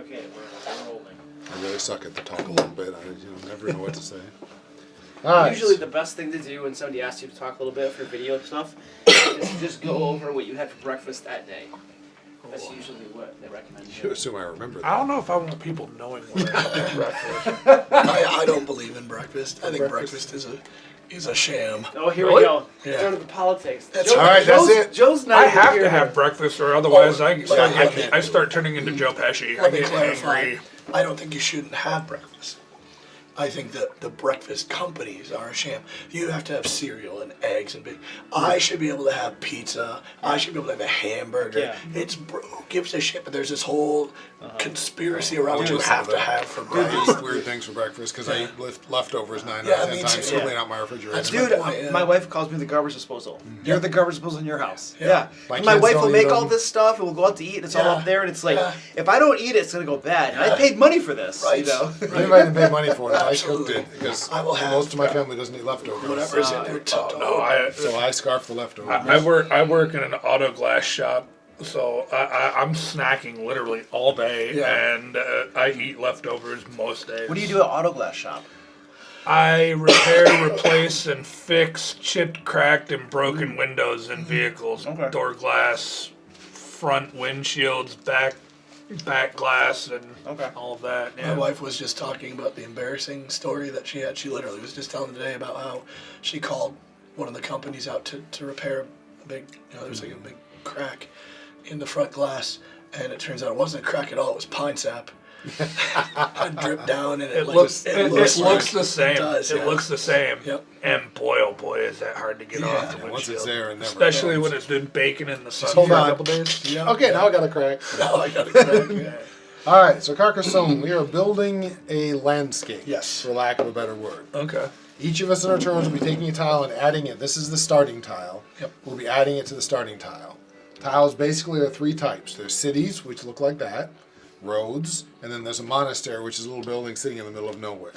Okay, we're rolling. I really suck at the talk a little bit. I never know what to say. All right. Usually the best thing to do when somebody asks you to talk a little bit for video stuff is to just go over what you had for breakfast that day. That's usually what they recommend. You assume I remember that. I don't know if I want people knowing what I had for breakfast. I don't believe in breakfast. I think breakfast is a sham. Oh, here Really? we go. Yeah. Go to the politics. That's Joe- right. All right, that's Joe's- it. Joe's not I even have here. to have breakfast, or otherwise can't. I start turning into Joe Pesci. I Let me get clarify. angry. I don't think you shouldn't have breakfast. I think that the breakfast companies are a sham. You have to have cereal and eggs and big. I should be able to have pizza. I should be able to have a hamburger. Yeah. Who gives a shit? But there's this whole conspiracy around what you Dude, have to have for I breakfast. eat weird things for breakfast because I eat leftovers 9 Yeah, out of me 10 times. too. Certainly Yeah. not my refrigerator. That's Dude, point, yeah. my wife calls me the garbage disposal. You're the garbage disposal in your house. Yeah. Yeah. My And my kids wife don't will eat make all them. this stuff and we'll go out to eat and it's all Yeah. up there and it's like, Yeah. if I don't eat it, it's going to go bad. And I paid money for this, Right. you know? I didn't pay money for it. I cooked Absolutely. it because I will have most of my family doesn't eat leftovers. Whatever's in there. No, So I scarf the leftovers. I work in an auto glass shop, so I'm snacking literally all day, Yeah. and I eat leftovers most days. What do you do at Auto Glass Shop? I repair, replace, and fix chipped, cracked, and broken windows in vehicles. Okay. Door glass, front windshields, back glass, and Okay. all of that. My Yeah. wife was just talking about the embarrassing story that she had. She literally was just telling today about how she called one of the companies out to repair a big, there's like a big crack in the front glass, and it turns out it wasn't a crack at all. It was pine sap. It dripped down, and It looks like- the same. It does. It Yeah. looks the same. Yep. And boy, oh boy, is that hard to get Yeah. off the Yeah, windshield. once it's there, it never Especially comes. when it's been baking in the sun hold for on. a couple days. Yeah. Okay, now I got a crack. Now I got a crack. Yeah. All right, so Carcassonne, we are building a landscape. Yes. For lack of a better word. Okay. Each of us in our turns will be taking a tile and adding it. This is the starting tile. Yep. We'll be adding it to the starting tile. Tiles basically are 3 types. There's cities, which look like that, roads, and then there's a monastery, which is a little building sitting in the middle of nowhere.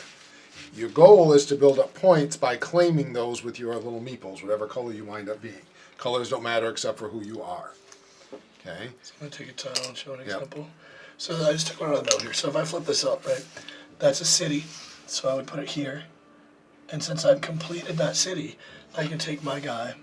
Your goal is to build up points by claiming those with your little meeples, whatever color you wind up being. Colors don't matter except for who you are. Okay? So I'm going to take a tile and show an Yep. example. So I just took one on a note here. So if I flip this up, right, that's a city. So I would put it here. And since I've completed that city, I can take my guy,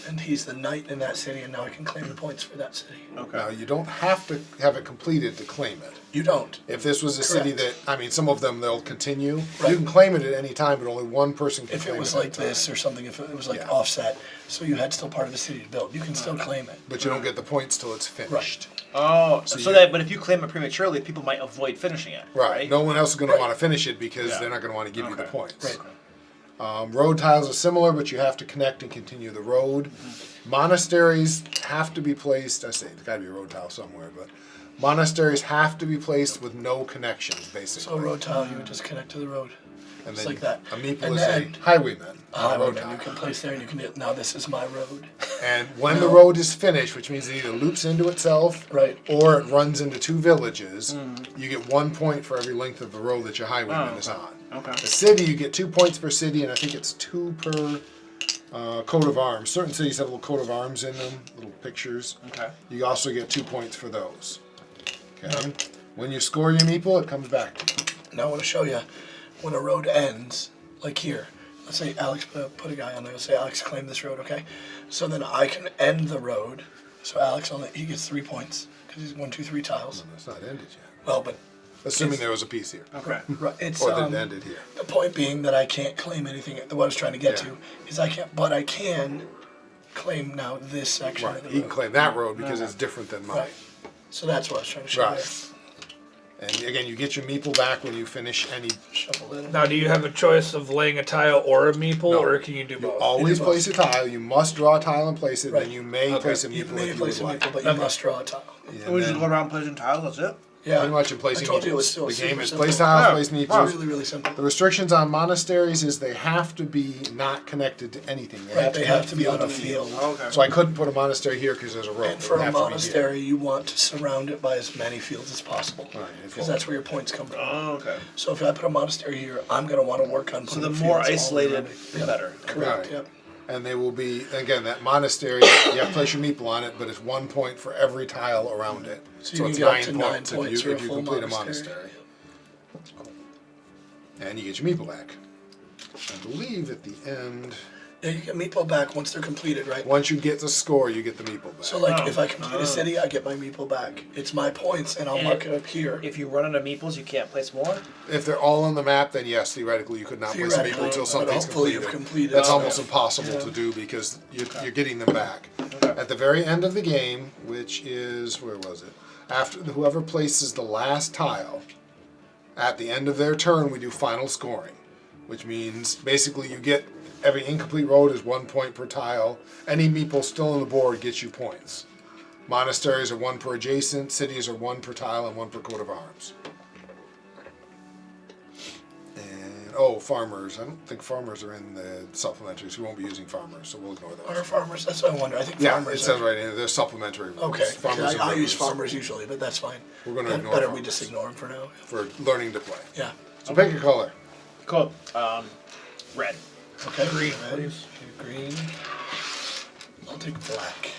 and he's the knight in that city, and now I can claim the points for that city. Now, you don't have to have it completed to claim it. You don't. If this was a city that, some of them they'll continue. Right. You can claim it at any time, but only one person can If claim it was at a like time. this or something, if it was like Yeah. offset, so you had still part of the city to build, you can still claim it. But you don't get the points till it's finished. Oh, so you- that, but if you claim it prematurely, people might avoid finishing it. Right. No one else is going to want to finish it because Yeah. they're not going to want to give you the Okay. points. Right. Road tiles are similar, but you have to connect and continue the road. Monasteries have to be placed. I say it's got to be a road tile somewhere, but monasteries have to be placed with no connections, basically. So a road tile, you would just connect to the road. and Just then like that. A meeple And is then- a highwayman, not a road Highwayman, tile. you can place there and you can hit, now this is my road. And when the road is finished, which means it either loops into itself Right. or it runs into 2 villages, you get 1 point for every length of the road that your highwayman is on. Okay. The city, you get 2 points per city, and I think it's 2 per coat of arms. Certain cities have little coat of arms in them, little pictures. Okay. You also get 2 points for those. Okay. When you score your meeple, it comes back to you. Now I want to show you when a road ends, like here. Let's say Alex put a guy on there. Let's say Alex claim this road, okay? So then I can end the road. So Alex he gets 3 points because he's 1, 2, 3 tiles. It's not ended yet. Well, but Assuming there was a piece here. Okay. right, it's Or didn't end it here. the point being that I can't claim anything. What I was trying to get Yeah. to is I can claim now this section Right. of the You road. can claim that road because it's different than mine. Right. So that's what I was trying to show Right. you. And again, you get your meeple back when you finish any. Shuffle in. Now, do you have a choice of laying a tile or a meeple, No. or can you do You both? always both. place a tile. You must draw a tile and place it. Right. Then you may place a You meeple may if you place would a like. meeple, but you must draw a tile. And We just then go around placing tiles, that's it? Yeah. pretty much in placing I told you it was meeples. still The game super is simple. place tiles, Yeah. place It's meeples. really, really simple. The restrictions on monasteries is they have to be not connected to anything. Right, they have to be on a the field. Okay. So I couldn't put a monastery here because there's a road. And for a monastery, you want to surround it by as many fields as possible. Right, Because that's where your points come from. Oh, okay. So if I put a monastery here, I'm going to want to work on So putting the more fields all isolated, around it. the better. Correct, Right. yep. And they will be, again, that monastery, you have to place your meeple on it, but it's 1 point for every tile around it. So you it's can get up to 9 points points for a if you full complete a monastery. monastery. And you get your meeple back. I believe at the end, Yeah, you get meeple back once they're completed, right? once you get the score, you get the meeple back. So like if I complete a city, I get my meeple back. It's my points, and I'll And mark it up here. If you run out of meeples, you can't place more. If they're all on the map, then yes, theoretically you could not place a meeple Theoretically, until but something's hopefully completed. you've completed. That's it. almost impossible to do because you're getting them back. At the very end of the game, which is, where was it? After whoever places the last tile, at the end of their turn, we do final scoring, which means basically you get every incomplete road is 1 point per tile. Any meeple still on the board gets you points. Monasteries are 1 per adjacent, cities are 1 per tile and 1 per coat of arms. And farmers. I don't think farmers are in the supplementaries. We won't be using farmers, so we'll ignore those. Are farmers? That's what I wonder. I think Yeah, farmers. it says right in there. They're supplementary rules. Okay. Farmers I are use rules farmers usually, but that's fine. We're gonna ignore Better farmers. we just ignore them for now. for learning to play. Yeah. So pick a color. Cool. Red. Okay. Green, Red, please. Green. I'll take black.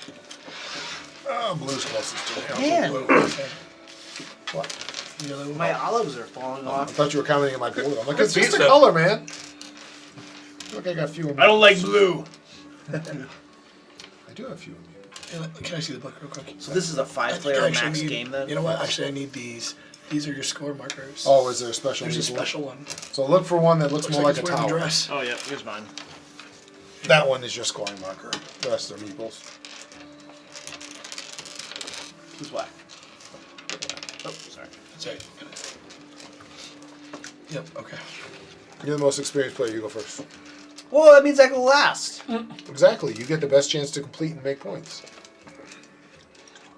Oh, blue's closest to me. Man. Blue. Okay. What? Yellow. My olives are falling I off. thought you were commenting on my blue. I'm like, it's just a pizza. color, man. Look, I got fewer. I don't like blue. I do have fewer. Can I see the book real quick? So this is a I think I five-player actually max need- game then? You know what? Actually, I need these. These are your score markers. Oh, is there a special? There's a meeple? special one. So look for one that looks more like it's a wearing tower. dress. Oh, yeah. Here's mine. That one is your scoring marker. The rest are meeples. Who's black? Oh, sorry. That's right. Yep. Okay. You're the most experienced player. You go first. Well, that means I go last. Exactly. You get the best chance to complete and make points.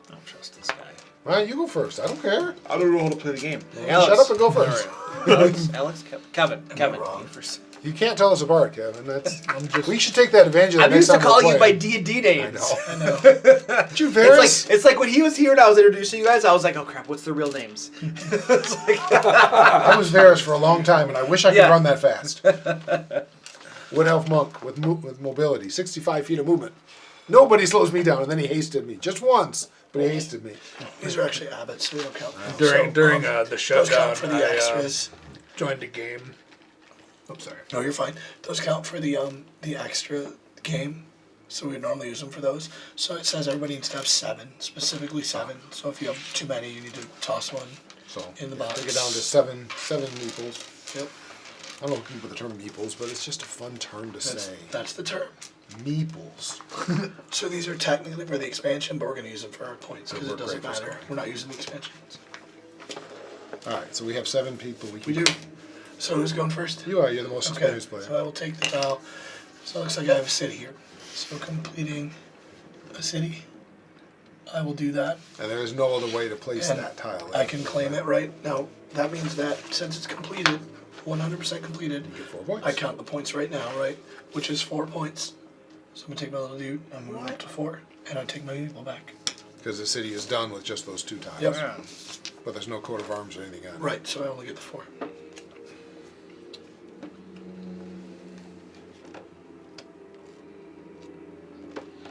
I don't trust this guy. All right, you go first. I don't care. I don't know how to play the game. Shut up and go first. Alex? Kevin. Kevin. wrong. First. You can't tell us apart, Kevin. That's. We should take that advantage of that I'm next used to time we're calling you by playing. D&D names. I know. I know. Aren't you Varys? It's like when he was here and I was introducing you guys, I was like, oh crap, what's their real names? It's like, I was Varys for a long time, and I wish I could Yeah. run that fast. Wood Elf Monk with mobility, 65 feet of movement. Nobody slows me down, and then he hasted me. Just once, but he hasted me. These are actually abbots, so they don't count. During the those shutdown, count for the extras. joined the game. Oops, sorry. No, you're fine. Those count for the extra game, so we normally use them for those. So it says everybody needs to have 7, specifically 7. So if you have too many, you need to toss one So in the yeah, box. take it down to seven meeples. Yep. I don't know if you put the term meeples, but it's just a fun term to say. That's the term. Meeples. So these are technically for the expansion, but we're going to use them for our points because They it work doesn't great for matter. scoring. We're not using the expansions. All right, so we have 7 people. We do. So who's going first? You are. You're the most Okay. experienced player. So I will take the tile. So it looks like I have a city here. So completing a city, I will do that. And there is no other way to place And that tile. I can claim it right now. That means that since it's completed, 100% completed, You get 4 points. I count the points right now, right? Which is 4 points. So I'm gonna take my little dude. I'm moving up to 4, and I take my equal back. Because the city is done with just those 2 tiles. Yep. But there's no coat of arms or anything on it. Right. So I only get the 4.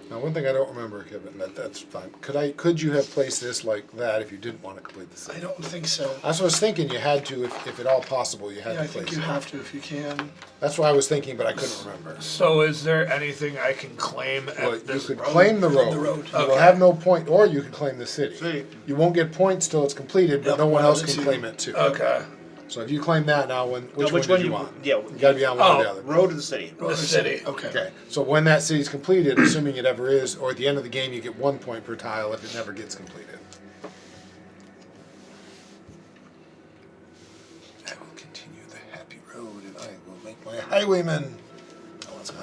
Now, one thing I don't remember, Kevin, that's fine. Could you have placed this like that if you didn't want to complete the I city? don't think so. That's what I was thinking. You had to, if at all possible, you had Yeah, to I place think you it. have to if you can. That's what I was thinking, but I couldn't remember. So is there anything I can claim at Well, you this could road? claim the road. The road. You will Okay. have no point, or you could claim the city. City. You won't get points till it's completed, but Yep, no one one else of the can two. claim it too. Okay. So if you claim that now, which which one one did you you- want? yeah. You got to be on one or the Oh, other. Road to the city. Road The to city. Okay. Okay, so when that city's completed, assuming it ever is, or at the end of the game, you get 1 point per tile if it never gets completed. I will continue the happy road, and I will make my highwayman.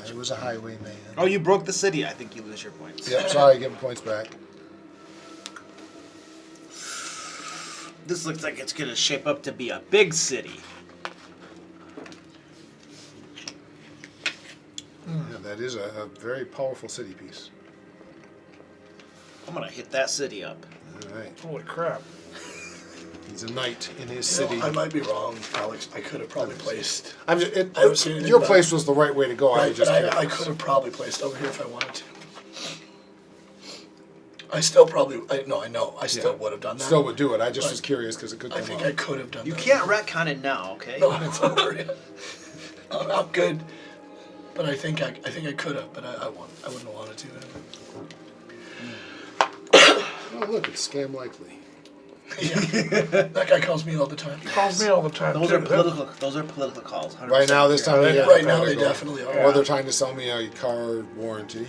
I was a highwayman. Oh, you broke the city. I think you lose your points. Yep, sorry, give him points back. This looks like it's going to shape up to be a big city. Yeah, that is a very powerful city piece. I'm going to hit that city up. All right. Holy crap. He's a knight in his You know, city. I might be wrong, Alex. I could have probably placed. I'm just, I haven't seen anything your about place was the right way to go. I Right, was just but curious. I could have probably placed over here if I wanted to. I still probably. I know. I still would have done that. Still would do it. I just But was curious because it could I come think up. I could have done You that. can't retcon it now, okay? No, it's over. I'm good. But I think I could have, but I wouldn't have wanted to. Oh, look, it's scam likely. Yeah. That guy calls me all the time. Calls me all the time. Those too. are political. Those are political calls. 100%. Right now, this time of year. Right now, they're they going. definitely are. Or they're trying to sell me a car warranty.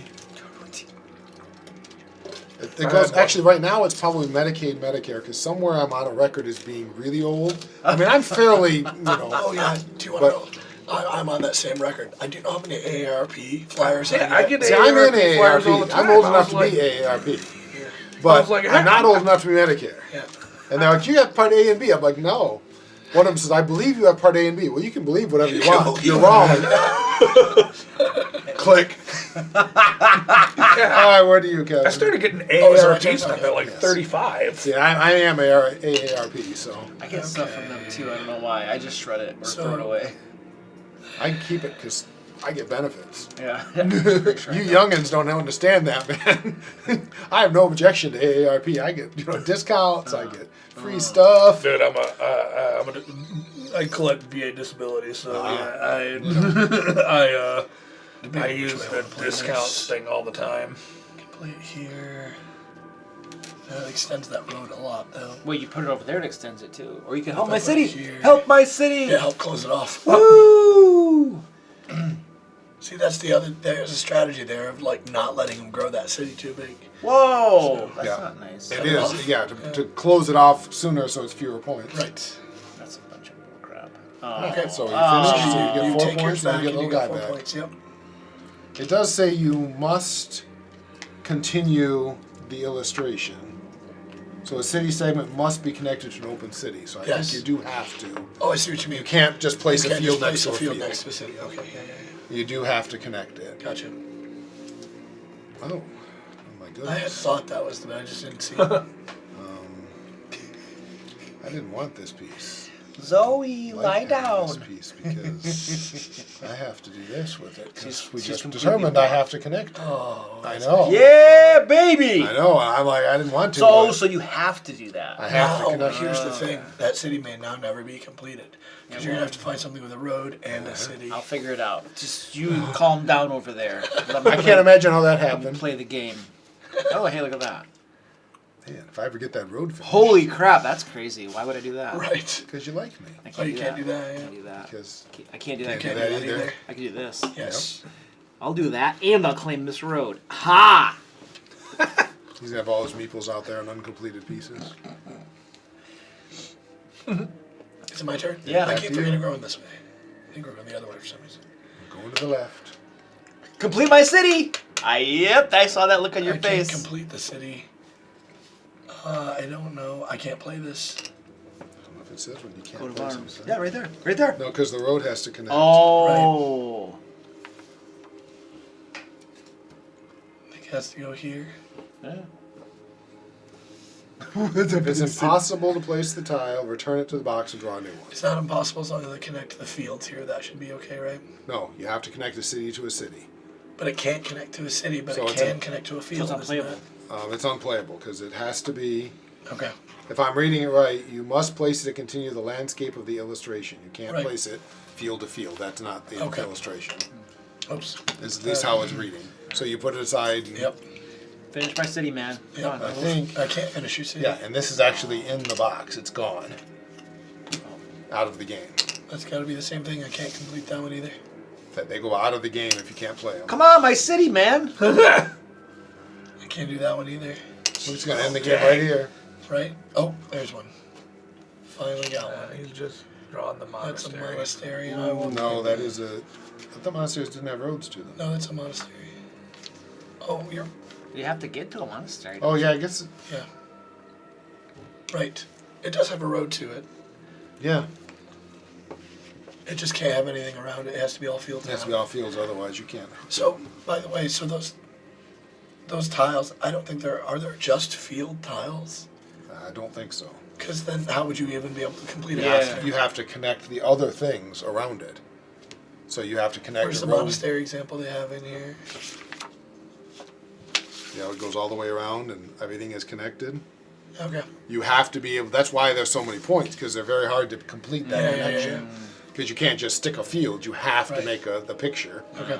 It goes, actually, right now it's probably Medicaid, Medicare, because somewhere I'm on a record as being really old. I mean, I'm fairly, Oh yeah. Do you want to know? I'm on that same record. I do know how many AARP flyers Yeah, I I get. get See, I'm in AARP flyers all the AARP. time. I'm old I enough was to like- be AARP. Yeah. But like, I'm not old enough to be Medicare. Yeah. And they're like, you got Part A and B. I'm like, no. One of them says, I believe you have Part A and B. Well, you can believe whatever you want. You're wrong. Click. All right, where do you, Kevin? I started getting is that AARP right? stuff Okay. at like Yes. 35. See, I am AARP, so I get stuff from them too. I don't know why. I just shred it or So- throw it away. I can keep it because I get benefits. Yeah. You youngins don't understand that, man. I have no objection to AARP. I get discounts. I get free stuff. Dude, I collect VA disability, so yeah, I use the discounts thing all the time. Can play it here. That extends that road a lot, though. Wait, you put it over there, it extends it too. Or you can help If my I put city. it here- Help my city. Yeah, help close it off. Woo! See, that's the other. There's a strategy there of like not letting them grow that city too big. Whoa! That's Yeah. not nice. It is, yeah, to close it off sooner so it's fewer points. Right. That's a bunch of bull crap. Okay, so you Oh. finish, so you get 4 take yours points, then back you get and little guy 4 back. points. Yep. It does say you must continue the illustration. So a city segment must be connected to an open city. So I Yes. think you do have to. Oh, I see what you mean. You can't just place You a can't field just next to place a field. next to a city. Okay, yeah. You do have to connect it. Gotcha. Oh my goodness. I had thought that was the, but I just didn't see it. I didn't want this piece. Zoe, I lie like having down. This piece because I have to do this with it. Because we she's just completely determined I have to connect. Oh, I know. Yeah, baby. I know. I'm like, I didn't want to. So, but so you have to do that. I have to now, connect. here's the thing. That city may now never be completed. Because you're going to have to find something with a road and a city. I'll figure it out. Just you calm down over there. Let me I can't imagine how that let me happened. play the game. Oh, hey, look at that. Man, if I ever get that road finished. Holy crap, that's crazy. Why would I do that? Right. Because you like me. I can't Oh, you do can't that. do that, I yeah. can't do that. Because I can't do that. Can't do Can't that do that either. either. I can do this. Yes. I'll do that, and I'll claim this road. Ha! he's gonna have all his meeples out there in uncompleted pieces. Is it my turn? Yeah. I keep forgetting we're going this way. I think we're going the other way for some reason. Going to the left. Complete my city! Yep, I saw that look on your I face. can't complete the city. I don't know. I can't play this. I don't know if it says when you can't Coat of place arms. it. Yeah, right there. Right there. No, because the road has to connect. Oh. I think it has to go here. Yeah. If it's impossible to place the tile, return it to the box and draw a new one. It's not impossible as long as I connect to the fields here. That should be okay, right? No, you have to connect a city to a city. But it can't connect to a city, but So it it's can connect to a field. it's isn't unplayable. It's unplayable because it has to be. it? Okay. If I'm reading it right, you must place it to continue the landscape of the illustration. You can't Right. place it field to field. That's not the Okay. illustration. Oops. It's at least how it's reading. So you put it aside. And, Yep. Finish my city, man. Come Yep. on. I think. I can't finish your city. Yeah, and this is actually in the box. It's gone. Out of the game. That's got to be the same thing. I can't complete that one either. That they go out of the game if you can't play them. Come on, my city, man. I can't do that one either. We're just gonna end the game right here. Right? Oh, there's one. Finally got one. He's just drawing the That's a monastery. monastery. I won't No, play that is a. I thought monasteries didn't have roads to them. No, that's a monastery. Oh, you're You have to get to a monastery. Oh yeah, I guess. yeah. Right. It does have a road to it. Yeah, It just can't have anything around it. It has to be all fields. it has to now. be all fields, otherwise you can't. So, by the way, so those tiles, I don't think are there just field tiles? I don't think so. Because then how would you even be able to complete it? Yeah. after? You have to connect the other things around it. So you have to connect Where's the road. monastery example they have in here? You know, it goes all the way around and everything is connected. Okay. You have to be able. That's why there's so many points, because they're very hard to complete that Yeah, connection. Because you can't just stick a field. You have to Right. make the picture. Okay.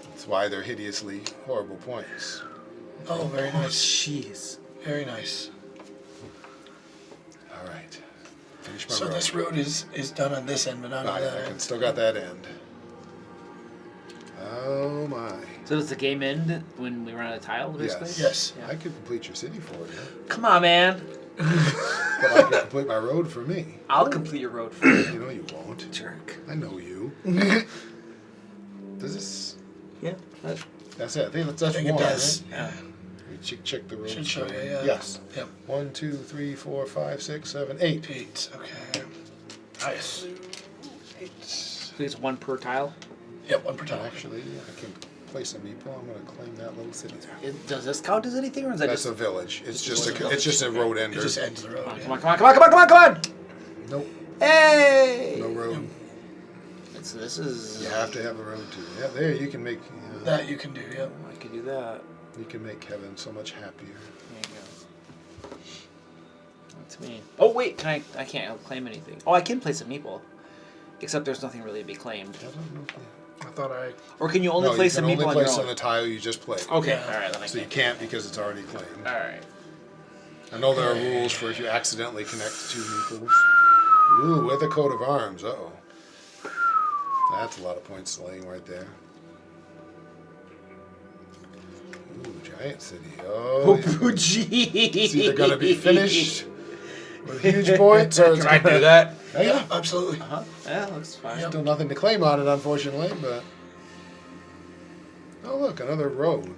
That's why they're hideously horrible points. Oh, very nice. Jeez. Very nice. All right. Finish my So road. this road is done on this end, but not on that I can end. still got that end. Oh my. So does the game end when we run out of tile, basically? Yes. Yes. I could complete your city for you, Come on, man. but I could complete my road for me. I'll complete your road for you. You know you won't. Jerk. I know you. Does this? Yeah. That's it. I think that's I think one. it does. Right? Yeah. We check the road. Should show you, yeah. Yes. Yep. 1, 2, 3, 4, 5, 6, 7, 8. 8. Okay. Nice. 8. So it's one per tile? Yep, one per time. Actually, I can place a meeple. I'm going to claim that little city. Does this count as anything, or is that That's just... a village. It's just just a a. It's just a road It ender. just ends the road. Come on, yeah. come on, come on, come on, come on, come on, come on! Nope. Hey! No road. So this is... You have to have a road too. Yeah, there you can make. That you can do, yep. I could do that. You can make heaven so much happier. There you go. That's me. Oh, wait, can I can't claim anything. Oh, I can place a meeple. Except there's nothing really to be claimed. I don't know. I thought I. Or can you only No, place you a can meeple only on place your on own? the tile you just played. Okay, Yeah. alright, then I So you can't. can't because it's already claimed. Alright. I know there are rules for if you accidentally connect two meeples. Ooh, with a coat of arms. Uh-oh. That's a lot of points laying right there. Ooh, giant city. Oh, Gee. it's either going to be finished with huge points or it's Can I gonna- do that? Yeah, absolutely. Uh-huh. Yeah, looks fine. Yep. Still nothing to claim on it, unfortunately, but... Oh, look, another road.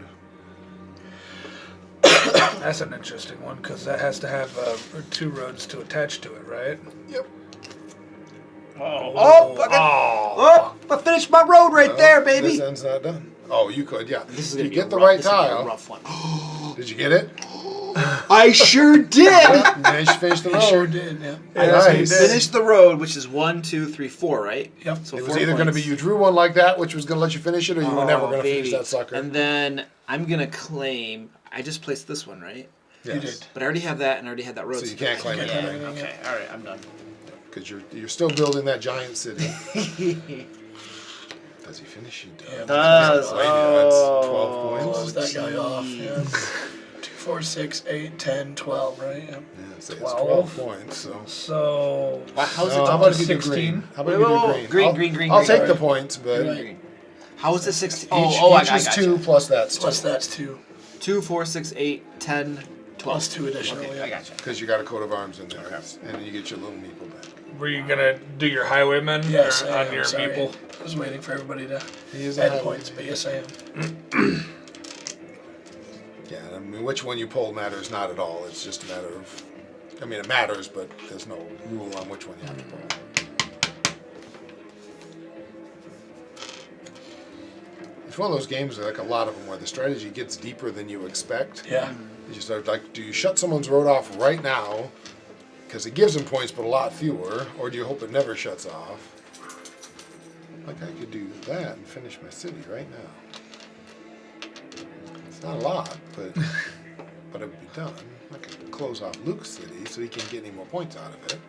That's an interesting one because that has to have 2 roads to attach to it, right? Yep. Oh, fucking- Oh, I finished my road right there, baby. This end's not done. Oh, you could, yeah. This is you gonna be get a the rough, right this is gonna be a tile. rough one. Did you get it? I sure did. Yeah, finish the road. I sure did, yeah. Nice. Finish the road, which is 1, 2, 3, 4, right? Yep. So It 4 was either going to be points. you drew one like that, which was going to let you finish it, or you were never Oh, going to finish baby. that sucker. And then I'm gonna claim. I just placed this one, right? Yes. You did. But I already have that, and I already had that road. So you can't claim can't it claim it. Okay. All right. I'm done. because you're still building that giant city. Does he finish it? Yeah. Does. That's 12 Close points. that guy off. Yeah. 2, 4, 6, 8, 10, 12, right? Yeah. Yeah, so it's 12. 12 points. So. So. Wow, how's No, it how up about to if you do 16? green? How about Wait, you whoa, do whoa, green? green, I'll, green, green, I'll green. take Right. the points, but Right. How is it 16? each, I each got is gotcha. 2 plus that's 2. Plus that's 2. 2, 4, 6, 8, 10, 12. Plus 2 additional, Okay, yeah. I gotcha. Because you got a coat of arms in there, and then you get your little meeple back. Were you gonna do your highwayman Yes, or I on am, your sorry. meeple? I was waiting for everybody to He is a add highway. points, but yes, I am. Yeah, I mean, which one you pull matters not at all. It's just a matter of, I mean, it matters, but there's no rule on which one you have to pull. It's one of those games, like a lot of them, where the strategy gets deeper than you expect. Yeah. You just start like, do you shut someone's road off right now, because it gives them points, but a lot fewer, or do you hope it never shuts off? Like I could do that and finish my city right now. It's not a lot, but it would be done. I could close off Luke's city so he can't get any more points out of it.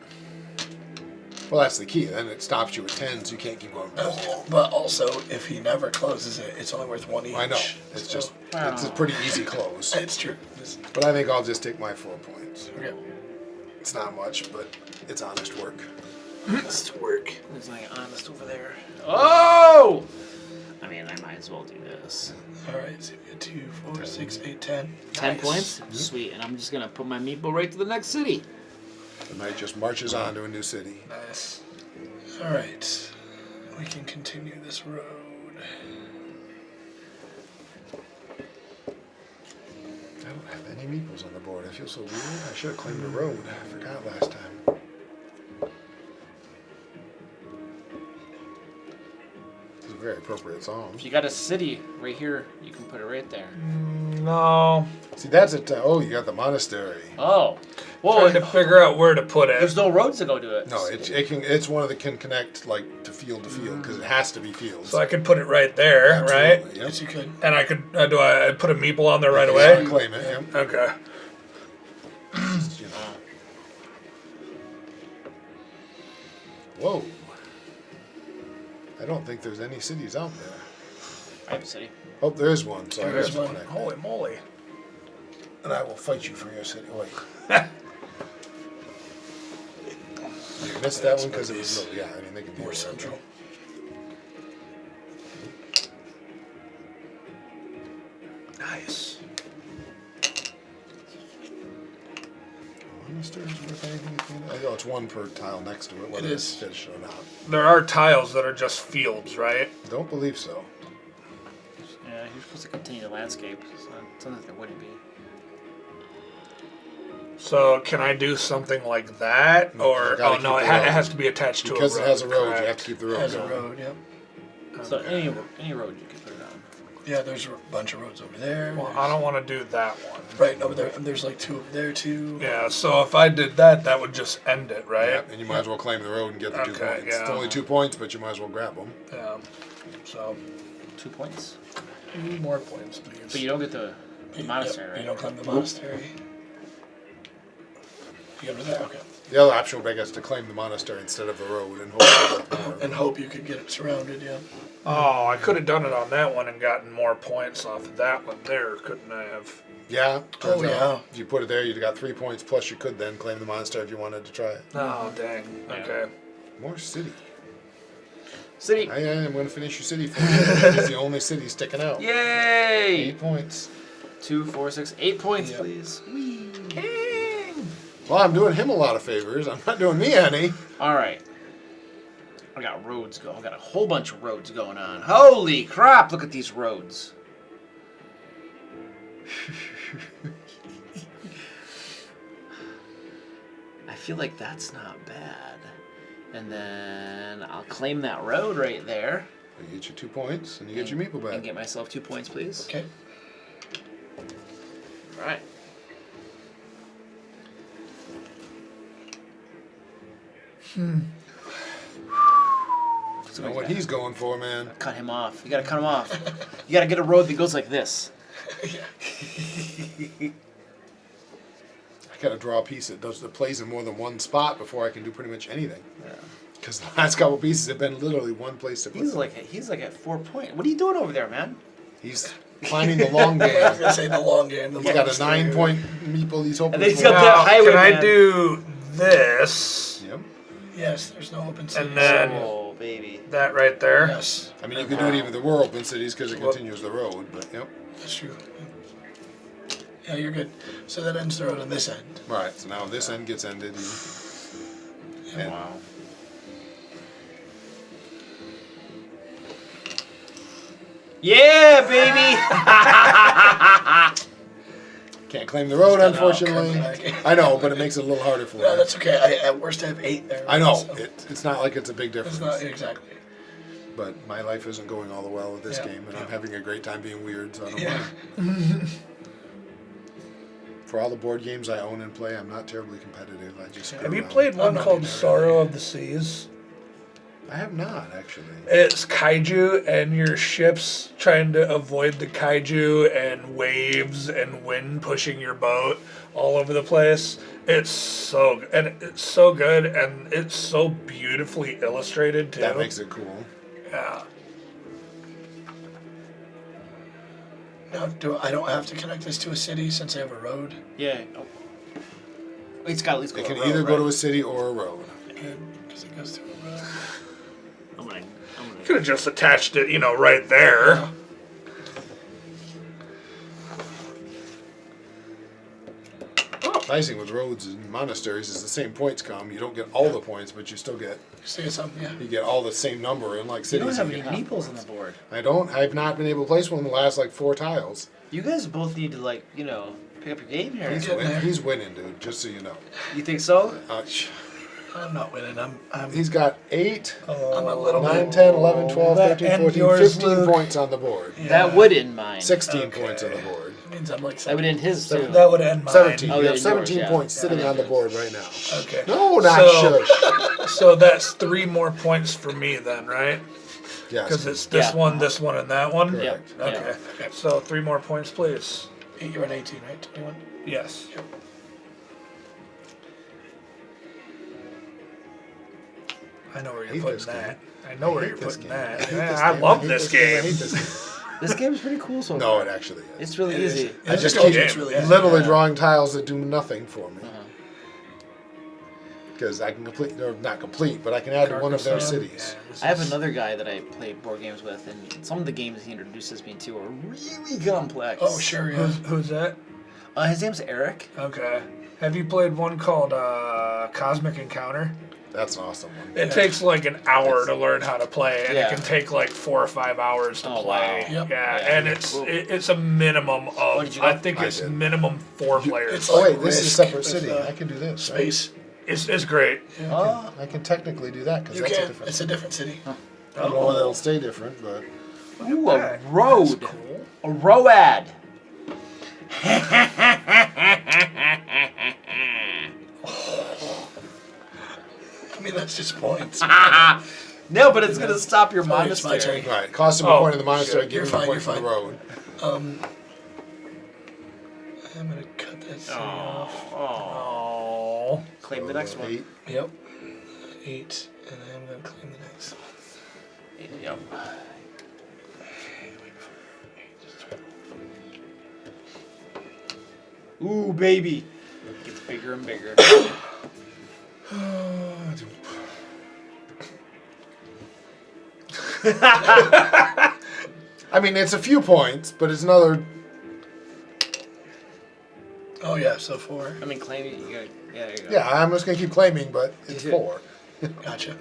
Well, that's the key. Then it stops you at 10, so you can't keep going. But also, if he never closes it, it's only worth 1 each. I know. It's So- just, it's a pretty easy close. It's true. But I think I'll just take my 4 points. Okay. It's not much, but it's honest work. Honest work. There's like honest over there. Oh! I mean, I might as well do this. Alright, so we got 2, 4, 6, 8, 10. 10 Nice. points? Sweet. And I'm just going to put my meatball right to the next city. The knight just marches on to a new city. Nice. Alright. We can continue this road. I don't have any meeples on the board. I feel so weird. I should have claimed the road. I forgot last time. It's a very appropriate song. If you got a city right here, you can put it right there. No. See, that's it. Oh, you got the monastery. Oh. trying to figure out where to put There's it. no roads to go to it. No, it's one that can connect like to field because it has to be fields. So I could put it right there, right? Absolutely, yep. Yes, you could. And I could, do I put a meeple on there right Yeah, away? claim it. Yep. Okay. You know. Whoa. I don't think there's any cities out there. I have a city. Oh, there is one. So I There is guess one. connect. Holy moly. And I will fight you for your city. Wait. You missed that one because it was low. Yeah, I mean they can do More it. central. Nice. Monastery is worth anything at the end? Oh, it's one per tile next to it, whether It it's is. fish or not. There are tiles that are just fields, right? Don't believe so. Yeah, you're supposed to continue the landscape. So it sounds like there wouldn't be. So can I do something like that? No, or, you gotta oh no, keep it, the road. it has to be attached to Because a road. it has a road, you have correct. to keep the road Has a going. road, yep. So any road you can put it on. Yeah, there's a bunch of roads over there. Well, I don't want to do that one. Right over there, and there's like 2 over there too. Yeah, so if I did that, that would just end it, right? Yeah, and you might as well claim the road and get the 2 Okay, points. yeah. It's only 2 points, but you might as well grab them. Yeah. So, 2 points. more points, please. But you don't get the monastery, Yep, right? You don't climb the monastery. You go to that? Okay. The other option would be, I guess, to claim the monastery instead of the road and hope. And hope you could get it surrounded, yeah. Oh, I could have done it on that one and gotten more points off of that one there, couldn't I have? Yeah. turns Oh, out yeah. If you put it there, you'd got 3 points. Plus, you could then claim the monastery if you wanted to try it. Oh, dang. Okay. More city. City. I am going to finish your city for you. It's the only city sticking out. Yay! 8 points. 2, 4, 6, 8 points, Yep. please. Well, I'm doing him a lot of favors. I'm not doing me any. All right. I got roads going. I got a whole bunch of roads going on. Holy crap! Look at these roads. I feel like that's not bad. And then I'll claim that road right there You get your 2 points, and you get your meeple and back. get myself 2 points, please. Okay. All right. You know what he's going for, man. Cut him off. You gotta cut him off. You gotta get a road that goes like this. I got to draw a piece that plays in more than one spot before I can do pretty much anything. Yeah. Because the last couple pieces have been literally one place to put He's them. like at 4 points. What are you doing over there, man? He's planning the long I was game. gonna say the long game. The He's got a monastery. 9 point meeple he's hoping And then he's for. got that Now, highway can I man. do this Yep. Yes, there's no open cities. and then Oh, baby. that right there? Yes, I mean, you could do it even the rural open cities because it continues the road, but yep. that's true. Yeah, you're good. So that ends the road on this end. Right, so now this end gets ended. And Wow. Yeah, baby! can't claim the road, unfortunately. come back. I know, but it makes it a little harder for No, you. that's okay. At worst, I have 8 there. I know. So It's not like it's a big difference. it's not exactly. But my life isn't going all the well with this Yeah. game, and I'm having a great time being weird, so I don't Yeah. mind. For all the board games I own and play, I'm not terribly competitive. I just screw Have you around. played one not called doing that Sorrow of the Seas? I have not, actually. It's kaiju and your ship's trying to avoid the kaiju and waves and wind pushing your boat all over the place. It's so and it's so good and it's so beautifully illustrated too. That makes it cool. Yeah. Now, I don't have to connect this to a city since I have a road? Yeah. Oh. It's got at least go It to can a road, either go to right? a city or a road. Because it goes through a road. I'm gonna Could have just attached it, right there. Nice thing with roads and monasteries is the same points come. You don't get all the points, but you still get See something, yeah. you get all the same number. And like You cities, don't have you any get half meeples on points. the board. I don't. I've not been able to place one in the last 4 tiles. You guys both need to pick up your game here. He's, getting there. he's winning, dude. Just so you know. You think so? I'm not winning. I'm He's got 8, I'm a little 9, bit. 10, 11, 12, That 13, and 14, yours, 15 Luke. points on the board. Yeah. That would in mine. 16 Okay. points on the board. means I'm like That would end his too. That would end mine. 17. Oh, You yeah, have 17 yours, yeah. points sitting Yeah. on the board right now. Okay. No, not So- shush. So that's 3 more points for me then, right? Yes. Because it's this Yeah. one, and that one? Correct. Yeah. Okay. So 3 more points, please. You're at 18, right? 21? Yes. Yep. I know where you're hate putting this that. I know where hate you're this putting game. that. hate Yeah, this I game. love hate this I game. hate this game. This game's pretty cool so No, far. it actually is. It's really It is. easy. I It's just really keep it's really easy. literally Yeah. drawing tiles that do nothing for me. Uh-huh. Because I can complete, or not complete, but I can add to one of their Carcassonne. cities. Yeah, this I have is- another guy that I play board games with, and some of the games he introduces me to are really complex. Oh, sure, yeah. Who's that? His name's Eric. Okay. Have you played one called Cosmic Encounter? That's an awesome one. It takes like an hour to learn how to play, and Yeah. it can take like 4 or 5 hours to Oh, play. wow. Yep. Yeah, Yeah. and it's a minimum What of did you I got? think I it's did. minimum 4 players. It's Oh like wait, this is a Risk separate with, city. I can do this. right? Space. It's great. Yeah, Oh, I can technically do that because you that's a can. different. It's a different city. I don't know whether it'll stay different, but ooh, Look a at that. road. That's cool. A road. I mean, that's just points. No, but it's gonna stop your Sorry, it's my monastery. turn. right. Cost him a Oh, point in the monastery. shit. Give You're him fine, a point you're for the road. I'm gonna cut that city off. Oh. Claim the next one. 8. Yep. 8, and I'm gonna claim the next one. Yep. Ooh, baby. Gets bigger and bigger. I mean, it's a few points, but it's another. Oh yeah, so 4. I mean, claim it. You gotta, yeah, there you go. Yeah, I'm just gonna keep claiming, but it's Yeah. 4. Gotcha.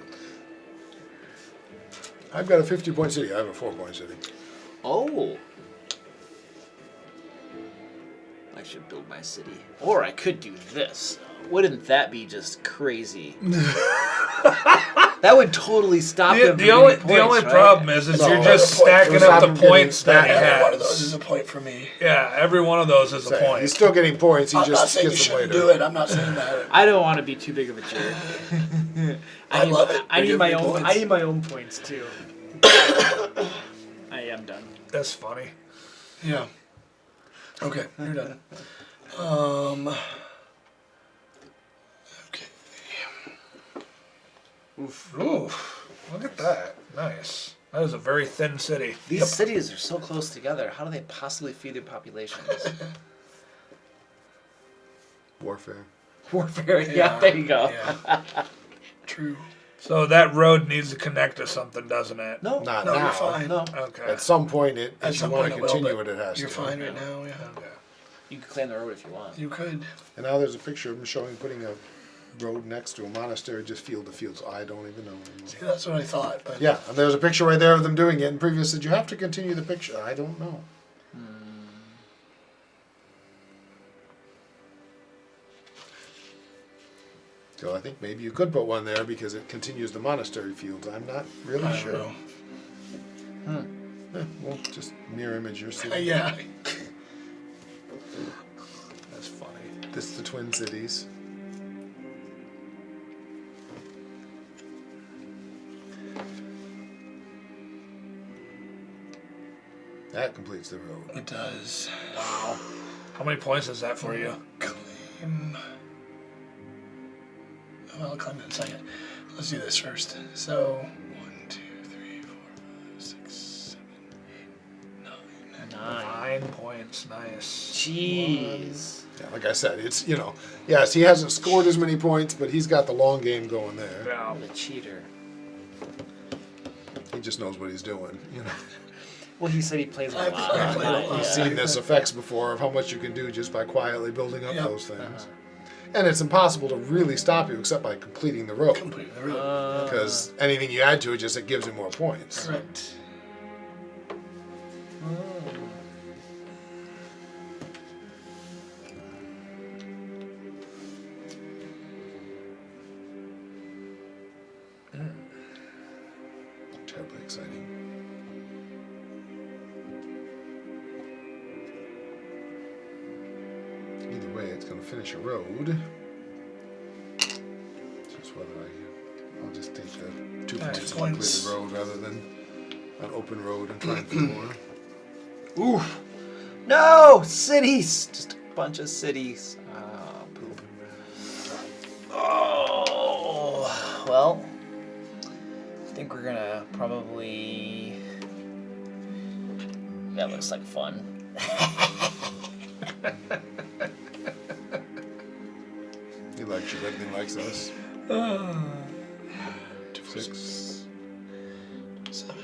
I've got a 50-point city. I have a 4-point city. Oh. I should build my city. Or I could do this. Wouldn't that be just crazy? That would totally stop him The from only getting points, only right? problem is No, you're that's just a point. stacking It'll up stop the him getting points that he Every one of those has. is a point for me. Yeah, every one of those is a Say, point. he's still getting points. He I'm not just saying you gets them shouldn't later. do it. I'm not saying that. I don't want to be too big of a jerk. I love it. I They need give my me own. points. I need my own points too. I am done. That's funny. Yeah. Okay, you're done. Okay. Oof. Ooh, look at that. Nice. That is a very thin city. These cities are so close together. How do they possibly feed their populations? Warfare. Warfare. Yeah, there you go. Yeah. True. So that road needs to connect to something, doesn't it? No, Not No, now. you're fine. no. Okay. At some point, if At you some want to point it will, continue but it, it has You're to. fine right now, yeah. Okay. You can claim the road if you want. You could. And now there's a picture of him showing putting a road next to a monastery, just field to field. So I don't even know anymore. See, that's what I thought, but Yeah, and there's a picture right there of them doing it. And previous said you have to continue the picture. I don't know. So I think maybe you could put one there because it continues the monastery fields. I'm not really I don't sure. know. Well, just mirror image your city. Yeah. That's funny. This is the Twin Cities. That completes the road. It does. Wow. How many points is that for you? Claim. Well, I'll claim it in a second. Let's do this first. So, 1, 2, 3, 4, 5, 6, 7, 8, 9. 9 points. Nice. Jeez. Yeah, like I said, it's, yes, he hasn't scored as many points, but he's got the long game going there. Yeah. What a cheater. He just knows what he's doing, Well, he said he plays a I lot. play a lot. He's seen this effects before of how much you can do just by quietly building up Yep. those things. And it's impossible to really stop you except by completing the road. Completely. Really. Because anything you add to it it gives you more points. Correct. Terribly exciting. going to finish a road. Just whether I'll just take the 2 points of completed road rather than an open road and try and do more. Oof. No! Cities! Just a bunch of cities. Oh, poop. Oh. Well, I think we're gonna probably... That looks like fun. He likes you better than he likes us. 6. 7.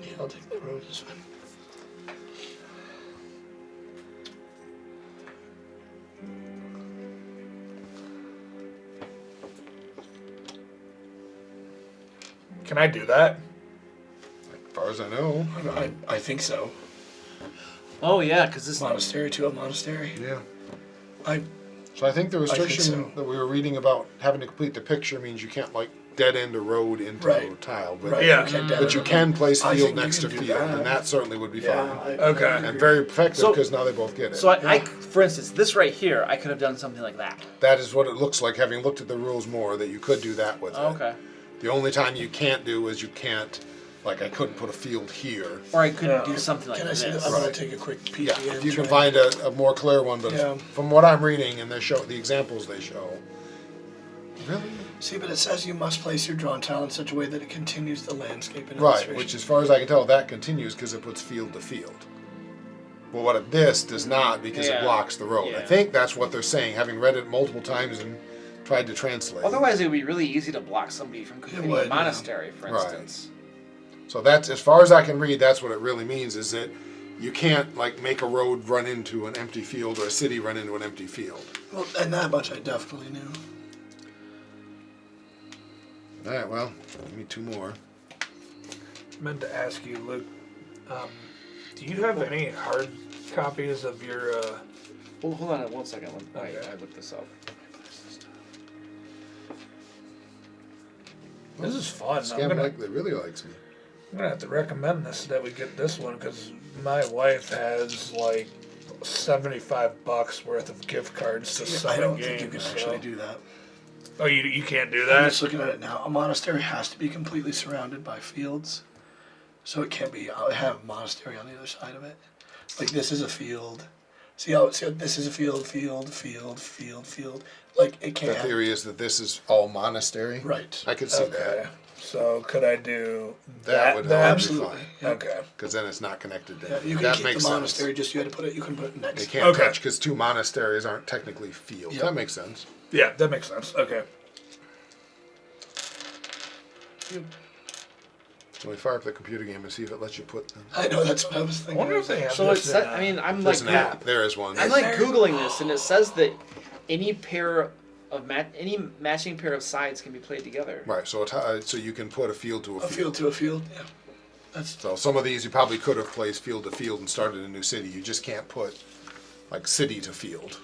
Yeah, I'll take the road this one. Can I do that? As far as I know. I think so. Oh yeah, because this... Monastery to a monastery. Yeah. So I think the restriction that we were reading about having to complete the picture means you can't like dead end a road into a tile. But, Yeah. but you can place I field think you next to can do field, that. and that certainly would be fine. Okay. And very effective So- because now they both get it. So for instance, this right here, I could have done something like that. That is what it looks like, having looked at the rules more, that you could do that with Oh, it. okay. The only time you can't do is you can't, like I couldn't put a field here. Or I could do something like Can I this. see that? I'm going to take a quick peek Yeah, again. if you can try find a more clear one, but Yeah. from what I'm reading and the examples they show, really? See, but it says you must place your drawn tile in such a way that it continues the landscape and Right, illustration. which as far as I can tell, that continues because it puts field to field. Well, what this does not because it Yeah. blocks the road. I Yeah. think that's what they're saying, having read it multiple times and tried to translate. Otherwise, it would be really easy to block somebody from completing would, a yeah. monastery, for Right. instance. So that's, as far as I can read, that's what it really means, is that you can't like make a road run into an empty field or a city run into an empty field. Well, and that much I definitely knew. All right, well, give me 2 more. Meant to ask you, Luke, do you have any hard copies of your, Well, hold on 1 second. Okay. I looked this up. this is fun. I'm Scam gonna really likes me. have to recommend this, that we get this one, because my wife has like $75 worth of gift cards to I summon don't games. think you can actually do that. Oh, you can't do I'm that? just looking at it now. A monastery has to be completely surrounded by fields. So it can't be, I have a monastery on the other side of it. Like this is a field. See how this is a field. Like it The can't have, theory is that this is all monastery. right. I could see Okay. that. So could I do That would then? help. Absolutely. Yeah. Okay. Because then it's not connected to Yeah, you can that keep makes the monastery, sense. just you can put it They next. can't Okay. touch because 2 monasteries aren't technically fields. Yep. That makes sense. Yeah, that makes sense. Okay. Can we fire up the computer game and see if it lets you put? I know, that's what I was I thinking. wonder if they have So this it's in, set, I mean, I'm like There's an app. There is one. I'm like Googling this, and it says that any pair of any matching pair of sides can be played together. Right. So so you can put a field to a A field. field to a field, yeah. That's So some of these you probably could have placed field to field and started a new city. You just can't put like city to field.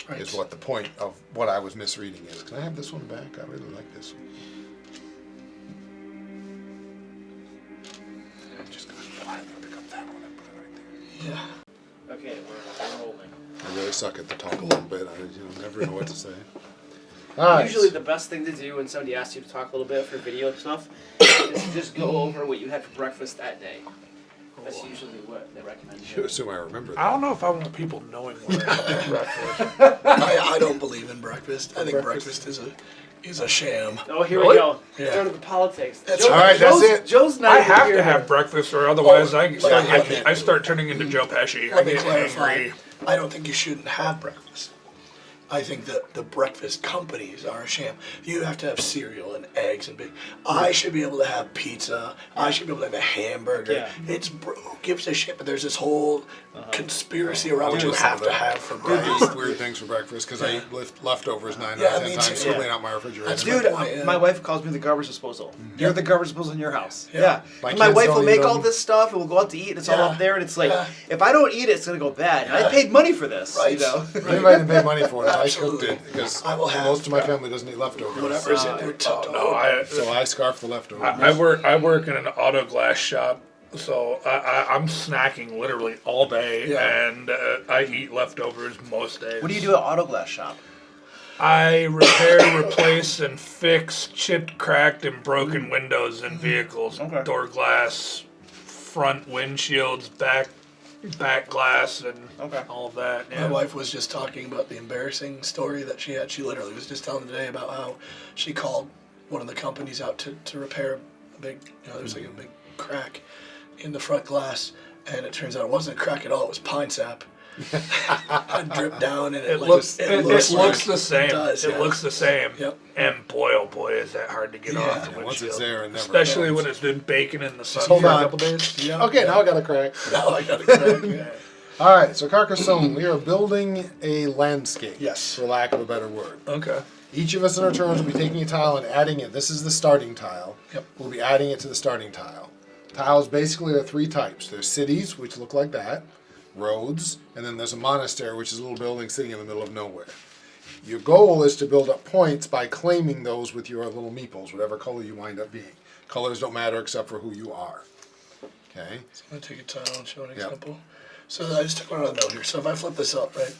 right. Is what the point of what I was misreading is. Can I have this one back? I really like this one. I'm just gonna pick up that one and put it right there. Yeah. Okay, we're rolling. I really suck at the talk a little bit. I never know what to say. All right. Usually the best thing to do when somebody asks you to talk a little bit for video stuff is to just go over what you had for breakfast that day. That's usually what they recommend. You assume I remember that. I don't know if I want people knowing what I had breakfast. I don't believe in breakfast. I think breakfast is a sham. Oh, here Really? we go. Yeah. Go to the politics. That's Joe- right. All right, that's Joe's- it. Joe's not I even have here. to have breakfast, or otherwise Oh, I start turning into Joe Pesci. I Let me get clarify. angry. I don't think you shouldn't have breakfast. I think that the breakfast companies are a sham. You have to have cereal and eggs and big. I should be able to have pizza. I should be able to have a hamburger. Yeah. Who gives a shit? But there's this whole conspiracy around what you Dude, have to have for I breakfast. eat weird things for breakfast because I eat leftovers 9 Yeah, out of 10 me times, too. certainly Yeah. not my refrigerator. That's Dude, my point, yeah. my wife calls me the garbage disposal. You're the garbage disposal in your house. Yeah. Yeah. My And my kids wife don't will eat make all them. this stuff, and we'll go out to eat, and it's all Yeah. up there, and it's like, Yeah. if I don't eat it, it's gonna go bad. And I paid money for this, Right. you know. Anybody can pay money for it. I cooked Absolutely. it because I will have most of my family doesn't eat leftovers. Whatever's in there. No, So I scarf the leftovers. I work in an auto glass shop So I'm snacking literally all day, and I eat leftovers most days. What do you do at Auto Glass Shop? I repair, replace, and fix chipped, cracked, and broken windows in vehicles. Okay. Door glass, front windshields, back glass, and all of that. Yeah. My wife was just talking about the embarrassing story that she had. She literally was just telling today about how she called one of the companies out to repair a big, there was like a big crack in the front glass, and it turns out it wasn't a crack at all. It was pine sap. It dripped down, and it looks the same. It does, It looks the same. Yep. And boy, oh boy, is that hard to get off the windshield. Once it's there, it never Especially goes. when it's been baking in the sun hold for on. a couple days. Yeah. Okay, now I got a crack. Now I got a crack. Yeah. All right, so Carcassonne, we are building a landscape. Yes. For lack of a better word. Okay. Each of us in our turns will be taking a tile and adding it. This is the starting tile. Yep. We'll be adding it to the starting tile. Tiles basically are three types. There's cities, which look like that, roads, and then there's a monastery, which is a little building sitting in the middle of nowhere. Your goal is to build up points by claiming those with your little meeples, whatever color you wind up being. Colors don't matter except for who you are. Okay? So I'm going to take a tile and show an example. So I just took one on a note here. So if I flip this up, right,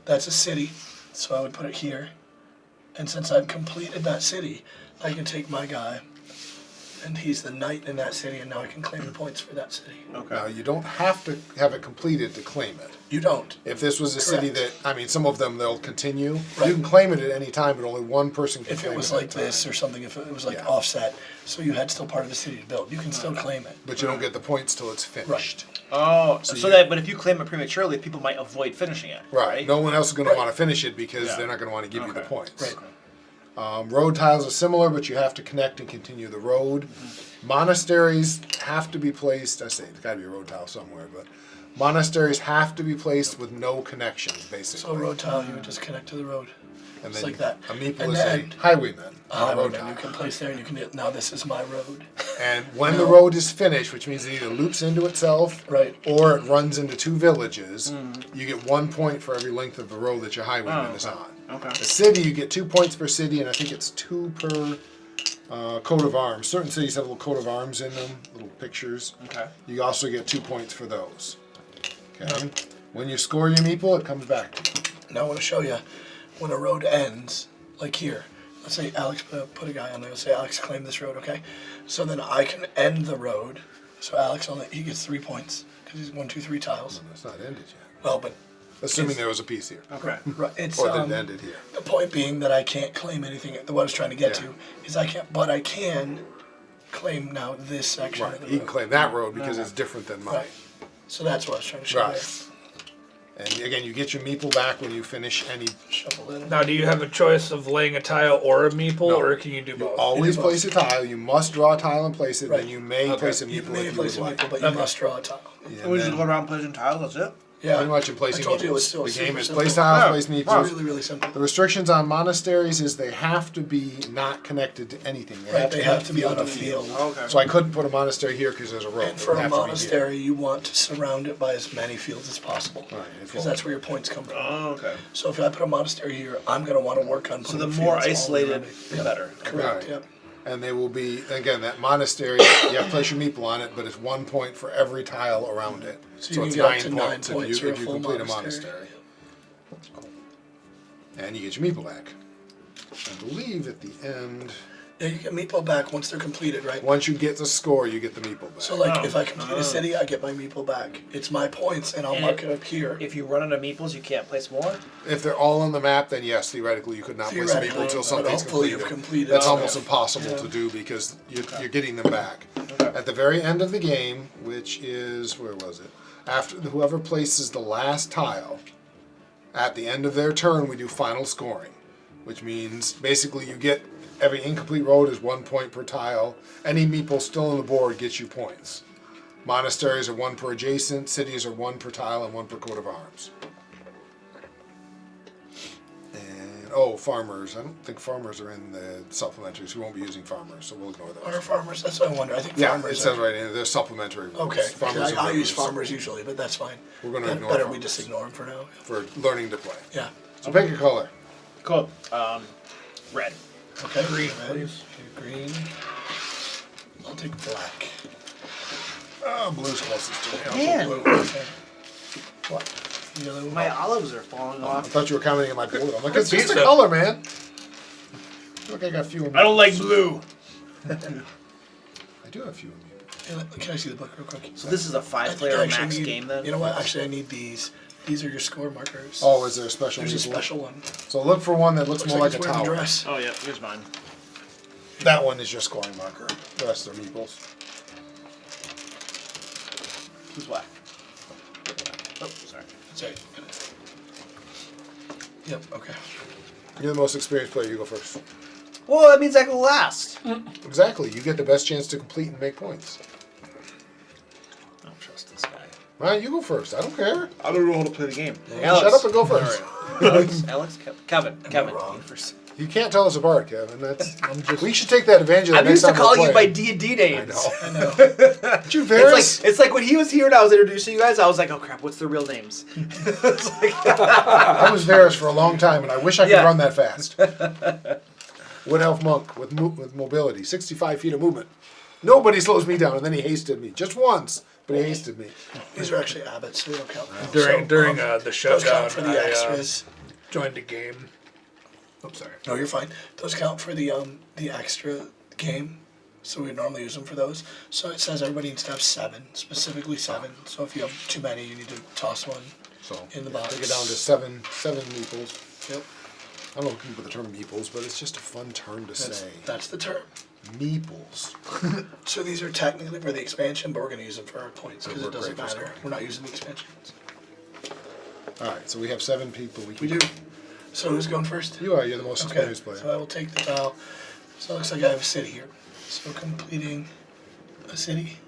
that's a city. So I would put it here. And since I've completed that city, I can take my guy, and he's the knight in that city, and now I can claim the points for that city. Okay. Now, you don't have to have it completed to claim it. You don't. If this was a city that, some of them they'll continue. Right. You can claim it at any time, but only one person can If claim it was at a like time. this or something, if it was like Yeah. offset, so you had still part of the city to build, you can still claim it. But you don't get the points till it's finished. Oh, So but if you claim it prematurely, people might avoid finishing it. Right. No one else is going to want to finish it because Yeah. they're not going to want to give you the Okay. points. Right. Road tiles are similar, but you have to connect and continue the road. Monasteries have to be placed. I say it's got to be a road tile somewhere, but monasteries have to be placed with no connections, basically. So a road tile, you would just connect to the road. and Just then like that. A meeple And is then- a highwayman, A not a road highwayman tile. you can place there, and you can hit, now this is my road. And when the road is finished, which means it either loops into itself Right. or it runs into two villages, you get 1 point for every length of the road that your highwayman is on. Okay. The city, you get 2 points per city, and I think it's 2 per coat of arms. Certain cities have little coat of arms in them, little pictures. Okay. You also get 2 points for those. Okay. When you score your meeple, it comes back to you. Now I want to show you, when a road ends, like here, let's say Alex put a guy on there, let's say Alex claimed this road, okay? So then I can end the road, so Alex, he gets 3 points, because he's 1, 2, 3 tiles. It's not ended yet. Well, but Assuming there was a piece here. Okay. it's, Or didn't end it here. the point being that I can't claim anything, what I was trying to get Yeah. to, is I can claim now this section Right. of the He can road. claim that road because it's different than mine. Right. So that's what I was trying to show Right. you. And again, you get your meeple back when you finish any. Shuffle in. Now, do you have a choice of laying a tile or a meeple, No. or can you do You both? always You do place a tile. You must draw a tile and place it. Right. Then you may place a You meeple may if you place would a like. meeple, but you must draw a tile. And We just then go around placing tiles, that's it? Yeah. pretty much in placing I told you it was meeples. still The game super is simple. place tiles, Yeah. place meeples. Really, really simple. The restrictions on monasteries is they have to be not connected to anything. Right, they have to be on a connect field. Okay. So I couldn't put a monastery here because there's a road. And for a monastery, you want to surround it by as many fields as possible. Right, Because that's where your points come from. Oh, okay. So if I put a monastery here, I'm going to want to work on So putting the more fields all isolated, around it. the better. Correct, Right. yep. And they will be, again, that monastery, you have to place your meeple on it, but it's 1 point for every tile around it. So you can it's get up 9 to 9 points points for a if you full complete a monastery. monastery. And you get your meeple back. I believe at the end, Yeah, you get meeple back once they're completed, right? once you get the score, you get the meeple back. So like if I complete a city, I get my meeple back. It's my points and I'll And mark it up here. If you run out of meeples, you can't place more? If they're all on the map, then yes, theoretically you could not place a Theoretically, meeple until but something's hopefully completed. you've completed That's it. almost impossible Yeah. to do because you're getting them back. At the very end of the game, which is, where was it? After whoever places the last tile, at the end of their turn, we do final scoring, which means basically you get every incomplete road is 1 point per tile. Any meeple still on the board gets you points. Monasteries are 1 per adjacent, cities are 1 per tile and 1 per coat of arms. And farmers. I don't think farmers are in the supplementaries. We won't be using farmers, so we'll ignore those. Are farmers? That's what I wonder. I think Yeah, farmers. it says right in there. They're supplementary rules. Okay. Farmers I are use rules farmers usually, but that's fine. We're gonna Better ignore we farmers. just ignore them for now. for learning to play. Yeah. So pick a color. Cool. Red. Okay. Green, Red, please. Green. I'll take black. Oh, blue's closest to me. Man, What? Yellow. my olives are falling I off. thought you were commenting on my blue. I'm like, it's just a Pizza. color, man. Look, I got fewer. I don't like blue. I do have fewer. Can I see the book real quick? So this is a I think I 5-player actually max need- game then? You know what? Actually, I need these. These are your score markers. Oh, is there a special? There's a meeple? special one. So look for one that looks Looks more like like he's a wearing a tower. dress. Oh, yeah, here's mine. That one is your scoring marker. The rest are meeples. Who's what? Oh, sorry. That's right. Yep, okay. You're the most experienced player. You go first. Well, that means I go last. Exactly. You get the best chance to complete and make points. I don't trust this guy. All right, you go first. I don't care. I don't know how to play the game. Shut up and go first. Alex, Kevin. wrong. First. You can't tell us apart, Kevin. That's. We should take that advantage of that I'm next used to time we're calling you by playing. D&D names. I know. I know. Did you Varys? It's like when he was here and I was introducing you guys, I was like, oh crap, what's their real names? It's like, I was Varys for a long time, and I wish I could Yeah. run that fast. Wood Elf Monk with mobility, 65 feet of movement. Nobody slows me down, and then he hasted me. Just once, but he hasted me. These are actually abbots, so they don't count. During the those shutdown, count for the extras. joined a game. Oops, sorry. No, you're fine. Those count for the extra game. So we normally use them for those. So it says everybody needs to have 7, specifically 7. So if you have too many, you need to toss one So in the box. take it down to seven meeples. Yep. I don't know if people the term meeples, but it's just a fun term to say. That's the term. Meeples. So these are technically for the expansion, but we're going to use them for our points because They it work doesn't great for matter. scoring. We're not using the expansions. All right, so we have 7 people. We do. So who's going first? You are. You're the most Okay. experienced player. So I will take the tile. So it looks like I have a city here. So completing a city.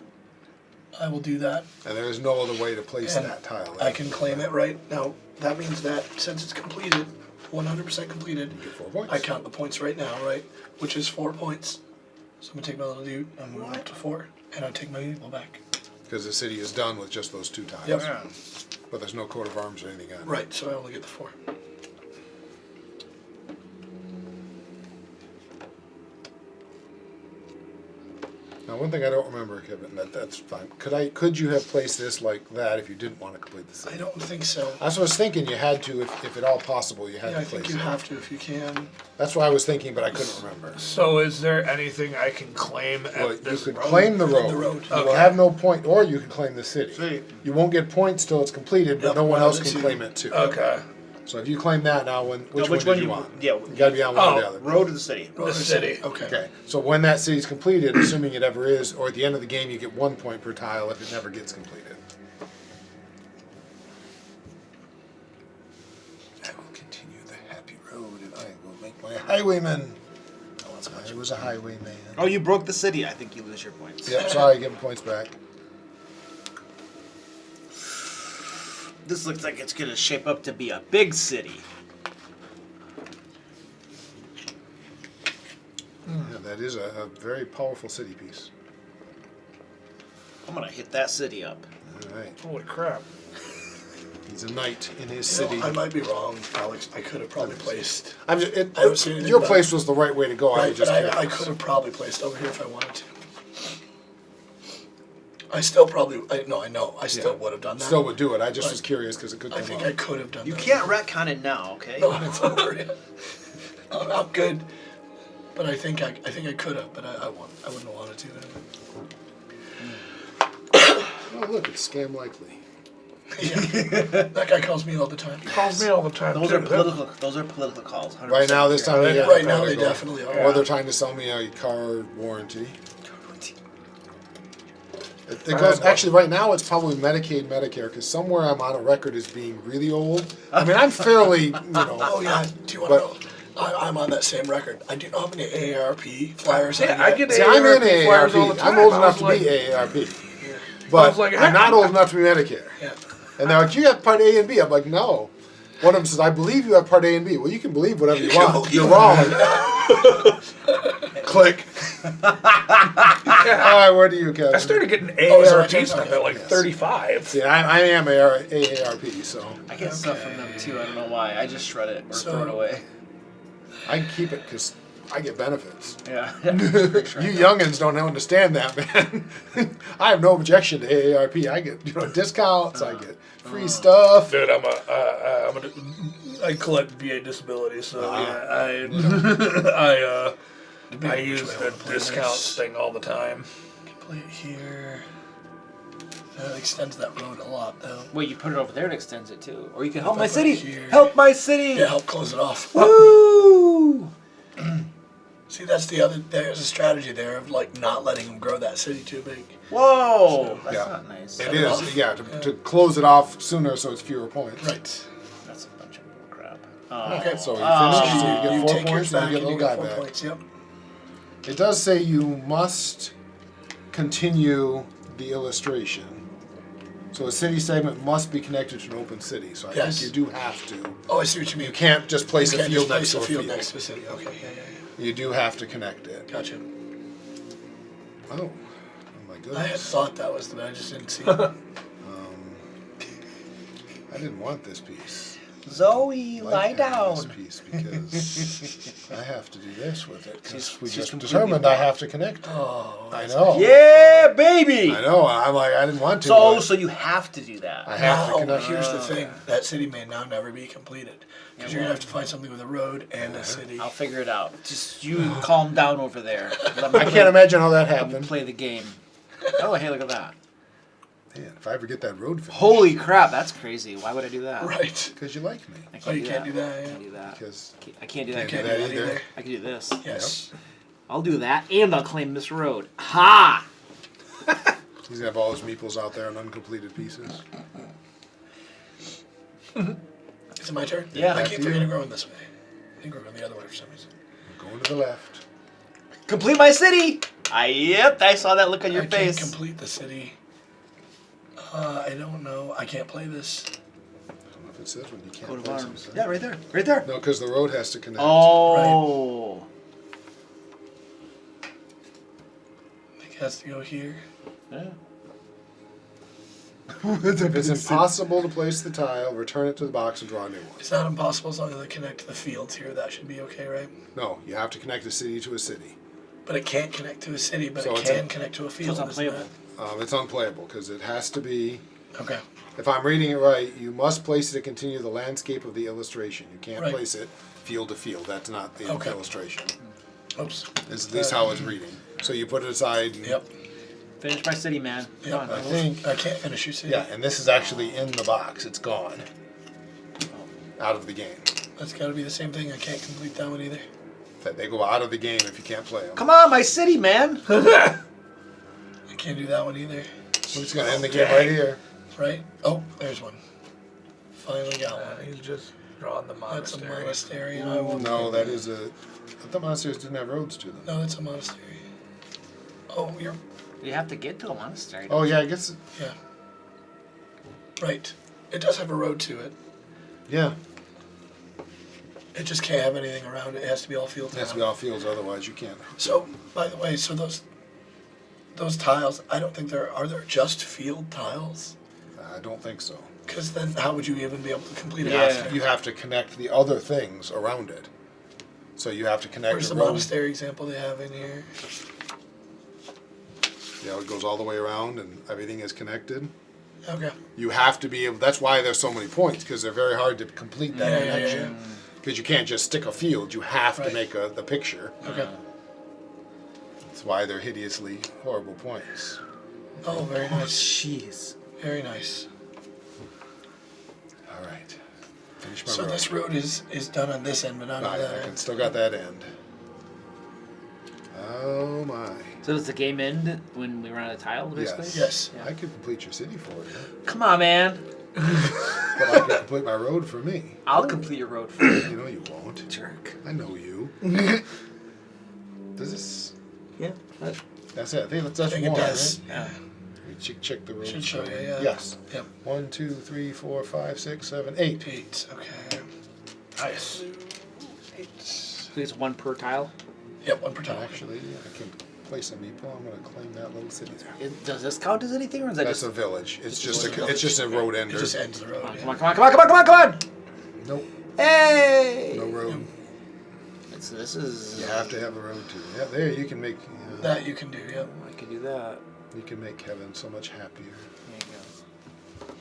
I will do that. And there is no other way to place And that tile. I can claim it right now. That means that since it's completed, 100% completed, You get 4 points. I count the points right now, right? Which is 4 points. So I'm gonna take my little dude. I'm moving up to 4, and I'll take my eagle back. Because the city is done with just those 2 tiles. Yep. But there's no coat of arms or anything on it. Right. So I only get the 4. Now, one thing I don't remember, Kevin, that's fine. Could you have placed this like that if you didn't want to complete the city? I don't think so. That's what I was thinking. You had to, if at all possible, you had Yeah, to I place think you it. have to if you can. That's what I was thinking, but I couldn't remember. So is there anything I can claim at Well, you this could road? claim the road. The road. You will Okay. have no point, or you could claim the city. City. You won't get points till it's completed, but Yep, no one one else of the can two. claim it too. Okay. So if you claim that now, which which one one do you you- want? yeah, You got to be on one or the Oh, other. Road to the city. Road The or city. Okay. Okay, so when that city's completed, assuming it ever is, or at the end of the game, you get 1 point per tile if it never gets completed. I will continue the happy road, and I will make my highwayman. I was a highwayman. Oh, you broke the city. I think you lose your points. Yep, sorry, give him points back. This looks like it's going to shape up to be a big city. Yeah, that is a very powerful city piece. I'm going to hit that city up. All right, Holy crap. he's a knight in his You know, city. I might be wrong, Alex. I could have probably placed. I'm just, I haven't seen anything your about place was the right way to go. I Right, was just but curious. I could have probably placed over here if I wanted to. I still probably. I know. I still Yeah. would have done that. Still would do it. I just But was curious because it could I come think up. I could have done You that. can't retcon it now, okay? No, it's over it. I'm good. But I think I could have, but I wouldn't have wanted to. Oh, look, it's scam likely. Yeah. That guy calls me all the time. Calls me all the time. Those too. are political calls. 100%. Right now, this time of year. Right now, they definitely are. Or they're trying to sell me a car warranty. It goes, actually, right now it's probably Medicaid, Medicare, because somewhere I'm on a record as being really old. I mean, I'm fairly, Oh yeah. Do you want But- to know? I'm on that same record. I do know how many AARP flyers Yeah, I get See, I'm in AARP flyers all the AARP. time. I'm old I enough was to be AARP. Yeah. But was like, I'm not old enough to be Medicare. Yeah. And they're like, you have Part A and B. I'm like, no. One of them says, I believe you have Part A and B. Well, you can believe whatever you want. You're wrong. Click. All right, where do you go? I started getting Oh, is that right? AARP stuff at like Yes. 35. See, I am AARP, so I get stuff from them too. I don't know why. I just shred it or So- throw it away. I can keep it because I get benefits. Yeah. You youngins don't understand that, man. I have no objection to AARP. I get discounts. I get free stuff. Dude, I collect VA disability, so yeah, I use the discounts thing all the time. You can play it here. That extends that road a lot, though. Wait, you put it over there, it extends it too. Or you can help my I put city. it here. Help my city. Yeah, help close it off. Woo! See, that's the other. There's a strategy there of like not letting them grow that city too big. Whoa! That's Yeah. not nice. It is, yeah, to close it off sooner so it's fewer points. Right. That's a bunch of bull crap. Okay, so you finish, so you get 4 take yours points, and back you get a little guy 4 back. points. Yep. It does say you must continue the illustration. So a city segment must be connected to an open city. So I Yes. think you do have to. Oh, I see what you mean. You can't just place You a can't field just next to place a field. next to a city. Okay, yeah. You do have to connect it. Gotcha. Oh my goodness. I had thought that was the, I just didn't see it. I didn't want this piece. Zoe, Like lie having down. This piece because I have to do this with it because we she's just completely determined I have to connect it. Oh, I know. Yeah, baby. I know. I'm like I didn't want to. So, but so you have to do that. I have to now, connect. here's the thing. That city may now never be completed. Because you're going to have to find something with a road and a city. I'll figure it out. Just you calm down over there. Let I can't imagine how that Let me happened. play the game. Oh, hey, look at that. Man, if I ever get that road finished. Holy crap, that's crazy. Why would I do that? Right. Because you like me. I can't Oh, you do can't that. do that, I yeah. can't do that. Because I can't do that. Can't Can't do do that that either. either. I can do this. Yes. I'll do that, and I'll claim this road. Ha! he's gonna have all his meeples out there in uncompleted pieces. Is it my turn? Yeah. I keep forgetting to go in this way. I think we're going the other way for some reason. Going to the left. Complete my city! Yep, I saw that look on your I face. can't complete the city. I don't know. I can't play this. I don't know if it says when you can't Coat of place arms. it. Yeah, right there. Right there. No, because the road has to connect. Oh. I think it has to go here. Yeah. If it's impossible to place the tile, return it to the box and draw a new one. It's not impossible as long as I connect to the fields here. That should be okay, right? No, you have to connect a city to a city. But it can't connect to a city, but So it it's can connect to a field. it's isn't unplayable. It's unplayable because it has to be. it? Okay. If I'm reading it right, you must place it to continue the landscape of the illustration. You can't Right. place it field to field. That's not the Okay. illustration. Oops. It's at least how it's reading. So you put it aside. And, Yep. Finish my city, man. Come Yep. on. I think. I can't finish your city. Yeah, and this is actually in the box. It's gone. Out of the game. That's got to be the same thing. I can't complete that one either. That they go out of the game if you can't play them. Come on, my city, man. I can't do that one either. We're just gonna end the game right here. Right? Oh, there's one. Finally got one. He's just drawing the That's a monastery. monastery. I won't No, play that is a. I thought monasteries didn't have roads to them. No, that's a monastery. Oh, you're You have to get to a monastery. Oh yeah, I guess. yeah. Right. It does have a road to it. Yeah, It just can't have anything around it. It has to be all fields. it has to be all fields. Otherwise, you can't. So, by the way, so those tiles, I don't think are there just field tiles? I don't think so. Because then how would you even be able to complete You, it? have, you have to connect the other things around it. So you have to connect Where's the the road. monastery example they have in here? Yeah, it goes all the way around and everything is connected. Okay. You have to be able. That's why there's so many points because they're very hard to complete that Yeah, yeah, connection. Because you can't just stick a field. You have Right. to make the picture. Okay. That's why they're hideously horrible points. Oh, very nice. Jeez. Very nice. All right. Finish my So road. this road is done on this end, but not on I that can end. still got that end. Oh my. So does the game end when we run out of tile, basically? Yes. Yes. Yeah. I could complete your city for you. Come on, man. But I could complete my road for me. I'll complete your road for you. You know you won't. Jerk. I know you. Does this? Yeah. That's it. I think that's I think one, it does. right? Yeah. Let me check the road. Should show you, yeah. Yes. Yep. 1, 2, 3, 4, 5, 6, 7, 8. 8. Okay. Nice. 8. So it's one per tile? Yep, one per tile. Actually, I can place a meeple. I'm going to claim that little city there. Does this count as anything, or is that That's just... a village. It's just a a village. it's just a road It ender. just ends the road. Come on, yeah. come on, come on, come on, come on, come on! Nope. Hey! No road. It's So this is... You have to have a road too. Yeah, there you can make... That you can do, yep. I could do that. You can make Kevin so much happier. There you go.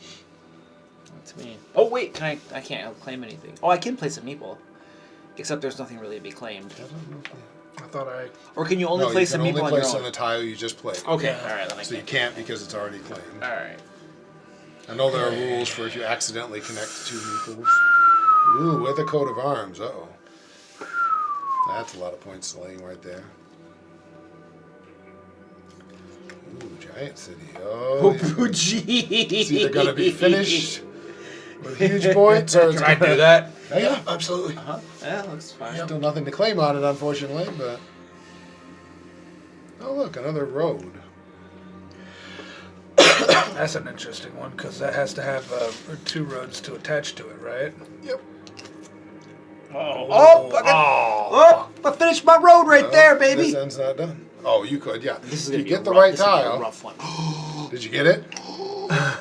That's me. Oh, wait. Can I can't claim anything. Oh, I can place a meeple. Except there's nothing really to be claimed. I don't know if I thought I. Or can you only place a meeple on your own? only place on the tile you just played. Okay, Yeah. alright, then I So you can't. can't because it's already claimed. Alright. I know there are rules for if you accidentally connect two meeples. Ooh, with a coat of arms. Uh-oh. That's a lot of points laying right there. Ooh, giant city. Oh, gee. it's either going to be finished with huge points or it's Can I going do that? Yeah, absolutely. Uh-huh. Yeah, looks fine. Yep. Still nothing to claim on it, unfortunately, but... Oh, look, another road. That's an interesting one because that has to have 2 roads to attach to it, right? Yep. Oh, I finished my road right there, baby. This end's not done. Oh, you could, yeah. This is you gonna be get a the rough, right this is gonna be a tile. rough one. Did you get it?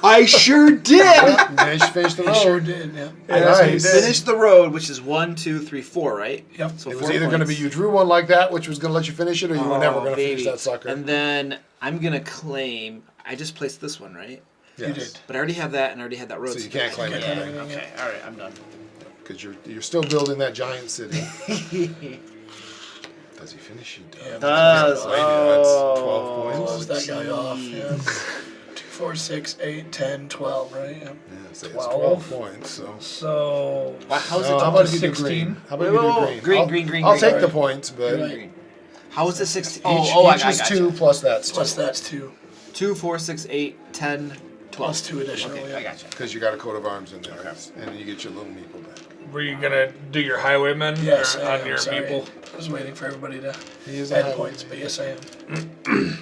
I sure did. Yeah, managed to finish the road. I sure did, yeah. Nice. Finish the road, which is 1, 2, 3, 4, right? Yep. So It 4 was either going to be points. you drew one like that, which was going to let you finish it, or you were never Oh, going to finish baby. that sucker. And then I'm gonna claim. I just placed this one, right? Yes. You did. But I already have that, and I already had that road. So you can't claim Yeah. anything Okay. All right. I'm done. because you're still building that giant city. Does he finish it? Yeah. Does. Right, yeah, that's 12 Close points. that guy off, yeah. 2, 4, 6, 8, 10, 12, right? Yeah. Yeah, so it's 12. 12 points. So. So. Wow, how's No, it? how up about to if you do 16? green? How about Wait, you whoa, do whoa, green? green, I'll, green, green, I'll green. take the Right. points, but Right. How is it 16? each, Oh, I each got is you. 2 plus that's 2. Plus that's 2. 2, 4, 6, 8, 10, 12. Plus 2 additional, Okay, yeah. I got you. Because you got a coat of arms in there, and you get your little meeple back. Were you gonna do your highwayman Yes, or I on am, your sorry. meeple? I was waiting for everybody to He is a add highwayman. points, but yes, I am.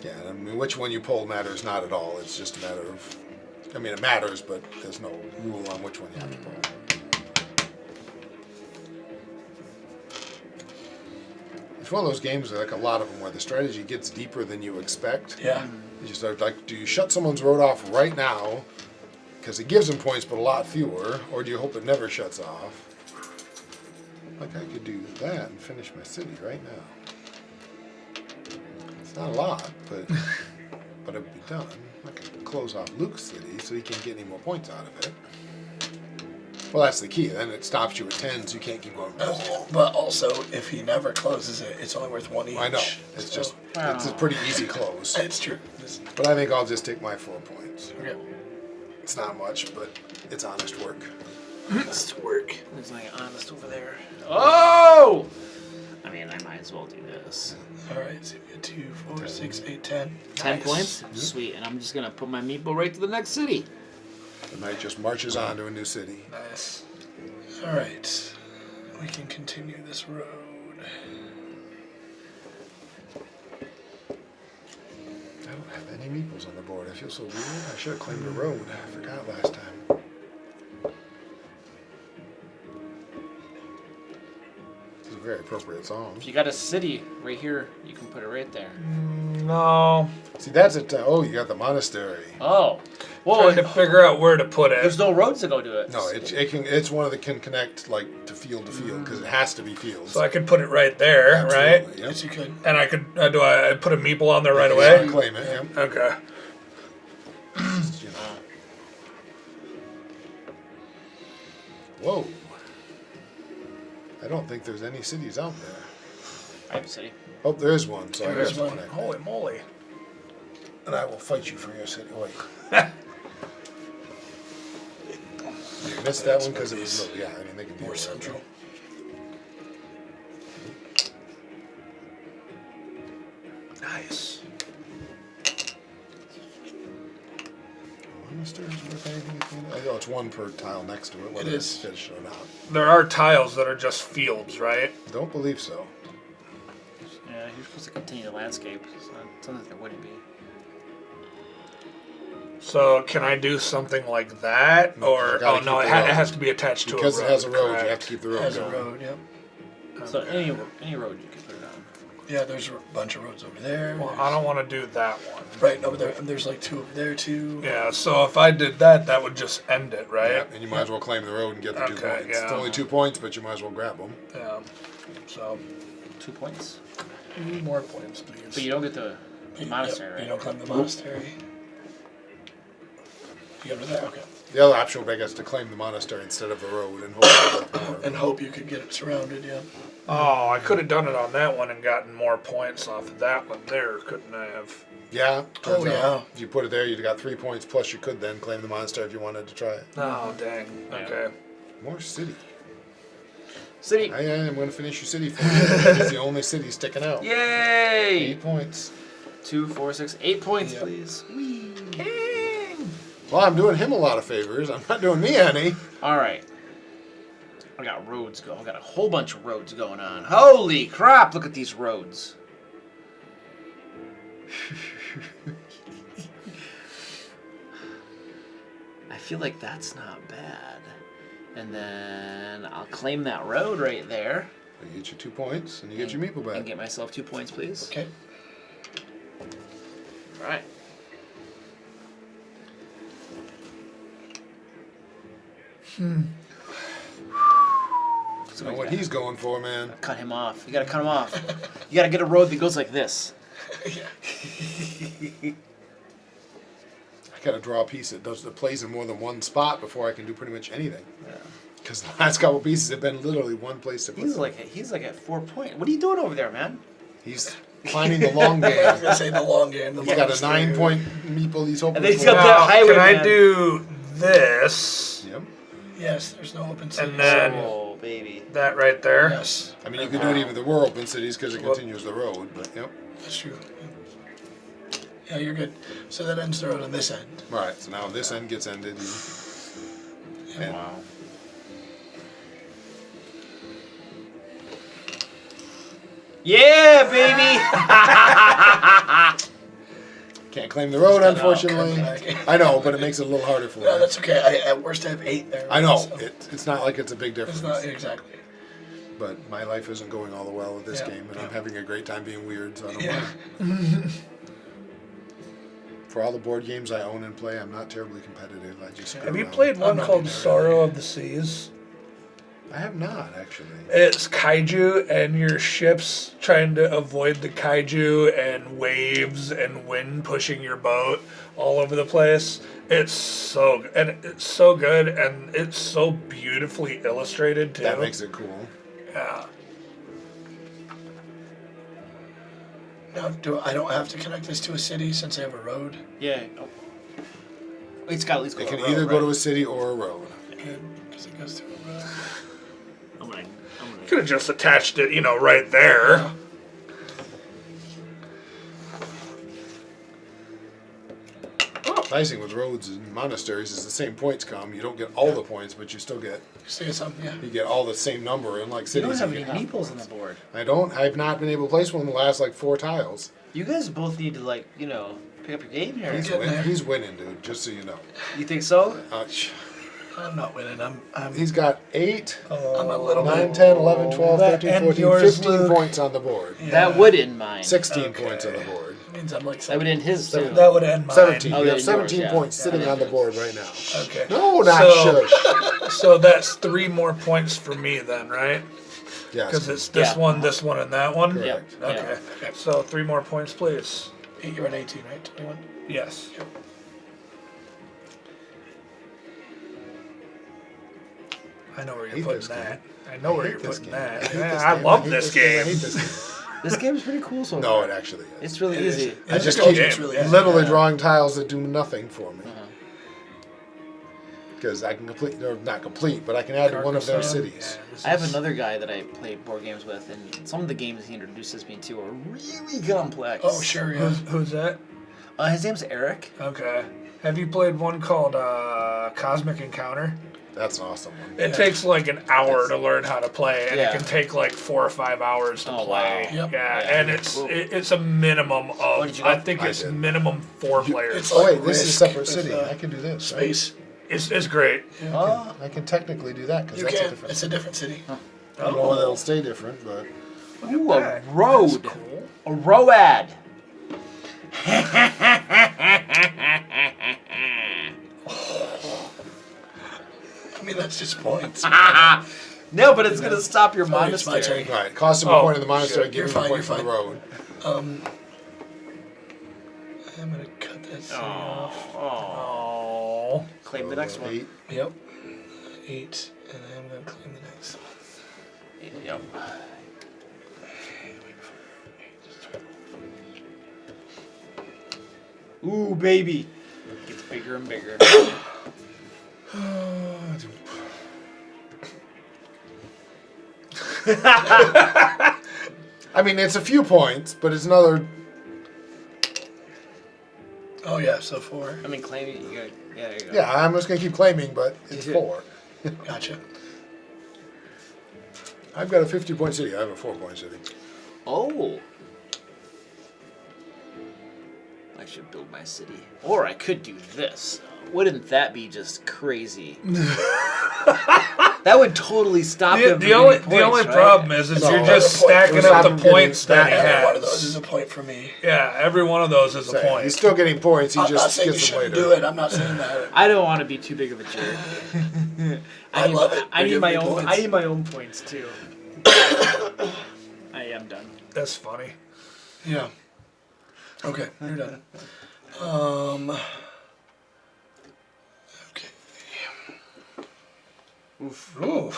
Yeah, I mean, which one you pull matters not at all. It's just a matter of, I mean, it matters, but there's no rule on which one you have to pull. It's one of those games, like a lot of them, where the strategy gets deeper than you expect. Yeah. You just start like, do you shut someone's road off right now, because it gives them points, but a lot fewer, or do you hope it never shuts off? Like, I could do that and finish my city right now. It's not a lot, but it would be done. I could close off Luke's city so he can't get any more points out of it. Well, that's the key. Then it stops you at 10, so you can't keep going. But also, if he never closes it, it's only worth 1 each. I know. It's So- just, it's a pretty easy close. It's true. But I think I'll just take my 4 points. Okay. It's not much, but it's honest work. Honest work. There's nothing honest over there. Oh! I mean, I might as well do this. Alright, so we got 2, 4, 6, 8, 10. 10 Nice. points? Sweet. And I'm just going to put my meatball right to the next city. The knight just marches on to a new city. Nice. Alright. We can continue this road. I don't have any meeples on the board. I feel so weird. I should have claimed a road. I forgot last time. It's a very appropriate song. If you got a city right here, you can put it right there. No. See, that's it. Oh, you got the monastery. Oh. Well, Trying to figure out where to put there's it. no roads to go to it. No, it's one of the can connect like to field because it has to be fields. So I could put it right there, right? Absolutely, yep. Yes, you could. And I could. Do I put a meeple on there right You away? can claim it. Yep. Okay. You know. Whoa. I don't think there's any cities out there. I have a city. Oh, there is one. So I There is guess one. connect. Holy moly. And I will fight you for your city. Wait. You missed that one because it was low. Yeah, I mean they can do More it. central. Nice. Monastery is worth anything at the end? Oh, it's one per tile next to it, whether It it's is. finished or not. There are tiles that are just fields, right? Don't believe so. Yeah, you're supposed to continue the landscape. So it sounds like there wouldn't be. So can I do something like that, No, you or gotta oh no, keep it, the road. it has to be attached to Because a road. it has a road, you have correct. to keep the road Has a going. road, yep. So any road you can put it on. Yeah, there's a bunch of roads over there. Well, I don't want to do that one. Right over there, and there's like 2 over there too. Yeah, so if I did that, that would just end it, right? Yeah, and you might as well claim the road and get the 2 Okay, points. yeah. It's only 2 points, but you might as well grab them. Yeah. So, 2 points. more points, please. But you don't get the monastery, Yep, right? You don't claim the monastery. You go to there, okay. The other option would be, I guess, to claim the monastery instead of the road and hope. And hope you could get it surrounded, yeah. Oh, I could have done it on that one and gotten more points off of that one there, couldn't I have? Yeah. Oh, turns out yeah. If you put it there, you'd got 3 points, plus you could then claim the monastery if you wanted to try it. Oh, dang. Okay. More city. City. I am going to finish your city for you. It's the only city sticking out. Yay! 8 points. 2, 4, 6, 8 points, Yep. please. Well, I'm doing him a lot of favors. I'm not doing me any. All right. I got roads going. I got a whole bunch of roads going on. Holy crap! Look at these roads. I feel like that's not bad. And then I'll claim that road right there You get your 2 points, and you get your meeple and back. get myself 2 points, please. Okay. All right. I know what he's going for, man. Cut him off. You gotta cut him off. You gotta get a road that goes like this. Yeah. I got to draw a piece that plays in more than one spot before I can do pretty much anything. Because the last couple pieces have been literally one place to put He's them. like at 4 points. What are you doing over there, man? He's finding the long I was game. gonna say the long game. He's got a 9-point meeple he's hoping And then he's for. got that highway can I man. do this Yep. Yes, there's no open cities. and then Oh, baby. that right there? Yes, I mean, you could do it even the rural open cities because it continues the road, but yep. that's true. Yeah, you're good. So that ends the road on this end. Right, so now this end gets ended. And Wow. Yeah, baby! can't claim the road, unfortunately. come back. I know, but it makes it a little harder for No, me. that's okay. At worst, I have 8 there. I know, so it's not like it's a big difference. It's not exactly. But my life isn't going all the well with this Yeah. game, and I'm having a great time being weird, so I don't Yeah. mind. For all the board games I own and play, I'm not terribly competitive. I just screw Have you around. played one not called doing that Sorrow of the Seas? I have not, actually. It's kaiju and your ship's trying to avoid the kaiju and waves and wind pushing your boat all over the place. It's so good and it's so beautifully illustrated too. That makes it cool. Yeah. Now, I don't have to connect this to a city since I have a road? Yeah. Oh. It's got at least go It to can a road, either go to a right? city or a road. Because it goes through a road. I'm gonna Could have just attached it, right there. Nice thing with roads and monasteries is the same points come. You don't get all the points, but you still get See something, yeah. you get all the same number. And like You cities, don't have you any get half meeples on the points. board. I don't. I've not been able to place one in the last 4 tiles. You guys both need to pick up your game here. He's, getting there. he's winning, dude. Just so you know. You think so? I'm not winning. I'm He's got 8, I'm a little 9, bit. 10, 11, 12, That 13, and 14, yours, 15 Luke. points on the board. Yeah. That would end mine. 16 Okay. points on the board. Means I'm like That would end his too. That would end mine. 17. Oh, You yeah, have yours, 17 yeah. points sitting on the board right now. Okay. No, not So- shush. So that's 3 more points for me then, right? Yes. Because it's this Yeah. one, and that one. Correct. Yep. Okay. Yeah. So 3 more points, please. You're at 18, right? 21? Yes. I know where you're hate putting this that. I know where I you're hate this putting game. that. hate Yeah, this I game. love hate this I game. hate this game. This game's pretty cool so No, far. it actually is. It's really easy. I just told keep you it's really easy. literally drawing tiles that do nothing for me. Uh-huh. Because I can complete, or not complete, but I can add one of their Carcassonne. cities. Yeah, this I have is- another guy that I play board games with, and some of the games he introduces me to are really complex. Oh, sure, yeah. Who's that? His name's Eric. Okay. Have you played one called Cosmic Encounter? That's an awesome one. It takes an hour to learn how to play, and Yeah. it can take 4 or 5 hours to Oh, play. wow. Yep. Yeah, Yeah. and it's Cool. it's a minimum What of did you I got? think I it's did. minimum 4 players. It's Oh like wait, this is a Risk separate with, city. I can do this. right? Space. It's great. Oh, I can technically do that because You that's a can. different. It's a different city. I don't know whether it'll stay different, but Ooh, that. a road. That's cool. A road. I mean, that's just points. No, but it's going to stop your Sorry, it's my monastery. turn. All right, cost him a Oh, point in the monastery, shit. give him You're a point fine, for the you're road. I'm gonna cut that city off. Oh. Claim the next one. 8. Yep. 8, and I'm gonna claim the next one. Yep. Ooh, baby. Gets bigger and bigger. I mean, it's a few points, but it's another. Oh yeah, so 4. I mean, claim it. You got, yeah, there you go. Yeah, I'm just gonna keep claiming, but it's 4. Gotcha. I've got a 50-point city. I have a 4-point city. Oh. I should build my city. Or I could do this. Wouldn't that be just crazy? That would totally stop him The from only getting points, only right? problem is No, you're just it stacking was up not the points getting that he Every one of those has. is a point for me. Yeah, every one of those is a Say, point. he's still getting points. He I'm not just saying you gets them shouldn't later. do it. I'm not saying that. I don't want to be too big of a jerk. I love it. I You're need my giving me own. points. I need my own points too. I am done. That's funny. Yeah. Okay, you're done. Okay. Ooh,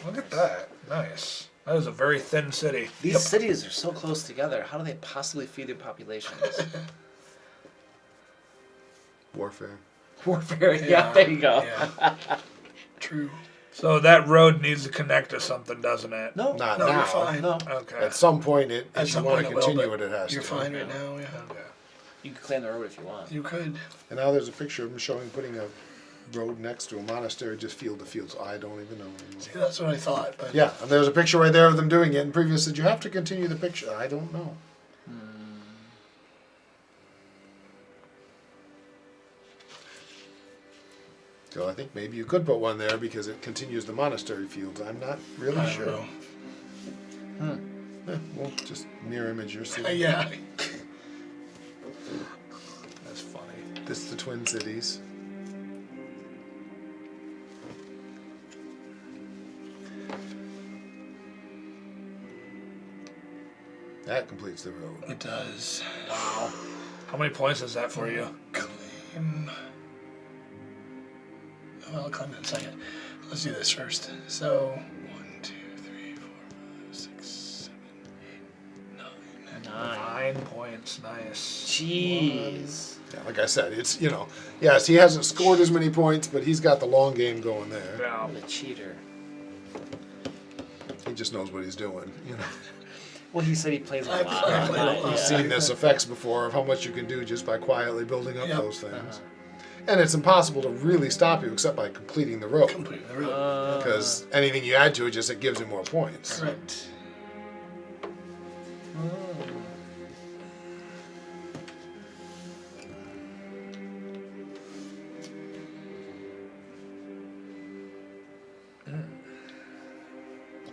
look at that. Nice. That is a very thin city. These cities are so close together. How do they possibly feed their populations? Warfare. Warfare. Yeah, there you go. Yeah. True. So that road needs to connect to something, doesn't it? No, Not No, now. you're fine. no. Okay. At some point, At if you some want point to it will, continue but it, it has You're to. fine right now, yeah. Okay. You can claim the road if you want. You could. And now there's a picture of him showing putting a road next to a monastery, just field to field. So I don't even know anymore. See, that's what I thought, but Yeah, and there's a picture right there of them doing it. And previous said you have to continue the picture. I don't know. So I think maybe you could put one there because it continues the monastery fields. I'm not really I don't sure. know. Well, just mirror image your city. Yeah. That's funny. This is the Twin Cities. That completes the road. It does. Wow. How many points is that for you? Claim. Well, I'll claim it in a second. Let's do this first. So, 1, 2, 3, 4, 5, 6, 7, 8, 9. 9 points. Nice. Jeez. Yeah, like I said, it's, yes, he hasn't scored as many points, but he's got the long game going there. Yeah. What a cheater. He just knows what he's doing, Well, he said he plays a I lot. play a lot. You've seen this effects before of how much you can do just by quietly building up Yep. those things. And it's impossible to really stop you except by completing the road. Completely the road. Because anything you add to it it gives you more points. Correct.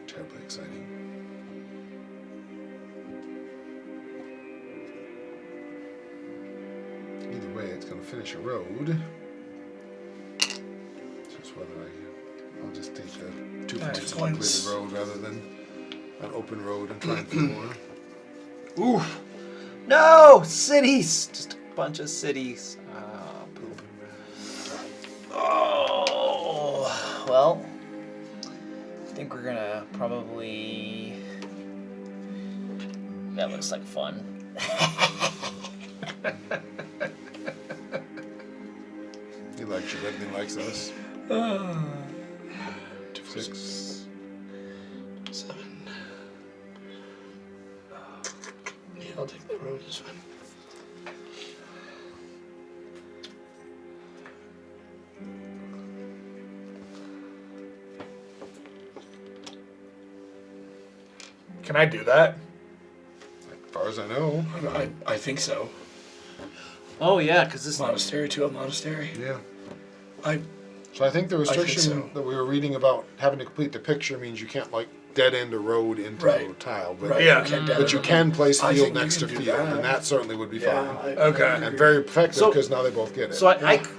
Terribly exciting. Either way, it's going to finish a road. It's just whether I'll just take the 2 Nice points points. completed road rather than an open road and trying for more. Oof. No! Cities! Just a bunch of cities. Ah, poop. Oh. Well, I think we're gonna probably... That looks like fun. He likes you better than he likes us. 6. 7. Yeah, I'll take the road this one. Can I do that? As far as I know. I think so. Oh yeah, because this... Monastery to a monastery. Yeah. I So I think the restriction so. that we were reading about having to complete the picture means you can't dead end a road into Right. tile, but Right. Yeah. You can't but you dead can place I field think you next to can do field, that. and that certainly would be Yeah, fine. Okay. And very effective So- because now they both get it. So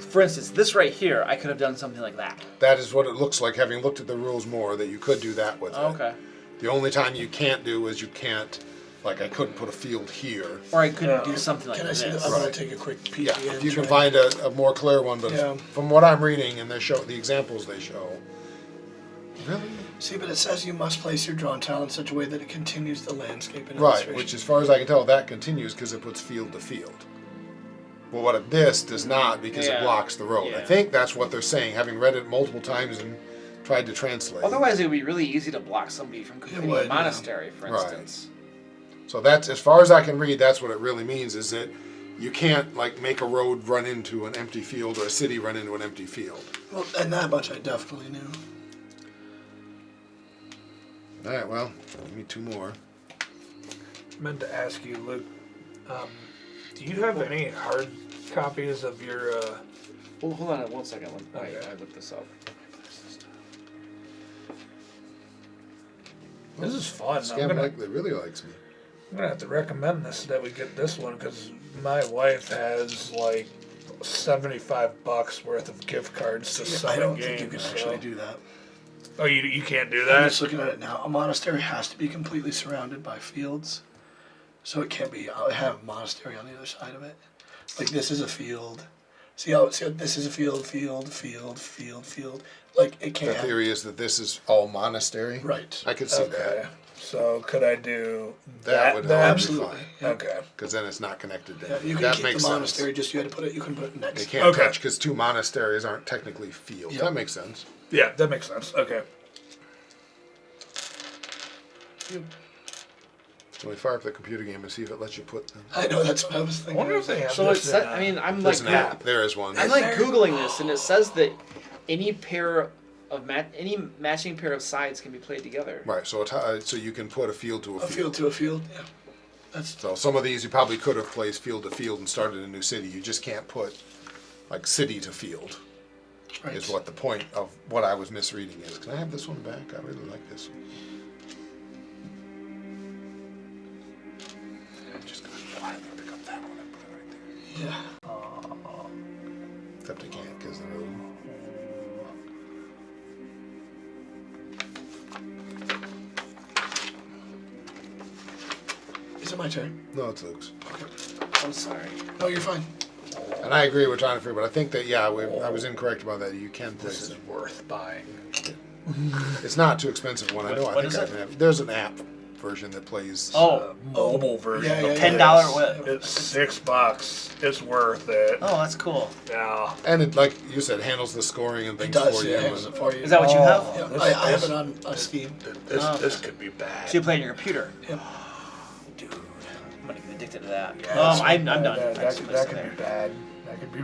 for instance, this right here, I could have done something like that. That is what it looks like, having looked at the rules more, that you could do that with Oh, it. okay. The only time you can't do is you can't, like I couldn't put a field here. Or I could do something like Can I see this. I'm gonna Right. take a quick peek. Yeah, again, if you can try- find a more clear one, but Yeah. from what I'm reading and the examples they show, really? See, but it says you must place your drawn tile in such a way that it continues the landscape and Right, illustration. which as far as I can tell, that continues because it puts field to field. Well, this does not because it Yeah. blocks the road. I Yeah. think that's what they're saying, having read it multiple times and tried to translate. Otherwise, it would be really easy to block somebody from completing would, a yeah. monastery, for Right. instance. So that's, as far as I can read, that's what it really means, is that you can't like make a road run into an empty field or a city run into an empty field. Well, and that much I definitely knew. All right, well, give me 2 more. Meant to ask you, Luke, do you have any hard copies of your, Well, hold on 1 second. Okay. I looked this up. this is fun. I'm Scam gonna really likes me. have to recommend this, that we get this one, because my wife has like $75 worth of gift cards to Yeah, summon I don't games. think you can actually do that. Oh, you can't do I'm that? just looking at it now. A monastery has to be completely surrounded by fields, so it can't be. I have a monastery on the other side of it. Like this is a field. See how this is a field. Like it The can't. Have, theory is that this is all monastery. right. I could see Okay. that. So could I do That would then? help. Absolutely. Yeah. Okay. Because then it's not connected to Yeah, anything. you can That keep makes the monastery. sense. Just you had to put it. You can put it They next. can't Okay. touch because 2 monasteries aren't technically fields. Yep. That makes sense. Yeah, that makes sense. Okay. Can we fire up the computer game and see if it lets you put them? I know that's what I was I thinking. wonder if they have So this it's. in, I mean, I'm There's like. an app. There is one. I'm like googling this, and it says that any pair of any matching pair of sides can be played together. Right, so so you can put a field to a A field. field to a field. Yeah. That's So some of these you probably could have placed field to field and started a new city. You just can't put like city to field. right. Is what the point of what I was misreading is. Can I have this one back? I really like this one. I'm just gonna pick up that one and put it right there. Yeah. Except I can't because the road. Is it my turn? No, it's Luke's. I'm sorry. No, you're fine. And I agree with trying to figure, but I think that I was incorrect about that. You can This place is it. worth buying. It's not too expensive one. I know. What I is think it? I have. There's an app version that plays. Oh, Mobile version. Yeah, yeah, of yeah. $10 this. what? It's $6. It's worth it. oh, that's cool. Yeah. And it, like you said, handles the scoring and It things does. for Yeah, you. it handles it for you. Is that what you have? Yeah, This- I have this- it on Steam. This Oh. this could be bad. So you play on your computer. Yeah. Dude, I'm gonna get addicted to that. Yeah, I'm done. That, I that, just could, placed that it could be there. bad. That could be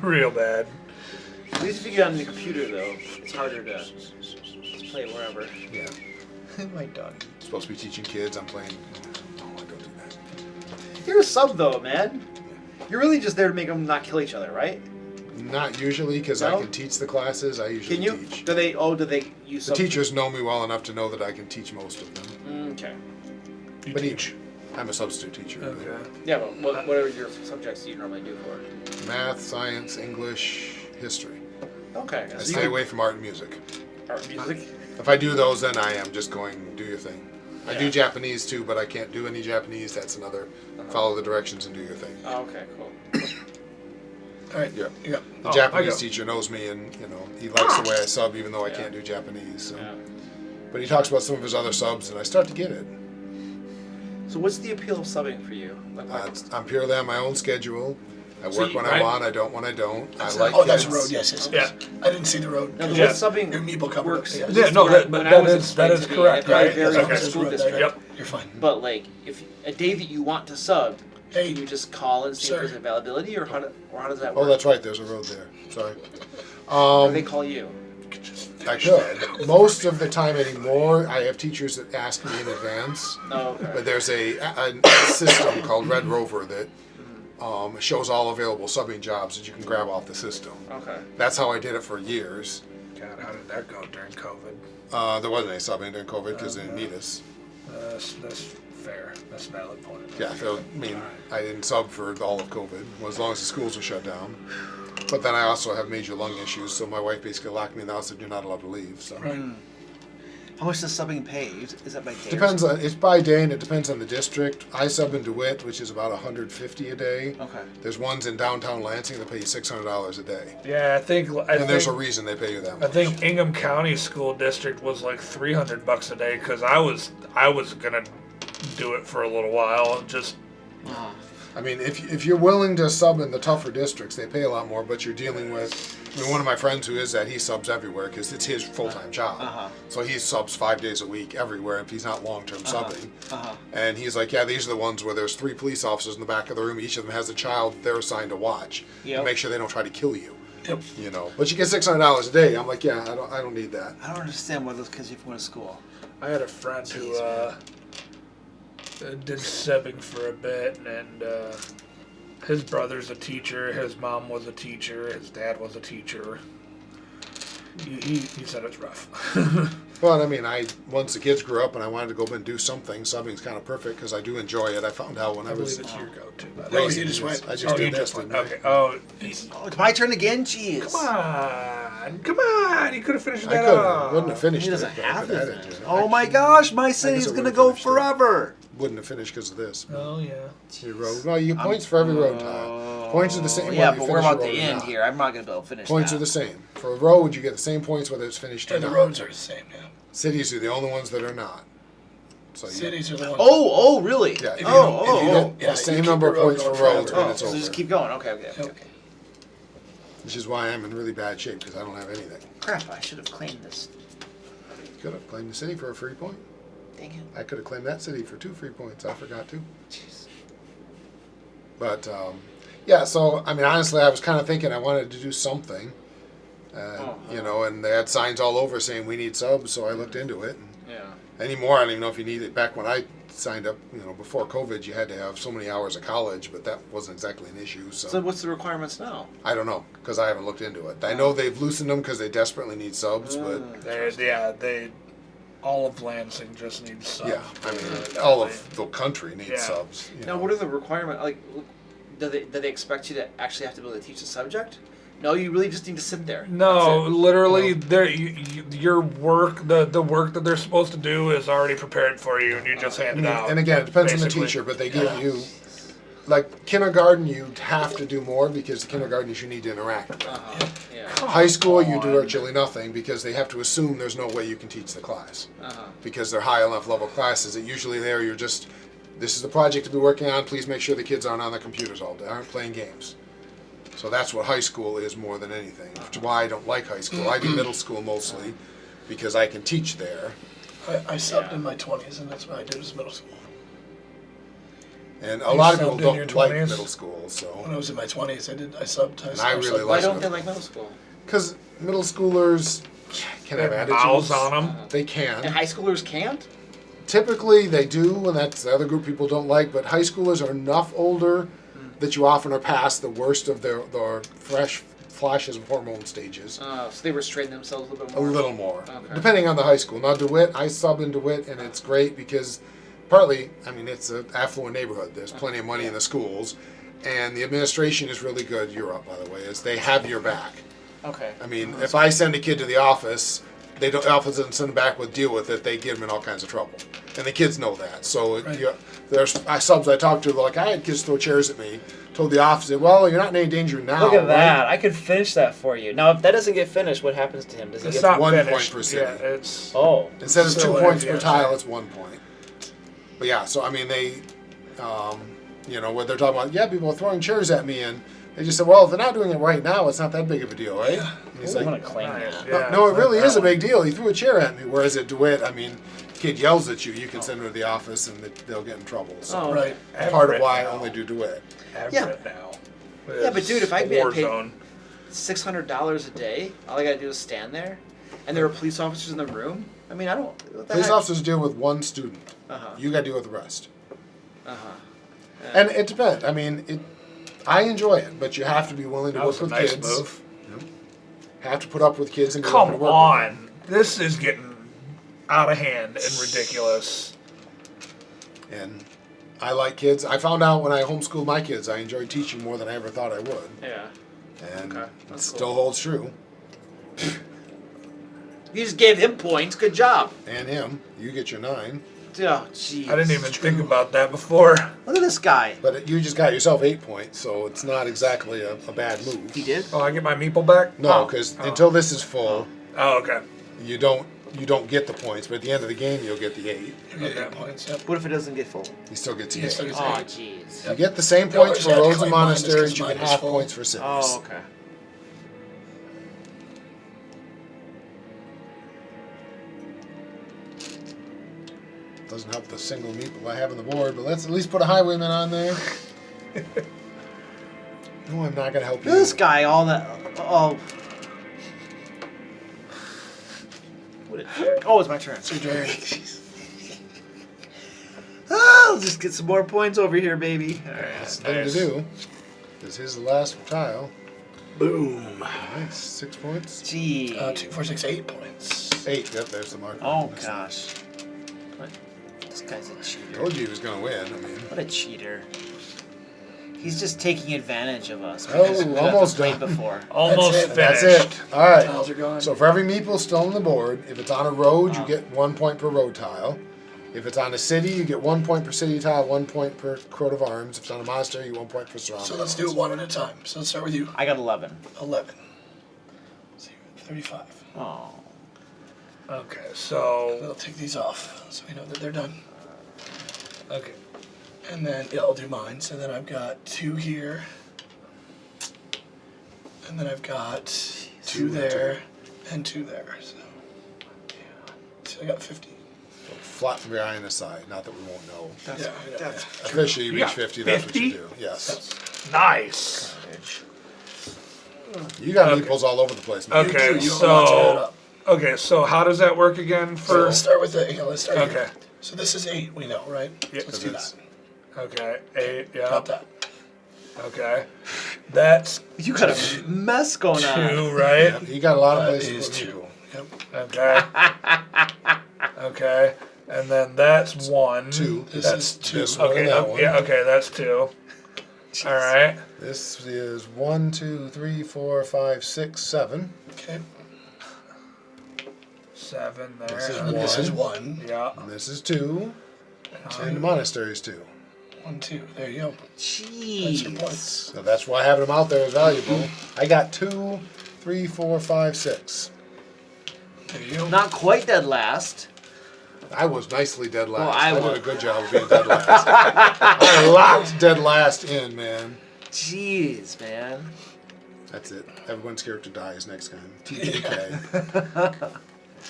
real bad. At least if you get on the computer, though, it's harder to play wherever. Yeah. My dog. Supposed to be teaching kids. I'm playing. No, I don't do that. You're a sub, though, man. You're really just there to make them not kill each other, right? Not usually, because I No? can teach the classes. I usually Can you? teach. Do they? Oh, do they use The teachers know me well enough to know that I can teach most of them. Okay. You But teach. I'm a substitute teacher. but Okay. Yeah, but what are your subjects do you normally do for? Math, science, English, history. Okay. I So stay you away from art and music. art music. If I do those, then I am just going, do your thing. I do Yeah. Japanese too, but I can't do any Japanese. That's another. Follow the directions and do your thing. Oh, okay, cool. All right. Yeah. Yeah. The I Japanese go. teacher knows me, and he likes the way I sub, even though I Yeah. can't do Japanese. So. Yeah. But he talks about some of his other subs, and I start to get it. So what's the appeal of subbing for you? Like, I'm purely on my own schedule. I So work you- when right. I want. I don't when I don't. I That's like oh, that's kids. road. Yes. Yeah. I didn't see the road. now, the Yeah. way subbing Your meeple covered works. it, yeah. Yeah, no, that- when that I was is- that explained is to me, correct, I right? vary Okay. from It's school road there. district. Yep. You're fine. But like, if a day that you want to sub, Hey, you just call and see sir. if there's availability, or how does that Oh, work? that's right. There's a road there. Sorry. Or they call you. I could. Most of the time anymore, I have teachers that ask me in advance. Oh, okay. But there's a system called Red Rover that shows all available subbing jobs that you can grab off the system. Okay. That's how I did it for years. God, how did that go during COVID? There wasn't any subbing during COVID because they didn't need us. That's fair. That's a valid point. Yeah, so, I mean, I didn't sub for all of COVID, well, as long as the schools were shut down. But then I also have major lung issues, so my wife basically locked me in the house and said, you're not allowed to leave. So. How much does subbing pay? Is that by day? Depends on, it's by day and it depends on the district. I sub in DeWitt, which is about $150 a day. Okay. There's ones in downtown Lansing that pay you $600 a day. Yeah, I think. And there's a reason they pay you that much. I think Ingham County School District was like $300 a day because I was gonna do it for a little while. Just I mean, if you're willing to sub in the tougher districts, they pay a lot more, but you're dealing with, I mean, one of my friends who is that, he subs everywhere because it's his full-time job. So he subs 5 days a week everywhere if he's not long-term subbing. And he's like, yeah, these are the ones where there's 3 police officers in the back of the room. Each of them has a child they're assigned to watch to make sure they don't try to kill you. Yep. You know, but you get $600 a day. I'm like, yeah, I don't need that. I don't understand why those kids even go to school. I had a friend who did subbing for a bit, and his brother's a teacher, his mom was a teacher, his dad was a teacher. He said it's rough. But I mean, once the kids grew up and I wanted to go and do something, subbing's kind of perfect because I do enjoy it. I found out when I was. It's your go-to. By the No, way. you just went. I just you did just this. went. Okay. Oh, Oh, it's my turn again? Jeez. come on! You could have finished I that could off. wouldn't have finished He doesn't it. but I have could it. add to it. Oh my gosh, my guess city's I gonna would've go finished it. forever. Wouldn't have finished because of this. Oh yeah. Your road. Well, you get points for every road tile. Points are the same. Yeah, whether you but we're finish a about the road or end not. here. I'm not gonna be able to finish Points that. are the same. For a road, you get the same points whether it's finished or And the not. roads are the same, yeah. Cities are the only ones that are not. So Cities are the ones. Oh, really? Yeah. If you Oh, don't- if you oh, don't- yeah, the same you keep number of your road points for going roads forever. when oh. it's So over. just keep going. Okay. Yep. Which is why I'm in really bad shape because I don't have anything. Crap! I should have claimed this. Could have claimed the city for a free point. Dang it. I could have claimed that city for 2 free points. I forgot to. Jeez. But yeah, so I mean, honestly, I was kind of thinking I wanted to do something, you know, and they had signs all over saying we need subs, so I looked into it. And Yeah. anymore, I don't even know if you need it. Back when I signed up, you know, before COVID, you had to have so many hours of college, but that wasn't exactly an issue. So So what's the requirements now? I don't know because I haven't looked into it. I know they've loosened them because they desperately need subs, but They all of Lansing just needs subs. yeah, I mean, all of the country needs Yeah. subs. You Now, know. what are the requirements? Like, do they expect you to actually have to be able to teach the subject? No, you really just need to sit there. No, That's it. literally, your work, the work that they're supposed to do is already prepared for you, and you just hand it out. And again, it depends on basically. the teacher, but they give you, like kindergarten, you have to do more because the kindergartners you need to interact with. Yeah. High school, you do virtually nothing because they have to assume there's no way you can teach the class. Because they're high enough level classes that usually there you're just, this is the project to be working on, please make sure the kids aren't on their computers all day, aren't playing games. So that's what high school is more than anything, which is why I don't like high school. I do middle school mostly because I can teach there. I subbed in my 20s, and that's what I did was middle school. And a You lot of subbed people in don't your like 20s? middle school, so. When I was in my 20s, I subbed. I really subbed. Why like don't they like middle school? Because middle schoolers can have Mouths attitudes. on them. They And can. high schoolers can't? Typically they do, and that's the other group people don't like, but high schoolers are enough older that you often are past the worst of their fresh flashes of hormone stages. So they restrain themselves a little bit A more? little more. Okay. Depending on the high school. Now DeWitt, I sub in DeWitt, and it's great because partly, I mean, it's an affluent neighborhood. There's plenty of money in the schools. And the administration is really good, Europe, by the way, is they have your back. Okay. I mean, if I send a kid to the office, the office doesn't send them back with deal with it. They get them in all kinds of trouble, and the kids know that. So there's subs I talked to, like I had kids throw chairs at me. Told the office, well, you're not in any danger now. Look at right? that. I could finish that for you. Now, if that doesn't get finished, what happens to him? Does he It's get... not 1 point finished. per city. Yeah, it's. Oh. Instead of So 2 points per yeah. tile, it's 1 point. But yeah, so I mean, they, you know, what they're talking about, yeah, people are throwing chairs at me, and they just said, well, if they're not doing it right now, it's not that big of a deal, right? And he's I'm like, going to claim Right. that. Yeah, no, it it's really like is a that one. big deal. He threw a chair at me. Whereas at DeWitt, I mean, kid yells at you, you can send them to the office and they'll get in trouble. So Oh, Right. part of Everett why I now. only do DeWitt. Everett now. Yeah, but dude, if I It's a get war paid zone. $600 a day, all I got to do is stand there, and there are police officers in the room. I mean, I don't... What the Police heck? officers deal with one student. Uh-huh. You got to deal with the rest. Uh-huh. And it depends. I mean, I enjoy it, but you have to be willing to That was work a with nice kids. move. have to put up with kids and be Come able to work on. This is getting out of hand and ridiculous. with them. And I like kids. I found out when I homeschooled my kids, I enjoyed teaching more than I ever thought I would. Yeah. And Okay, it that's still cool. holds true. You just gave him points. Good job. And him, you get your 9. Oh, jeez. I didn't even think about that before. Look at this guy. But you just got yourself 8 points, so it's not exactly a bad move. He did? Oh, I get my meeple back? No, because until this is full, Oh, okay. you don't get the points. But at the end of the game, you'll get the 8. You get 8 points. Yep. What if it doesn't get full? He still gets the He 8. still gets Oh, 8. jeez. You get the same You points always for have to roads and claim mine monasteries. because You get mine is half full. points for cities. Oh, okay. Doesn't help the single meeple I have on the board, but let's at least put a highwayman on there. No, I'm not gonna help you. Look at this guy, all that. Oh. What a jerk. Oh, it's my turn. So Jerry, I'll just get some more points over here, baby. All right. That's the thing to do. Is his last tile. boom. Nice, 6 points. Gee. 2, 4, 6, 8 points. 8. Yep, there's the marker. Oh, gosh. What? This guy's a cheater. Told you he was gonna win. I mean, What a cheater. He's just taking advantage of us. Oh, because we almost played done. before. Almost it. finished. that's it. All right. Tiles are gone. So for every meeple still on the board, if it's on a road, you get 1 point per road tile. If it's on a city, you get 1 point per city tile, 1 point per coat of arms. If it's on a monastery, you get 1 point per surrounding. So let's do it one at a time. So let's start with you. I got 11. 11. 35. Oh. Okay, so. We'll take these off so we know that they're done. Okay. And then yeah, I'll do mine. So then I've got 2 here. And then I've got 2 there and 2 there. So, yeah. So I got 50. Flat behind the side. Not that we won't know. That's, Yeah, yeah, that's Officially, you You reach got 50. That's what you 50? do. Yes. Nice. garbage. You got Okay. meeples all over the place, man. Okay, You don't want to tear it so. up. Okay, so how does that work again So for. let's start with the. Yeah, let's start Okay. here. So this is 8. We know, right? Yeah, Let's do it's- that. Okay, 8, yeah. Got that. Okay. That's You got a mess going on. 2, right? You got a lot of That places is to 2. Yep. Okay. Okay. And then that's 1. 2. This That's is 2. this one. Okay, and that one. yeah, okay, that's 2. All right. This is 1, 2, 3, 4, 5, 6, 7. Okay. 7 there. This is And this is 1. 1. Yeah. And this is 2. And the monastery is 2. 1, 2. There you go. That's your Jeez. points. So that's why having them out there is valuable. I got 2, 3, 4, 5, 6. There you go. Not quite dead last. I was nicely dead last. Well, I did was. a good job of being dead last. I locked dead last in, man. Jeez, man. That's it. Everyone's character dies next time. TPK.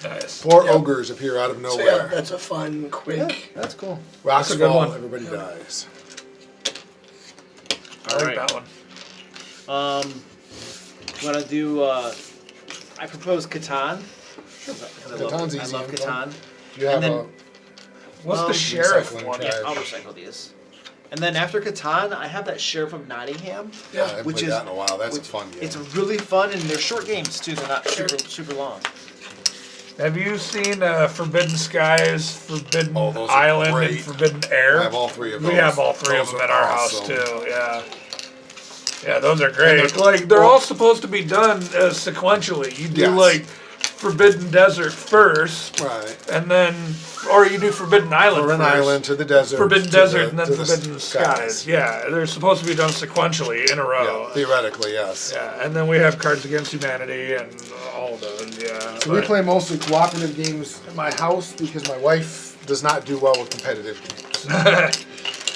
Nice. 4 ogres appear out of So yeah, nowhere. that's a fun, quick. That's cool. Rocks a good fall, one. everybody dies. I like Alright. that one. Want to do? I propose Catan. Catan's I easy love and fun. Catan. You have then- a What's Um, the sheriff recycling one? trash. I'll recycle these. And then after Catan, I have that Sheriff of Nottingham. I Yeah. haven't Which played is- that in a while. That's a which- fun game. It's really fun, and they're short games too. They're not super long. Have you seen Forbidden Skies, Forbidden Oh, those are Island, great. and Forbidden Air? I have all 3 of those. We have all 3 of Those them are at our awesome. house too. Yeah. Yeah, those are great. And they're- Like they're well- all supposed to be done sequentially. You do Yes. like Forbidden Desert first, Right. and then, or you do Forbidden Island Forbidden first. Island to the desert. Forbidden to Desert, the- and then to the Forbidden Skies. Yeah, they're supposed to be done sequentially in a row. Yeah, theoretically, yes. Yeah, and then we have Cards Against Humanity and all those. Yeah. So we but- play mostly cooperative games at my house because my wife does not do well with competitive games.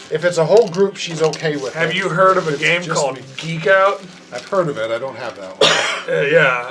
If it's a whole group, she's okay with it. Have you heard of a If it's game just called me- Geek Out? I've heard of it. I don't have that one. Yeah.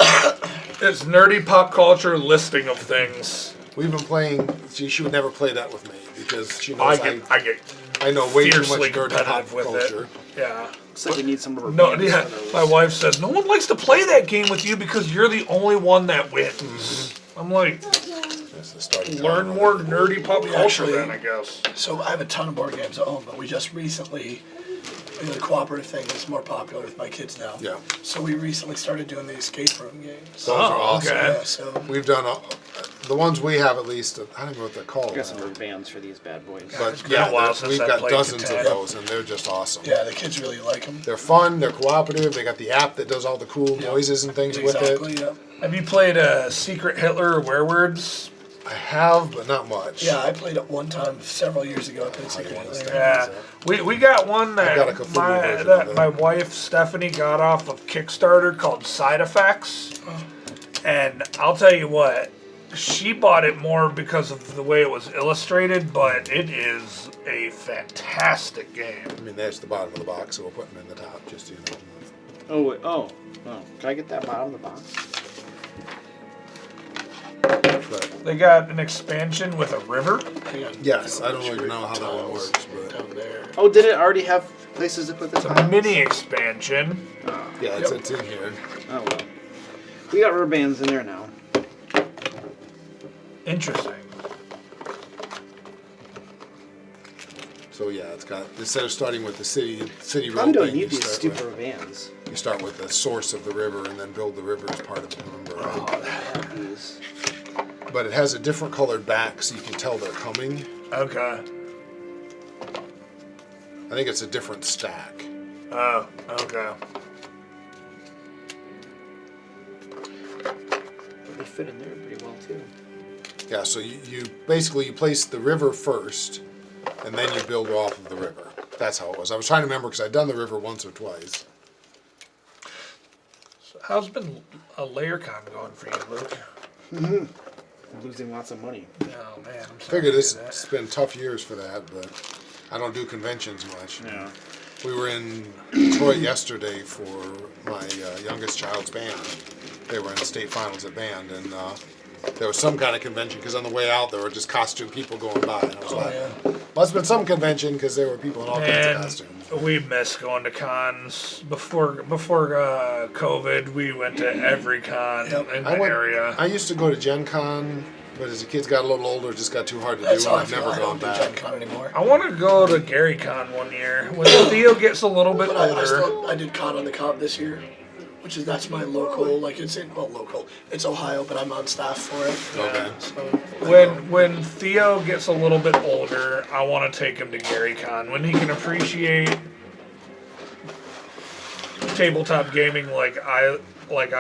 It's nerdy pop culture listing of things. We've been playing. She would never play that with me because she knows I get I know way too much fiercely dirty pop competitive with culture. it. Yeah. Looks like we need some rubber No, bands yeah. for those. My wife says no one likes to play that game with you because you're the only one that wins. Mm-hmm. I'm like, That's the starting learn time. more nerdy pop culture actually- then, I guess. So I have a ton of board games at home, but we just recently the cooperative thing is more popular with my kids now. Yeah. So we recently started doing the escape room games. Those are awesome. okay. Yeah, so We've done the ones we have at least. I don't know what they're called. I got some now. rubber bands for these bad boys. But It's been yeah, a while since we've I got played dozens Catan. of those, and they're just awesome. yeah, the kids really like them. They're fun. They're cooperative. They got the app that does all the cool noises and things Exactly. with it. Yeah. Have you played Secret Hitler or Werewords? I have, but not much. Yeah, I played it one time several years ago. I played How do you Secret understand? Hitler. Yeah, we got one I got a that Cthulhu version of it. my wife Stephanie got off of Kickstarter called Side Effects, and I'll tell you what, she bought it more because of the way it was illustrated, but it is a fantastic game. I mean, there's the bottom of the box, so we'll put them in the top, just so you know. Oh, wait, oh. Can I get that bottom of the box? But They got an expansion with a river. yes, I don't even know how that one works, but Down there. Oh, did it already have places to put the It's a tiles? mini expansion. yeah, it's in here. Oh, well. We got rubber bands in there now. Interesting. So yeah, it's got, instead of starting with the city Probably road don't thing, need you these start, stupid with, rubber bands. you start with the source of the river and then build the river as part of it. Remember, right? Oh, they have these. But it has a different colored back, so you can tell they're coming. Okay. I think it's a different stack. Oh, okay. They fit in there pretty well, too. Yeah, so you basically you place the river first, and then you build off of the river. That's how it was. I was trying to remember because I'd done the river once or twice. So how's been a LairCon going for you, Luke? I'm losing lots of money. Oh man, I'm sorry. Figured to it's hear that. been tough years for that, but I don't do conventions much. Yeah. We were in Detroit yesterday for my youngest child's band. They were in the state finals at band, and there was some kind of convention because on the way out there were just costume people going by, and I was like, must have been some convention because there were people in all kinds of And costumes. we miss going to cons. Before COVID, we went to every con in the area. I used to go to Gen Con, but as the kids got a little older, it just got too hard to That's do, how and I I've feel. never I gone don't do Gen back. Con anymore. I want to go to GaryCon one year when Theo gets a little bit But older. I did Con on the Cob this year, that's my local. Like it's local. It's Ohio, but I'm on staff for it. Okay. So When Theo gets a little bit older, I want to take him to GaryCon when he can appreciate tabletop gaming like I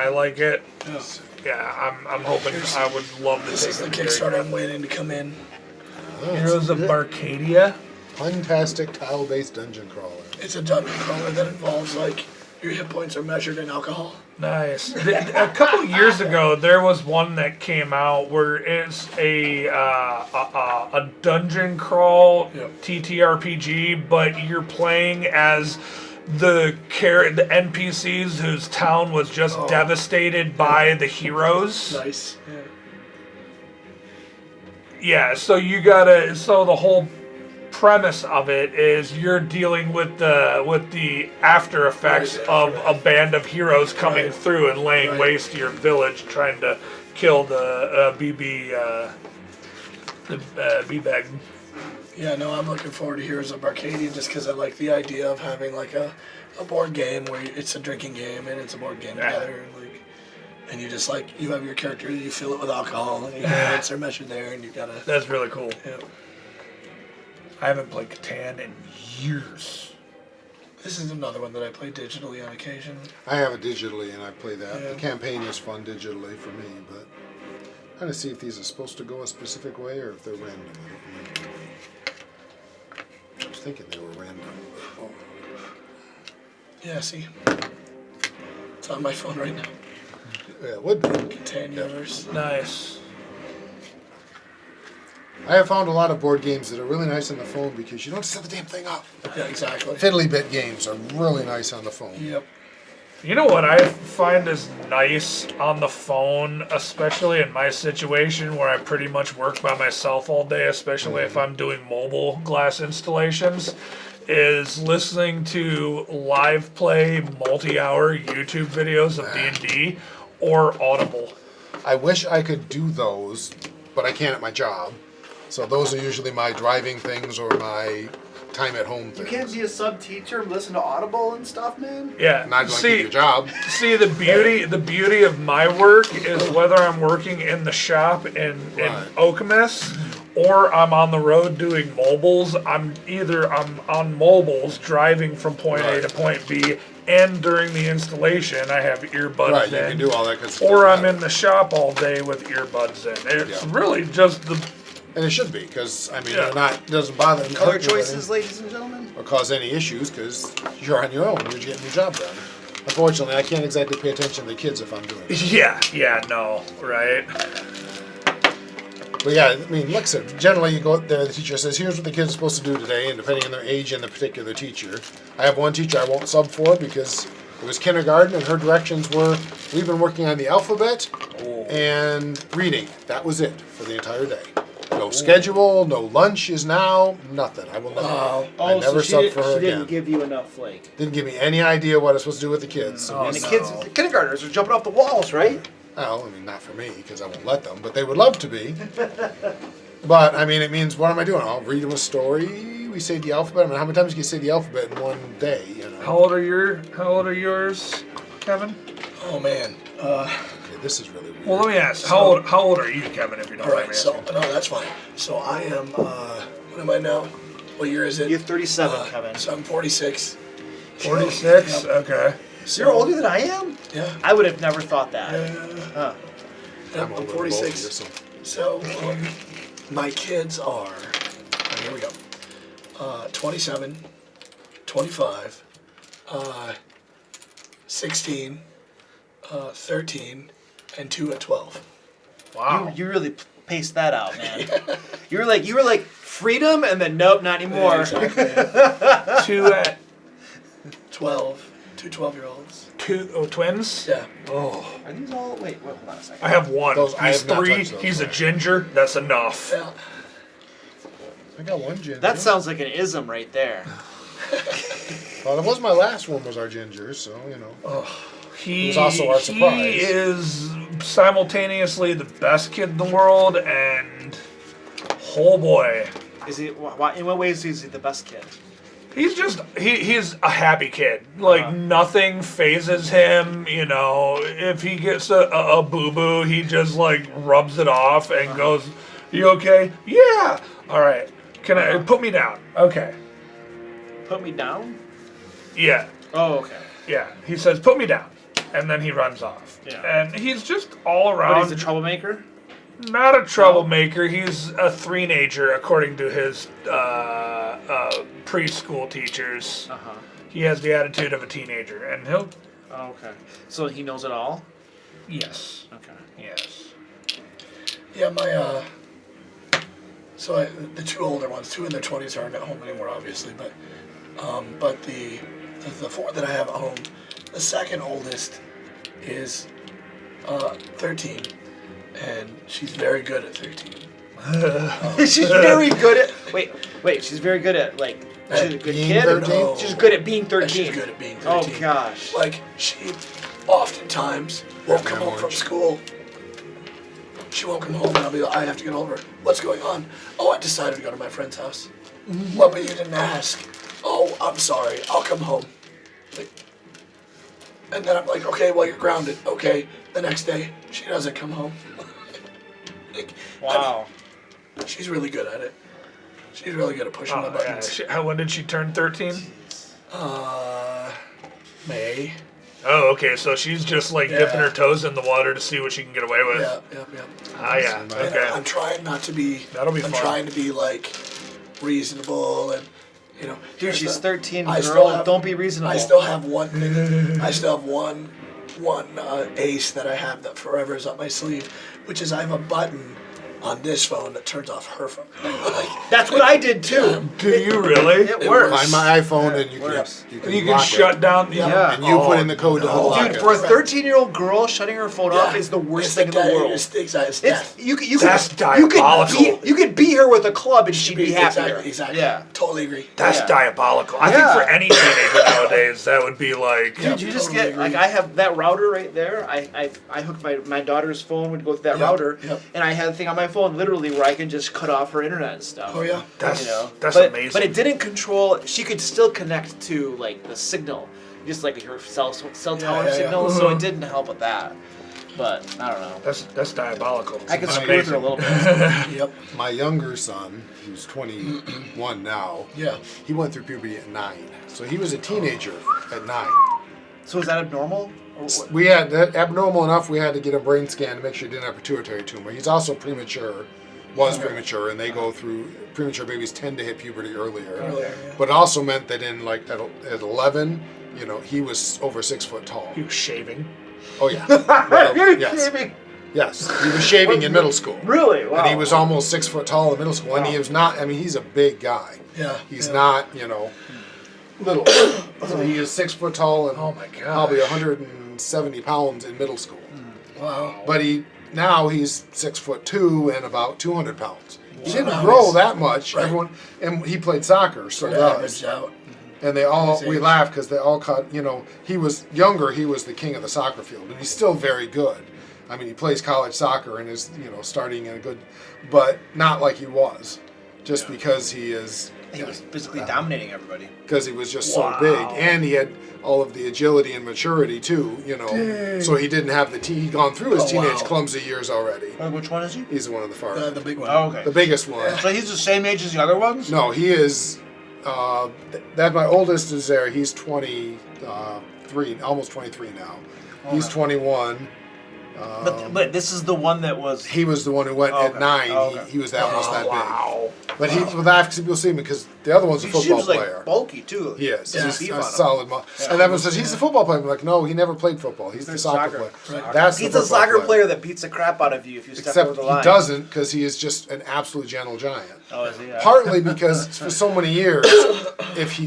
like it. yeah. Yeah, I'm hoping I would love to This take is the him to Kickstarter GaryCon. I'm waiting to come in. Heroes of Arcadia. Fantastic tile-based dungeon crawler. It's a dungeon crawler that involves like your hit points are measured in alcohol. Nice. A couple years ago, there was one that came out where it's a dungeon crawl Yep. TTRPG, but you're playing as the NPCs whose town was just devastated by the heroes. Nice. Yeah. Yeah, so the whole premise of it is you're dealing with the after effects Right, of a band of heroes coming Right. through and laying Right. waste to your village, trying to kill the B-bag. Yeah, no, I'm looking forward to Heroes of Arcadia just because I like the idea of having like a board game where it's a drinking game and it's a board game together, and you just like you have your character, you fill it with alcohol, and your hits are measured there, and you gotta. That's really cool. Yeah. I haven't played Catan in years. This is another one that I play digitally on occasion. I have it digitally, and I play that. Yeah. The campaign is fun digitally for me, but trying to see if these are supposed to go a specific way or if they're random. I don't remember. I was thinking they were random. Oh. Yeah, see, it's on my phone right now. Yeah, it would be. Catan Universe. Nice. I have found a lot of board games that are really nice on the phone because you don't set the damn thing up. Yeah, exactly. Fiddly bit games are really nice on the phone. Yep. You know what I find is nice on the phone, especially in my situation where I pretty much work by myself all day, especially if I'm doing mobile glass installations, is listening to live play multi-hour YouTube videos of D&D or Audible. I wish I could do those, but I can't at my job. So those are usually my driving things or my time at home You things. can't be a sub teacher and listen to Audible and stuff, man. Yeah. Not going to keep your job. See, the beauty of my work is whether I'm working in the shop in Right. Okemos or I'm on the road doing mobiles. I'm on mobiles driving from point A Right. to point B, and during the installation I have earbuds Right, in. you can do all that good stuff. Or I'm in the shop all day with earbuds in. It's Yeah. really just the And it should be, because, I mean, Yeah. they're not, it doesn't bother them. Color choices, ladies and gentlemen. Or cause any issues, because you're on your own. You're getting your job done. Unfortunately, I can't exactly pay attention to the kids if I'm doing it. yeah, no, right? But yeah, I mean, like I said, generally you go out there, the teacher says, here's what the kids are supposed to do today, and depending on their age and the particular teacher. I have one teacher I won't sub for because it was kindergarten, and her directions were, we've been working on the alphabet and reading. That was it for the entire day. No schedule, no lunch is now, nothing. I will never, I never sub for her she again. didn't give you enough, like. Didn't give me any idea what I was supposed to do with the kids. So And the kids, the kindergartners are jumping off the walls, right? well, I mean, not for me, because I won't let them, but they would love to be. But, I mean, it means, what am I doing? I'll read them a story, we say the alphabet. I mean, how many times can you say the alphabet in one day, you know? How old are yours, Kevin? Oh man. Okay, this is really weird. Well, let me ask. How old are you, Kevin? If you don't All mind right. me So asking. no, that's fine. So I am. What am I now? What year is it? You're 37, Kevin. So I'm 46. 46. Yep. Okay. You're older than I am? Yeah. I would have never thought that. Huh. I'm older I'm than both of you, 46. so- So my kids are. Here we go. 27, 25, 16, 13, and 2 at 12. Wow. You really paced that out, man. You were like freedom, and then nope, not anymore. Exactly. 2 at 12. 2 12-year-olds. 2 twins. Yeah. Oh, Are these all? Wait, hold on a second. I have one. Those- I He's have not 3. touched those, He's a sorry. ginger. That's enough. Yeah. I got one ginger. That sounds like an ism right there. Well, that was my last one, was our ginger, so, you know. He was also our surprise. He is simultaneously the best kid in the world and oh boy, Is he? Why, in what ways is he the best kid? he's just he's a happy kid. Like nothing phases him. You know, if he gets a boo boo, he just like rubs it off and goes, "You okay? Yeah. All right. Can I put me down? Okay. Put me down? Yeah. Oh, okay. Yeah. He says, "Put me down," and then he runs off. Yeah. And he's just all But around. he's a troublemaker? Not a troublemaker. He's a three-nager, according to his preschool teachers. Uh-huh. He has the attitude of a teenager, and he'll. Oh, okay. So he knows it all? Yes. Okay. Yes. Yeah, my so the 2 older ones, 2 in their 20s aren't at home anymore, obviously, but the 4 that I have at home, the second oldest is 13, and she's very good at 13. She's very good at. Wait. She's very good at like. She's a good being kid. Or 13? no? She's good at being 13. She's good at being 13. Oh gosh. Like she oftentimes won't come home from orange. school. She won't come home, and I'll be like, I have to get over. What's going on? Oh, I decided to go to my friend's house. Well, but you didn't ask. Oh, I'm sorry. I'll come home. Like, and then I'm like, okay, well, you're grounded. Okay. The next day, she doesn't come home. Like, Wow. I mean, she's really good at it. She's really good at pushing the Oh, yeah. buttons. When did she turn 13? May. Oh, okay. So she's just like Yeah. dipping her toes in the water to see what she can get away with. Yep. Ah, yeah. And Okay. I'm trying not to be. That'll be I'm fun. trying to be like reasonable and, you know. Dude, here's she's the- 13, I still girl. have- Don't be reasonable. I still have one thing. I still have one ace that I have that forever is up my sleeve, which is I have a button on this phone that turns off her phone. Like, That's what I did too. Do you really? It works. Find my iPhone and you can, works. you can, You can lock it. shut down. Yeah. And you put in the code to unlock Dude, it. for a 13-year-old girl, shutting her phone off yeah, is the worst it's thing in the world. It's death. You That's could diabolical. you could beat her with a club and she'd be happier. Exactly. Yeah. Totally agree. That's Yeah. diabolical. I Yeah. think for any teenager nowadays, that would be like. Dude, you just totally get like agree. I have that router right there. I hook my daughter's phone would go through that Yep, router, yep. and I had a thing on my phone literally where I can just cut off her internet and stuff. Oh yeah. That's but, amazing. But it didn't control. She could still connect to like the signal, just like her cell tower signal. So it didn't help with that. But I don't know. That's diabolical. I could That's screw with her a amazing. little bit. Yep. My younger son, who's 21 now, Yeah. he went through puberty at 9. So he was a teenager at 9. So is that abnormal? Or what? We had that abnormal enough. We had to get a brain scan to make sure he didn't have a pituitary tumor. He's also premature, premature, and they go through. Premature babies tend to hit puberty earlier. But it also meant that in like at 11, he was over 6 foot tall. He was shaving. Oh yeah. Yes. Yes, he was shaving in middle school. Really? Wow. And he was almost 6 foot tall in middle school, and he was not. I mean, he's a big guy. Yeah. He's not, little. So he is 6 foot tall and Oh my god. probably 170 pounds in middle school. Wow. But he's 6'2" and about 200 pounds. He didn't Wow. grow that much. Right. Everyone, and he played soccer, so Sort of does. averaged out. And we age. laughed because they all caught. He was younger. He was the king of the soccer field, and he's still very good. I mean, he plays college soccer and is starting in a good, but not like he was, just because he is. He was physically dominating everybody. Because he was just so big, and he had all of the agility and maturity too. So he didn't have he'd gone through his teenage clumsy years already. Which one is he? He's the one on the far. The big one. Oh, okay. The biggest one. So he's the same age as the other ones? No, he is. That my oldest is there. He's 23, almost 23 now. He's 21. But this is the one that was. He was the one who went at Okay. 9. Okay. He was almost that Wow. big. But he laughed because people see him because the other one's a He football seems like player. bulky too. He is. Yeah. He's Beef a on him. solid. And everyone says he's a football player. I'm like, no, he never played football. He's the soccer player. That's He's the a football soccer player that beats the crap out of you if you step Except over the he line. doesn't because he is just an absolute gentle giant. Oh, is he? Partly because for so many years, if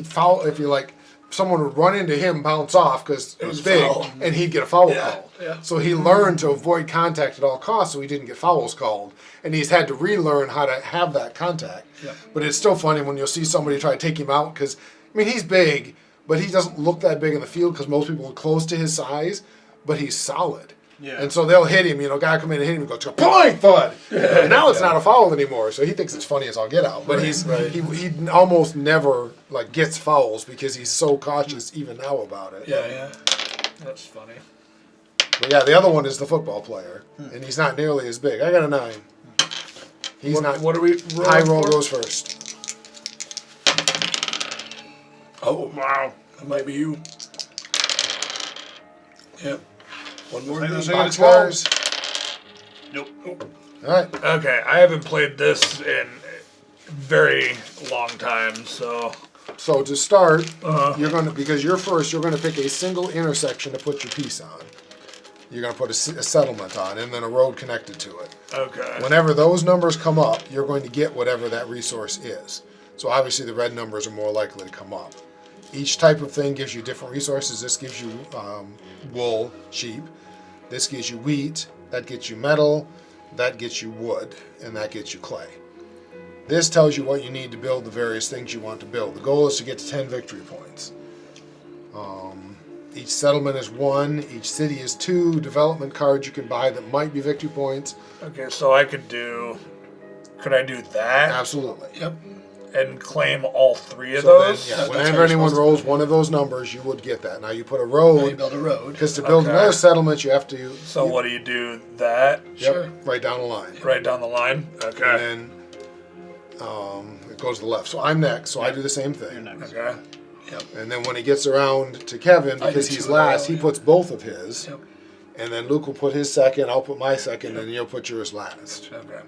someone would run into him, bounce off because it was big, foul. and he'd get a foul call. Yeah. So he learned to avoid contact at all costs, so he didn't get fouls called, and he's had to relearn how to have that contact. Yeah. But it's still funny when you'll see somebody try to take him out because, he's big, but he doesn't look that big in the field because most people are close to his size, but he's solid. Yeah. And so they'll hit him, guy come in and hit him and go, boing, thud. And now it's not a foul anymore, so he thinks it's funny as all get out. But he almost never gets fouls because he's so cautious even now about it. Yeah. That's funny. But yeah, the other one is the football player, and he's not nearly as big. I got a 9. He's not. What are we? High roll for? goes first. Oh, Wow. that might be you. Yep. One more. Like this then. again. Box scores. Nope. All right. Okay, I haven't played this in a very long time, so So to start, because you're first, you're gonna pick a single intersection to put your piece on. You're gonna put a settlement on, and then a road connected to it. okay. Whenever those numbers come up, you're going to get whatever that resource is. So obviously the red numbers are more likely to come up. Each type of thing gives you different resources. This gives you wool, sheep. This gives you wheat. That gets you metal. That gets you wood. And that gets you clay. This tells you what you need to build the various things you want to build. The goal is to get to 10 victory points. Each settlement is 1. Each city is 2. Development cards you can buy that might be victory points. Okay, so could I do that Absolutely. Yep. and claim all 3 of So then, those? yeah, That's whenever how you're anyone supposed to rolls one of those numbers, you would get that. Now you put a Now you road, build a road. because to build Okay. another settlement, you have to So what do you do? That Sure. right down the line, right down the line? Okay. and then it goes to the left. So I'm next, so I do the same thing. Okay. Yep. And then when he gets around to Kevin, I do because he's two in a last, row, he yeah. puts both of his, Yep. and then Luke will put his second, I'll put my second, and you'll put yours last. Okay.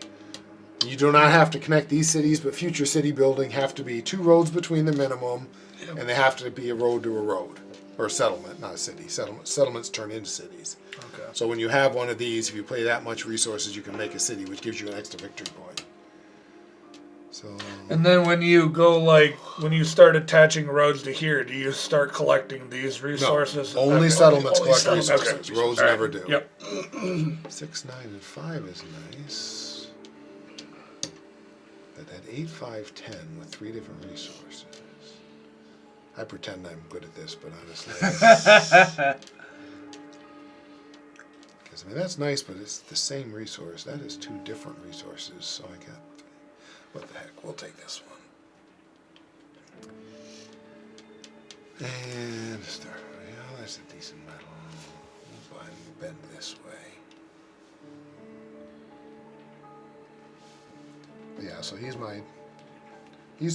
You do not have to connect these cities, but future city building have to be 2 roads between the minimum, Yep. and they have to be a road to a road. Or a settlement, not a city. Settlements turn into cities. Okay. So when you have one of these, if you play that much resources, you can make a city, which gives you an extra victory point. So And then when you when you start attaching roads to here, do you start collecting these resources? only Okay. settlements Only collect settlements. resources. Okay. Roads All right. never do. Yep. 6, 9, and 5 is nice. But that 8, 5, 10 with 3 different resources. I pretend I'm good at this, but honestly, because I mean, that's nice, but it's the same resource. That is 2 different resources, so I got... What the heck? We'll take this one. And start. Yeah, that's a decent metal. We'll go ahead and bend this way. Yeah, so he's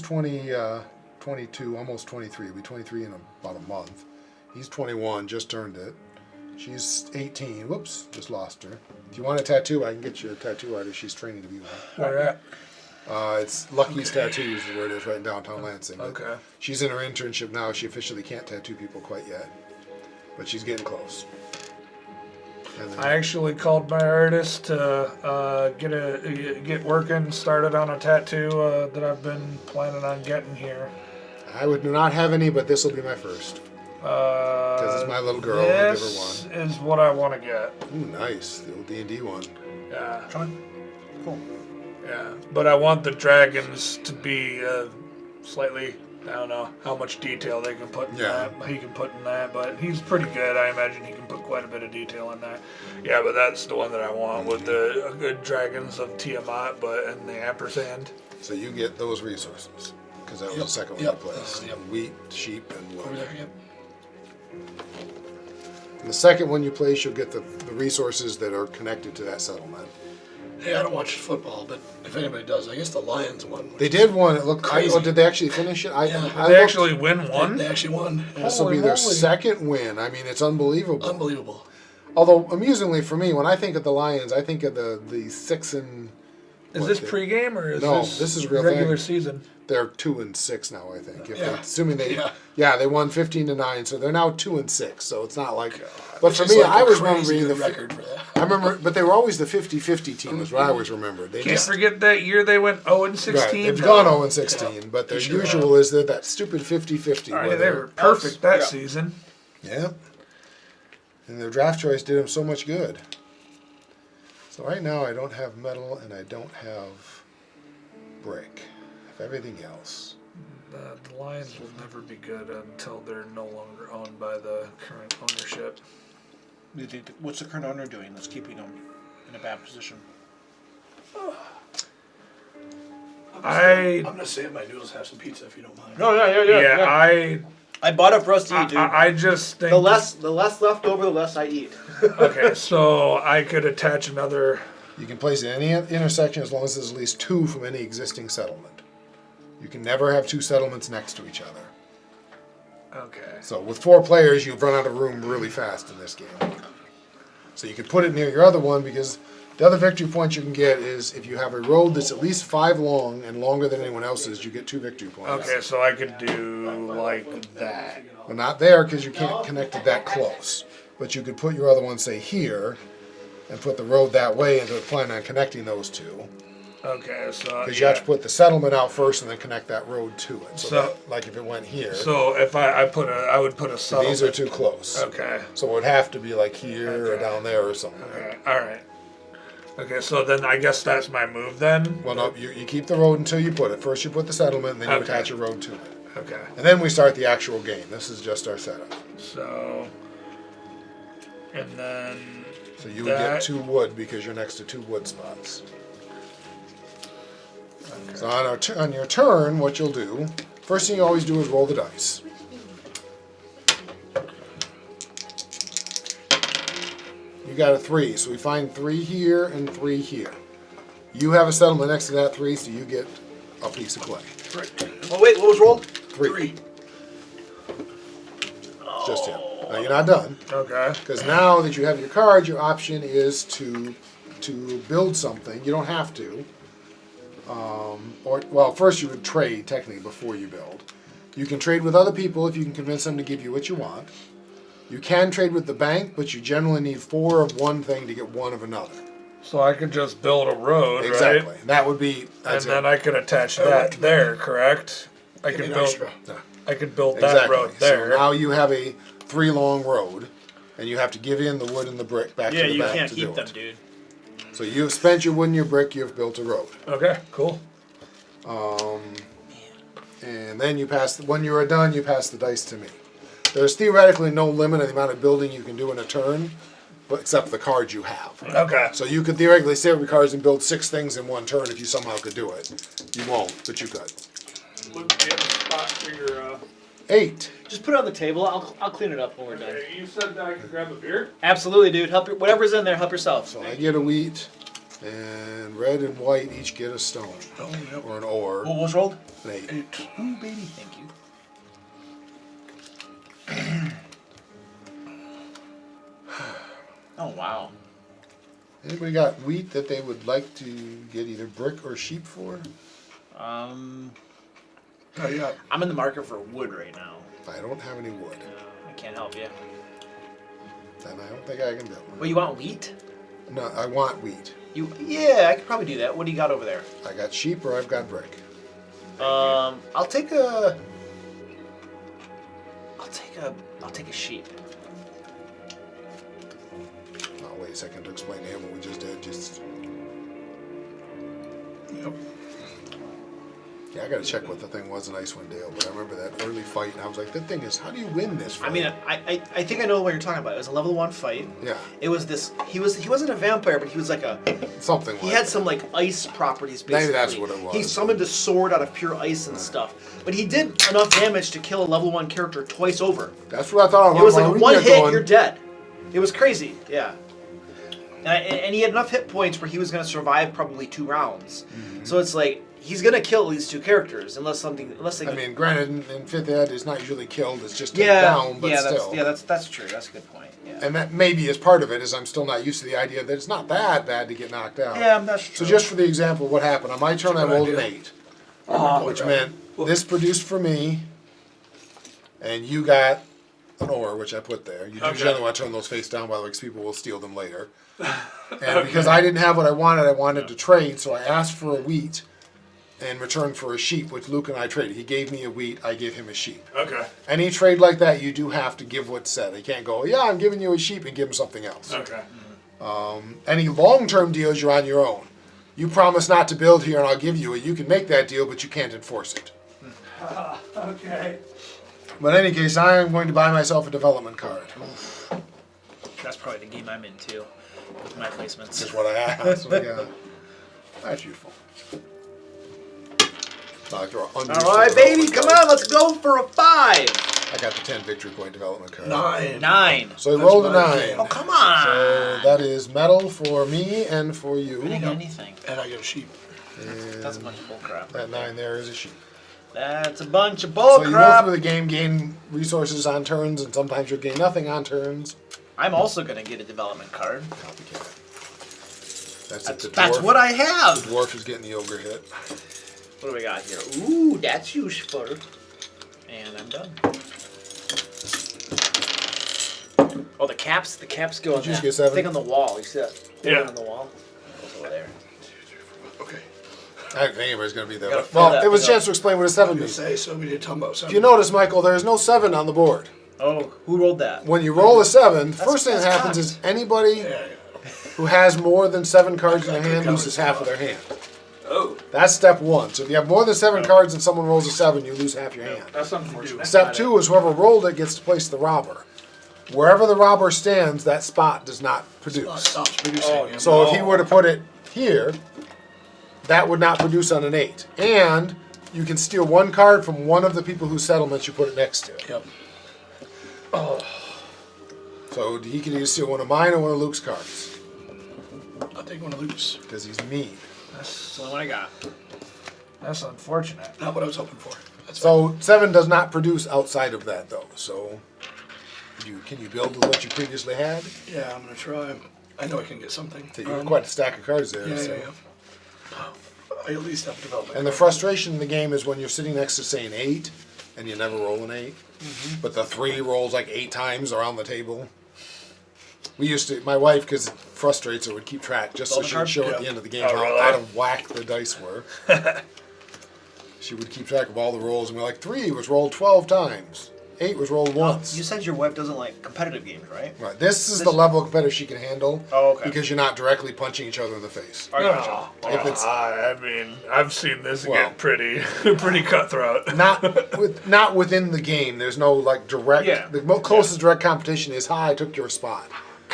22, almost 23. He'll be 23 in about a month. He's 21, just turned it. She's 18. Whoops, just lost her. If you want a tattoo, I can get you a tattoo artist. She's training to be one. Where at? It's Lucky's Tattoos is where it is, right in downtown Lansing. But Okay. she's in her internship now. She officially can't tattoo people quite yet, but she's getting close. And then, I actually called my artist to get working, started on a tattoo that I've been planning on getting here. I would not have any, but this will be my first. Because it's my little girl. I'll give her This one. is what I want to get. Ooh, nice. The old D&D one. Yeah. Cool. Yeah, but I want the dragons to be slightly. I don't know how much detail they can put in Yeah. that. He can put in that, but he's pretty good. I imagine he can put quite a bit of detail in that. Yeah, but that's the one that I want with the good dragons of Tiamat, but and the ampersand. So you get those resources. Because that was the second one Yep. you placed. Yep. Wheat, sheep, and Over wood. there, yep. And the second one you place, you'll get the resources that are connected to that settlement. Hey, I don't watch football, but if anybody does, I guess the Lions won. They did one. It looked Crazy. Oh, did they actually finish it? Yeah. Did I they looked- actually win one? They actually won. This will be Holy their moly. second win. I mean, it's unbelievable. Unbelievable. Although, amusingly for me, when I think of the Lions, I think of the 6 and... Is what, this they- pregame or is No, this this is real regular thing. season? They're 2-6 now, I think. If Yeah. assuming they... Yeah. they won 15-9, so they're now 2-6. So it's not like... But Which for is me, like I a was crazy remembering good the... record for that. I remember, but they were always the 50-50 team, is what I always remembered. They Can't just... forget that year they went 0 and Right, 16. they've gone 0-16, but their Sure usual is that stupid 50-50. All right, where they were perfect that season. Yeah. And their draft choice did them so much good. So right now I don't have metal and I don't have brick. I have everything else. The Lions will never be good until they're no longer owned by the current ownership. What's the current owner doing that's keeping them in a bad position? I I'm gonna save my noodles, have some pizza if you don't mind. No, I bought up roast to eat, dude. I just think the less left over, the less I eat. okay, so I could attach another. You can place it in any intersection as long as there's at least 2 from any existing settlement. You can never have 2 settlements next to each other. Okay. So with 4 players, you've run out of room really fast in this game. So you can put it near your other one because the other victory points you can get is if you have a road that's at least 5 long and longer than anyone else's, you get 2 victory points. Okay, so I could do like that. Well, not there because you can't connect it that close. But you could put your other one, say, here, and put the road that way and plan on connecting those 2. Okay, so Because you have to put the settlement out first and then connect that road to it. So, So- that, like if it went here, So if I would put a settlement. these are too close. Okay. So it would have to be like here or Okay. down there or somewhere. Okay. All right. Okay, so then I guess that's my move then. Well, no, you keep the road until you put it. First you put the settlement, and then you Okay. attach a road to it. Okay. And then we start the actual game. This is just our setup. So. And then. So you would get That- 2 wood because you're next to 2 wood spots. Okay. So on your turn, what you'll do, first thing you always do is roll the dice. You got a 3, so we find 3 here and 3 here. You have a settlement next to that 3, so you get a piece of clay. Oh wait, what was rolled? 3. Just him. Now you're not done. Okay. Because now that you have your card, your option is to build something. You don't have to. First you would trade, technically, before you build. You can trade with other people if you can convince them to give you what you want. You can trade with the bank, but you generally need 4 of one thing to get 1 of another. So I could just build a road, Exactly. right? And that would be... And That's then it. I could attach that there, correct? I Give me could an build. extra. I could build that Exactly. road there. So now you have a 3 long road, and you have to give in the wood and the brick back Yeah, to the you bank can't to keep do them, it. dude. So you've spent your wood and your brick, you've built a road. Okay, cool. And then when you are done, you pass the dice to me. There's theoretically no limit on the amount of building you can do in a turn, but except the cards you have. Okay. So you could theoretically save your cards and build 6 things in one turn if you somehow could do it. You won't, but you could. Luke, do you have a spot for your... 8. Just put it on the table. I'll clean it up when we're done. Okay, you said that I could grab a beer? Absolutely, dude. Whatever's in there, help yourself. So I get a wheat, and red and white each get a stone. Or an ore. What was rolled? An 8. Ooh, baby. Thank you. Oh, wow. Anybody got wheat that they would like to get either brick or sheep for? Oh, yeah. I'm in the market for wood right now. I don't have any wood. I can't help you. Then I don't think I can build one. Well, you want wheat? No, I want wheat. Yeah, I could probably do that. What do you got over there? I got sheep or I've got brick. I'll take a sheep. I'll wait a second to explain to him what we just did. Yep. Yeah, I got to check what the thing was in Icewind Dale, but I remember that early fight, and I was like, that thing is, how do you win this fight? I mean, I think I know what you're talking about. It was a level 1 fight. Yeah. It was this. He wasn't a vampire, but he was like a. Something He like had that. some like ice properties. Basically, Maybe that's what it was. He summoned a sword out of pure ice and stuff, but he did enough damage to kill a level 1 character twice over. That's what I thought. It was like when we one get hit, going- you're dead. It was crazy. Yeah. And he had enough hit points where he was going to survive probably 2 rounds. So it's like he's going to kill these 2 characters unless they. I mean, granted, in 5th Ed, it's not usually killed; it's just taken yeah, down. But yeah, still, that's true. That's a good point. Yeah. and that maybe is part of it. Is I'm still not used to the idea that it's not that bad to get knocked out. Yeah, that's true. So just for the example, what happened on my turn, I Good rolled an idea. 8, which meant this produced for me, and you got an ore, which I put there. You Okay. generally want to turn those face down, by the way, because people will steal them later. And because I didn't have what I wanted to trade, so I asked for a wheat in return for a sheep, which Luke and I traded. He gave me a wheat, I gave him a sheep. Okay. Any trade like that, you do have to give what's said. They can't go, yeah, I'm giving you a sheep, and give him something else. Okay. Any long-term deals, you're on your own. You promise not to build here, and I'll give you it. You can make that deal, but you can't enforce it. Okay. But in any case, I am going to buy myself a development card. That's probably the game I'm in too, with my placements. Is what I asked. Yeah. That's useful. All All right, baby, come on, let's go for a 5. I got the 10 victory point development card. 9. 9. So he That's rolled a mine 9. again. Oh, come on. So that is metal for me and for you. I didn't get anything. And I get a sheep. That's a bunch of bullcrap. That 9 there is a sheep. That's a bunch of So you go bullcrap. through the game, gain resources on turns, and sometimes you'll gain nothing on turns. I'm also going to get a development card. Copycat. That's what I have. The dwarf is getting the ogre hit. What do we got here? Ooh, that's useful. And I'm done. Oh, the caps go on Did you that get 7? thing on the wall. You see that hole Yeah. on the wall? It's over there. Okay. I don't think anybody's going to be there. Gotta But, fill well, that it was a thing up. chance to explain what a I 7 was means. gonna say, so we did talk about If something. you notice, Michael, there is no 7 on the board. Oh, who rolled that? When you roll a 7, the first thing that that's happens cocked. is anybody Yeah, who has more than 7 cards in I their could hand cover loses it. half of their hand. Oh, That's step 1. So if you have more than 7 cards and someone rolls a 7, you lose half your hand. that's unfortunate. Step 2 is whoever rolled it gets to place the robber. Wherever the robber stands, that spot does not produce. stops producing. Oh, yeah. So if he were to put it here, that would not produce on an 8. And you can steal 1 card from one of the people whose settlements you put it next to. Yep. So he can either steal one of mine or one of Luke's cards. I'll take one of Luke's. Because he's mean. That's the only one I got. That's unfortunate. Not what I was hoping for. That's So 7 does not produce outside of that, though. So can you build with what you previously had? fine. Yeah, I'm gonna try. I know I can get something. So you have quite a stack of cards there. Yeah, so. yeah. I at least have development. And the frustration in the game is when you're sitting next to, say, an 8, and you never roll an 8, but the 3 rolls like 8 times around the table. We used to, my wife, because it frustrates her, would keep track just so Development she would card? show at Yeah. the end of the game Oh, how really? out of whack the dice were. She would keep track of all the rolls and be like, 3 was rolled 12 times, 8 was rolled once. You said your wife doesn't like competitive games, right? Right. This is the level of competitive she can handle. Oh, okay. Because you're not directly punching each other in the face. All right, gotcha. Oh, If it's- I mean, I've seen this Well- get pretty, pretty cutthroat. Not within the game. There's no like direct. Yeah. The closest direct competition is, "Hi, I took your spot."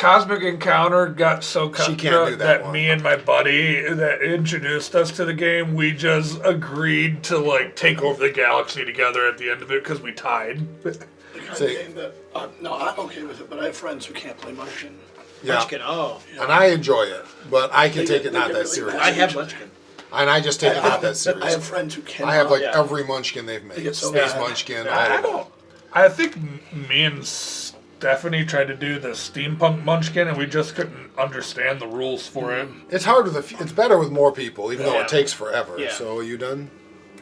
Cosmic Encounter got so She can't do cutthroat that that one. me and my buddy that introduced us to the game, we just agreed to like take over the galaxy together at the end of it because we tied. The kind of Say- game that, no, I'm okay with it, but I have friends who can't play Munchkin. Yeah. Munchkin, oh. And I enjoy it, but I can They take get- it they not get that really serious. mad. I have Munchkin. And I just take it not that serious. I have friends who cannot. I have like Yeah. every Munchkin they've made. get so Space mad. Munchkin, all I of them. don't. I think me and Stephanie tried to do the steampunk Munchkin, and we just couldn't understand the rules for it. It's hard with it's better with more people, even though Yeah. it takes forever. Yeah. So are you done?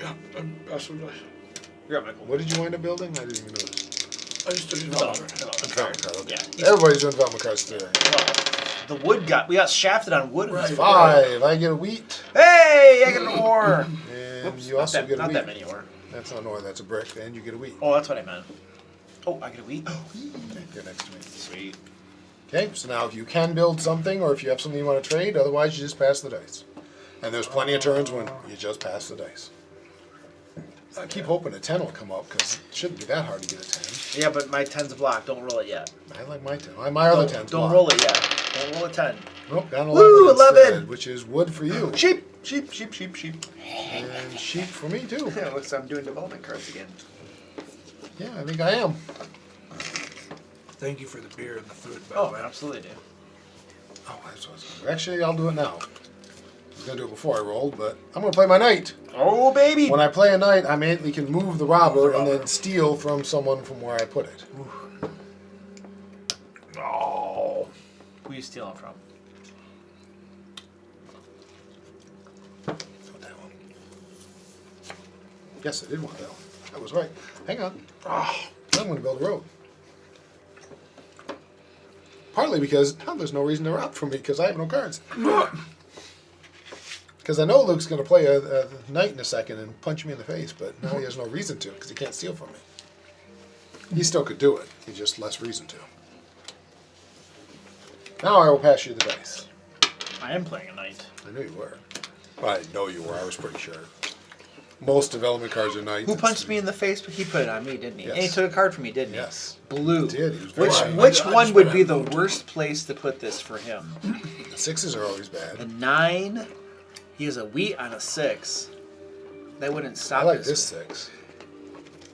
Yeah, I'm passing by. You're up, Michael. What did you wind up building? I didn't even notice. I just took it Development. over. Development card. Okay. Yeah. Everybody's doing development cards today. The wood we got shafted on wood. Right. 5. I get a wheat, Hey, I get an ore. and Whoops, you also get a not wheat. that many ore. That's not an ore. That's a brick, and you get a wheat. Oh, that's what I meant. Oh, I get a wheat. You're next to me. Sweet. Okay, so now if you can build something, or if you have something you want to trade, otherwise you just pass the dice. And there's plenty of turns when you just pass the dice. I keep hoping a 10 will come up, because it shouldn't be that hard to get a 10. Yeah, but my 10's blocked. Don't roll it yet. I like my 10. My other 10's Don't blocked. roll it yet. Don't roll a 10. Nope, down 11 Woo, 11! instead, which is wood for you. Sheep, sheep, sheep, sheep, sheep. And sheep for me, too. Yeah, looks like I'm doing development cards again. Yeah, I think I am. Thank you for the beer and the food, by Oh, the way. absolutely, dude. Oh, that's what I was going to do. Actually, I'll do it now. I was going to do it before I rolled, but I'm going to play my knight. Oh, baby. When I play a knight, I immediately can move the robber and then steal from someone from where I put it. Oh. Who are you stealing from? Not that one. Yes, I did want that one. I was right. Hang on. I'm going to build a road. Partly because now there's no reason to rob from me because I have no cards. Because I know Luke's going to play a knight in a second and punch me in the face, but now he has no reason to because he can't steal from me. He still could do it. He's just less reason to. Now I will pass you the dice. I am playing a knight. I knew you were. Well, I didn't know you were. I was pretty sure. Most development cards are knights. Who punched me in the face? But he put it on me, didn't he? Yes. And he took a card from me, didn't he? Yes. Blue. He did. He was very right. Which I one just would went be on the blue, too. worst place to put this for him? The 6s are always The bad. 9. He has a wheat on a 6. That wouldn't stop I like this. this 6.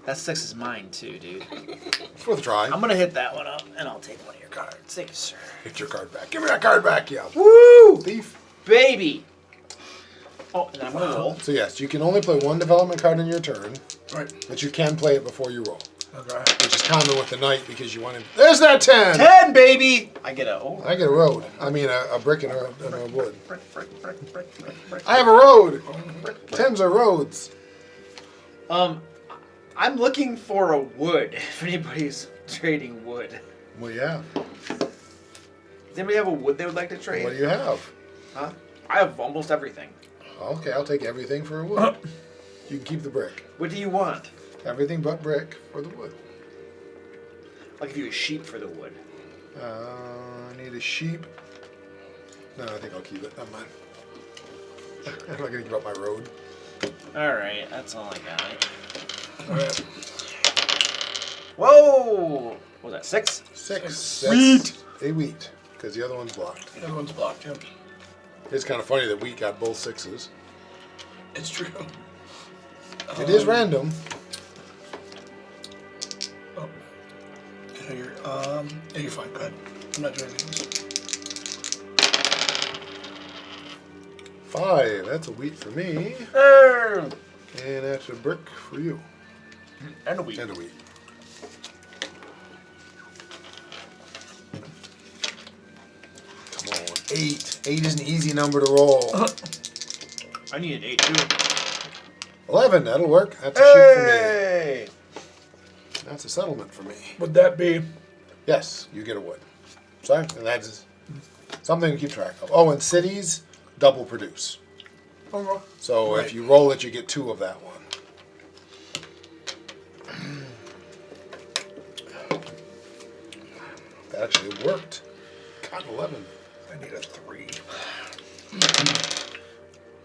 That 6 is mine too, dude. It's worth a try. I'm gonna hit that one up, and I'll take one of your cards. Thank you, sir. Get your card back. Give me that card back, yeah. Woo! Thief. Baby! Oh, and I'm gonna roll. So yes, you can only play one development card in your turn, Right. but you can play it before you roll. Okay. Which is common with the knight because you want to... There's that 10! 10, baby! I get a... Oh. I get a road. I mean a brick and a wood. Brick. I have a road! 10s are roads. I'm looking for a wood, if anybody's trading wood. Well, yeah. Does anybody have a wood they would like to trade? What do you have? Huh? I have almost everything. Okay, I'll take everything for a wood. You can keep the brick. What do you want? Everything but brick for the wood. I'll give you a sheep for the wood. I need a sheep. No, I think I'll keep it. Never mind. I'm not going to give up my road. Alright, that's all I got. Alright. Whoa! What was that, 6? 6. Wheat. That's a wheat, because the other one's blocked. The other one's blocked, yeah. It's kind of funny that wheat got both 6s. It's true. It is random. Oh. Yeah, you're fine. Go ahead. I'm not doing anything. 5. That's a wheat for me. And And that's a brick for you. a wheat. And a wheat. Come on. 8. 8 is an easy number to roll. I need an 8 too. 11. That'll work. That's a sheep for me. Hey! That's a settlement for me. Would that be? Yes, you get a wood. Sorry, and that's something to keep track of. Oh, and cities double produce. Okay. So Right. if you roll it, you get 2 of that one. That actually worked. Got 11. I need a 3.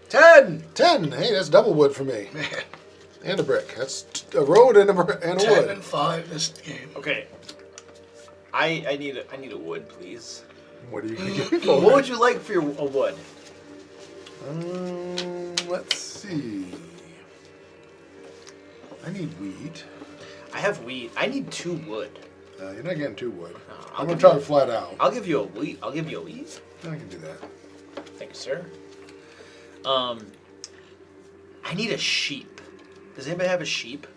10! 10. Hey, that's double wood for me. Man, And a brick. That's a road and a 10 wood. and 5 this game. Okay. I need a wood, please. What are you going to give me for? What would you like for a wood? Let's see. I need wheat. I have wheat. I need 2 wood. You're not getting 2 wood. I'll I'm going give to try you- to flat out. I'll give you a wheat. I'll give you a wheat. I can do that. Thank you, sir. I need a sheep. Does anybody have a sheep?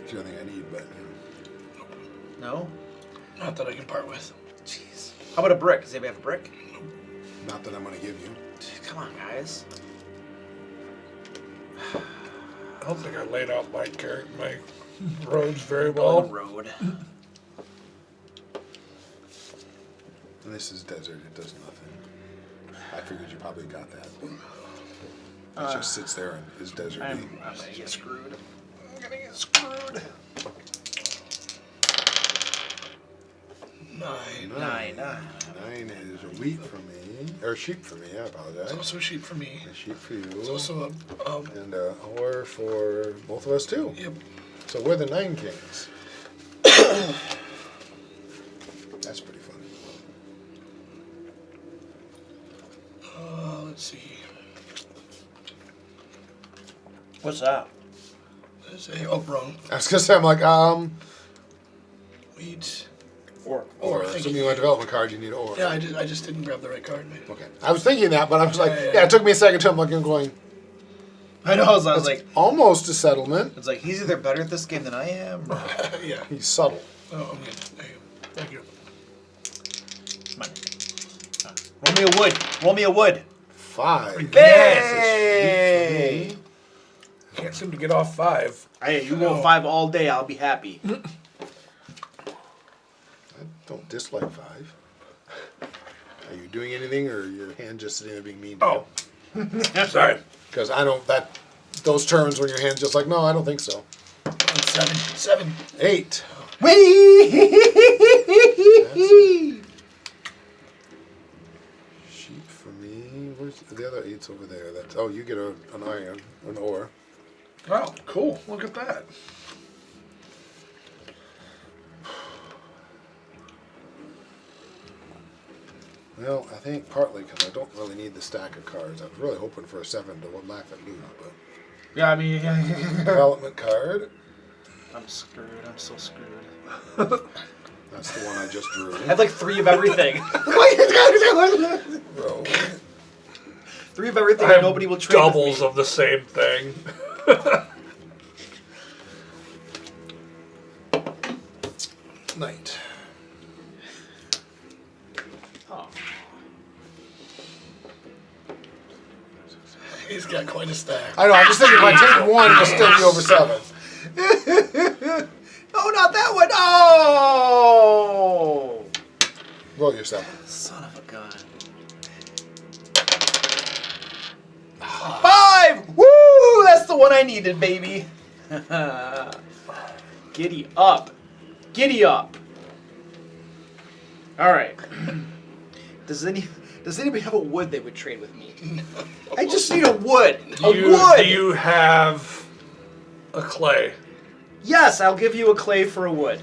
It's the only thing I need, but No? Not that I can part with. Jeez. How about a brick? Does anybody have a brick? not that I'm going to give you. Come on, guys. I don't think I laid out my roads very Well, well. road. And this is desert. It does nothing. I figured you probably got that. It just sits there and is desert. I'm gonna get screwed. I'm gonna get screwed. 9. 9. 9 is a wheat for me, or sheep for me. I apologize. It's also a sheep for me. A sheep for you. It's also a And ore for both of us too. yep. So we're the 9 kings. That's pretty funny. Let's see. What's that? There's a wrong. I was gonna say, I'm like, Wheat. Or Or assuming you want a development card, you need ore. Yeah, I just didn't grab the right card. Man. Okay. I was thinking that, but I was like, Yeah. yeah, it took me a second to, I'm like, I'm going, I know. I was that's like, almost a settlement. it's like he's either better at this game than I am. Or, Yeah. He's subtle. Oh, I'm good. There you go. Thank you. come on. Roll me a wood. Roll me a wood. 5. Hey! Can't seem to get off 5. Hey, you roll 5 all day. I'll be happy. I don't dislike 5. Are you doing anything, or your hand just sitting there being mean to Oh. you? Sorry. Because I don't, those turns when your hand's just like, no, I don't think so. 7. 8. Whee! Sheep for me. Where's the other 8's over there? That's, oh, you get an iron, an ore. Oh, cool. Look at that. Well, I think partly because I don't really need the stack of cards. I was really hoping for a 7 to laugh at lose, but Yeah, I mean, development card. I'm screwed. I'm so screwed. That's the one I just drew. I have like 3 of everything. Row. 3 of everything. I And have nobody will trade with me. doubles of the same thing. Knight. Oh. He's got quite a stack. I know, I'm just thinking if I take 1, it'll still be over 7. Oh, not that one. Oh! Roll your 7. Son of a gun. 5! Woo! That's the one I needed, baby. Giddy up. Giddy up. All right. Does anybody have a wood they would trade with me? I just need a wood. Wood. Do you have a clay? Yes, I'll give you a clay for a wood.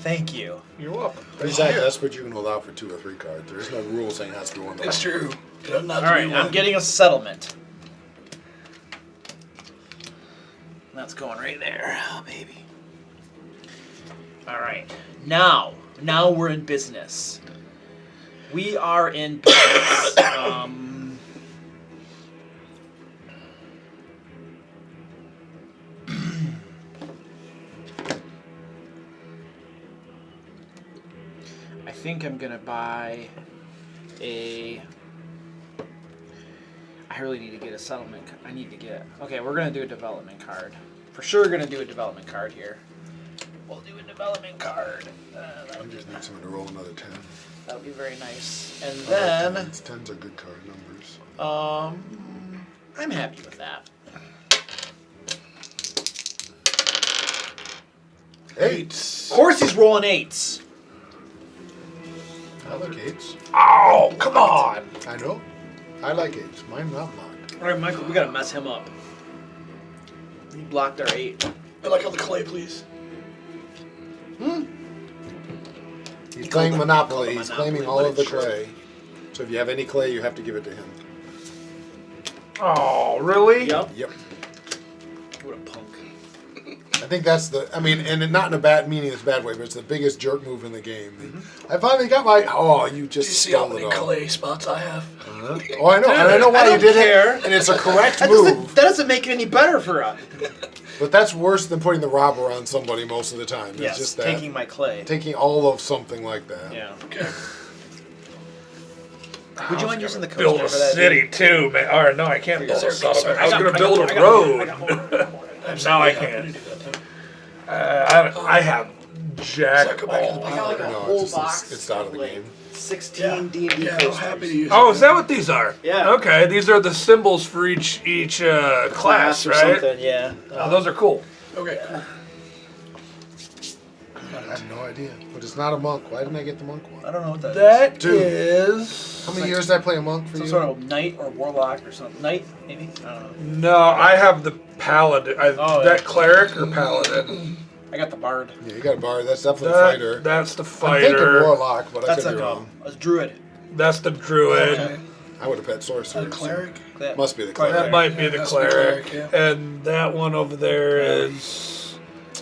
Thank you. You're welcome. Exactly, that's what you can allow for 2 or 3 cards. There is no rule saying it has to be 1 to It's 1. true. It doesn't have All to right, be I'm one. getting a settlement. That's going right there, oh, baby. All right, now we're in business. We are in business. I think I'm gonna buy a. I really need to get a settlement. I need to get. Okay, we're gonna do a development card. For sure, gonna do a development card here. We'll do a development card. I just need someone to roll another 10. That'll be very nice. And I like then, 10s. 10s are good card numbers. I'm happy with that. 8. Of course, he's rolling 8s. I like 8s. Oh, come on. I know. I like 8s. Mine not blocked. All right, Michael, we gotta mess him up. He blocked our 8. I like all the clay, please. He's playing Monopoly. called He's the claiming Monopoly, all of the but it's clay. So if you have any clay, you have to give it to him. Oh, really? Yep. Yep. What a punk. I think that's and not in a bad way, but it's the biggest jerk move in the game. I finally got my. Oh, you Do you just see how stole it many all. clay spots I have? Oh, I know, and I know why you don't did care. it, and it's a correct That move. doesn't make it any better for us. But that's worse than putting the robber on somebody most of the time. It's Yes, just that taking my clay. taking all of something like that. Yeah. Okay. Would you mind using the Build coaster a for that? city too, man. Or no, I can't build a Sorry, son of a- I was got- gonna I build got- a I got more, I road. got more. Now I happy can't. to do that, though. I have jack. Go back to the I got like a No, whole it's just- box. it's out of the like game. 16 D&D Yeah, I'm coasters. happy to use Oh, it. is that what these are? Yeah. Okay, these are the symbols for each class, or right? something, yeah. Oh, those are cool. Okay, cool. I have no idea. But it's not a monk. Why didn't I get the monk I one? don't know what that is. That Dude. is. How many years did I play a monk for Some you? sort of knight or warlock or something. Knight, maybe? I don't know. No, I have the paladin. Oh, that yeah. cleric or paladin? I got the bard. Yeah, you got a bard. That's definitely a fighter. That's the I'm thinking fighter. warlock, but That's I could like be wrong. a druid. That's the druid. Okay. I would have bet sorcerer. A cleric? That Must be the probably cleric. That might be Yeah, the that's the cleric. cleric, And that one over there is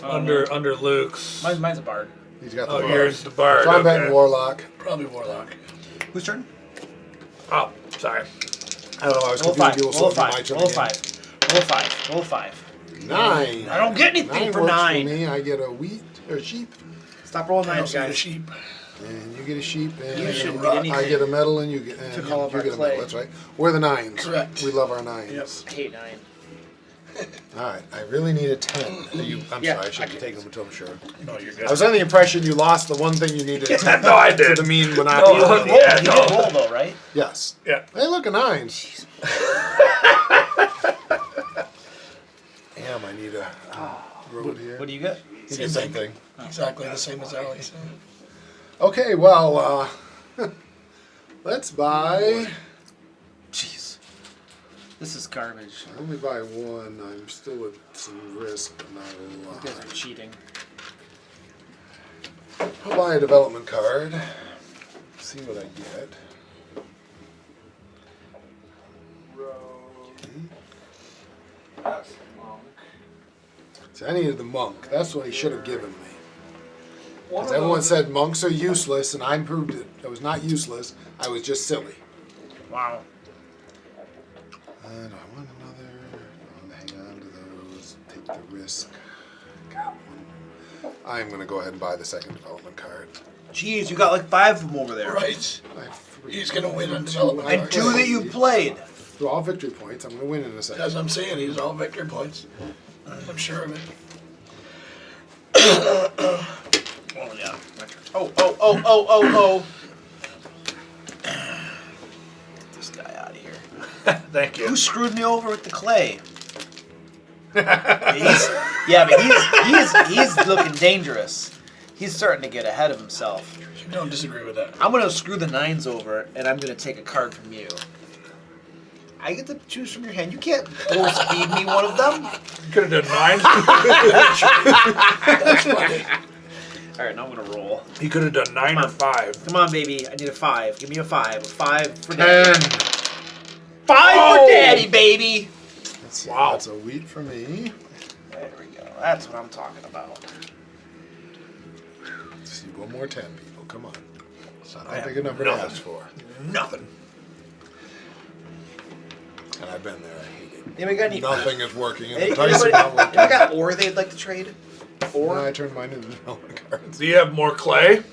Oh, under no. under Luke's. Mine's a bard. He's got the Oh, bard. here's the bard. So I'm betting okay. warlock. Probably warlock. Whose turn? Oh, sorry. I don't know. I was Roll confused. five. People Roll said my five. turn Roll again. five. Roll five. Roll five. 9. I don't get anything 9 for works 9. for me. I get a wheat or sheep, Stop rolling I nines, also get a guys. sheep. and you get a sheep, and You shouldn't I get anything. get a medal, and you get and Took all of you our get a clay. medal. That's right. We're the 9s. Correct. We love our 9s. Yep. I hate 9. All right. I really need a 10. I'm Yeah, sorry. I should I be get taking them until I'm sure. No, you're I good. was under the impression you lost the one thing you needed No, I to did. the mean monopoly. No, You yeah, did no. roll though, right? Yes. Yeah. Hey, look, a 9. Damn, I need a road here. What do you get? He did the same thing. Exactly the same as Alex. Okay, well, let's buy. Jeez. This is garbage. I only buy one. I'm still at some risk, but not a You lot. guys are cheating. I'll buy a development card. See what I get. That's the monk. See, I needed the monk. That's what he should have given me. One Because of everyone those- said monks are useless, and I proved it. I was not useless. I was just silly. Wow. Do I want another? I want to hang on to those. Take the risk. Got one. I'm going to go ahead and buy the second development card. Jeez, you got like 5 of them over there. Right. I have 3. He's gonna win on development And cards. 2 that you played. Through all victory points, I'm going to win in a second. As I'm saying, he's all victory points. I'm sure of it. Oh yeah. My turn. Oh. Get this guy out of here. Thank you. Who screwed me over with the clay? He's looking dangerous. He's starting to get ahead of himself. Don't disagree with that. I'm gonna screw the 9s over, and I'm gonna take a card from you. I get to choose from your hand. You can't force feed me one of them. You could have done 9. That's funny. All right, now I'm gonna roll. He could have done 9 or 5. Come on, baby. I need a 5. Give me a 5. A 5 for daddy. 10. 5 Oh! for daddy, baby. Wow. That's a wheat for me. There we go. That's what I'm talking about. Let's see, one more 10, people. Come on. It's not I that have big a number to nothing. ask for. Nothing. And I've been there. I hate it. Anybody got any? Nothing is working. And the Anybody, dice is not anybody working. got ore they'd like to trade? No, I Ore? turned mine into development cards. Do you have more clay?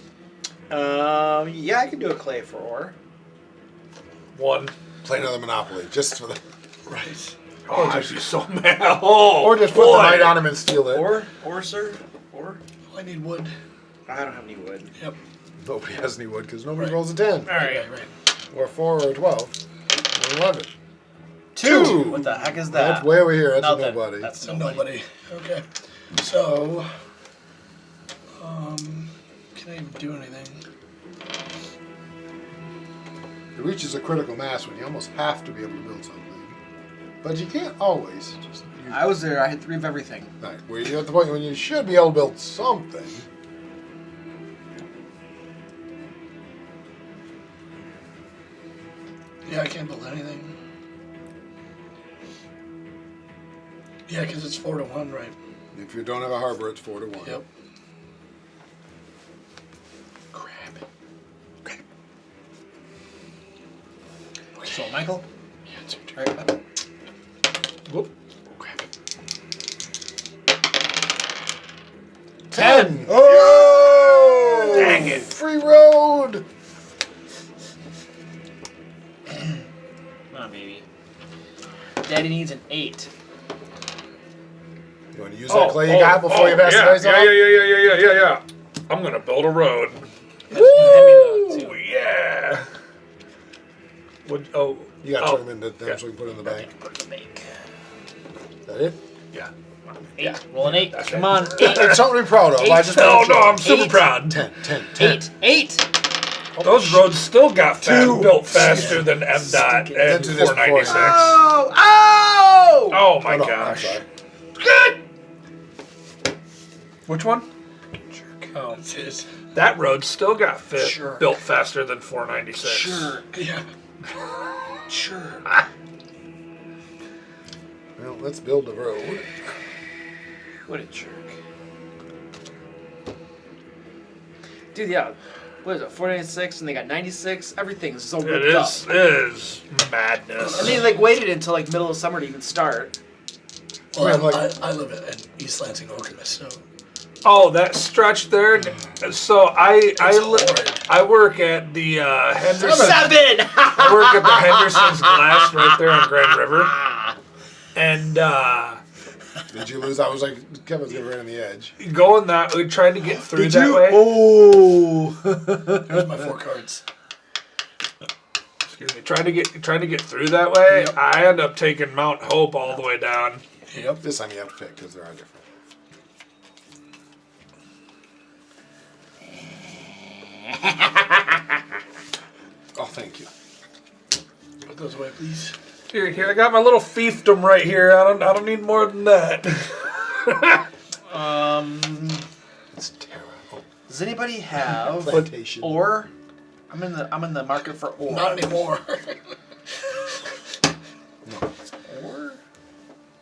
Yeah, I can do a clay for ore. 1. Play another Monopoly, just for the. Right. Oh, I'd be so mad. Oh, Or just put boy. the knight on him and steal it. Ore, sir? Ore? I need wood. I don't have any wood. Yep. Nobody has any wood because nobody Right. rolls a 10. All right. Right. Or a 4 or a 12. Or 11. 2. What the heck is that? That's way over here. That's a Nothing. nobody. That's So nobody. nobody. Okay. So, can I even do anything? It reaches a critical mass when you almost have to be able to build something. But you can't always. I was there. I had 3 of everything. Right. Well, you're at the point when you should be able to build something. Yeah, I can't build anything. Yeah, because it's 4 to 1, right? If you don't have a harbor, it's 4 to 1. Yep. Crap. Okay. So, Michael? Yeah, it's your turn. All right. Whoop. Crap. 10! Oh! Dang it. Free road! Come on, baby. Daddy needs an 8. You want to use that clay you got before you pass the dice off? Yeah. I'm gonna build a road. Woo! Oh, yeah. Would, oh, You got to oh, turn them into them so we can put it in the bank. Put it in the bank. Is that it? yeah. 8. Roll an 8. That's Come right. on. 8. It's something to be proud of. I just No, want to no, I'm super 8. proud. 10. 8. Those roads still got Two. built faster than MDOT and Let's do this before 496. Oh! Oh! Oh my Oh, no, I'm gosh. sorry. Good. Which one? Oh, That's his. that road still got Sure. built faster than 496. Sure. Yeah. Sure. Well, let's build a road. What a jerk. Dude, yeah. What is it? 496 and they got 96. Everything's so It ripped up. is madness. And they like waited until like middle of summer to even start. Well, Yeah, like- I live in East Lansing, Okemos, so Oh, that stretch there. So I horrid. I work at the Henderson. 7! I work at the Henderson's Glass right there on Grand River, and Did you lose? I was like, Kevin's getting right on the edge. going that we tried to get through that way. Oh! there's my 4 cards. Excuse me. Trying to get through that way. Yep. I end up taking Mount Hope all the way down. Yep. This time you have to pick because there are different. Oh, thank you. Put those away, please. Here, I got my little fiefdom right here. I don't need more than that. It's terrible. Does anybody have Plantation. ore? I'm in the market for ore. Not anymore. Ore?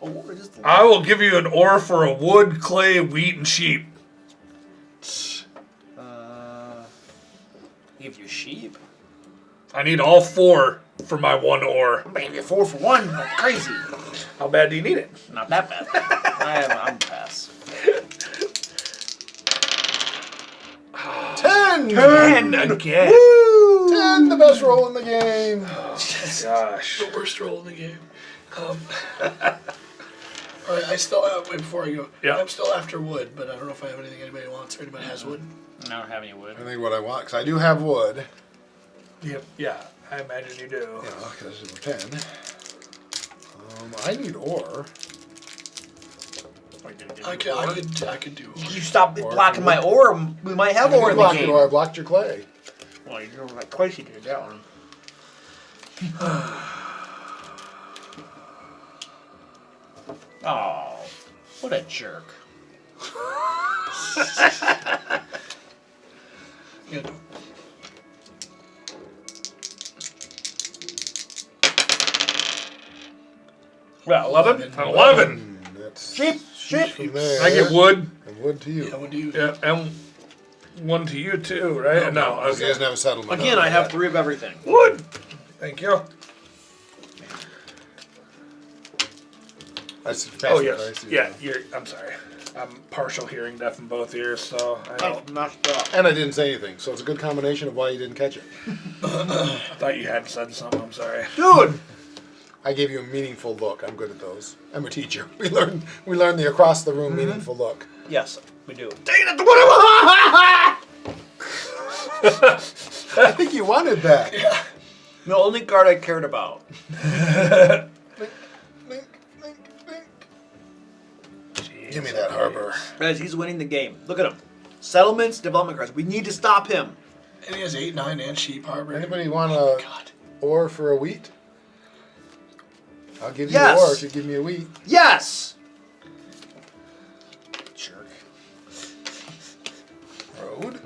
Ore? Just I will give you an ore for a wood, clay, wheat, and sheep. give you sheep. I need all 4 for my 1 ore. I'm gonna give you 4 for 1. That's crazy. How bad do you need it? Not that bad. I'm pass. 10! 10 again. Woo! 10, the best roll in the game. Gosh. The worst roll in the game. All right, I still have, wait, before I go, Yeah. I'm still after wood, but I don't know if I have anything anybody wants or anybody has wood. I don't have any wood. I think what I want, because I do have wood. Yep. Yeah, I imagine you do. Yeah, because it's 10. I need ore. I could do. You stop Ore. blocking my ore. We might have ore in the blocked game. it, or I blocked your clay. Well, you're like twice you did that one. Oh, what a jerk. Yeah. Well, 11? 11. 11. That's Sheep. from there. I get wood. And wood to you. Yeah, what do you? Yeah, and 1 to you too, right? No, He doesn't have a settlement. Again, on I have that. 3 of everything. wood. Thank you. That's Oh yes, yeah. I'm sorry. I'm partial hearing deaf in both ears, so I don't. Messed up. And I didn't say anything, so it's a good combination of why you didn't catch it. I thought you had said something. I'm sorry. Dude! I gave you a meaningful look. I'm good at those. I'm a teacher. We learn the across the room meaningful look. Yes, we do. I think you wanted that. The only card I cared about. Link, link, link, link. Give me that harbor. Guys, he's winning the game. Look at him. Settlements, development cards. We need to stop him. And he has 8, 9, and sheep harbor. Anybody want a God. ore for a wheat? I'll give you Yes. a war if you give me a wheat. Yes! Jerk. Road.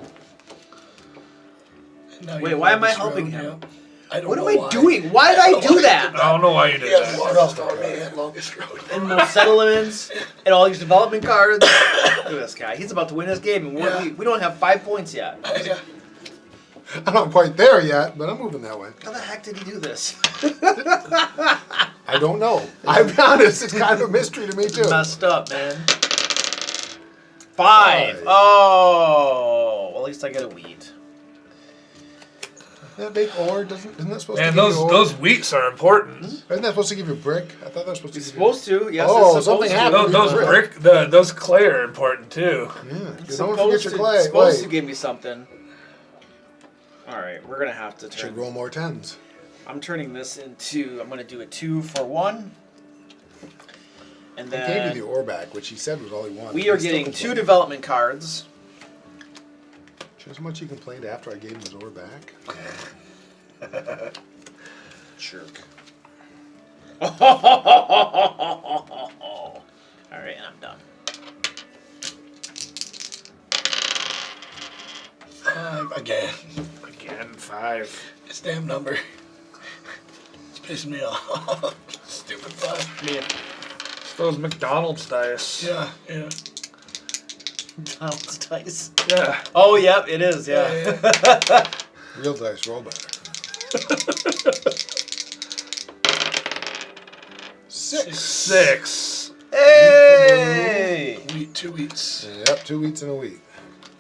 Now Wait, you why have am I this helping road, him? yeah. I don't What know am I why. doing? Why did I do that? I don't know why you did He has that. longest army and longest road. And most settlements, and all these development cards. Look at this guy. He's about to win this game, and we don't have 5 points yet. Yeah. I'm not quite there yet, but I'm moving that way. How the heck did he do this? I don't know. I'll be honest, it's kind of a mystery to me too. Messed up, man. 5. Oh, well, at least I get a wheat. That big ore isn't that supposed Man, to give you ore? those wheats are important. Isn't that supposed to give you brick? I thought that was supposed to It's give you... supposed to, yes. Oh, it's supposed something to. happened. Those clay are important too. Yeah, It's don't forget your clay. supposed to Wait, give me something. All right, we're gonna have to should turn. roll more 10s. I'm turning this into. I'm gonna do a 2 for 1. And He gave you then the ore back, which he said was all he wanted. we are He still getting 2 complained. development cards. Just how much he complained after I gave him his ore back. Jerk. All right, I'm done. Again. Again, 5. This damn number. It's pissing me off. Stupid 5. Me. It's those McDonald's dice. Yeah. Donald's dice. Yeah. Oh, yep, it is. Yeah. Real dice roll better. 6. 6. Hey! Wheat, 2 wheats. Yep, 2 wheats in a week.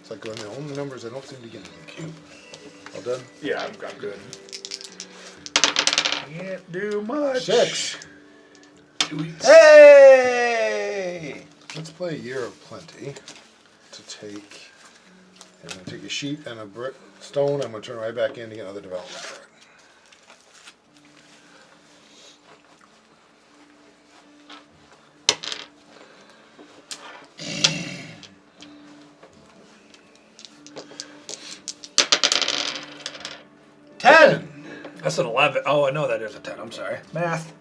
It's like the only numbers I don't seem to get. Cute. All done? Yeah, I'm good. Can't do much. 6. 2 wheats. Hey! Let's play a Year of Plenty to take. I'm going to take a sheet and a brick stone. I'm going to turn right back in to get another development card. That's an 11. Oh, I know that is a 10. I'm sorry. Math.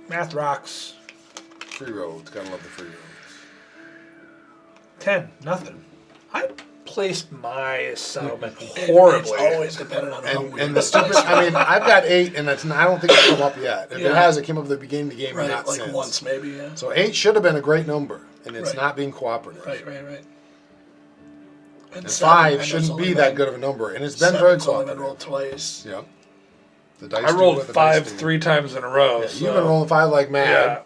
Math rocks. Free roads. Gotta love the free roads. 10. Nothing. I placed my settlement horribly. It's always dependent on how And the stupid, I mean, I've got 8, and it's, I don't think it's come up yet. If it Yeah. has, it came up at the beginning of the game, Right, and not like since. once maybe, yeah. So 8 should have been a great number, and it's Right. not being cooperative. Right. And seven, 5 and shouldn't it's be only that been- good of a number, and it's been very Seven's only been cooperative. rolled twice. Yep. The dice I do rolled what the 5 dice do. 3 times in a row. Yeah, so. you've been rolling 5 like Yeah. mad.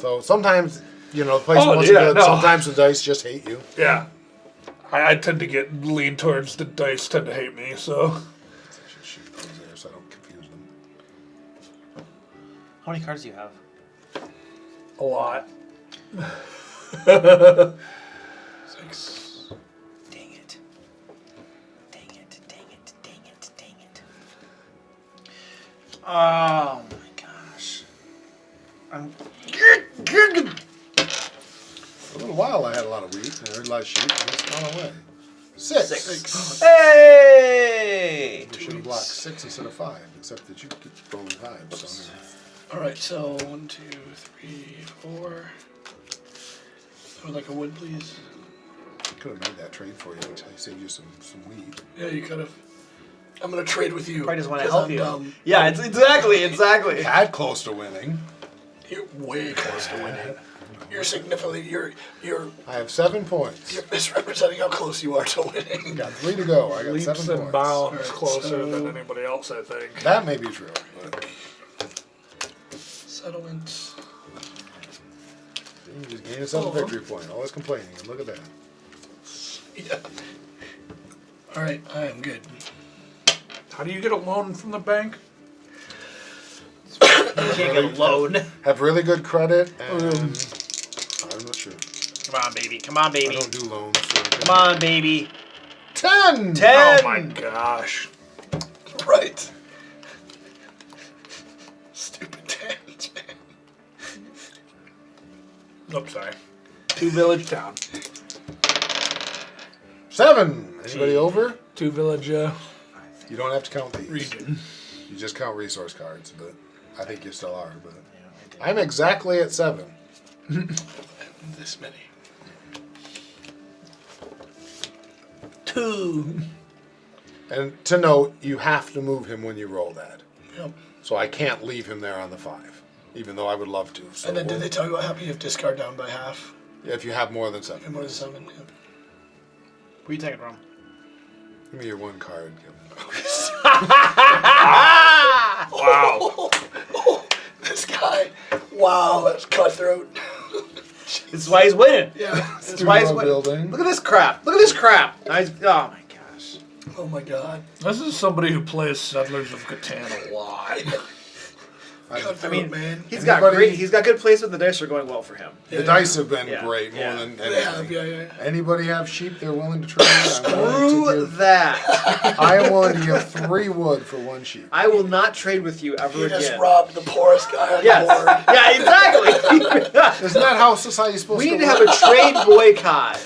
So sometimes, the place Oh, wants yeah, you good. no. Sometimes the dice just hate you. Yeah. I tend to lean towards the dice tend to hate me, so. I should shoot those there so I don't confuse them. How many cards do you have? A lot. 6. Dang it. Dang it. Dang it. Dang it. Dang it. Oh my gosh. For a little while I had a lot of wheat, and I heard a lot of sheep, and it's gone away. 6. 6. Hey! You should have blocked 6 instead of 5, except that you keep rolling 5. So, All right, so 1, 2, 3, 4. I would like a wood, please. I could have made that trade for you until I saved you some wheat. Yeah, you could have. I'm gonna trade with you. Probably just want to 'cause help I'm you. dumb. Yeah, it's exactly. Had close to winning. You're way close to winning. You're significantly. You're I have 7 points. misrepresenting how close you are to winning. Got 3 to go. I got Leaps 7 and points. bounds Alright, closer so- than anybody else, I think. That may be true. But Settlements. you just gained yourself a victory point. Always complaining. And look at that. Yeah. All right, I am good. How do you get a loan from the bank? You can't get a loan. Have really good credit, and I'm not sure. Come on, baby. Come on, I baby. don't do loans. So Come on, baby. 10! 10. Oh my gosh. Right. Stupid tens, man. Oops, sorry. 2 village town. 7! Anybody over? 2 village You don't have to count these. region. You just count resource cards. But I think you still are, but Yeah, I did. I'm exactly at 7. This many. 2. And to note, you have to move him when you roll that. Yep. So I can't leave him there on the 5, even though I would love to. So And then did they tell you what happened? You have discard down by half. if you have more than 7. And more than 7. Yep. Who are you taking from? Give me your 1 card. Wow. This guy. Wow, that's cutthroat. This is why he's winning. Yeah. This is why he's winning. Building. Look at this crap. Look at this crap. Oh my gosh. Oh my god. This is somebody who plays Settlers of Catan a lot. Cutthroat, I mean, man. he's got good placement. The dice are going well for him. The dice have been Yeah. great, more Yeah. than Yeah, anything. yeah. Anybody have sheep they're willing to trade? Screw that. I am willing to give 3 wood for 1 sheep. I will not trade with you ever You again. just robbed the poorest guy on Yes. the board. Yeah, exactly. Isn't that how society's supposed We to need to work? have a trade boycott.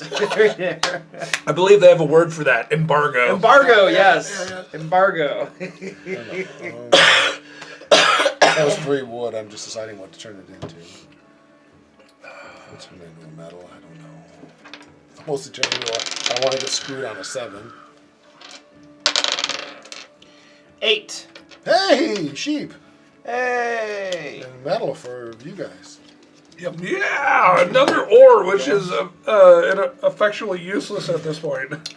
I believe they have a word for that. Embargo. Embargo, yes. yeah. Embargo. That was 3 wood. I'm just deciding what to turn it into. Let's turn it into a metal. I don't know. Mostly turn it into a... I don't want to get screwed on a 7. 8. Hey, sheep! Hey. And metal for you guys. Yeah, another ore, which is effectually useless at this point.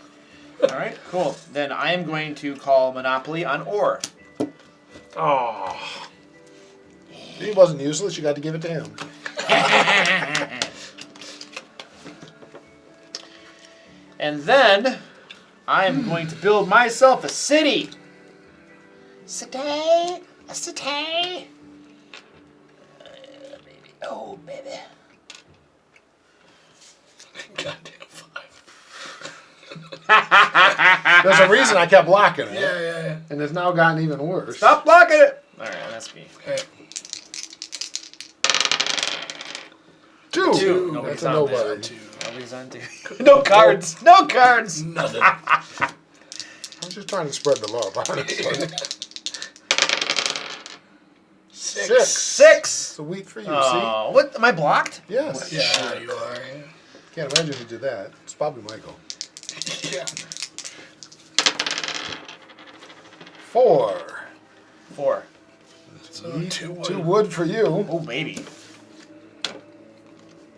All right, cool. Then I am going to call Monopoly on ore. Oh. He wasn't useless. You got to give it to him. And then I am going to build myself a city. City, a city. Baby, oh baby. Goddamn 5. There's a reason I kept blocking it. Yeah. And it's now gotten even worse. Stop blocking it. All right, that's me. Okay. 2. Two. That's Nobody's a on nobody. there. Nobody's on two. No cards. No cards. Nothing. I'm just trying to spread the love, honestly. 6. 6. It's a wheat for you, Oh, what? Am I blocked? see? Yes. Yeah, you are. Yeah. Can't imagine who did that. It's probably Michael. Yeah. 4. 4. So Wheat, 2 wood. 2 wood for you. Oh baby.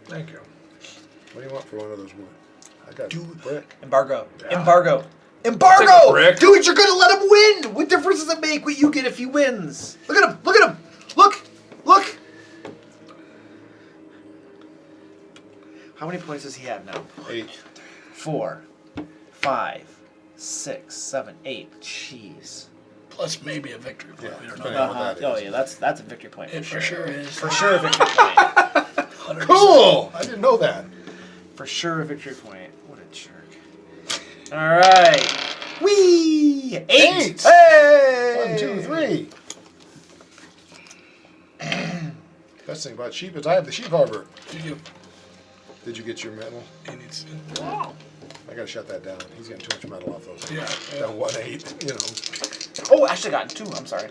Thank you. What do you want for one of those wood? I got brick. Embargo. Yeah. Embargo. Take a Embargo! brick. Dude, you're gonna let him win! What difference does it make what you get if he wins? Look at him! Look at him! Look! Look! How many points does he have now? 8. 4, 5, 6, 7, 8. Jeez. Plus maybe a victory point. Yeah, We don't depending know. on what that Oh is. yeah, that's a victory point. It for sure is. For sure a victory point. 100%. Cool! I didn't know that. For sure a victory point. What a jerk. Alright. Whee! 8! 8. Hey! 1, 2, 3. Best thing about sheep is I have the sheep harbor. Did you get your metal? He needs Oh. I gotta shut that down. He's getting too much metal off those. Yeah. That 1-8, you know. Oh, I should have gotten 2. I'm sorry.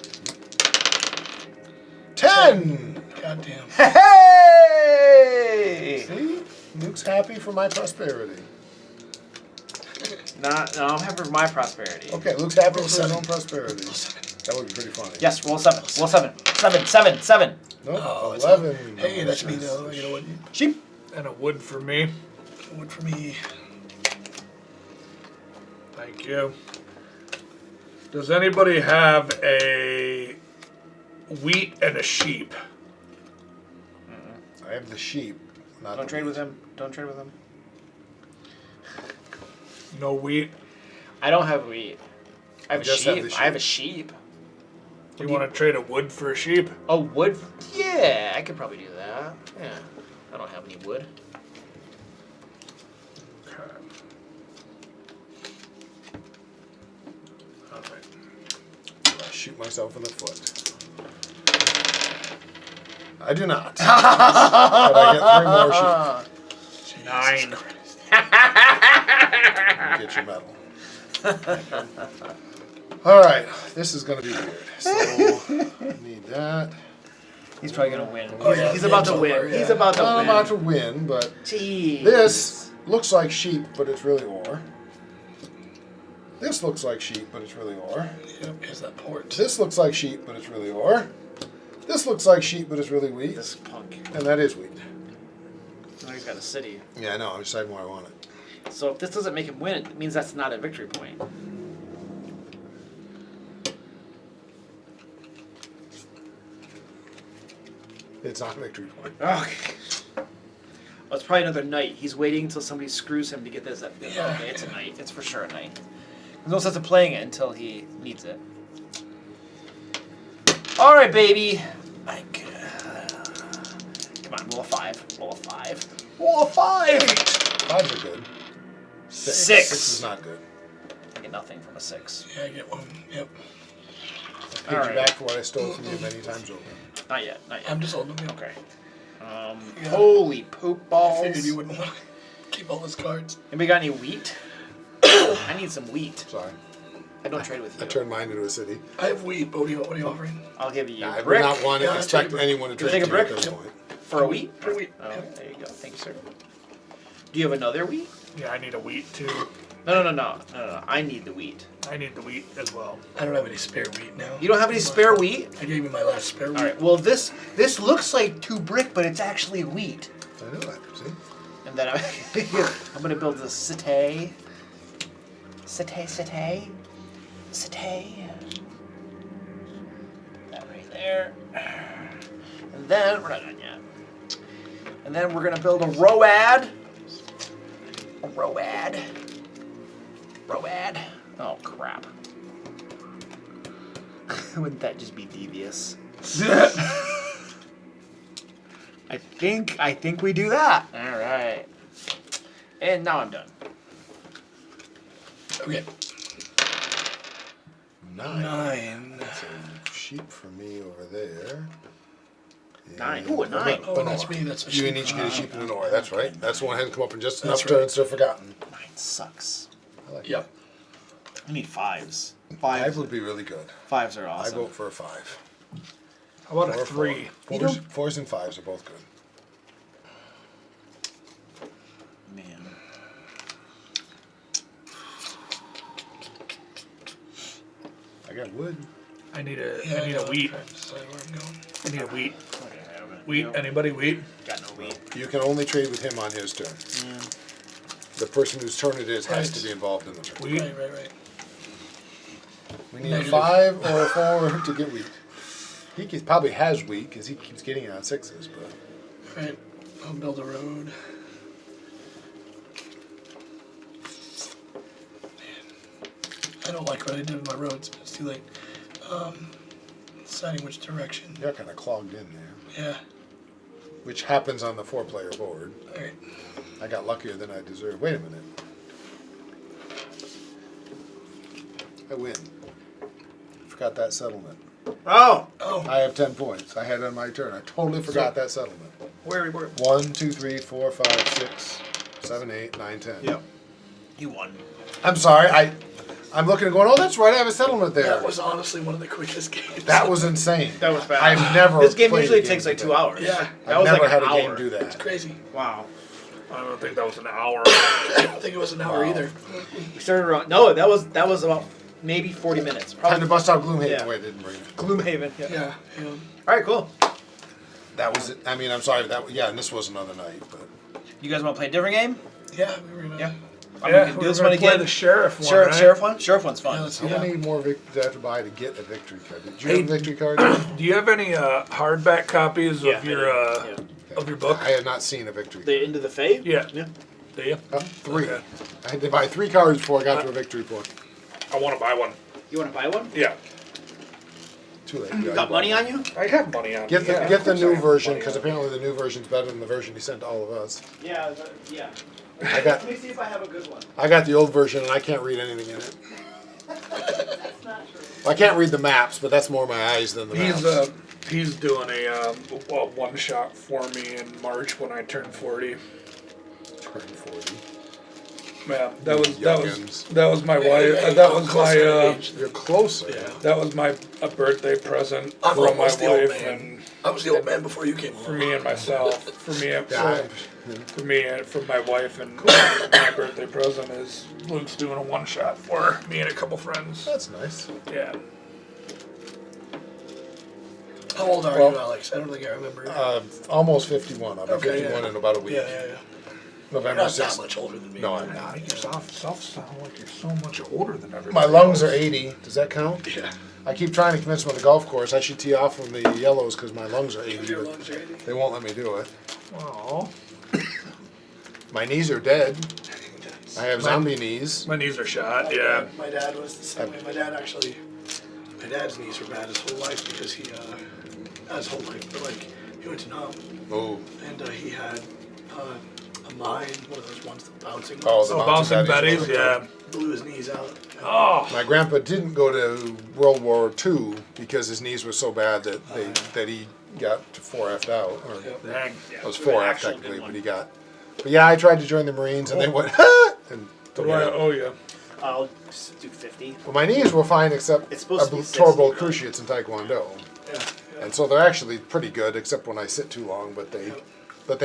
10! Goddamn. Hey! See? Luke's happy for my prosperity. No, I'm happy for my prosperity. Okay, Luke's happy for his 7. own prosperity. That would be pretty funny. Yes, roll 7. Roll 7. 7, 7, 7. Nope, Oh, it's 11. Hey, that's me though. You know what? Sheep. And a wood for me. Wood for me. Thank you. Does anybody have a wheat and a sheep? I have the sheep. Not Don't the trade wheat. with him. Don't trade with him. No wheat? I don't have wheat. I have a just have sheep. the I have a sheep. sheep. You want to trade a wood for a sheep? Oh, wood? Yeah, I could probably do that. Yeah. I don't have any wood. Okay. Alright. I shoot myself in the foot. I do not. But I get 3 more sheep. 9. You get your medal. All right, this is going to be weird. So, I need that. He's probably gonna win. Oh, yeah, He's about to game's win. over, yeah. He's about to I'm win. about to win, but Jeez. this looks like sheep, but it's really ore. This looks like sheep, but it's really ore. Yep, here's that port. This looks like sheep, but it's really ore. This looks like sheep, but it's really wheat. This punk. And that is wheat. Now he's got a city. Yeah, I know. I'm deciding where I want it. So if this doesn't make him win, it means that's not a victory point. It's not a victory point. Okay. Well, it's probably another night. He's waiting until somebody screws him to get this. Yeah. Okay, it's a night. It's for sure a night. There's no sense of playing it until he needs it. All right, baby. Come on, roll a 5. Roll a 5. Roll a 5. 5s are good. 6. 6. 6 is not good. I get nothing from a 6. Yeah, I get one. Yep. Paid All you right. back for what I stole from you many times over. Not yet. Not yet. I'm just holding them. Yep. Okay. Yeah. Holy poop I balls. figured you wouldn't want to keep all those cards. Anybody got any wheat? I need some wheat. Sorry. I don't trade with you. I turned mine into a city. I have wheat, but what are you offering? I'll give you Yeah, I would brick not want to Yeah, I'll expect take a brick. anyone to You trade take a to you at brick? this point. for a wheat. For wheat. Oh, Yep. there you go. Thank you, sir. Do you have another wheat? Yeah, I need a wheat too. No. I need the wheat. I need the wheat as well. I don't have any spare wheat now. You don't have any spare wheat? I gave you my last spare wheat. All right. Well, this looks like 2 brick, but it's actually wheat. I know that. See? And then I'm gonna build a cité. Cité. That right there. And then we're not done yet. And then we're gonna build a road. Road. Oh crap. Wouldn't that just be devious? I think we do that. All right. And now I'm done. Okay. 9. 9. That's a sheep for me over there. 9. Ooh, a 9. Oh, that's me. That's a You and sheep. each get a sheep and an ore. That's right. That's the one that hadn't come up in just That's enough turns to have forgotten. 9 sucks. I like Yep. I need 5s. 5 would be really good. 5s are I awesome. vote for a 5. How about Or a 3? 4. You 4s and 5s are both good. Man. I got wood. I need a Yeah, I need a wheat. trying to decide where I'm going. I need a wheat. Okay, Wheat. Anybody wheat? Got no wheat. You can only trade with him on his turn. The person whose turn it is has Right. to be involved in the turn. Wheat. Right. We need a Negative. 5 or a 4 to get wheat. Probably has wheat because he keeps getting it on 6s. But Right. I'll build a road. I don't like what I did with my roads, but it's too late. Deciding which direction. you're kind of clogged in there, Yeah. which happens on the 4-player board. All right. I got luckier than I deserved. Wait a minute. I win. Forgot that settlement. Oh! Oh. I have 10 points. I had it on my turn. I totally forgot that settlement. Where? 1, 2, 3, 4, 5, 6, 7, 8, 9, 10. Yep. You won. I'm sorry. I'm looking and going, oh, that's right. I have a settlement there. That was honestly one of the quickest games. That was insane. That was bad. I've never. This game played usually a takes like 2 that. hours. Yeah. That I've was never like had an a game hour. do It's that. crazy. Wow. I don't think that was an hour. I don't think it was an hour Wow. either. We started around. No, that was about maybe 40 minutes. Time Probably to bust out Gloomhaven. Yeah. Wait, I didn't bring it. Gloomhaven. Yeah. Yeah. All right, cool. That was it. I mean, I'm sorry. And this was another night. But You guys want to play a different game? Yeah, we were gonna. Yeah. Yeah, do we're this gonna one play again. the sheriff one. Sheriff, right? sheriff one. Sheriff one's fun. Yeah, let's how do that. many more victories do I have to buy to get a victory card? Did you Hey, have a victory card? Do you have any hardback copies Yeah, of your yeah. of your book? I had not seen a victory. The Into the Fae. Yeah. Yeah. Do you? 3. Okay. I had to buy 3 cards before I got to a victory point. I want to buy one. You want to buy one? Yeah. Too late. You got money on you? I have money on. Get the yeah, get of the course I new have version money because on. apparently the new version's better than the version he sent to all of us. Yeah. Yeah. I got Let me see if I have a good one. I got the old version and I can't read anything in it. That's not true. I can't read the maps, but that's more my eyes than the maps. He's doing a one shot for me in March when I turn 40. Turn 40. Yeah, Youngins. that was my wife. That was my You're closer. Yeah. that was my a birthday present I'm from my almost the old wife man. and I was the old man before you came for along. me and myself. For me and Yeah, for me and for my wife and my birthday present is Luke's doing a one shot for me and a couple friends. that's nice. Yeah. How old are Well, you, Alex? I don't think I remember. Almost 51. I'll be Okay, 51 yeah. in about a week. Yeah. You're November not that 6th. much older than me. No, I'm Nah, not. you sound like you're so much older than everybody. My lungs are else. 80. Does that count? Yeah. I keep trying to convince them on the golf course I should tee off from the yellows because my lungs are 80. Your But lungs are 80. they won't let me do it. Aw. My knees are dead. I have zombie knees. My knees are shot. Yeah. My dad was the same way. My dad's knees were bad his whole life because he, not his whole life, but like, he went to Nam Oh, and he had a mine, one of those ones, the bouncing Oh, ones. the Oh, bouncing Betties. betties. Yeah. Blew his knees out. Oh. my grandpa didn't go to World War II because his knees were so bad that he got to 4F'd out. Or Dang. it was 4F technically, but he got. But yeah, I tried to join the Marines and they went, and What do I owe you? I'll just do 50. well, my knees were fine except It's supposed to be tore 60, both but- cruciates in Taekwondo. Yeah. And so they're actually pretty good, except when I sit too long. But they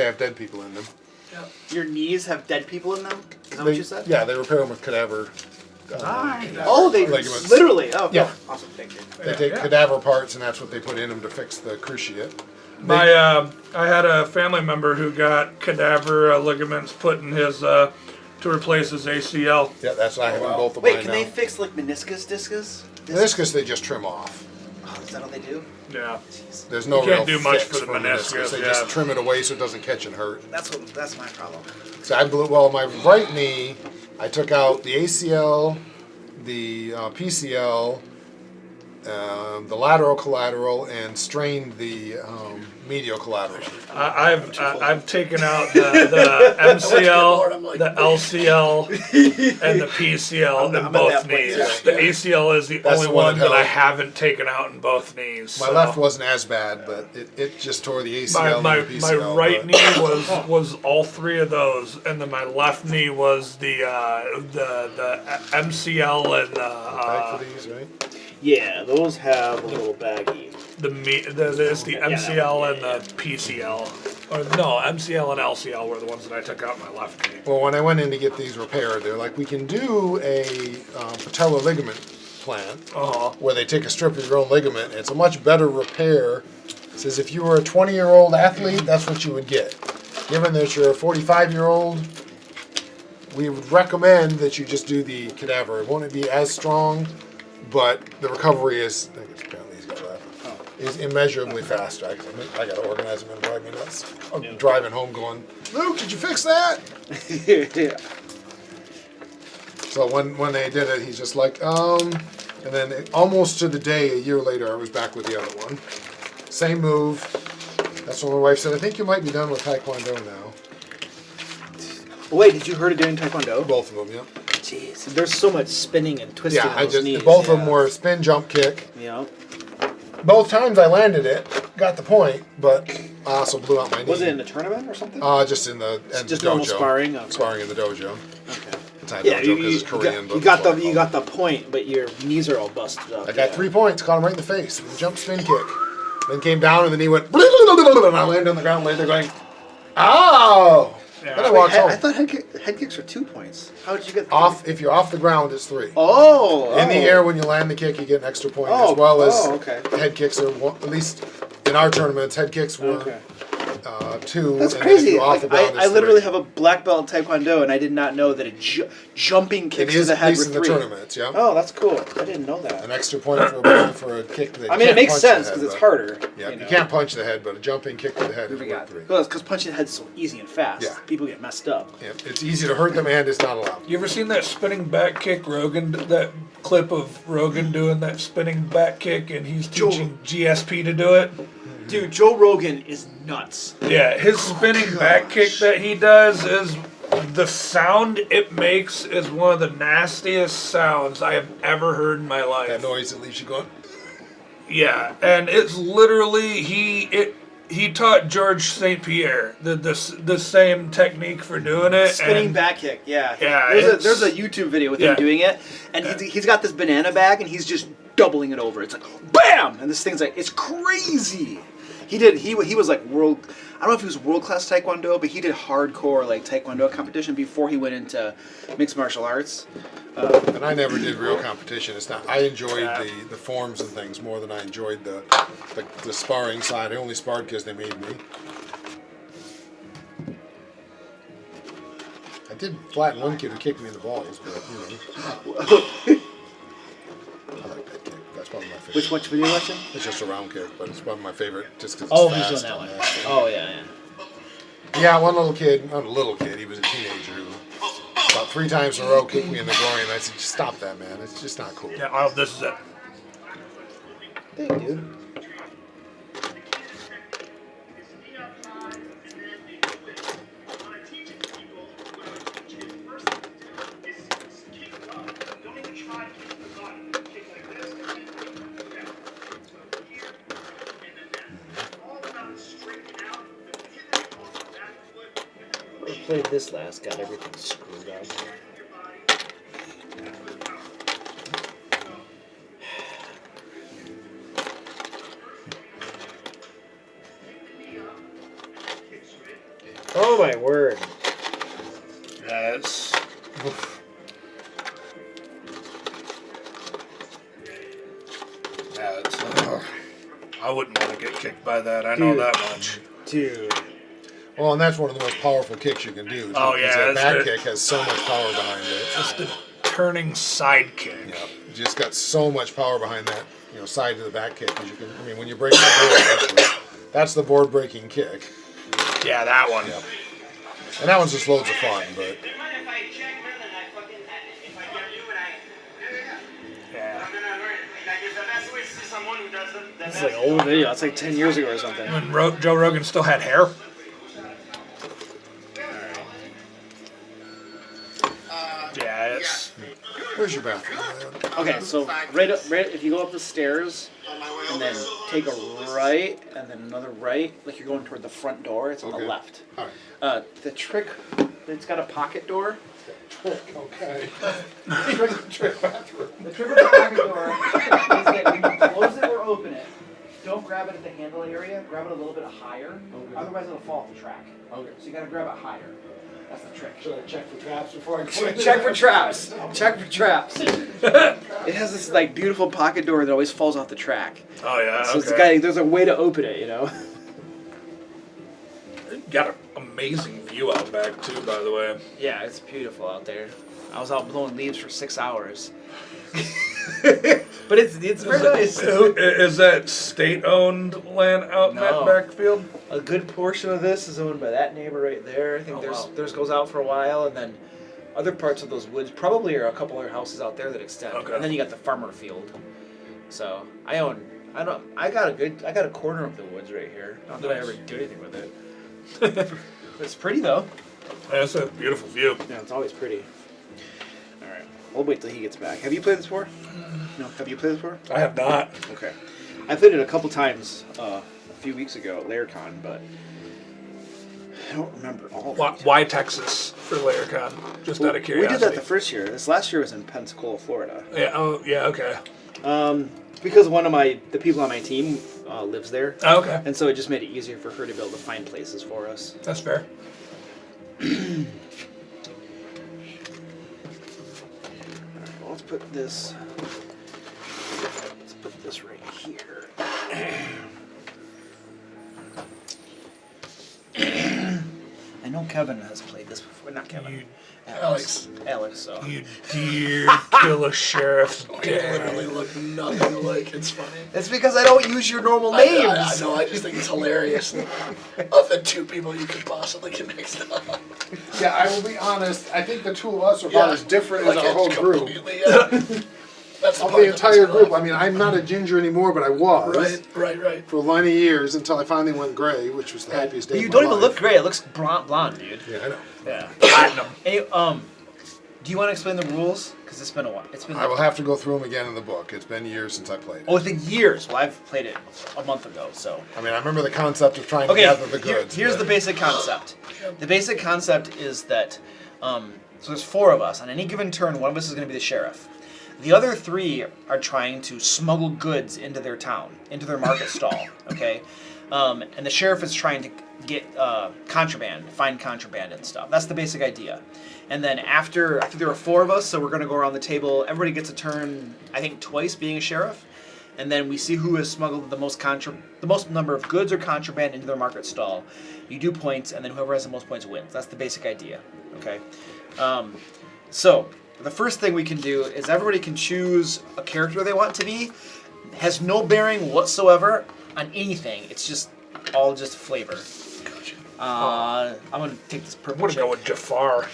have dead people in them. Yeah. Your knees have dead people in them? Is that They- what you said? Yeah, they repair them with cadaver. Oh, they Ligaments. literally. Oh, Yeah. Awesome. Thank you. They take Yeah. cadaver parts, and that's what they put in them to fix the cruciate. I had a family member who got cadaver ligaments put in his to replace his ACL. Yeah, that's what I have in both of Wait, mine can now. they fix like meniscus discus? Meniscus they just trim off. Oh, is that all they do? Yeah. Jeez. There's no You can't real do much fix for the meniscus, They yeah. just trim it away so it doesn't catch and hurt. That's my problem. So my right knee, I took out the ACL, the PCL, the lateral collateral, and strained the medial collateral. I've taken out the MCL, I'm like, the LCL, and the PCL I'm in at both that point, knees. yeah. The ACL is the That's only the one one that that I held. haven't taken out in both knees. My so. left wasn't as bad, but it just tore the ACL My and the PCL. right but- knee was all three of those, and then my left knee was the MCL and Back for these, right? Yeah, those have a little baggy. it's the MCL and yeah. the PCL. Or no, MCL and LCL were the ones that I took out in my left knee. Well, when I went in to get these repaired, they're like, we can do a patellar ligament plant where they take a strip of your own ligament. It's a much better repair. It says if you were a 20-year-old athlete, that's what you would get. Given that you're a 45-year-old, we would recommend that you just do the cadaver. It won't be as strong, but the recovery is, I think apparently he's got that, is immeasurably faster. I got to organize them and drive me nuts. I'm driving home going, Luke, did you fix that? Yeah. So when they did it, he's just like, and then almost to the day, a year later, I was back with the other one. Same move. That's when my wife said, I think you might be done with Taekwondo now. Wait, did you heard of doing Taekwondo? Both of them, yeah. Jeez, there's so much spinning and twisting Yeah, on I those just, knees. both of them were spin, jump, kick. Yeah. Both times I landed it, got the point, but I also blew out my knee. Was it in a tournament or something? Just in the Just dojo. normal sparring? Okay. Sparring in the dojo. Okay. It's not Yeah, dojo because it's Korean, but you got that's what I you call got the point, but your knees are all busted up. I got yeah. 3 points, caught him right in the face with a jump spin kick. Then came down and the knee went, and I landed on the ground later going, ow! Then I walked home. I thought head kicks were 2 points. How did you get If you're off the ground, it's 3. Oh, In the air, when you land the kick, you get an extra point, Oh, as well as oh, okay. head kicks are at least in our tournaments. Head kicks were Okay. 2. That's and crazy. If you're off Like, the ground, I it's literally 3. have a black belt in Taekwondo, and I did not know that jumping It kicks to is the at head least were in the 3. tournaments. Yeah, Oh, that's cool. I didn't know that. an extra point for a kick. That I you mean, it can't makes punch the sense head, because it's but- harder. Yeah, you know. you can't punch the head, but a jumping kick to the head is worth 3. Well, because punching the head's so easy and fast. Yeah. People get messed up. Yeah, it's easy to hurt them and it's not allowed. You ever seen that spinning back kick, that clip of Rogan doing that spinning back kick, and he's teaching GSP to do it? Dude, Joe Rogan is nuts. Yeah, his spinning back kick that he does is the sound it makes is one of the nastiest sounds I have ever heard in my life. That noise that leaves you going. Yeah, and it's literally he taught George St. Pierre the same technique for doing it. Spinning and back kick, yeah. Yeah, There's a YouTube video with him doing it, and he's got this banana bag, and he's just doubling it over. It's like, BAM! And this thing's like, it's crazy. He was like world. I don't know if he was world-class Taekwondo, but he did hardcore like Taekwondo competition before he went into mixed martial arts. And I never did real competition. It's not. I enjoyed the forms and things more than I enjoyed the sparring side. I only sparred because they made me. I did flatten one kid who kicked me in the balls, but you know. I like that kick. That's probably my favorite. Which video watching? It's just a round kick, but it's one of my favorite just because Oh, it's he's fast. doing that one. and Oh, yeah. Yeah, one little kid, not a little kid, he was a teenager who about 3 times in a row kicked me in the groin, and I said, just stop that, man. It's just not cool. Yeah, oh, this is it. Thank you, dude. I played this last, got everything screwed up. Oh my word. That's. I wouldn't want to get kicked by that. I know Dude. that much. Dude. Well, and that's one of the most powerful kicks you can do. Oh, because yeah, that that's back the- kick has so much power behind it. It's the turning side kick. Yeah, just got so much power behind that, side to the back kick. Because you can, when you break the board, that's the board breaking kick. Yeah, that one. Yeah. And that one's just loads of fun, but Yeah. It's like an old video. It's like 10 years ago or something. When Joe Rogan still had hair. Yeah, it's. where's your bathroom? Okay, so right if you go up the stairs and then take a right and then another right, like you're going toward the front door, it's on the Okay. left. All right. The trick, it's got a pocket door. Okay. The trick with the pocket door is that when you close it or open it, don't grab it at the handle area, grab it a little bit higher, otherwise it'll fall off the track. Okay. So you gotta grab it higher. That's the trick. Should I check for traps before I go in? Check for traps. Check for traps. It has this like beautiful pocket door that always falls off the track. Oh, yeah. So it's Okay. there's a way to open it, you know. Got an amazing view out back, too, by the way. Yeah, it's beautiful out there. I was out blowing leaves for 6 hours. But it's very nice. Is that state-owned land out in that No. backfield? A good portion of this is owned by that neighbor right there. I think theirs goes out for a while, and then other parts of those woods probably are a couple other houses out there that extend. Okay. And then you got the farmer field. So I got a corner of the woods right here. Not that I ever do anything with it. It's pretty though. That's a beautiful view. Yeah, it's always pretty. All right, we'll wait till he gets back. Have you played this before? No. Have you played this before? I have not. Okay. I played it a couple times a few weeks ago at LairCon, but I don't remember all of it. Why Texas for LairCon? Just out of We curiosity. did that the first year. This last year was in Pensacola, Florida. Yeah. Oh, yeah. Okay. Because one of the people on my team lives there, Oh, okay. and so it just made it easier for her to be able to find places for us. That's fair. Alright, well, let's put this right here. I know Kevin has played this before. Not Kevin. Alex. So. You dear kill a sheriff. They literally look nothing like. It's funny. It's because I don't use your normal I names. know. I just think it's hilarious. Of the two people you could possibly get mixed up. Yeah, I will be honest. I think the two of us are about as different as our whole it's group. completely, That's Of part the that entire makes me group. laugh. I mean, I'm not a ginger anymore, but I was. Right. For a line of years until I finally went gray, which was the happiest day You of don't my even life. look gray. It looks blonde, dude. Yeah, I know. Yeah. Platinum. Hey, do you want to explain the rules? Because it's been a while. It's been. I will have to go through them again in the book. It's been years since I played it. Oh, it's been years. Well, I've played it a month ago, so. I mean, I remember the concept of trying to Okay, gather the goods. here's but- the basic concept. The basic concept is that, so there's 4 of us. On any given turn, one of us is going to be the sheriff. The other 3 are trying to smuggle goods into their town, into their market stall, okay? And the sheriff is trying to get contraband, find contraband and stuff. That's the basic idea. And then after, I think there were 4 of us, so we're going to go around the table. Everybody gets a turn, I think twice being a sheriff. And then we see who has smuggled the most number of goods or contraband into their market stall. You do points, and then whoever has the most points wins. That's the basic idea, okay? So the first thing we can do is everybody can choose a character they want to be. Has no bearing whatsoever on anything. It's just all just flavor. Gotcha. I'm gonna take this I'm purple gonna chick. go with Jafar.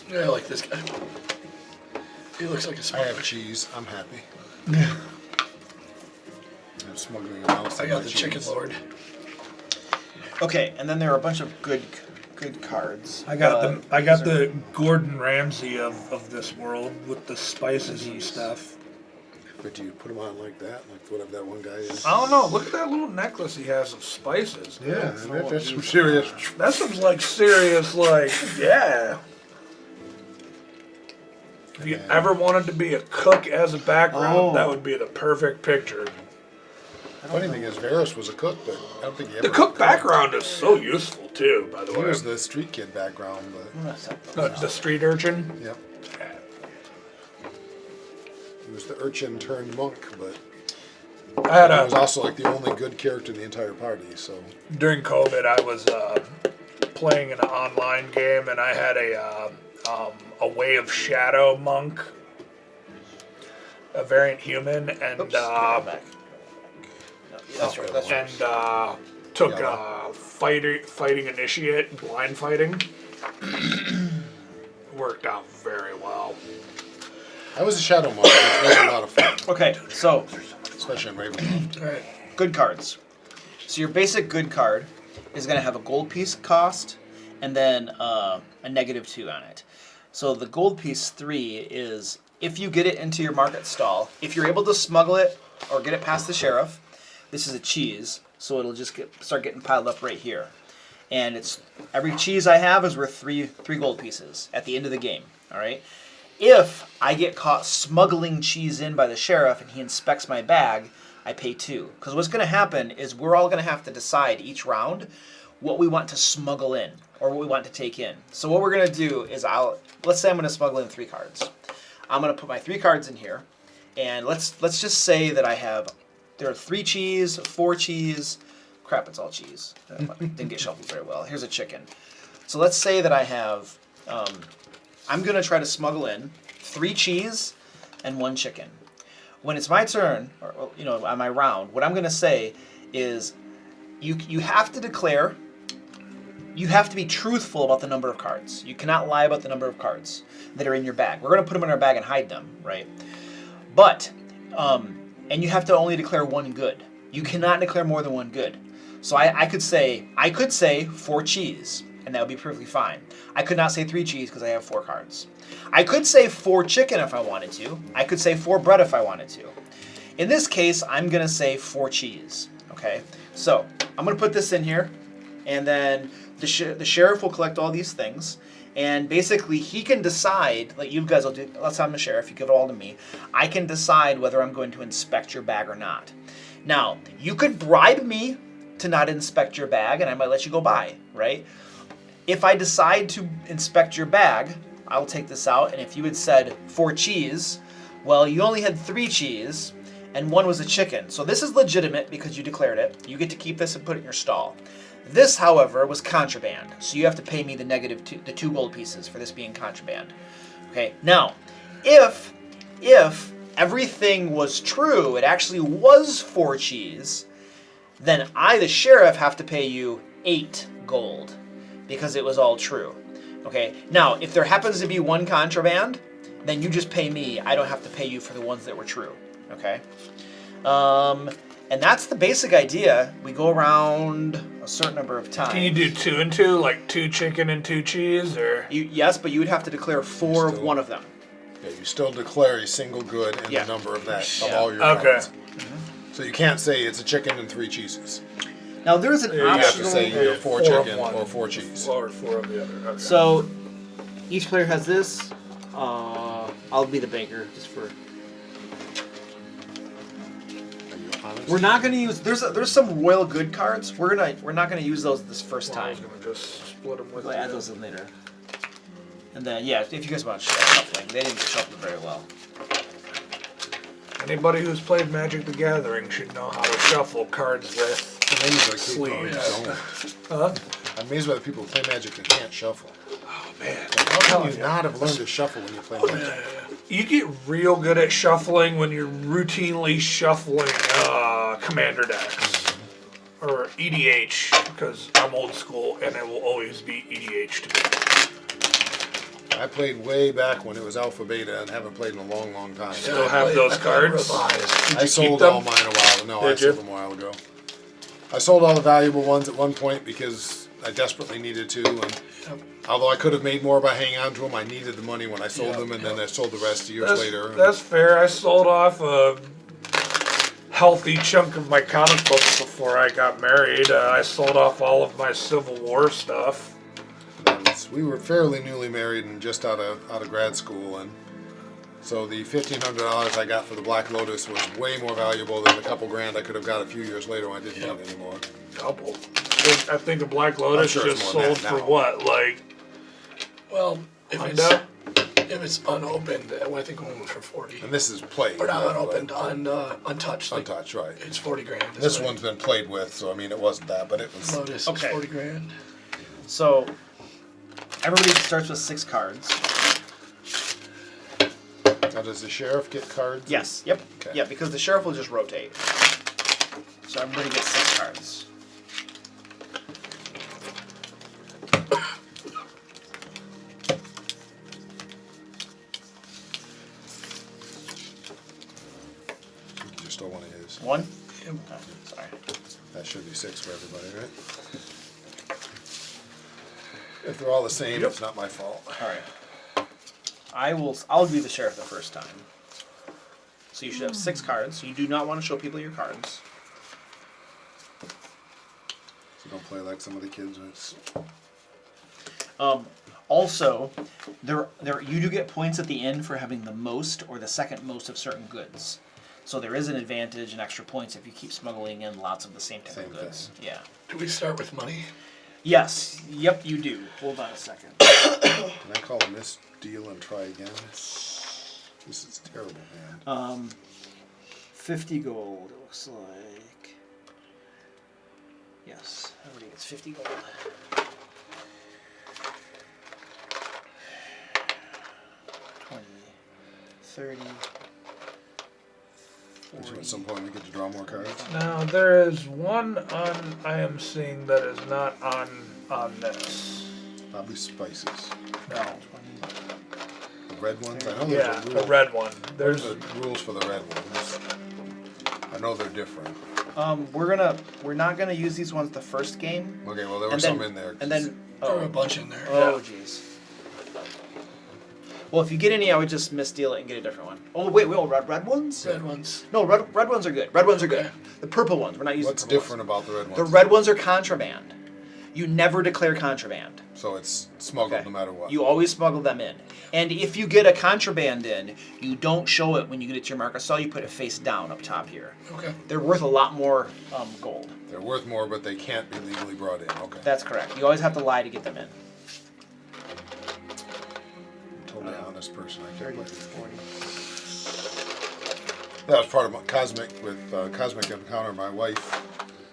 Yeah, I like this guy. He looks like a I smart. have cheese. I'm happy. I'm smuggling a mouse. I in got my the cheese. chicken lord. Okay, and then there are a bunch of good cards. I got the Gordon Ramsay of this world with the spices and stuff. But do you put them on like that? Like whatever that one guy is? I don't know. Look at that little necklace he has of spices. Yeah, that's some serious. That seems like serious, yeah. If you ever wanted to be a cook as a background, that would be the perfect picture. Funny thing is, Varys was a cook, but I don't think he ever. The cook cooked. background is so useful too, by the He way. was the street kid background, but The street urchin. yep. He was the urchin turned monk, but I had he was a also like the only good character in the entire party. So during COVID, I was playing an online game, and I had a Way of Shadow monk, a variant human, and Oops, back. No, that's right. That's right. and took fighting initiate, blind fighting. Worked out very well. I was a shadow monk, which was a lot of fun, Okay, so especially in Ravenloft. All right. good cards. So your basic good card is going to have a gold piece cost and then a -2 on it. So the gold piece 3 is if you get it into your market stall, if you're able to smuggle it or get it past the sheriff, this is a cheese, so it'll just start getting piled up right here. And it's every cheese I have is worth three gold pieces at the end of the game. All right. If I get caught smuggling cheese in by the sheriff and he inspects my bag, I pay 2. Because what's going to happen is we're all going to have to decide each round what we want to smuggle in or what we want to take in. So what we're going to do is let's say I'm going to smuggle in 3 cards. I'm going to put my 3 cards in here, and let's just say that there are 3 cheese, 4 cheese. Crap, it's all cheese. Didn't get shuffled very well. Here's a chicken. So let's say that I have. I'm going to try to smuggle in 3 cheese and 1 chicken. When it's my turn, or on my round, what I'm going to say is you have to declare, you have to be truthful about the number of cards. You cannot lie about the number of cards that are in your bag. We're going to put them in our bag and hide them, right? But, and you have to only declare 1 good. You cannot declare more than 1 good. So I could say 4 cheese, and that would be perfectly fine. I could not say 3 cheese because I have 4 cards. I could say 4 chicken if I wanted to. I could say 4 bread if I wanted to. In this case, I'm going to say 4 cheese. Okay? So I'm going to put this in here, and then the sheriff will collect all these things, and basically he can decide, like you guys will do, let's say I'm the sheriff, you give it all to me, I can decide whether I'm going to inspect your bag or not. Now, you could bribe me to not inspect your bag, and I might let you go by, right? If I decide to inspect your bag, I'll take this out, and if you had said 4 cheese, well, you only had 3 cheese, and 1 was a chicken. So this is legitimate because you declared it. You get to keep this and put it in your stall. This, however, was contraband, so you have to pay me the 2 gold pieces for this being contraband. Okay, now, if everything was true, it actually was 4 cheese, then I, the sheriff, have to pay you 8 gold because it was all true. Okay, now, if there happens to be 1 contraband, then you just pay me. I don't have to pay you for the ones that were true. Okay? And that's the basic idea. We go around, certain number of times. Can you do 2 and 2, like 2 chicken and 2 cheese, or? Yes, but you would have to declare 4 of one of them. Yeah, you still declare a single good and Yeah. the number of that of Yeah. all your Okay. cards. So you can't say it's a chicken and 3 cheeses. Now there is an You You have to optional. say either 4 4 of chicken one. or 4 cheese. Or 4 of the other. Okay. So each player has this. I'll be the banker just for. Are you honest? We're not going to use. There's some royal good cards. We're not going to use those this first Well, I time. was gonna just split them with We'll you. add those in later. And then yeah, if you guys want to shuffling, they didn't shuffle very well. Anybody who's played Magic the Gathering should know how to shuffle cards with. I'm amazed by people Sleeves. who don't. Huh? I'm amazed by the people who play Magic and can't shuffle. Oh man. How can you not have learned to shuffle when you play Magic? You get real good at shuffling when you're routinely shuffling commander decks. Or EDH, because I'm old school and it will always be EDH to me. I played way back when it was Alpha Beta and haven't played in a long, long time. Still have those cards? Revised. I sold them? all mine a while. No, I Did you? sold them a while ago. I sold all the valuable ones at one point because I desperately needed to. And although I could have made more by hanging on to them, I needed the money when I sold them, and then I sold the rest years later. That's fair. I sold off a healthy chunk of my comic books before I got married. I sold off all of my Civil War stuff. We were fairly newly married and just out of grad school, and so the $1,500 I got for the Black Lotus was way more valuable than the couple grand I could have got a few years later when I didn't need it anymore. Couple. I think a Black Lotus sure it's just more than sold that for now. what, like Well, if Hundo? it's unopened, I think one was for 40. And this is played. Or not but unopened, untouched. Like, untouched, right? it's 40 grand. is This what one's been played with, so I mean it wasn't that, but it was. Lotus Okay. is 40 grand. So everybody starts with 6 cards. Now does the sheriff get cards? Yes. Yep. Okay. Yeah, because the sheriff will just rotate. So everybody gets 6 cards. You just stole one of his. 1. Yep. Oh, sorry. That should be 6 for everybody, right? If they're all the same, it's not my fault. All right. I'll be the sheriff the first time. So you should have 6 cards. You do not want to show people your cards. So don't play like some of the kids. Also, you do get points at the end for having the most or the second most of certain goods. So there is an advantage and extra points if you keep smuggling in lots of the same type Same of goods. thing. Yeah. Do we start with money? Yes. Yep, you do. Hold on a second. Can I call a miss deal and try again? This is terrible, man. 50 gold, it looks like. Yes, everybody gets 50 gold. 20, 30, At 40. some point we get to draw more cards. now there is one I am seeing that is not on this. Probably spices. No. The red ones. I know there's Yeah, a rule. the red one. There's There's the rules for the red ones. I know they're different. We're not gonna use these ones the first game. Okay, well there were And some then, in there. and then There were a bunch in there. oh jeez. Well, if you get any, I would just misdeal it and get a different one. Oh wait, red ones? Red ones. No, red ones are good. Red ones are good. Okay. The purple ones, we're not using. What's the purple different about the red ones. ones? The red ones are contraband. You never declare contraband. So it's smuggled Okay. no matter what. You always smuggle them in. And if you get a contraband in, you don't show it when you get it to your marker cell, you put it face down up top here. Okay. They're worth a lot more gold. They're worth more, but they can't be legally brought in. Okay. That's correct. You always have to lie to get them in. Totally honest person. I can't 30, play. 40. That was part of my Cosmic Encounter. My wife,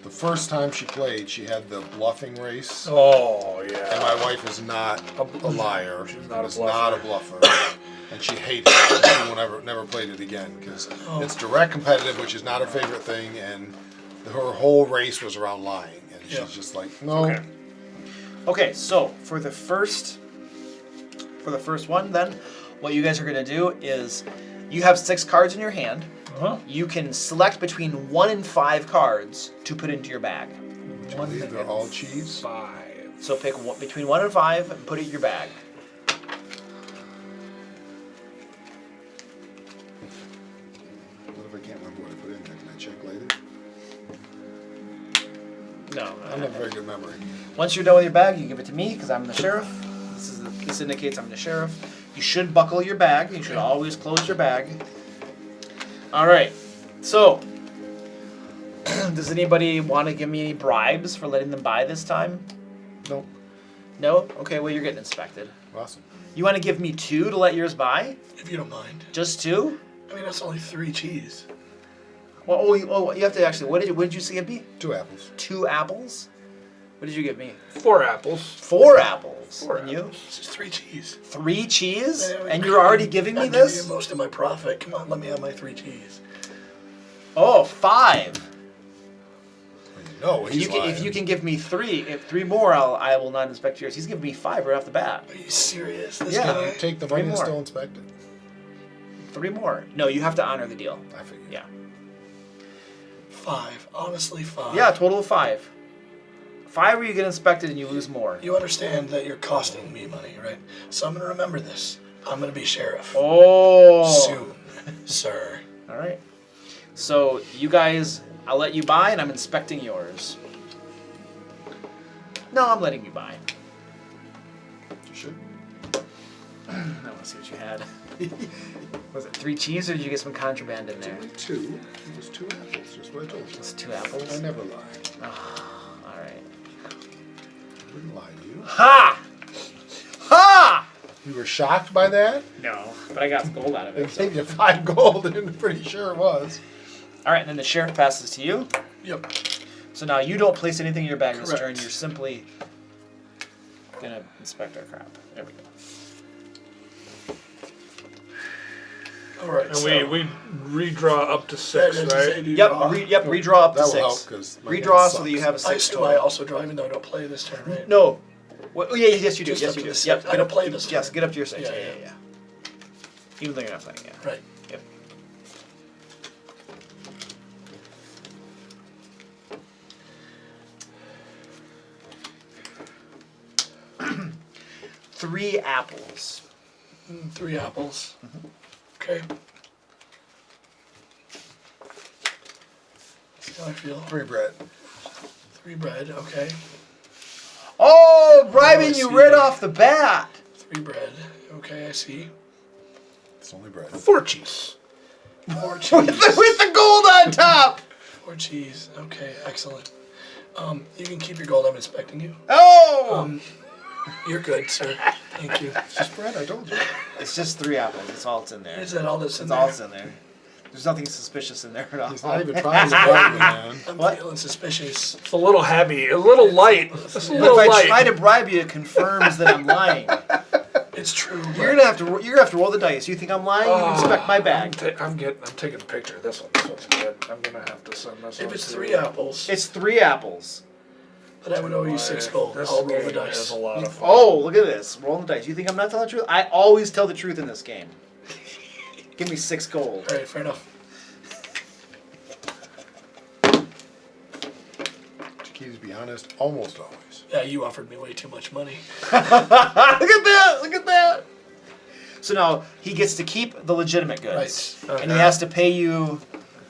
the first time she played, she had the bluffing race. oh And yeah. my wife is not a liar. She's not a is not a bluffer. And she hated it. And she will never played it again because it's direct competitive, which is not her favorite thing. And her whole race was around lying. And she's Yeah. just like, no. Okay. Okay, so for the first one, then, what you guys are gonna do is, you have 6 cards in your hand. Uh-huh. You can select between 1 and 5 cards to put into your bag. I believe they're all cheese. 5. So pick one, between 1 and 5 and put it in your bag. What if I can't remember what I put in there? Can I check later? No. I don't have a very good memory. Once you're done with your bag, you give it to me because I'm the sheriff. This indicates I'm the sheriff. You should buckle your bag. You should always close your bag. All right. So, does anybody want to give me any bribes for letting them buy this time? Nope. No? Okay, well, you're getting inspected. Awesome. You want to give me 2 to let yours buy? If you don't mind. Just 2? I mean, that's only 3 cheese. Well, you have to actually. What did you say it'd be? 2 apples. 2 apples? What did you give me? 4 apples. 4 apples. 4 And you? apples. It's just 3 cheese. 3 cheese? I mean, And you're already giving me I'm this? giving you most of my profit. Come on, let me have my 3 cheese. Oh, 5. No, he's If you can give me 3 more, I will not inspect yours. He's giving me 5 right off the bat. Are you serious? This Yeah. guy? Take the 3 money and more. still inspect it. 3 more. No, you have to honor the deal. I figured. Yeah. 5. Honestly, 5. Yeah, total of 5. 5 where you get inspected and you lose more. You understand that you're costing me money, right? So I'm going to remember this. I'm going to be sheriff. Oh. Soon, sir. All right. So you guys, I'll let you buy, and I'm inspecting yours. No, I'm letting you buy. You should. I want to see what you had. Was it 3 cheese, or did you get some contraband in there? Only 2. It was 2 apples. Just what I told you. It's 2 apples. I never lie. All right. I wouldn't lie to you. Ha! Ha! You were shocked by that? No, but I got some gold out of They it. So. gave you 5 gold, and I'm pretty sure it was. All right, and then the sheriff passes to you. Yep. So now you don't place anything in your bag this Correct. turn. You're simply gonna inspect our crap. There we go. All right. And so we redraw up to 6, right? Yep, redraw up to That will 6. help, because Redraw so that you have a I 6 assume I total. also drive, even though I don't play this turn, right? No. Well, oh, yeah, yes, you do. Just Yes, up you to do. the 6. Yep. I don't play this Yes, turn. get up to your 6. Yeah, Yeah, yeah, yeah, yeah. Even though you're not playing, yeah. Right. Yep. Three apples. 3 apples. Okay. See how I feel. 3 bread. 3 bread. Okay. Oh, bribing I you see. right off the bat. 3 bread. Okay, I see. It's only bread. 4 cheese. 4 cheese. With the gold on top. 4 cheese. Okay, excellent. You can keep your gold. I'm inspecting you. Oh! You're good, sir. Thank you. It's just bread, I told you. It's just 3 apples. That's all that's in there. Is that all that's in That's there? all that's in there. There's nothing suspicious in there at all. He's not even trying to bribe me, man. I'm What? feeling suspicious. It's a little heavy, a little light. It's a But little if I light. try to bribe you, it confirms that I'm lying. It's true. You're gonna have to roll the dice. You think I'm lying? You inspect my I'm bag. taking a picture. This one's good. I'm gonna have to send this one. If it's to 3 you. apples, It's 3 apples. then I would owe you 6 gold. This I'll roll the game is dice. a lot of fun. Oh, look at this. Rolling the dice. You think I'm not telling the truth? I always tell the truth in this game. Give me 6 gold. All right, fair enough. To be honest, almost always. Yeah, you offered me way too much money. Look at that! Look at that! So now he gets to keep the legitimate goods. Right. And he has to pay you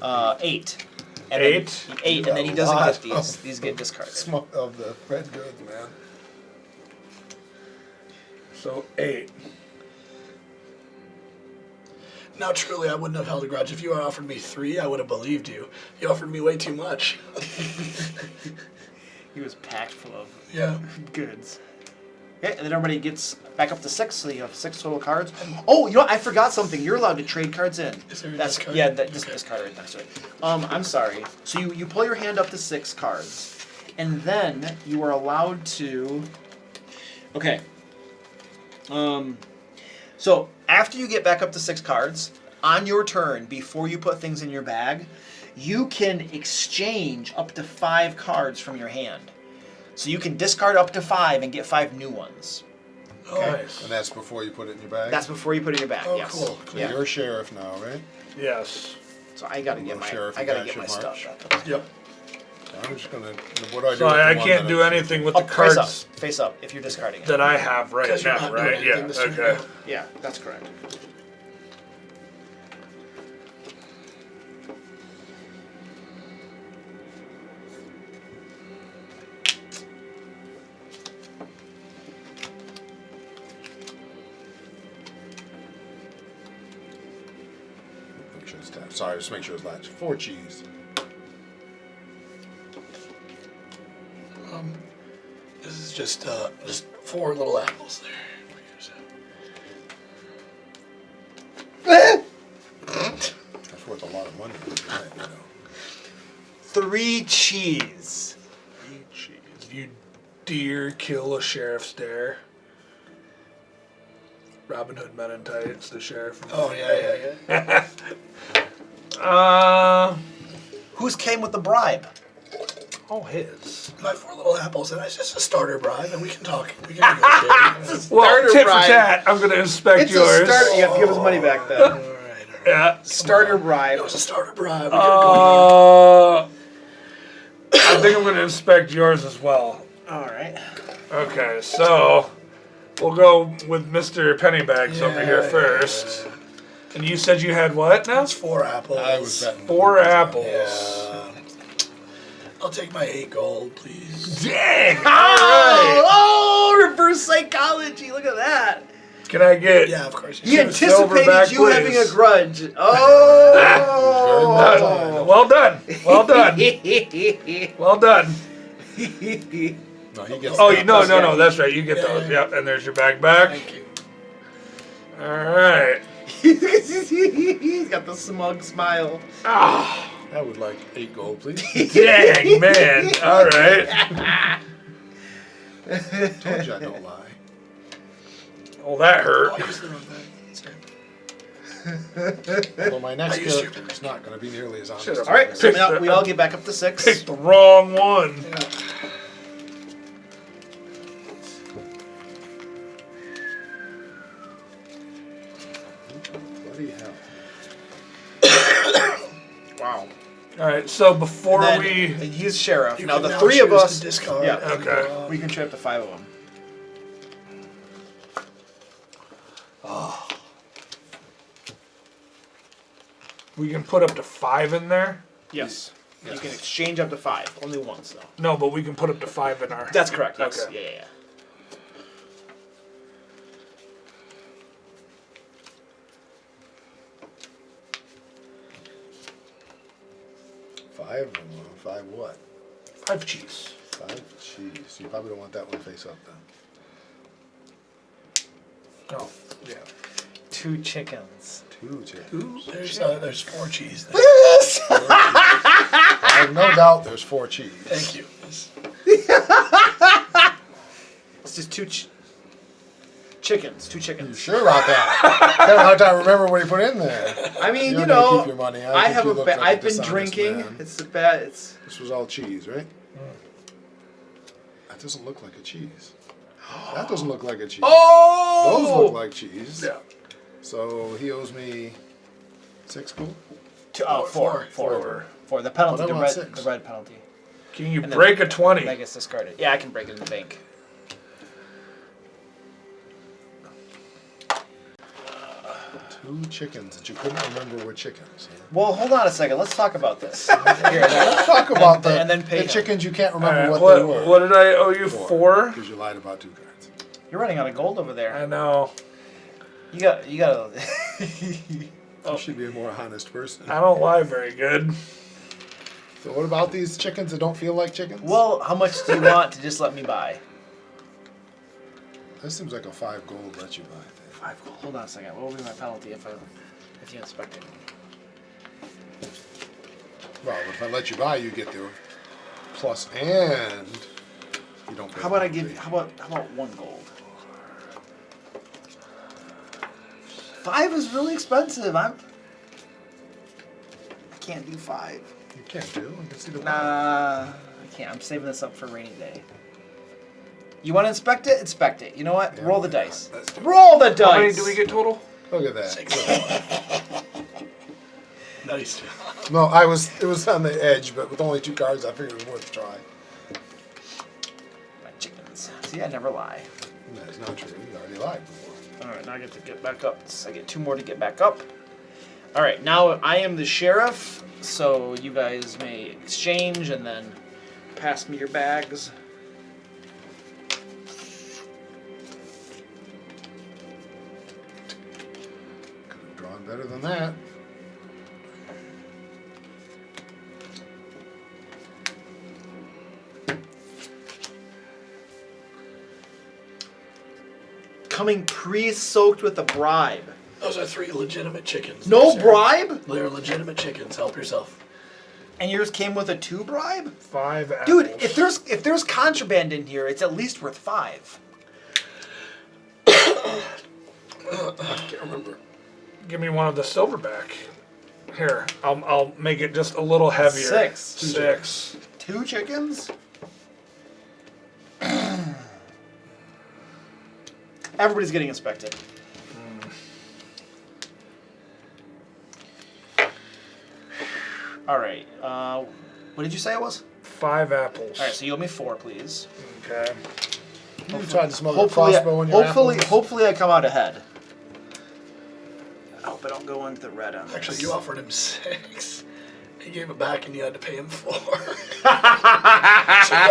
8. And then- 8? 8, and then he A doesn't lot get these. These get discarded. Smoke of the red goods, man. So 8. Now, truly, I wouldn't have held a grudge. If you had offered me 3, I would have believed you. You offered me way too much. He was packed full of Yeah. goods. Okay, and then everybody gets back up to 6, so you have 6 total cards. Oh, you know what? I forgot something. You're allowed to trade cards in. Is there a That's discard? yeah, that, just Okay. discard right there. Sorry. I'm sorry. So you pull your hand up to 6 cards, and then you are allowed to. Okay. So after you get back up to 6 cards, on your turn, before you put things in your bag, you can exchange up to 5 cards from your hand. So you can discard up to 5 and get 5 new ones. Oh, Nice. And that's before you put it in your bag? That's before you put it in your bag. Oh, Yes. cool. So Yeah. you're a sheriff now, right? Yes. So I gotta get Little my sheriff I gotta and get my Dash of stuff March. up. Yep. I'm just gonna. What do I do? So with the I one can't that do I'm anything with Oh, the cards face up if you're discarding it. that I have right Because you're now, not doing right? Yeah. anything this turn, Okay. yeah. Yeah, that's correct. Make sure it's tapped. Sorry, just make sure it's latched. 4 cheese. This is just 4 little apples there. That's worth a lot of money. Right, you know. 3 cheese. You deer kill a sheriff's dare. Robin Hood Men in Tights, the sheriff. Oh yeah. Whose came with the bribe? Oh, his. My 4 little apples, and it's just a starter bribe, and we can talk. We can negotiate. Well, Starter tit for bribe. tat, I'm going to inspect It's yours. a starter. You have to give us money back then. All right. Yeah. Starter bribe. It was a starter bribe. We gotta go. I think I'm going to inspect yours as well. All right. Okay, so we'll go with Mr. Pennybags over here Yeah, first. And you said you had what now? That's 4 apples. I was betting. 4 apples. Yeah. I'll take my 8 gold, please. Dang! All right. Oh, reverse psychology. Look at that. Can I get? Yeah, of course. He Two anticipated silverback, you having a please. grudge. Oh. Well done. Well done. Well done. No, he gets. Oh, the no. That's right. You get Yeah, those. yeah. Yep. And there's your bag back. Thank you. All right. He's got the smug smile. Ah, I would like 8 gold, please. dang, man. All right. Told you I don't lie. Well, that Oh, I hurt. used the wrong bag. Sorry. Although my next I used character is not going to be nearly as honest. Should've- All right, so Pick now the- we all get back up to 6. Picked the wrong one. Yeah. Bloody hell. Wow. All right. So before And we. then he's sheriff. You Now can the 3 of choose us. to discard. Yeah. Okay. We can trade up to 5 of them. We can put up to 5 in there. Yes. You can exchange up to 5. Only once though. No, but we can put up to 5 in our. That's correct. Yes. Okay. Yeah. 5 what? 5 cheese. 5 cheese. You probably don't want that one face up then. Oh, yeah. 2 chickens. 2 chickens. There's 4 cheese there. I have no doubt there's 4 cheese. Thank you. It's just 2 chickens. 2 You chickens. sure about that? Having a hard time remember what he put in there. I mean, You're you gonna know, keep your money. I think have you a. look like I've been dishonest drinking. man. It's a bad. It's. This was all cheese, right? That doesn't look like a cheese. That doesn't look like a cheese. Oh. Those look like cheese. Yeah. So he owes me 6 gold. 4. 4. The penalty. But I The want red. 6. The red penalty. Can you And then- break a 20? That gets discarded. Yeah, I can break it in the bank. Two chickens that you couldn't remember were chickens. Well, hold on a second. Let's talk about this. Here, Let's talk about and then pay the him. chickens you can't All remember right, what they were. what did I owe you? 4? Because you lied about 2 cards. You're running out of gold over there. I know. You got. You should be a more honest person. I don't lie very good. So what about these chickens that don't feel like chickens? Well, how much do you want to just let me buy? This seems like a 5 gold let you buy thing. 5 gold. Hold on a second. What will be my penalty if you inspect it? Well, if I let you buy, you get the plus and you don't pay. How about I the give? fee. How about 1 gold? 5 is really expensive. I can't do 5. You can't do. I can see the Nah, I can't. I'm saving this up for a rainy day. You want to inspect it? Inspect it. You know what? Yeah, Roll the why not? dice. Let's do it. Roll the dice. How many do we get total? Look at that. 6. Nice. No, it was on the edge, but with only 2 cards, I figured it was worth a try. My chickens. See, I never lie. That's not true. You already lied before. All right, now I get to get back up. So I get 2 more to get back up. All right, now I am the sheriff, so you guys may exchange and then pass me your bags. Could have drawn better than that. Coming pre-soaked with a bribe. Those are 3 legitimate chickens. No Sarah. bribe? They're legitimate chickens. Help yourself. And yours came with a 2 bribe? 5 apples. Dude, if there's contraband in here, it's at least worth 5. I can't remember. Give me one of the silverback. Here, I'll make it just a little heavier. 6. 6. 2 chickens? Everybody's getting inspected. All right. What did you say it was? 5 apples. All right. So you owe me 4, please. Okay. You tried to smuggle a crossbow in your apples? Hopefully I come out ahead. I hope I don't go into the red on Actually, this. you offered him 6. He gave it back, and you had to pay him 4. So you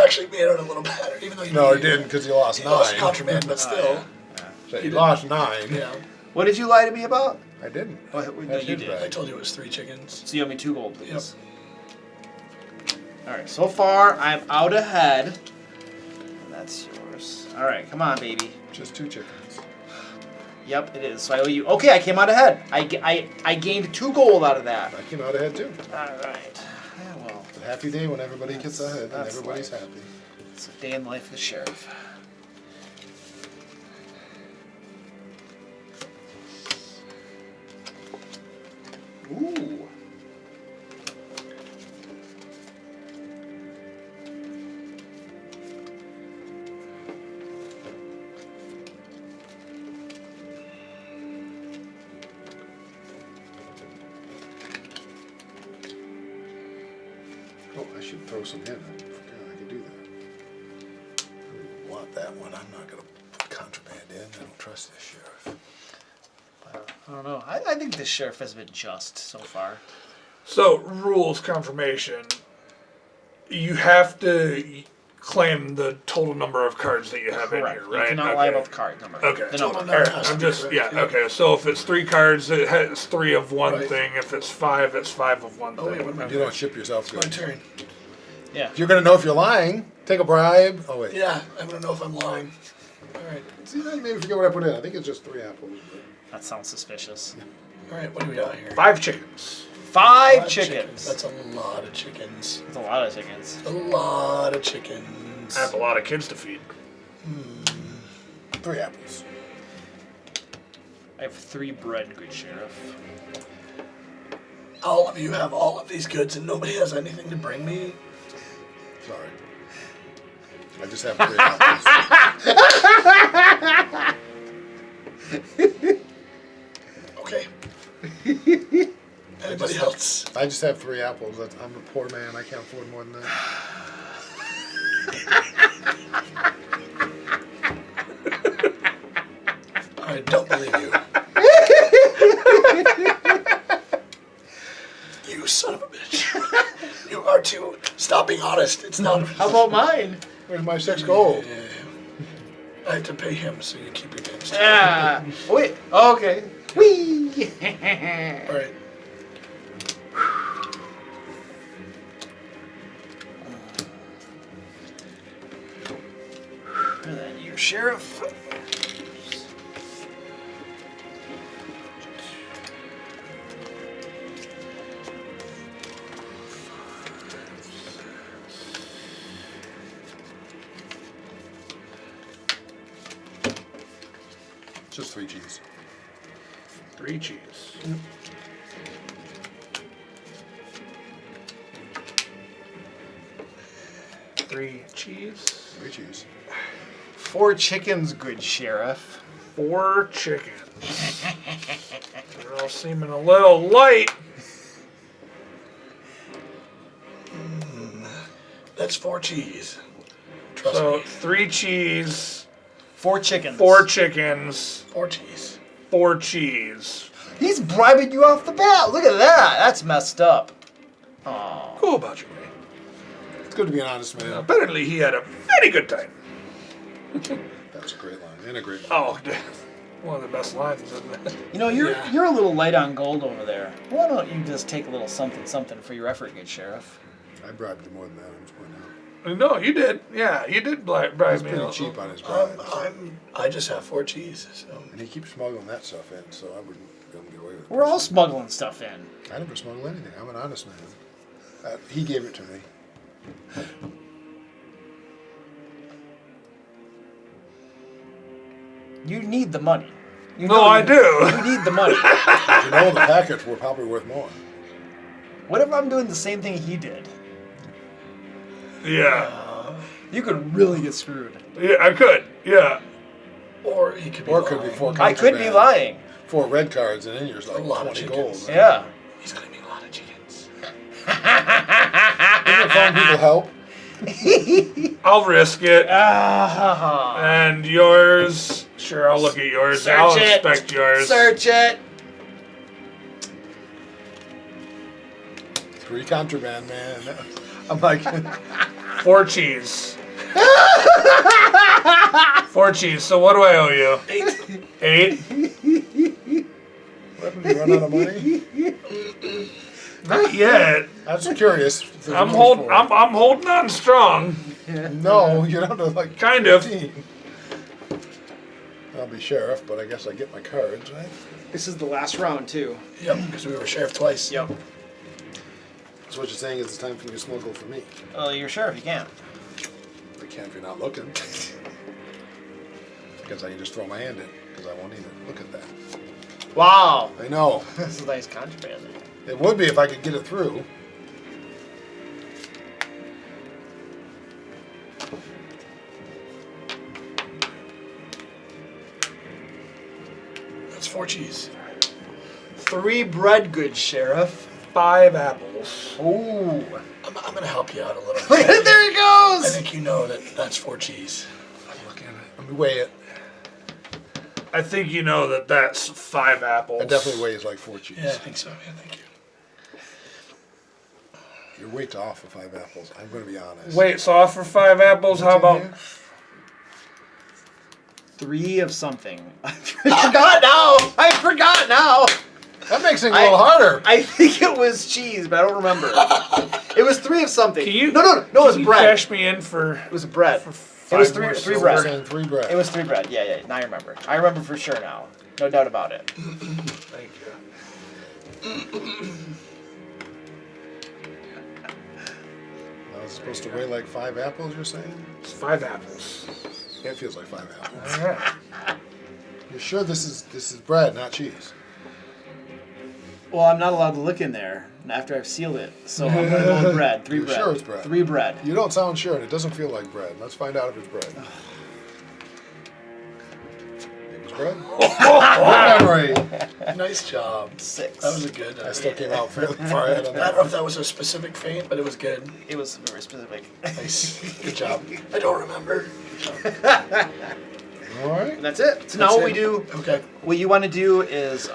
actually made it a little better, even though you No, he didn't, because he lost he 9. lost contraband, but still. So he He lost 9. Yeah. What did you lie to me about? I didn't. Oh, no, That's you his did. bag. I told you it was 3 chickens. So you owe me 2 gold, please. All right. So far, I'm out ahead. And that's yours. All right. Come on, baby. Just 2 chickens. Yep, it is. So I owe you. Okay, I came out ahead. I gained 2 gold out of that. I came out ahead too. All right. Yeah, well, It's a happy day when everybody gets ahead and that's everybody's life. happy. it's a day in the life of the sheriff. Ooh. Oh, I should throw some in. I forgot I could do that. I don't want that one. I'm not going to put contraband in. I don't trust this sheriff. I don't know. I think this sheriff has been just so far. So, rules confirmation. You have to claim the total number of cards that you have in Correct. here, right? You cannot lie about the card number. Okay. The Total number. number. Alright, has to I'm be just, correct, yeah, yeah. okay. So if it's 3 cards, it has 3 of one Right. thing. If it's 5, it's 5 of one Oh, thing. wait, what am I You don't ship yourself My good. turn. Yeah. You're going to know if you're lying. Take a bribe. Oh, wait. Yeah, I'm gonna know if I'm lying. All right. See, I maybe forget what I put in. I think it's just 3 apples. That sounds suspicious. All right. What do we got here? 5 chickens. 5 5 chickens. That's a lot of chickens. That's a lot of chickens. A lot of chickens. I have a lot of kids to feed. 3 apples. I have 3 bread, good sheriff. All of you have all of these goods, and nobody has anything to bring me. Sorry. I just have 3 apples. Okay. Anybody else? I just have 3 apples. I'm a poor man. I can't afford more than that. I don't believe you. You son of a bitch. You are too. Stop being honest. It's not. How about mine? Where's my 6 gold? I have to pay him, so you keep your names. All Yeah. Oh, wait. Oh, okay. Whee! right. And then your sheriff. Just 3 cheese. 3 cheese. Three cheese. 3 cheese. 4 chickens, good sheriff. 4 chickens. They're all seeming a little light. That's 4 cheese. Trust So me. 3 cheese, 4 chickens. 4 chickens, 4 cheese. 4 cheese. He's bribing you off the bat. Look at that. That's messed up. Oh. Go about your way. It's good to be an honest man. Apparently, he had a very good time. That's a great line. And a great line. Oh, one of the best lines, isn't it? You know, you're a little light on gold over there. Why don't you just take a little something for your effort, good sheriff? I bribed you more than that, I'm just pointing out. No, you did. Yeah, you did bribe He's me. pretty cheap on his bribes. I just have 4 cheese. So. And he keeps smuggling that stuff in, so I wouldn't be able to get away with it. We're all smuggling stuff in. I never smuggle anything. I'm an honest man. He gave it to me. You need the money. You No, know I you- do. You need the money. You know, the package were probably worth more. What if I'm doing the same thing he did? Yeah. You could really get screwed. Yeah, I could. Yeah. Or he could be Or it lying. could be 4 I could be contraband, lying. 4 red cards, and then you're like A lot of 20 gold. chickens. Right? Yeah. He's claiming a lot of chickens. Didn't your phone people help? I'll risk it. Ah. And yours? Sure, I'll look at yours. Search I'll it. inspect yours. Search it. 3 contraband, man. I'm like, 4 cheese. 4 cheese. So what do I owe you? 8? what, did you run out of money? Not yet. I was curious. if there's I'm a holding. for it. I'm holding on strong. No, you're down to like Kind of. 15. I'll be sheriff, but I guess I get my cards, right? This is the last round, too. Yep, because we were sheriff twice. Yep. So what you're saying is it's time for you to smuggle for me. Well, you're sheriff. You can't. I can't if you're not looking. Because I can just throw my hand in, because I won't even look at that. Wow. I know. This is nice contraband. It would be if I could get it through. That's 4 cheese. 3 bread goods, sheriff. 5 apples. Ooh. I'm going to help you out a little Look at bit. it. There he I goes. think you know that that's 4 cheese. I'm looking at it. Let me weigh it. I think you know that that's 5 apples. It definitely weighs like 4 cheese. Yeah, I think so. Yeah, thank you. Your weight's off for 5 apples. I'm going to be honest. Wait, so off for 5 apples, how What's in about here? 3 of something. I forgot now. I forgot now. That makes it a little harder. I think it was cheese, but I don't remember. It was 3 of something. Can you? No, it was can you bread. cash me in for? It was bread. It was 5 three more three silver? bread. We're saying 3 bread. It was 3 bread. Yeah. Now I remember. I remember for sure now. No doubt about it. Thank you. I was supposed to weigh like 5 apples, you're saying? It's 5 apples. It feels like 5 apples. All right. You're sure this is bread, not cheese? Well, I'm not allowed to look in there after I've sealed it, so I'm gonna go with bread. 3 You're bread. sure it's bread? 3 bread. You don't sound sure, and it doesn't feel like bread. Let's find out if it's bread. It was bread. Good memory. Nice job. 6. That was a good. I still came out fairly far ahead on I that. don't know if that was a specific feint, but it was good. It was very specific. Nice. Good job. I don't remember. All right. And that's it. So now That's what we it. do, Okay. what you want to do is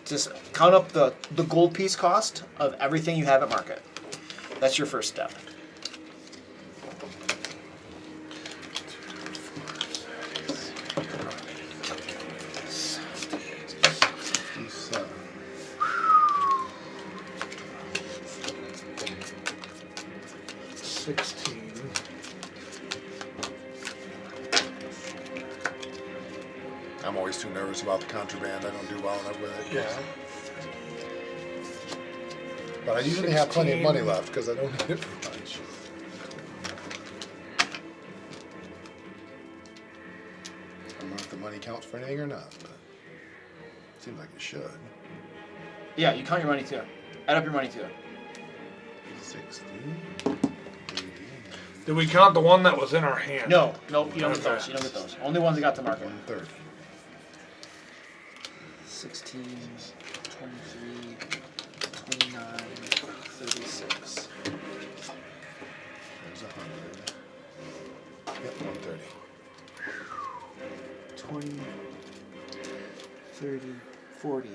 just count up the gold piece cost of everything you have at market. That's your first step. I'm always too nervous about the contraband. I don't do well enough with it. Yeah. But I usually have plenty of money left because I don't need it for much. I don't know if the money counts for anything or not, but it seems like it should. Yeah, you count your money too. Add up your money too. 16. Did we count the one that was in our hand? No, you don't get Okay. those. You don't get those. Only ones that got to market. 130. 16, 23, 29, 36. is 100. Yep, 130. 20, 30, 40,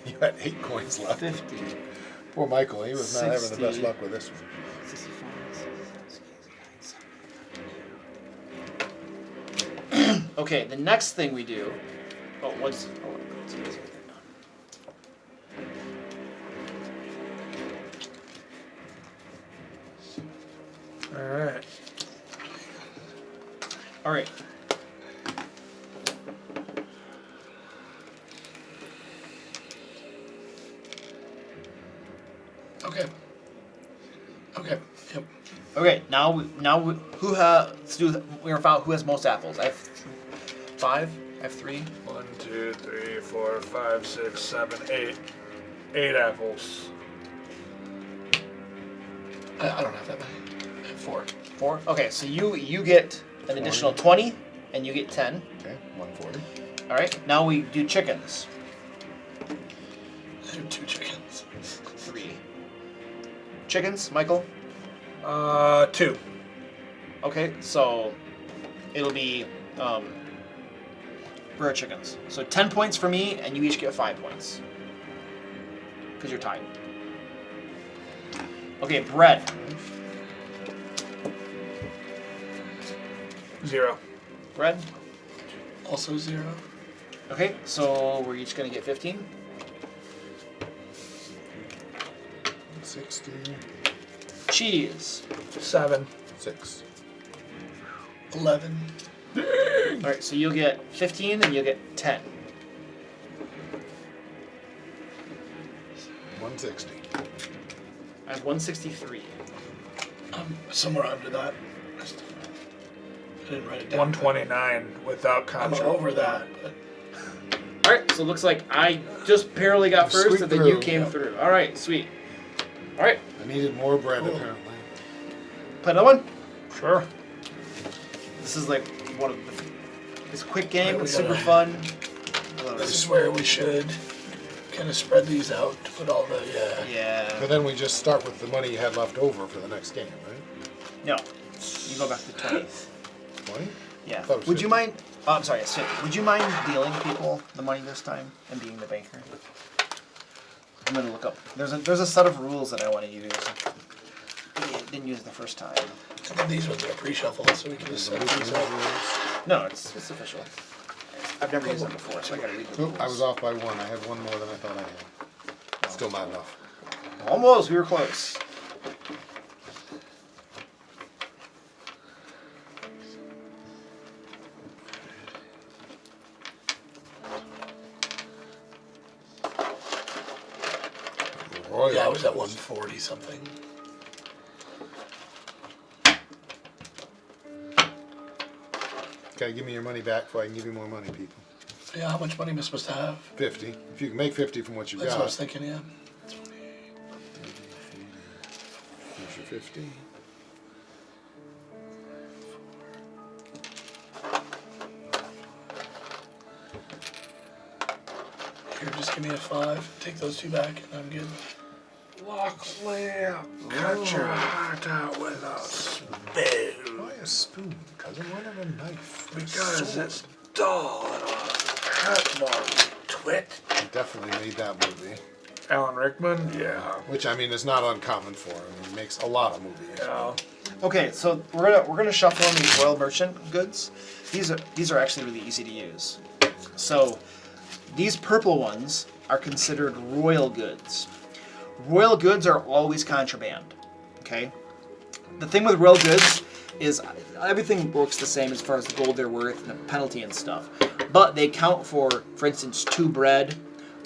You had 8 coins left. 50, Poor Michael, he was not having the 60. best luck with this one. 65, 67. Okay, the next thing we do. Oh, let's get that done. Alright. All right. Okay. Okay. Yep. Okay. Now, who has we found who has most apples? I have 5. I have 3. 1, 2, 3, 4, 5, 6, 7, 8. 8 apples. I don't have that many. I have 4. 4. Okay, so you get an additional 20, and you get 10. Okay, 140. All right. Now we do chickens. I have 2 chickens. 3. Chickens, Michael. 2. Okay, so it'll be rare chickens. So 10 points for me, and you each get 5 points. Because you're tied. Okay, bread. 0. Bread. Also 0. Okay, so we're each going to get 15. 60. Cheese. 7. 6. 11. Alright, so you'll get 15 and you'll get 10. 160. I have 163. I'm somewhere under that. I didn't write it down. 129 without I'm contra. over that. But Alright, so it looks like I just barely got first Squeaked and then you through, came yeah. through. Alright, sweet. Alright, I needed more bread, Cool. apparently. play another one. Sure. This is like one of the. It's a quick game, Right, it's we super gotta- fun. I love this it. is where we should kind of spread these out to put all the Yeah. But then we just start with the money you had left over for the next game, right? No. You go back to 20. 20? Yeah. thought it was Would you 50. mind? Oh, I'm sorry, it's 50. Would you mind dealing people the money this time and being the banker? I'm gonna look up. There's a set of rules that I want to use. Didn't use it the first time. And then these ones are pre-shuffled, so we can just set these up. No, it's official. I've never used them before, so I gotta read the Oh, rules. I was off by 1. I had 1 more than I thought I had. Still not enough. Almost. We were close. Royal. Yeah, I was at 140 something. Gotta give me your money back before I can give you more money, people. Yeah, how much money am I supposed to have? 50. If you can make 50 from what you've That's got, what I was thinking, yeah. here's your 50. Here, just give me a 5. Take those 2 back, and I'm good. Lock Lair, cut your heart out with a spoon. Why a spoon, cousin? Why not a knife? Because Sword. it's dull and a cut more twit. He definitely made that movie. Alan Rickman? Yeah. Which, I mean, is not uncommon for him. He makes a lot of movies. Yeah. Okay, so we're gonna shuffle in these royal merchant goods. These are actually really easy to use. So these purple ones are considered royal goods. Royal goods are always contraband. Okay. The thing with royal goods is everything works the same as far as the gold they're worth and the penalty and stuff. But they count for instance, 2 bread,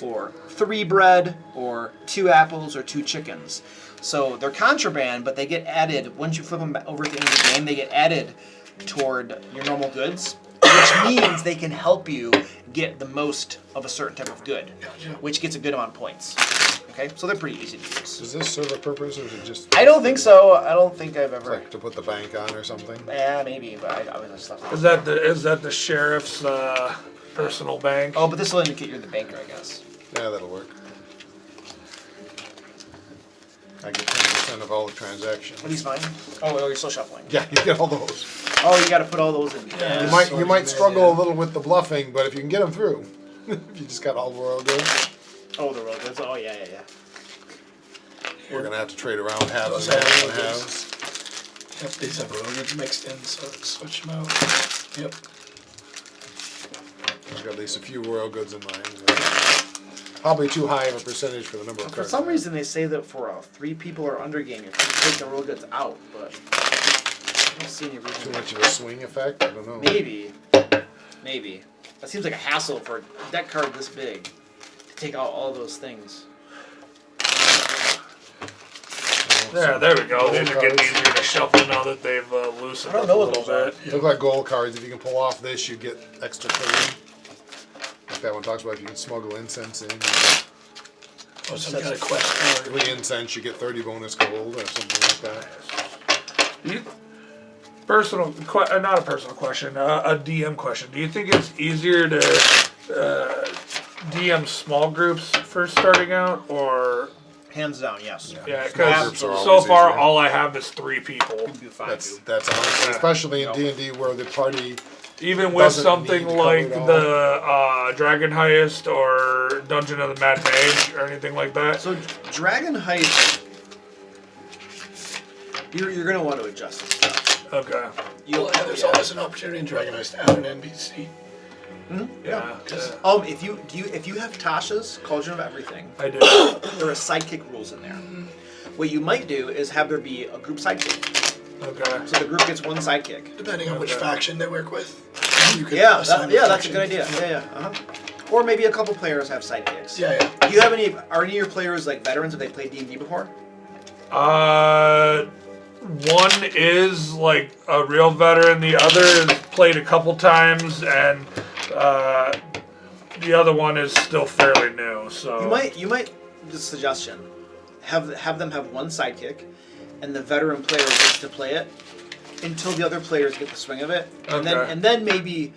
or 3 bread, or 2 apples, or 2 chickens. So they're contraband, but they get added, once you flip them over at the end of the game, they get added toward your normal goods, which means they can help you get the most of a certain type of good, Gotcha. which gets a good amount of points. Okay, so they're pretty easy to use. Does this serve a purpose, or is it just I don't think so. I don't think I've ever. like to put the bank on or something? Yeah, maybe, but I was just left. Is that the sheriff's personal bank? Oh, but this will indicate you're the banker, I guess. Yeah, that'll work. I get 10% of all the transactions. Are these mine? Oh, you're still shuffling. Yeah, you get all those. Oh, you got to put all those in. Yeah. You might struggle a little with the bluffing, but if you can get them through, if you just got all the royal goods, Oh, the road goods. Oh, yeah. we're gonna have to trade around halves Those and have halves and royal halves. Yep, these have royal goods mixed in, so switch them out. Yep. I've got at least a few royal goods in mine. Probably too high of a percentage for the number of For cards. some reason, they say that for a 3 people or under game, you can take the road goods out, but I don't see any Too reason. much of a swing effect? I don't know. Maybe. That seems like a hassle for a deck card this big to take out all those things. Yeah, there we go. These are getting cards. easier to shuffle now that they've loosened I don't up know a what little those bit. Look like gold cards. If you can pull off this, you get extra clean. Like that one talks about if you can smuggle incense in. Or some kind of quest card. 3 incense, you get 30 bonus gold or something like that. Not a personal question, a DM question. Do you think it's easier to DM small groups first starting out, or Hands down, yes. yeah? Small Because groups are so always far easier. all I have is 3 people. Do fine, That's too. honestly, especially in D&D where the party. Even with Doesn't something need to cover like it all. the Dragon Heist or Dungeon of the Mad Mage or anything like that. So, Dragon Heist, you're going to want to adjust this stuff. Okay. Well, yeah, there's always an opportunity in Dragon Heist to add an NPC. Yeah. If you have Tasha's Cauldron of Everything, I do. there are sidekick rules in there. What you might do is have there be a group sidekick. Okay. So the group gets one sidekick. Depending on which faction they work with. You could Yeah, assign that's a faction. good idea. Yeah. Or maybe a couple players have sidekicks. Yeah. Do you have any? Are any of your players like veterans? Have they played D&D before? One is like a real veteran. The other is played a couple times, and the other one is still fairly new. So You might. Just suggestion. Have them have one sidekick, and the veteran player gets to play it until the other players get the swing of it, and Okay. then maybe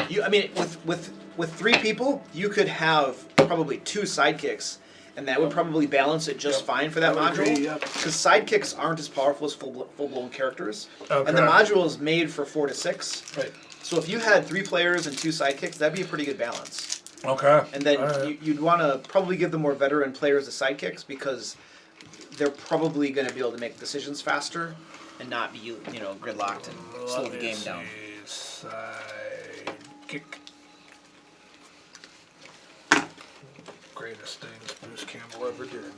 you. I mean, with 3 people, you could have probably 2 sidekicks, and that would probably balance it just fine for that I would module. agree, yep. Because sidekicks aren't as powerful as full-blown characters, and the Okay. module is made for 4 to 6. Right. So if you had 3 players and 2 sidekicks, that'd be a pretty good balance. okay. And then Alright. you'd want to probably give the more veteran players the sidekicks because they're probably going to be able to make decisions faster and not be gridlocked and slow the game down. Sidekick. Greatest things Bruce Campbell ever did.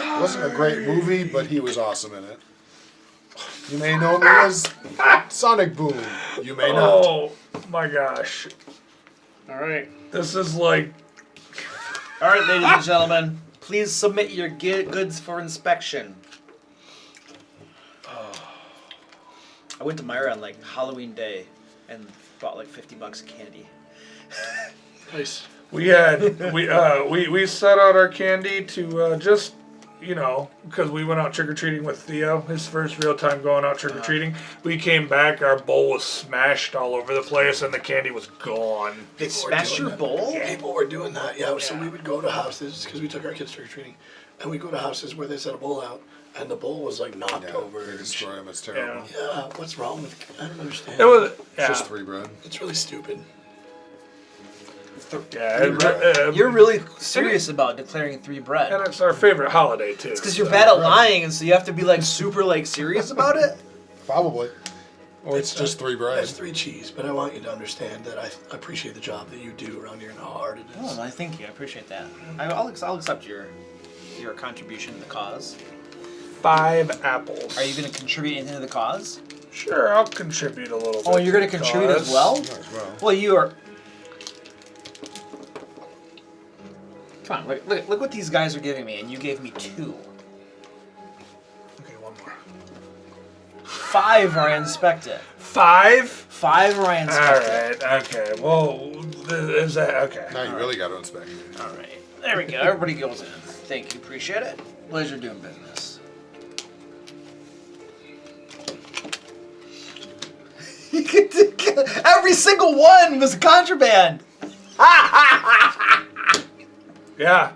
It wasn't a great movie, but he was awesome in it. You may know me as Sonic Boom. You may not. Oh my gosh. All right. This is like All right, ladies and gentlemen, please submit your goods for inspection. I went to Myra on like Halloween Day and bought like $50 of candy. Nice. we set out our candy to just because we went out trick-or-treating with Theo, his first real time going out trick-or-treating. We came back, our bowl was smashed all over the place and the candy was gone. They smashed your bowl? People were doing that, yeah. So we would go to houses, because we took our kids trick-or-treating, and we'd go to houses where they set a bowl out, and the bowl was like knocked over. They and destroy shit. him. It's terrible. Yeah. Yeah, what's wrong with I don't understand. It was It's yeah. just 3 bread. It's really stupid. You're really serious about declaring 3 bread. and it's our favorite holiday too. It's because you're bad at lying, and so you have to be like super like serious about it. Probably. Or it's just 3 bread. It's 3 cheese, but I want you to understand that I appreciate the job that you do around here and how hard it is. Oh, I thank you. I appreciate that. I'll accept your contribution to the cause. 5 apples. Are you going to contribute anything to the cause? Sure, I'll contribute a little bit. Oh, you're going to the contribute as cause. well? Might as well. Well, you are. Come on, look what these guys are giving me, and you gave me 2. Okay, one more. 5 are I inspect it. 5? 5 are I inspect it. Alright, okay. Well, is that okay? Now you really got to inspect it. All right. There we go. Everybody goes in. Thank you. Appreciate it. Pleasure doing business. Every single one was contraband. Yeah.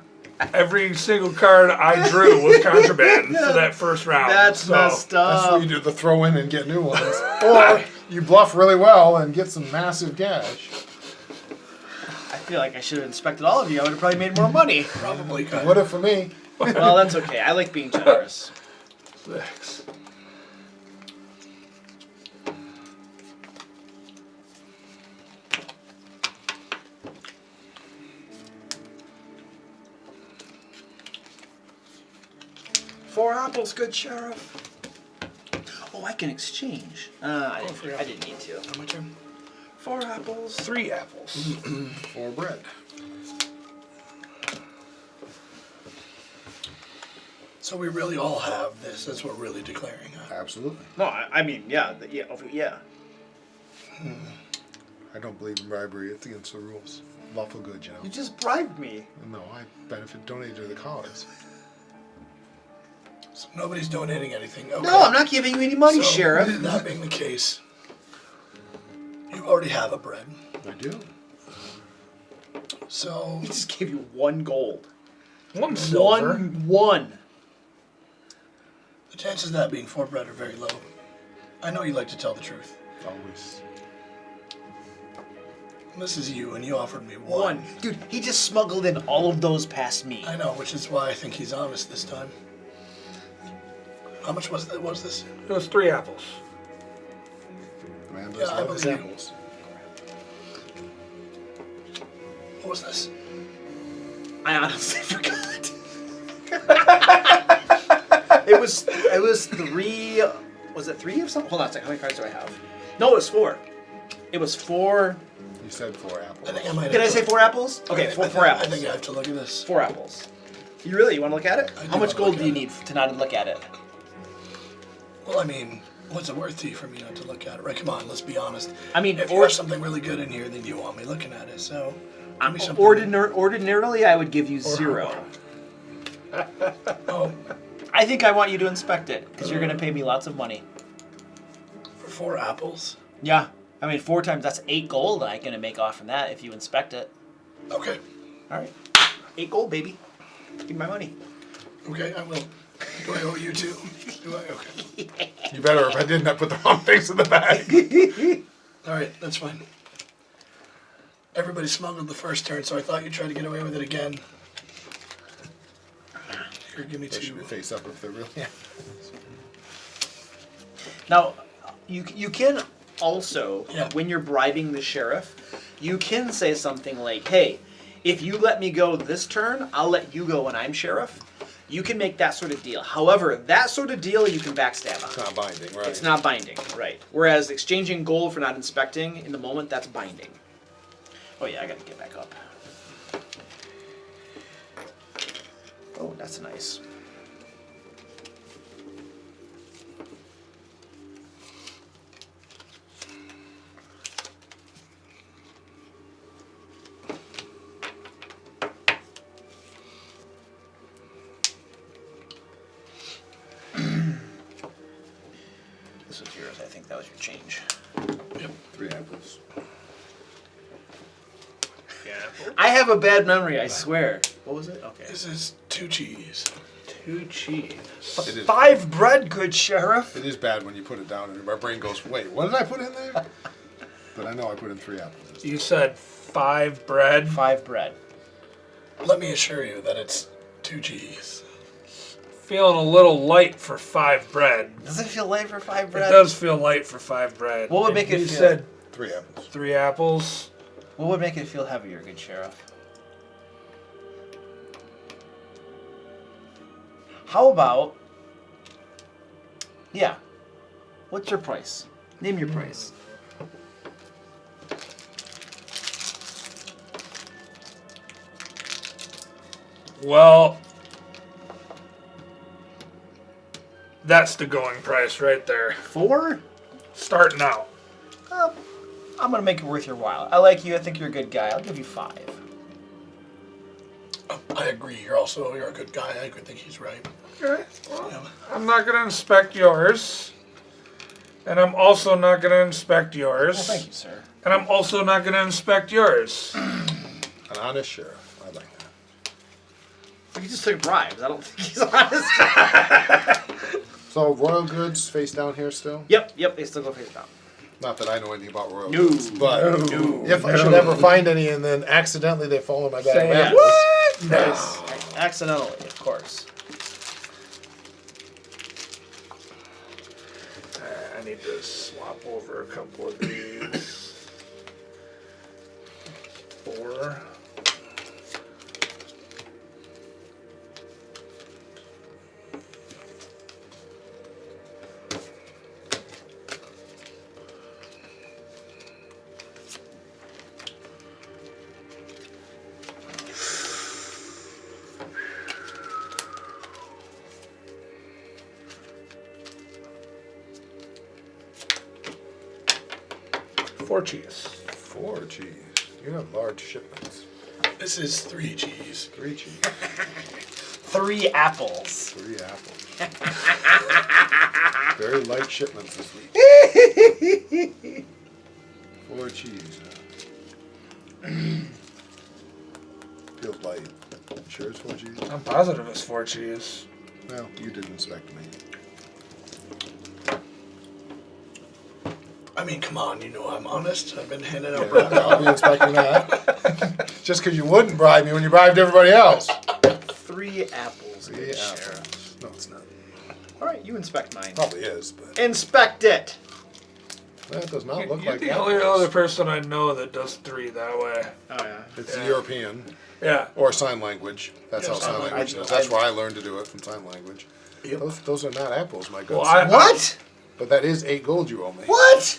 Every single card I drew was contraband for that first round. That's messed That's up. what you do, the throw in and get new ones. Or you bluff really well and get some massive cash. I feel like I should have inspected all of you. I would have probably made more money. Probably could. Would have for me. Well, that's okay. I like being generous. 6. Four apples, good sheriff. Oh, I can exchange. I didn't need to. On my turn. 4 apples. 3 apples. 4 bread. So we really all have this. That's what we're really declaring. Huh? Absolutely. No, I mean, yeah, yeah. I don't believe in bribery. It's against the rules. Lawful good, you know. You just bribed me. No, I benefit donated to the cause. So nobody's donating anything. Okay. No, I'm not giving you any money, So, Sheriff. That being the case, you already have a bread. I do. So He just gave you 1 gold. 1 silver. One. the chances of that being 4 bread are very low. I know you like to tell the truth. Always. This is you, and you offered me 1. One. Dude, he just smuggled in all of those past me. I know, which is why I think he's honest this time. How much was that? Was this? It was 3 apples. The man Yeah, does I love his believe you. apples. What was this? I honestly forgot. It was 3. Was it 3 of something? Hold on a second. How many cards do I have? No, it was 4. It was 4. You said 4 apples. I think I might. Did I have say to- 4 apples? Okay, I four think- apples. I think I have to look at this. 4 apples. You want to look at it? I do How much wanna gold look do you at need to not look at it? Well, I mean, what's it worth to you for me not to look at it? Right? Come on, let's be honest. I mean, If or- there's something really good in here, then you want me looking at it. So, give me something. Ordinarily, I would give you 0. Oh, I think I want you to inspect it because you're going to pay me lots of money. for 4 apples. Yeah. I mean, 4 times, that's 8 gold I'm going to make off from that if you inspect it. Okay. All right. 8 gold, baby. Give me my money. Okay, I will. Do I owe you 2? Do I? Okay. You better, if I didn't, I put the wrong things in the bag. All right, that's fine. Everybody smuggled the first turn, so I thought you'd try to get away with it again. Here, give me They should 2. be face up if they're really. Yeah. Now, you can also, Yeah. when you're bribing the sheriff, you can say something like, hey, if you let me go this turn, I'll let you go when I'm sheriff. You can make that sort of deal. However, that sort of deal you can backstab It's on. not binding, right? It's not binding, right. Whereas exchanging gold for not inspecting in the moment, that's binding. Oh yeah, I gotta get back up. Oh, that's nice. This was yours, I think that was your change. 3 apples. Yeah. I have a bad memory, I swear. What was it? Okay. This is 2 cheese. 2 cheese. It is, 5 bread, good sheriff. it is bad when you put it down and my brain goes, wait, what did I put in there? But I know I put in 3 apples. You said 5 bread. 5 bread. Let me assure you that it's 2 cheese. Feeling a little light for 5 bread. Does it feel light for 5 It bread? does feel light for 5 bread. What would And make it you feel- said 3 apples. 3 apples. What would make it feel heavier, good sheriff? How about... Yeah. What's your price? Name your price. Well, that's the going price right there. 4? Starting out. I'm gonna make it worth your while. I like you. I think you're a good guy. I'll give you 5. I agree. You're a good guy. I could think he's right. Okay. Well, Yeah. I'm not going to inspect yours. And I'm also not going to inspect yours. Well, thank you, sir. And I'm also not going to inspect yours. An honest sheriff. I like that. He just took bribes. I don't think he's honest. So royal goods face down here still? Yep, they still go face down. Not that I know anything about royal No, goods, but no, if I should ever find any and then accidentally they fall in my bag of Say apples. what? Nice. Accidentally, of course. I need to swap over a couple of these. 4. Four cheese. 4 cheese. You have large shipments. This is 3 cheese. 3 cheese. 3 apples. 3 apples. Very light shipments this week. 4 cheese. Feels light. Sure it's 4 cheese? I'm positive it's 4 cheese. Well, you did inspect me. I mean, come on, you know I'm honest. I've been handing out Yeah, I'll be inspecting that. Just because you wouldn't bribe me when you bribed everybody else. 3 apples. Yeah, Good sheriff. no, it's not. All right, you inspect mine. Probably is, but Inspect it. that does not look You're like the apples. only other person I know that does 3 that way. Oh yeah. It's Yeah. European Yeah. or sign language. That's Yeah, how sign sign language language. is. That's where I learned to do it, from sign language. Yep. Those are not apples, my good Well, sir. What? But that is 8 gold you owe me. What?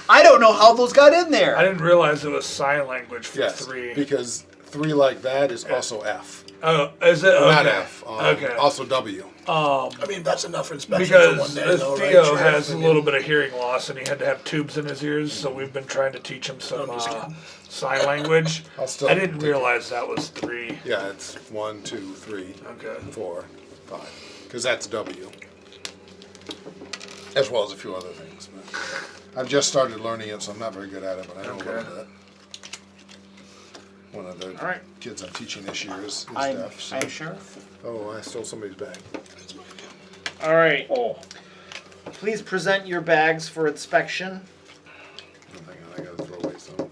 I don't know how those got in there. I didn't realize it was sign language for Yes, 3. because 3 like that is also F. Oh, is it? Not Okay. F. Okay. Also W. I mean, that's enough for inspection for one Because day, though, right? Theo Sheriff? has I a mean, little bit of hearing loss and he had to have tubes in his ears, so we've been trying to teach him some I'm just kidding. sign language. I'll still I didn't take it. realize that was 3. Yeah, it's 1, 2, 3, Okay. 4, 5. Because that's W. As well as a few other things. But I've just started learning it, so I'm not very good at it, but I know a little Okay. bit. One of the All right. kids I'm teaching this year is I'm deaf. So. sure. Oh, I stole somebody's bag. All right. Oh. Please present your bags for inspection. Hang on, I gotta throw away some.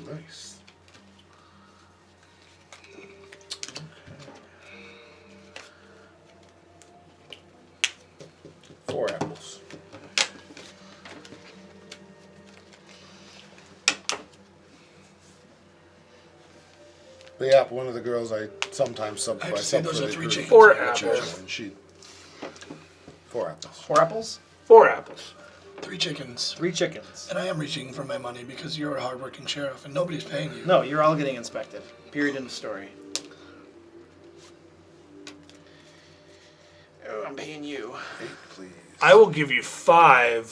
Nice. 4 apples. But yeah, one of the girls I sometimes sub I by have to say, sub those for are the 3 crew. chickens. 4 Yeah, apples. And she 4 apples. 4 apples. 4 apples. 3 chickens. 3 chickens. And I am reaching for my money because you're a hardworking sheriff and nobody's paying you. No, you're all getting inspected. Period. End of story. Oh, I'm paying you. 8, please. I will give you 5.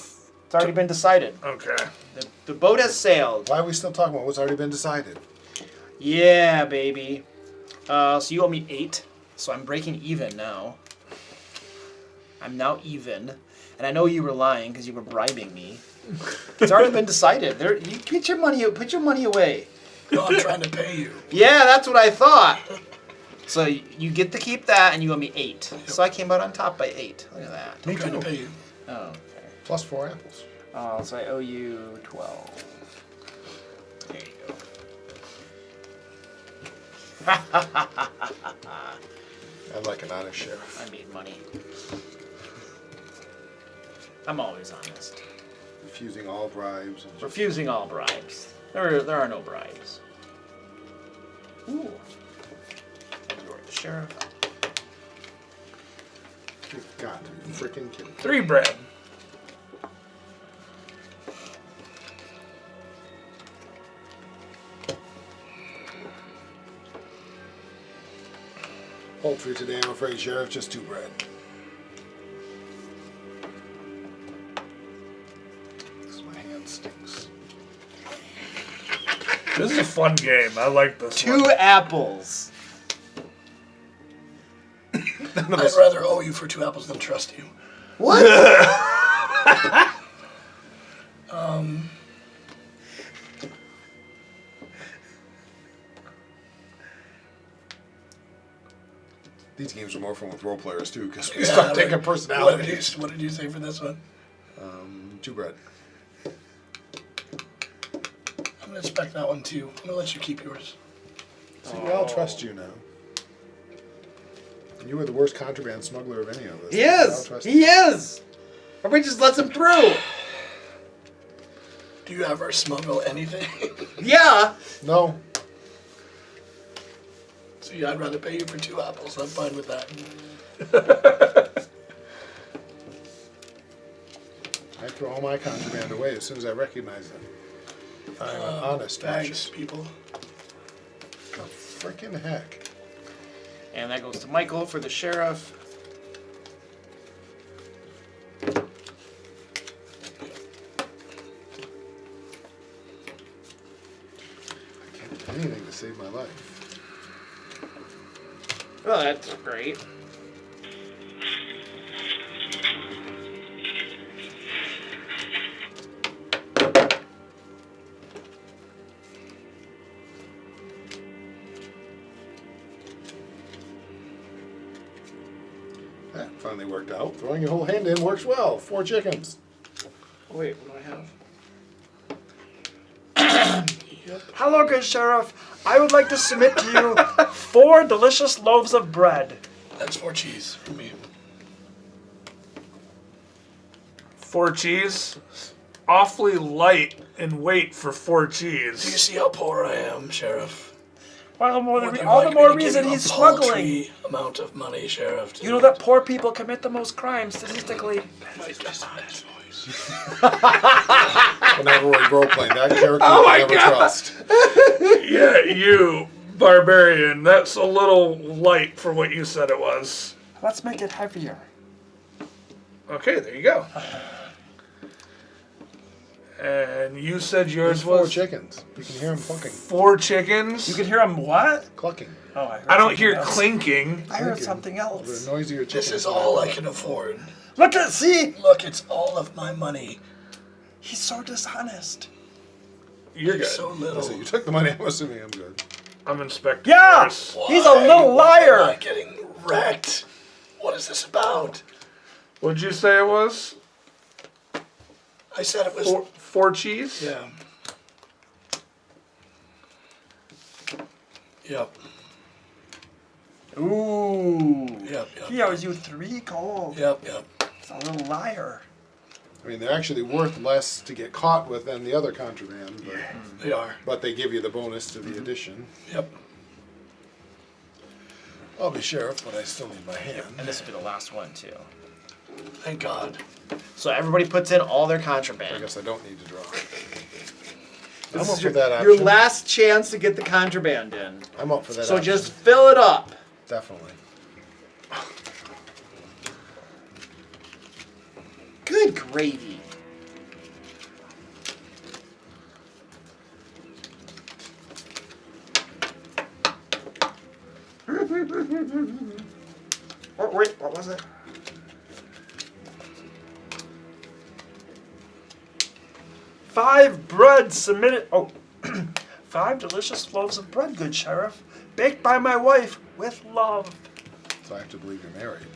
It's already been decided. Okay. The boat has sailed. Why are we still talking about what's already been decided? Yeah, baby. So you owe me 8. So I'm breaking even now. I'm now even. And I know you were lying because you were bribing me. It's already been decided. There, you put your money away. No, I'm trying to pay you. Yeah, that's what I thought. So you get to keep that, and you owe me 8. So I came out on top by 8. Look at that. I'm trying to pay you. Oh, okay. Plus 4 apples. So I owe you 12. There you go. I'm like an honest sheriff. I made money. I'm always honest. Refusing all bribes. And Refusing all bribes. There are no bribes. Ooh. You're the sheriff. You've got to be freaking kidding. 3 bread. Poultry today, I'm afraid, Sheriff. Just 2 bread. Because my hand stinks. This is a fun game. I like this 2 one. apples. I'd rather owe you for 2 apples than trust you. What? These games are more fun with role players too, because we start taking personalities. What did you say for this one? 2 bread. I'm gonna expect that one too. I'm gonna let you keep yours. See, we all trust you now. And you were the worst contraband smuggler of any of us. He is! He is! Everybody just lets him through. Do you ever smuggle anything? Yeah! No. See, I'd rather pay you for 2 apples. I'm fine with that. I throw all my contraband away as soon as I recognize them. I'm an honest Bags, merchant. people. Oh, freaking heck. And that goes to Michael for the sheriff. I can't do anything to save my life. Well, that's great. That finally worked out. Throwing your whole hand in works well. 4 chickens. Oh, wait, what do I have? Hello, good sheriff. I would like to submit to you 4 delicious loaves of bread. That's 4 cheese for me. 4 cheese? Awfully light in weight for 4 Do you cheese. see how poor I am, Sheriff? All the more, Would you all the like more me to give reason you a he's smuggling. paltry amount of money, Sheriff. You know that poor people commit the most crimes statistically. Whenever we're role playing, that character I never trust. Yeah, you, barbarian. That's a little light for what you said it was. Let's make it heavier. Okay, there you go. And you said There's yours 4 was chickens. You can hear them clucking. 4 chickens. You can hear him what? Clucking. Oh, I heard I don't something hear else. clinking. I heard Clinking. something They're else. noisier chickens. This is all I can afford. Look at, see? Look, it's all of my money. He's so dishonest. You're good. So little. So you took the money, I'm assuming I'm good. I'm Inspector Yeah! Harris. He's a little Why am I liar. getting wrecked? What is this about? What'd you say it was? I said it was. 4 cheese? Yeah. Yep. Ooh. Yep. He owes you 3 gold. Yep. He's a little liar. I mean, they're actually worth less to get caught with than the other contraband, They are. but they give you the bonus to the addition. Yep. I'll be sheriff, but I still need my hand. And this will be the last one, too. Thank God. So everybody puts in all their I contraband. guess I don't need to draw. I'm This up is for that your option. last chance to get the contraband in. I'm up for that So option. just fill it up. Definitely. Good gravy. Wait, what was it? Five bread submitted. Oh, 5 delicious loaves of bread, good sheriff, baked by my wife with love. So I have to believe you're married.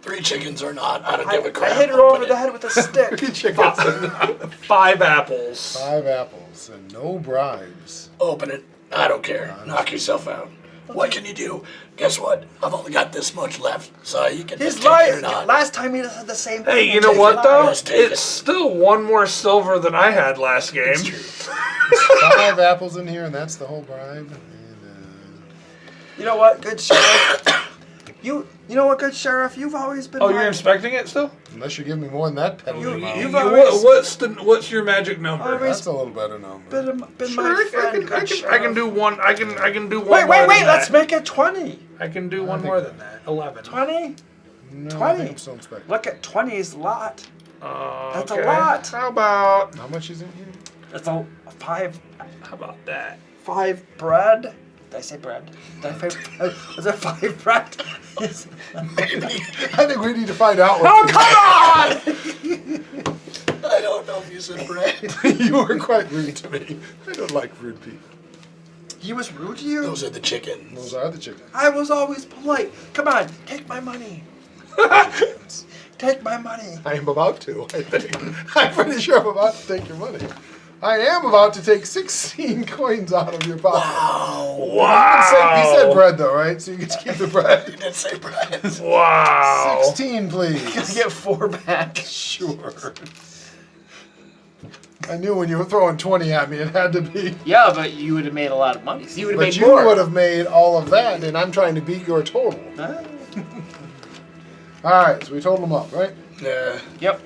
3 chickens or not, I don't I give a crap. hit her over the head with a stick. 5 apples. 5 apples and no bribes. Open it. I don't care. Knock yourself out. What can you do? Guess what? I've only got this much left, so you can He's just take it or lying. not. Last time he said the same thing. Hey, you know Take what it. though? Just take it. It's still 1 more silver than I had last game. It's true. 5 apples in here, and that's the whole bribe. And, You know what, good sheriff? You know what, good sheriff? You've always been. Oh, you're my- inspecting it still? unless you give me more than that penalty amount, you've always What's your magic number? Always that's a little better number. been Sure, my I friend. can do one. I can do one. Wait, more than let's that. make it 20. I can do one think- more than that. 11. 20? No, 20. I think I'm still inspecting. Look at 20 is a lot. That's a Okay. lot. How about How much is in here? That's a 5 how about that? bread. Did I say bread? Did I say, was it 5 bread? Yes. I think we need to find out. Oh, What come on! I don't know if you said bread. you were quite rude to me. I don't like rude people. He was rude to you? Those are the chickens. Those are the chickens. I was always polite. Come on, take my money. Take my money. I am about to, I think. I'm pretty sure I'm about to take your money. I am about to take 16 coins out of your pocket. Wow. He said bread, though, right? So you get to keep the bread. You didn't say bread. Wow. 16, please. You get 4 back. Sure. I knew when you were throwing 20 at me, it had to be. Yeah, but you would have made a lot of money. You would have But made you more. would have made all of that, and I'm trying to beat your total. Huh? All right, so we totaled them up, right? Yeah. Yep.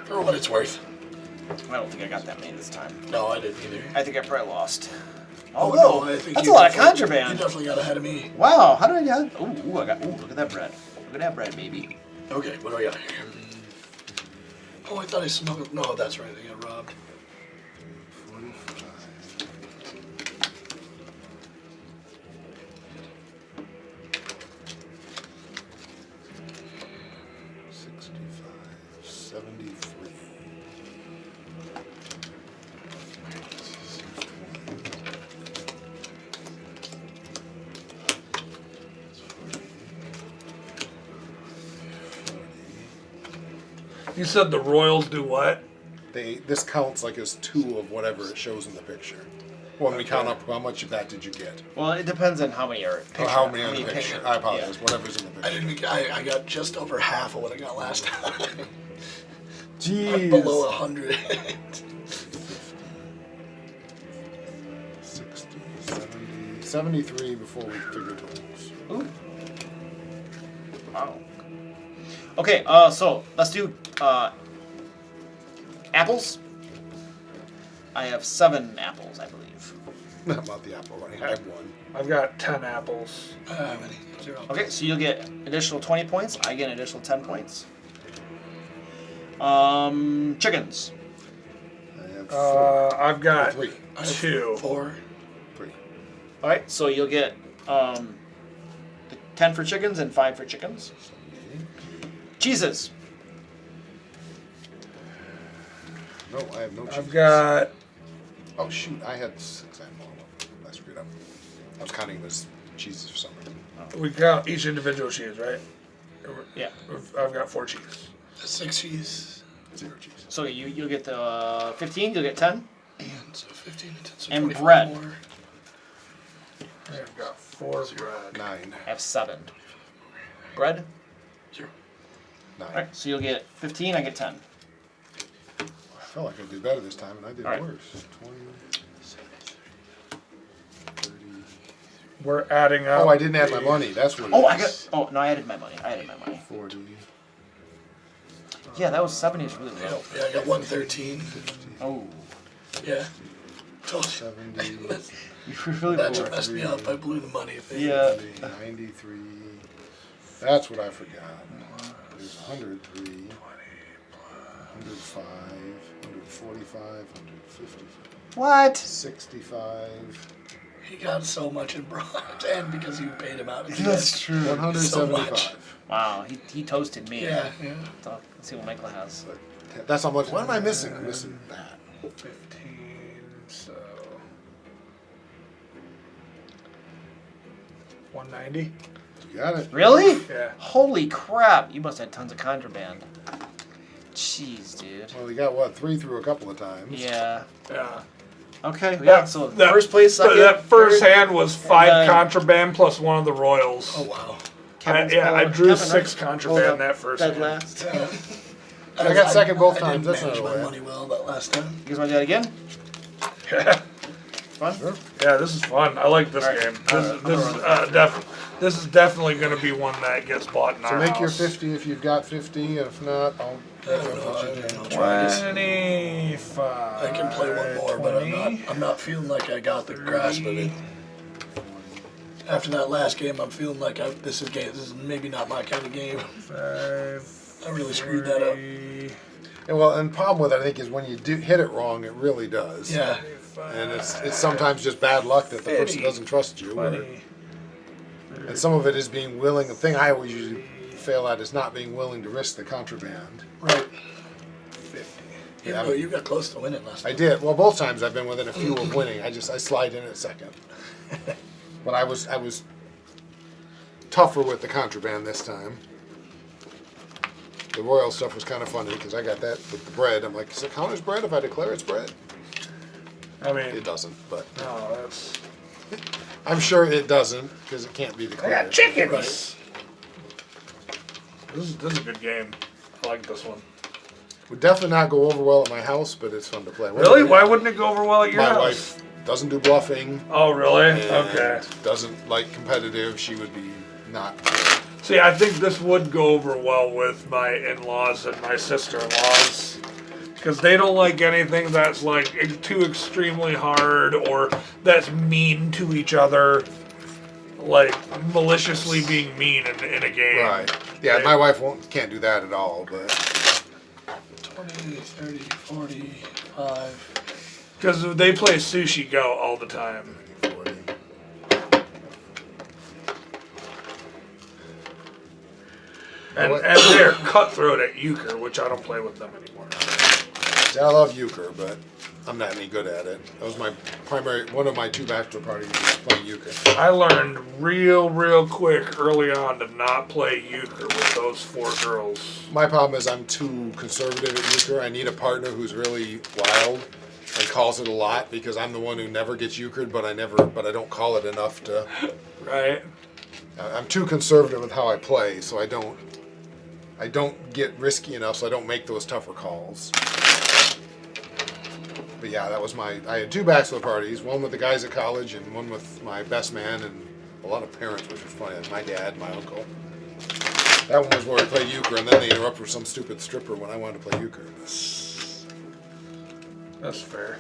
For what it's worth. I don't think I got that many this time. No, I didn't either. I think I probably lost. Oh, no, no, I think that's you a lot of definitely- contraband. You definitely got ahead of me. Wow, how did I get? Ooh, I got. Ooh, look at that bread. Look at that bread, baby. Okay, what do I got here? Oh, I thought I smuggled. No, that's right. I got robbed. 73. You said the Royals do what? This counts like as 2 of whatever it shows in the picture. When we count up how much of that did you get? Well, it depends on how many are. Or how many on the picture? I apologize. Whatever's in the I picture. didn't. I got just over half of what I got last time. Jeez. I'm below 100. 60, 70, 73 before we figure totals. Ooh. Wow. Okay, so let's do apples. I have 7 apples, I believe. Not about the apple running. I have 1. I've got 10 apples. I don't have any. 0. Okay, so you'll get additional 20 points. I get an additional 10 points. Chickens. I have 4. I've got 3. I have 2. 4. 3. All right, so you'll get 10 for chickens and 5 for chickens. Cheeses. No, I have no cheese. I've got. Oh, shoot. I had 6. I screwed up. I was counting them as cheeses for some reason. We count each individual cheese, right? Yeah. I've got 4 cheese. 6 cheese. 0 cheese. So you'll get the 15. You'll get 10. And so 15 and 10. So And 24 bread. more. I've got 4 bread. 9. I have 7. Bread. 0. 9. All right, so you'll get 15. I get 10. I felt like I did better this time, and I did All right. worse. 20, 30. We're adding up. Oh, I didn't add my money. That's what it Oh, is. I got. Oh no, I added my money. 40. Yeah, that was 70 is really low. Yeah, I got 113. Oh, Yeah. Told you. 70. you're really That poor. just messed me up. I blew the money. Yeah. 93. That's what I forgot. There's 103. 105. 145. 155. What? 65. He got so much in bronze, and because you paid him out. That's true. 175. Wow, he toasted me. Yeah, yeah. So, let's see what Michael has. That's how much. What am I missing? I'm missing that. 15, so 190. You got it. Really? Yeah. Holy crap! You must have tons of contraband. Jeez, dude. Well, we got what? 3 through a couple of times. Yeah. Yeah. Okay. Yeah. So That- first place, second. That first third, hand was 5 and, contraband plus 1 of the Royals. Oh wow. Kevin's I pulling- drew Kevin, 6 right? contraband Hold that first That hand. last. I got second both I times. didn't That's manage not my bad. money well that last time. You guys want to do that again? Fun. Sure. Yeah, this is fun. I like this All right. game. This is definitely going to be one that gets bought in So our make your house. 50 if you've got 50. If not, I'll. I don't know. I'll try this. 25. I can play one more, but 20. I'm not feeling like I got the grasp of it. After that last game, I'm feeling like this is maybe not my kind of game. 5, I really screwed that up. 30, And well, and the problem with it, I think, is when you do hit it wrong, it really does. Yeah. And it's sometimes just bad luck that the person 50, doesn't trust you. 20. And some of it is being willing. The thing I always usually fail at is not being willing to risk the contraband. Right. 50. Even though you got close to winning last I time. did. Well, both times I've been within a few of winning. I slide in at second. But I was tougher with the contraband this time. The royal stuff was kind of funny because I got that with the bread. I'm like, does it count as bread if I declare it's bread? I mean, It doesn't, but no, that's. I'm sure it doesn't because it can't be I declared. got chickens. This is a good game. I like this one. Would definitely not go over well at my house, but it's fun to play. Really? Why wouldn't it go over well at your My house? wife doesn't do bluffing. Oh, really? And Okay. doesn't like competitive. She would be not. See, I think this would go over well with my in-laws and my sister-in-laws. Because they don't like anything that's like too extremely hard or that's mean to each other. Like maliciously being mean in a game. Right. Yeah, my wife can't do that at all, but 20, 30, 45. Because they play Sushi Go all the time. 40. And they're cutthroat at euchre, which I don't play with them anymore. See, I love euchre, but I'm not any good at it. That was one of my 2 bachelor parties was playing euchre. I learned real quick early on to not play euchre with those 4 girls. My problem is I'm too conservative at euchre. I need a partner who's really wild and calls it a lot because I'm the one who never gets euchred, but I don't call it enough to. Right? I'm too conservative with how I play, so I don't get risky enough, so I don't make those tougher calls. But yeah, I had 2 bachelor parties, one with the guys at college and one with my best man and a lot of parents, which was funny, like my dad, my uncle. That one was where we played euchre, and then they interrupted with some stupid stripper when I wanted to play euchre. That's fair.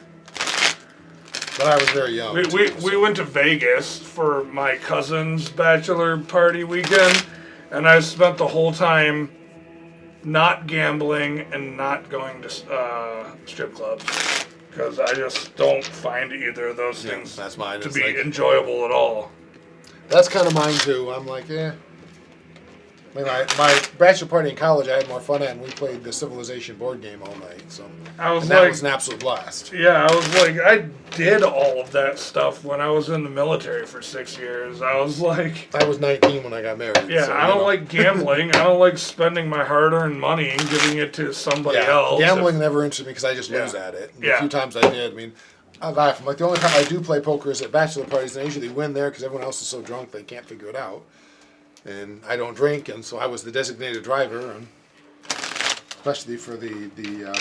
But I was very young. We went to Vegas for my cousin's bachelor party weekend, and I spent the whole time not gambling and not going to strip clubs. Because I just don't find either of those things that's mine. to It's be like- enjoyable at all. That's kind of mine too. I'm like, My bachelor party in college, I had more fun at, and we played the Civilization board game all night. So I was that like, was an absolute blast. yeah, I was like, I did all of that stuff when I was in the military for 6 years. I was like, I was 19 when I got married. yeah, so, I don't like gambling. I don't like spending my hard-earned money and giving it to somebody else. Gambling never interested me because I just lose at it. And Yeah. A few times I did. I mean, I laugh. I'm like, the only time I do play poker is at bachelor parties, and I usually win there because everyone else is so drunk they can't figure it out. And I don't drink, and so I was the designated driver, and especially for the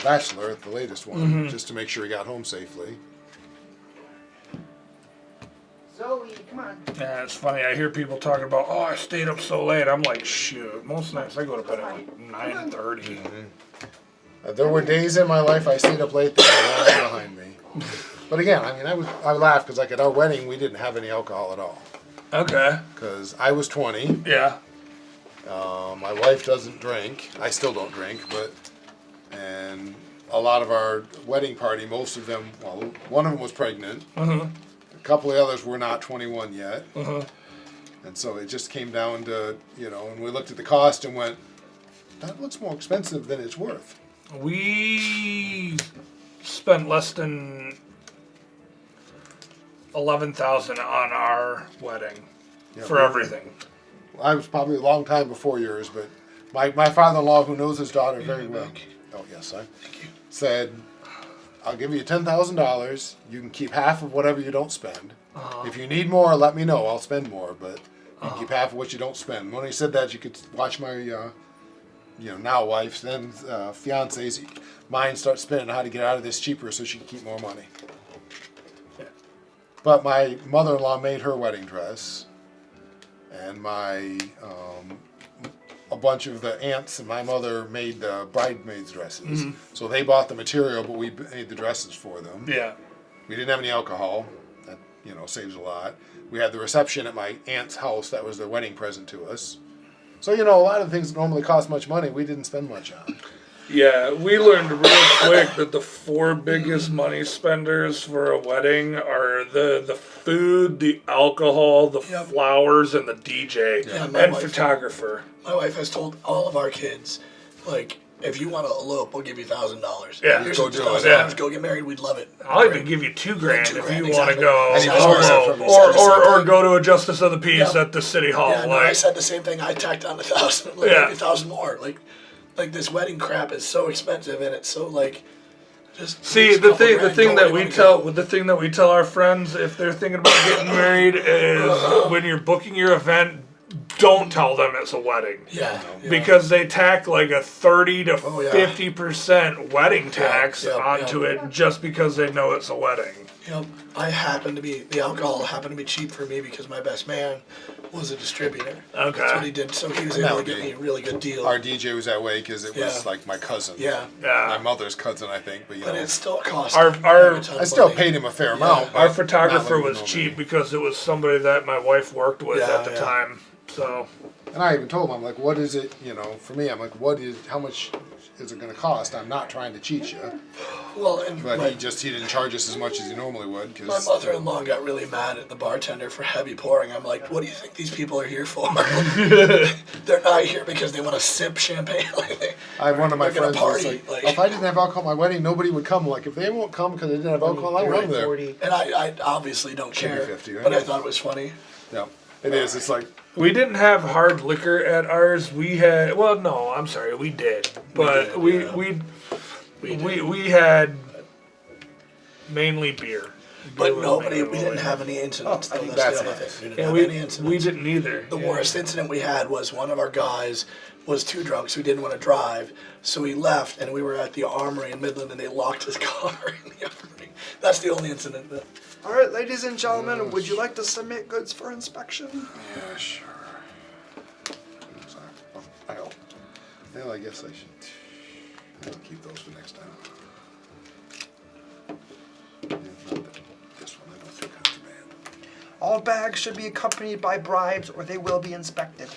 bachelor, the latest one, just to make sure he got home safely. Zoe, come on. Yeah, it's funny. I hear people talking about, oh, I stayed up so late. I'm like, shoot. Most nights I go to bed at like 9:30. There were days in my life I stayed up late that were long behind me. But again, I mean, I laugh because like at our wedding we didn't have any alcohol at all Okay. because I was 20. Yeah. My wife doesn't drink. I still don't drink, and a lot of our wedding party, most of them, well, one of them was pregnant. A couple of others were not 21 yet. And so it just came down to, and we looked at the cost and went, that looks more expensive than it's worth. We spent less than $11,000 on our wedding for everything. I was probably a long time before yours, but my father-in-law, who knows his daughter very well, said, I'll give you $10,000. You can keep half of whatever you don't spend. If you need more, let me know. I'll spend more, but you can keep half of what you don't spend. When he said that, you could watch my, now wife's, then fiance's mind start spinning how to get out of this cheaper so she can keep more money. But my mother-in-law made her wedding dress, and a bunch of the aunts and my mother made the bridesmaids' dresses. So they bought the material, but we made the dresses for them. Yeah. We didn't have any alcohol. That, saves a lot. We had the reception at my aunt's house. That was their wedding present to us. So, a lot of things that normally cost much money, we didn't spend much on. Yeah, we learned real quick that the 4 biggest money spenders for a wedding are the food, the alcohol, the flowers, and the DJ, and photographer. My wife has told all of our kids, like, if you want to elope, we'll give you $1,000. Yeah. Here's Go do it, $1,000. yeah. Go get married. We'd love it. I'll even give you $2,000 if $2,000, you want to exactly. go And he was solo, also- or go to a justice of the peace Yeah. at the city hall. Yeah, no, like, I said the same thing. I tacked on 1,000, like Yeah. maybe 1,000 more. Like this wedding crap is so expensive, and it's so like, just see, just a the couple thing grand, that go we where you tell wanna go. the thing that we tell our friends if they're thinking about getting married is when you're booking your event, don't tell them it's a wedding. Yeah. Because they tack like a 30 to Oh, yeah. 50% wedding tax yeah, onto yeah. it just because they know it's a wedding. You know, the alcohol happened to be cheap for me because my best man was a distributor. Okay. That's what he did. So he was able to get me a really good deal. Our DJ was that way because it was Yeah. like my cousin. Yeah. My Yeah. mother's cousin, I think. But But it still cost Our- a ton I of still money. paid him a fair amount. Our but photographer not like was we cheap normally- because it was somebody that my wife worked with Yeah, at the yeah. time. So And I even told him, I'm like, what is it, for me, I'm like, how much is it going to cost? I'm not trying to cheat you. Well, and But my, he didn't charge us as much as he normally would. my Cause mother-in-law got really mad at the bartender for heavy pouring. I'm like, what do you think these people are here for? They're not here because they want to sip champagne. I had one of my They're gonna friends was party, like, like- if I didn't have alcohol at my wedding, nobody would come. Like, if they won't come because they didn't have alcohol, I won't there. And I obviously don't Should be care, 50, right? but I thought it was funny. Yeah, it is. It's like, we didn't have hard liquor at ours. We had I'm sorry, we did. But we had mainly beer. But Beer was nobody, mainly we what didn't have any incidents. though. That's that's the other nice. thing. We didn't Yeah, have any incidents. we didn't either. The worst incident we had was one of our guys was too drunk, so he didn't want to drive. So he left, and we were at the armory in Midland, and they locked his car in the armory. That's the only incident that. All right, ladies and gentlemen, would you like to submit goods for inspection? yeah, sure. Well, I guess I'll keep those for next time. Yeah, not this one, I don't do contraband. All bags should be accompanied by bribes or they will be inspected.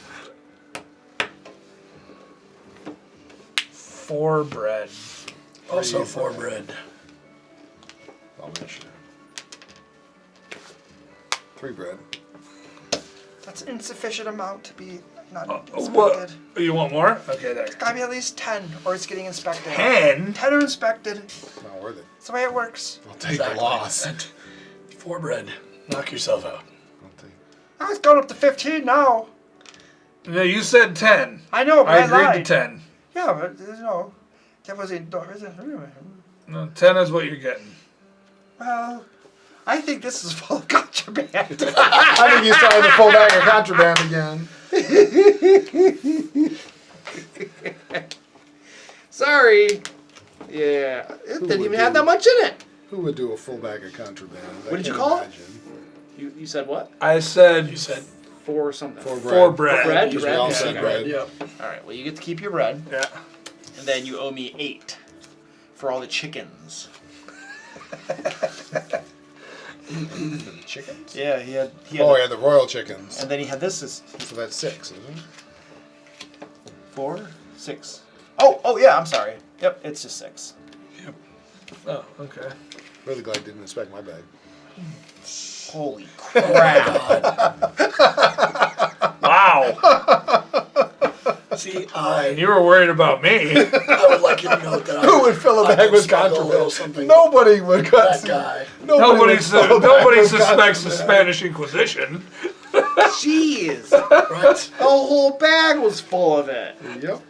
4 bread. Also, Free for bread. bread. I'll make sure. 3 bread. That's an insufficient amount to be not What? inspected. You want more? Okay, there. Gotta be at least 10 or it's getting inspected. 10? 10 are inspected. It's not worth it. That's the way it works. I'll take the loss. For bread. Knock yourself out. I'll take. Oh, it's going up to 15 now. No, you said 10. I know, but I I agreed lied. to 10. Yeah, but that wasn't. No, 10 is what you're getting. Well, I think this is full of contraband. I think he's trying to pull back a contraband again. Sorry. Yeah, it didn't even have that much in it. Who would do a full bag of contraband? What did you call it? You said what? I said You said 4 something. 4 bread. Bread? Because Bread? we all Yeah, said okay. bread. yep. All right. Well, you get to keep your bread, Yeah. and then you owe me 8 for all the chickens. Chickens? Yeah, he had. Oh, yeah, the royal chickens. And then he had this is So that's 6, isn't it? 4, 6. Oh yeah. I'm sorry. Yep, it's just 6. Oh, okay. Really glad I didn't inspect my bag. Holy crap! Wow. See, And you were worried about me. I would like you to note that Who would fill a bag with contraband? contraband? Nobody would. That guy. Nobody, would fill a bag nobody with suspects the contraband. Spanish Inquisition. Jeez, Right? the whole bag was full of it. Yep.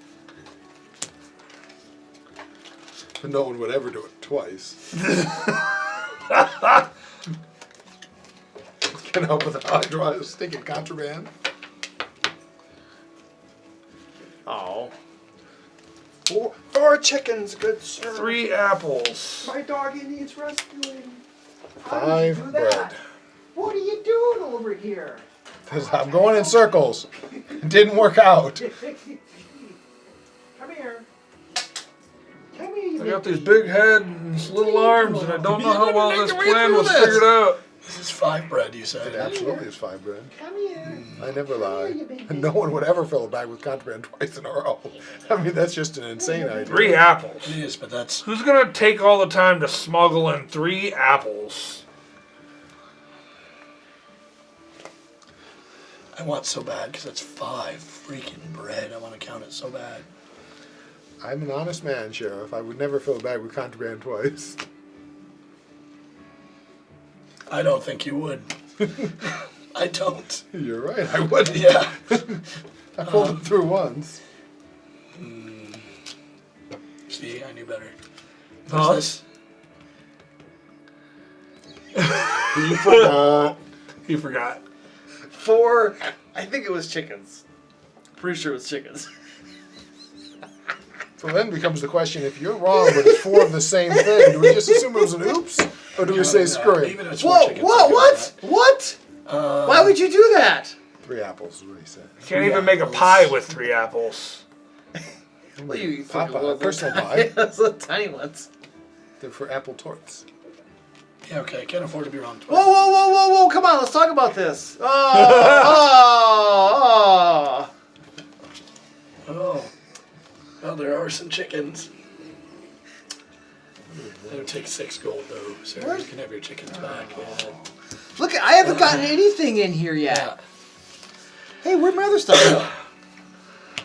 But no one would ever do it twice. Can help with how I draw a stinking contraband. Oh. 4 chickens, good sir. 3 apples. My doggy needs rescuing. 5 bread. What are you doing over here? Because I'm going in circles. It didn't work out. Come here. Come here, I got these big head and these little arms, and I don't know how well this plan was figured out. This is 5 bread, you It said. absolutely is 5 bread. Come here. I never lie. No one would ever fill a bag with contraband twice in a row. I mean, that's just an insane idea. 3 apples. It is, but that's. Who's gonna take all the time to smuggle in 3 apples? I want so bad because that's 5 freaking bread. I want to count it so bad. I'm an honest man, Sheriff. I would never fill a bag with contraband twice. I don't think you would. I don't. You're right, I wouldn't. Yeah. I pulled it through once. See, I knew better. Huh? What's this? You forgot. You forgot. 4, I think it was chickens. Pretty sure it was chickens. So then becomes the question, if you're wrong, but it's 4 of the same thing, do we just assume it was an oops? Or do we say screw it? Even if it's 4 Whoa, chickens, whoa, I'm good what? with What? Why would you do that? 3 apples is what he said. Can't even make a pie with 3 apples. Well, you Papa, fucking little personal bit. pie. Those little tiny ones. They're for apple torts. that. Yeah, okay. Can't afford to be wrong twice. Whoa, whoa, whoa, whoa, whoa! Come on, let's talk about this. Oh, oh, oh. Oh. Well, there are some chickens. It would take 6 gold, though, so you can have your chickens back. Yeah. Look, I haven't gotten anything in here yet. Hey, where'd my other stuff go?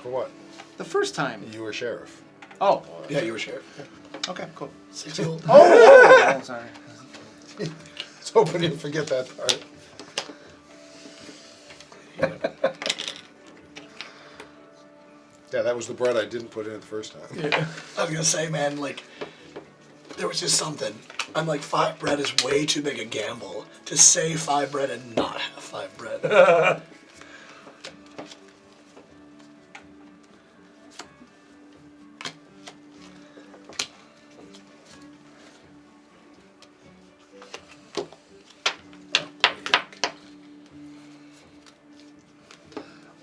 For what? The first time. You were sheriff. Oh, Yeah, you were sheriff. okay, cool. 6 gold. Oh, sorry. I was hoping you'd forget that part. Yeah, that was the bread I didn't put in the first time. Yeah. I was gonna say, man, like, there was just something. I'm like, 5 bread is way too big a gamble to say 5 bread and not have 5 bread.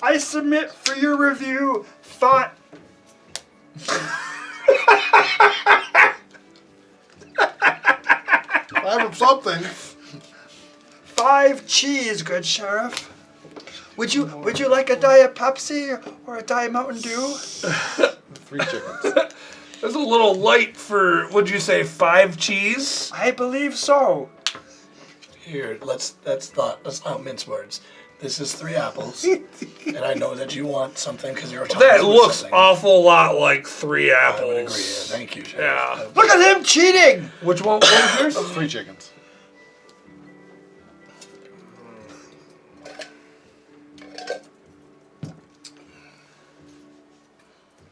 I submit for your review 5. I have something. 5 cheese, good sheriff. Would you like a Diet Pepsi or a Diet Mountain Dew? 3 chickens. That's a little light for, would you say, 5 cheese? I believe so. Here, let's not mince words. This is 3 apples, and I know that you want something because you're talking That about looks something. awful lot like 3 I would agree. apples. Yeah, thank you, Sheriff. Yeah. Look at him cheating! Which one? What was yours? 3 chickens.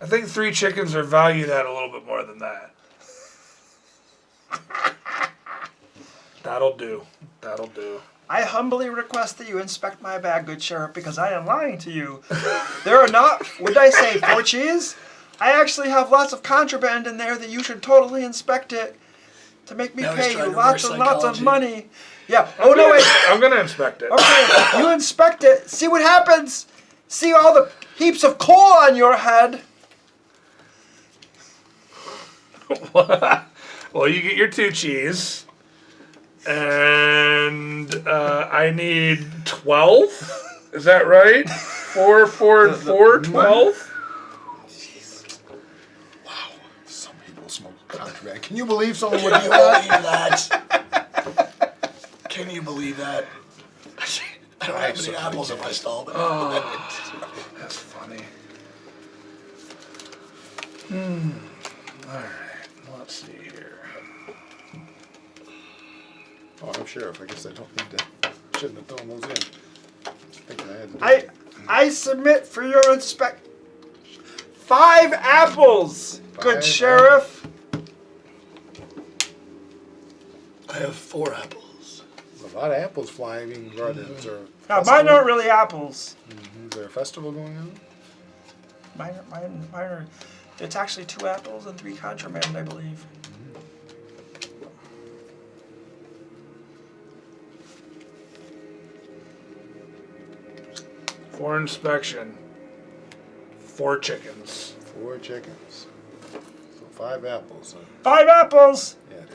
I think 3 chickens are valued at a little bit more than that. That'll do. That'll do. I humbly request that you inspect my bag, good sheriff, because I am lying to you. There are not, would I say 4 cheese? I actually have lots of contraband in there that you should totally inspect it to make me Now he's pay trying you to lots reverse and lots of psychology. money. Yeah. Oh, no, wait. I'm gonna inspect it. Okay, you inspect it. See what happens. See all the heaps of coal on your head. Well, you get your 2 cheese. And I need 12? Is that right? 4, 4, and 4, 12? Wow. Some people smoke contraband. Can you believe someone would Can do you that? believe that? Can you believe that? I don't have any apples in my stall, but That's funny. Alright, let's see here. Oh, I'm sheriff. I guess I don't need to. Shouldn't have thrown those in. Thinking I had to do I it. I submit for your inspect 5 apples, good 5 sheriff. I have 4 apples. There's a lot of apples flying being brought in. Is there a Now, mine festival? aren't really apples. Is there a festival going on? Mine are. It's actually 2 apples and 3 contraband, I believe. For inspection. 4 chickens. 4 chickens. So 5 apples. 5 apples. Yeah, it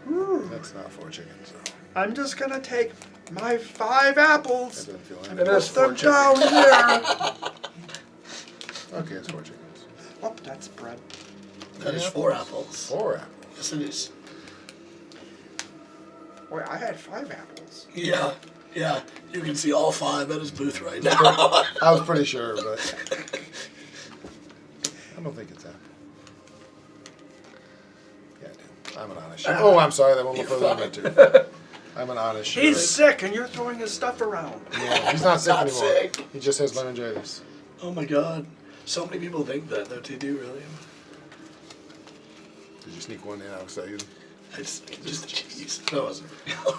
is. That's not 4 chickens, though. I'm just gonna take my 5 apples. That doesn't feel It any is Put 4 them chickens. down here. Okay, it's 4 chickens. Oh, that's bread. That is 4 apples. 4 apples. Yes, it is. Wait, I had 5 apples. Yeah, yeah. You can see all 5 at his booth right now. I was pretty sure, but don't think it's apple. Yeah, I do. I'm an honest sheriff. Oh, I'm sorry. That went a little further than I meant to. I'm an honest sheriff. He's sick and you're throwing his stuff around. Yeah, he's not sick Not anymore. sick. He just has laryngitis. Oh my god. So many people think that, though. They do, really. Did you sneak one in? I was saying. It's just the cheese. That wasn't.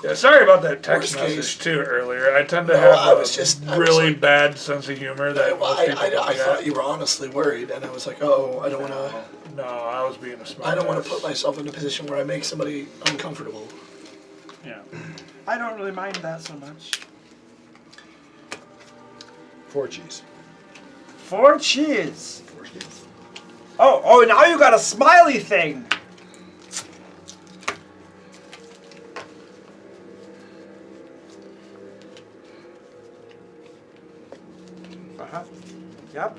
Yeah, sorry about that text Worst message case. too earlier. I tend to No, have I a was really like- bad sense of humor that most people I don't thought get. you were honestly worried, and I was like, oh, I don't want to. No, I was being a smart. I don't want to ass. put myself in a position where I make somebody uncomfortable. Yeah. I don't really mind that so much. 4 cheese. 4 cheese. Oh, now you got a smiley thing. Uh-huh. Yep.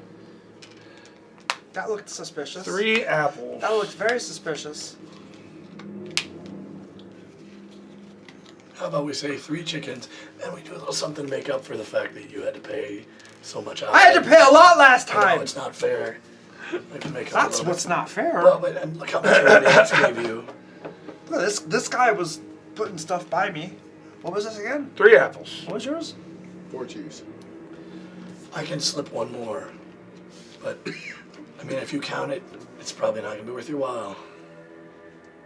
That looked suspicious. 3 apples. That looked very suspicious. How about we say 3 chickens, and we do a little something to make up for the fact that you had to pay so much out. I had to pay a lot last I know, time. it's not fair. I can make up a That's little what's bit. not fair. Well, but and look how much I already gave you. Look, this guy was putting stuff by me. What was this again? 3 apples. What was yours? 4 cheese. I can slip one more, but I mean, if you count it, it's probably not gonna be worth your while.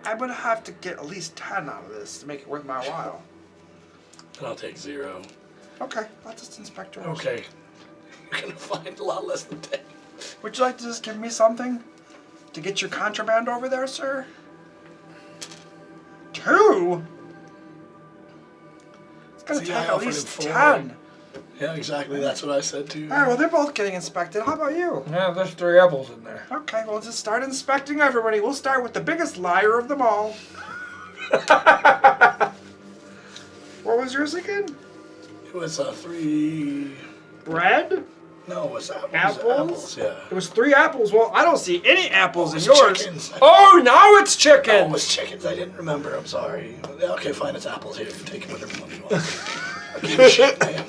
I'm gonna have to get at least 10 out of this to make it worth my while. And I'll take 0. Okay, I'll just inspect yours. Okay. You're gonna find a lot less than 10. Would you like to just give me something to get your contraband over there, sir? 2? It's gonna See, take I at offered least him 4. 10. Yeah, exactly. That's what I said too. Alright, well, they're both getting inspected. How about you? Yeah, there's 3 apples in there. Okay, well, just start inspecting everybody. We'll start with the biggest liar of them all. What was yours again? It was 3. Bread? No, it was apples. Apples? Yeah. It was 3 apples. Well, I don't see any apples It in was yours. chickens. Oh, now it's Oh, it chicken. was chickens. I didn't remember. I'm sorry. Okay, fine. It's apples. Here, you can take whatever one you want. I give a shit, man.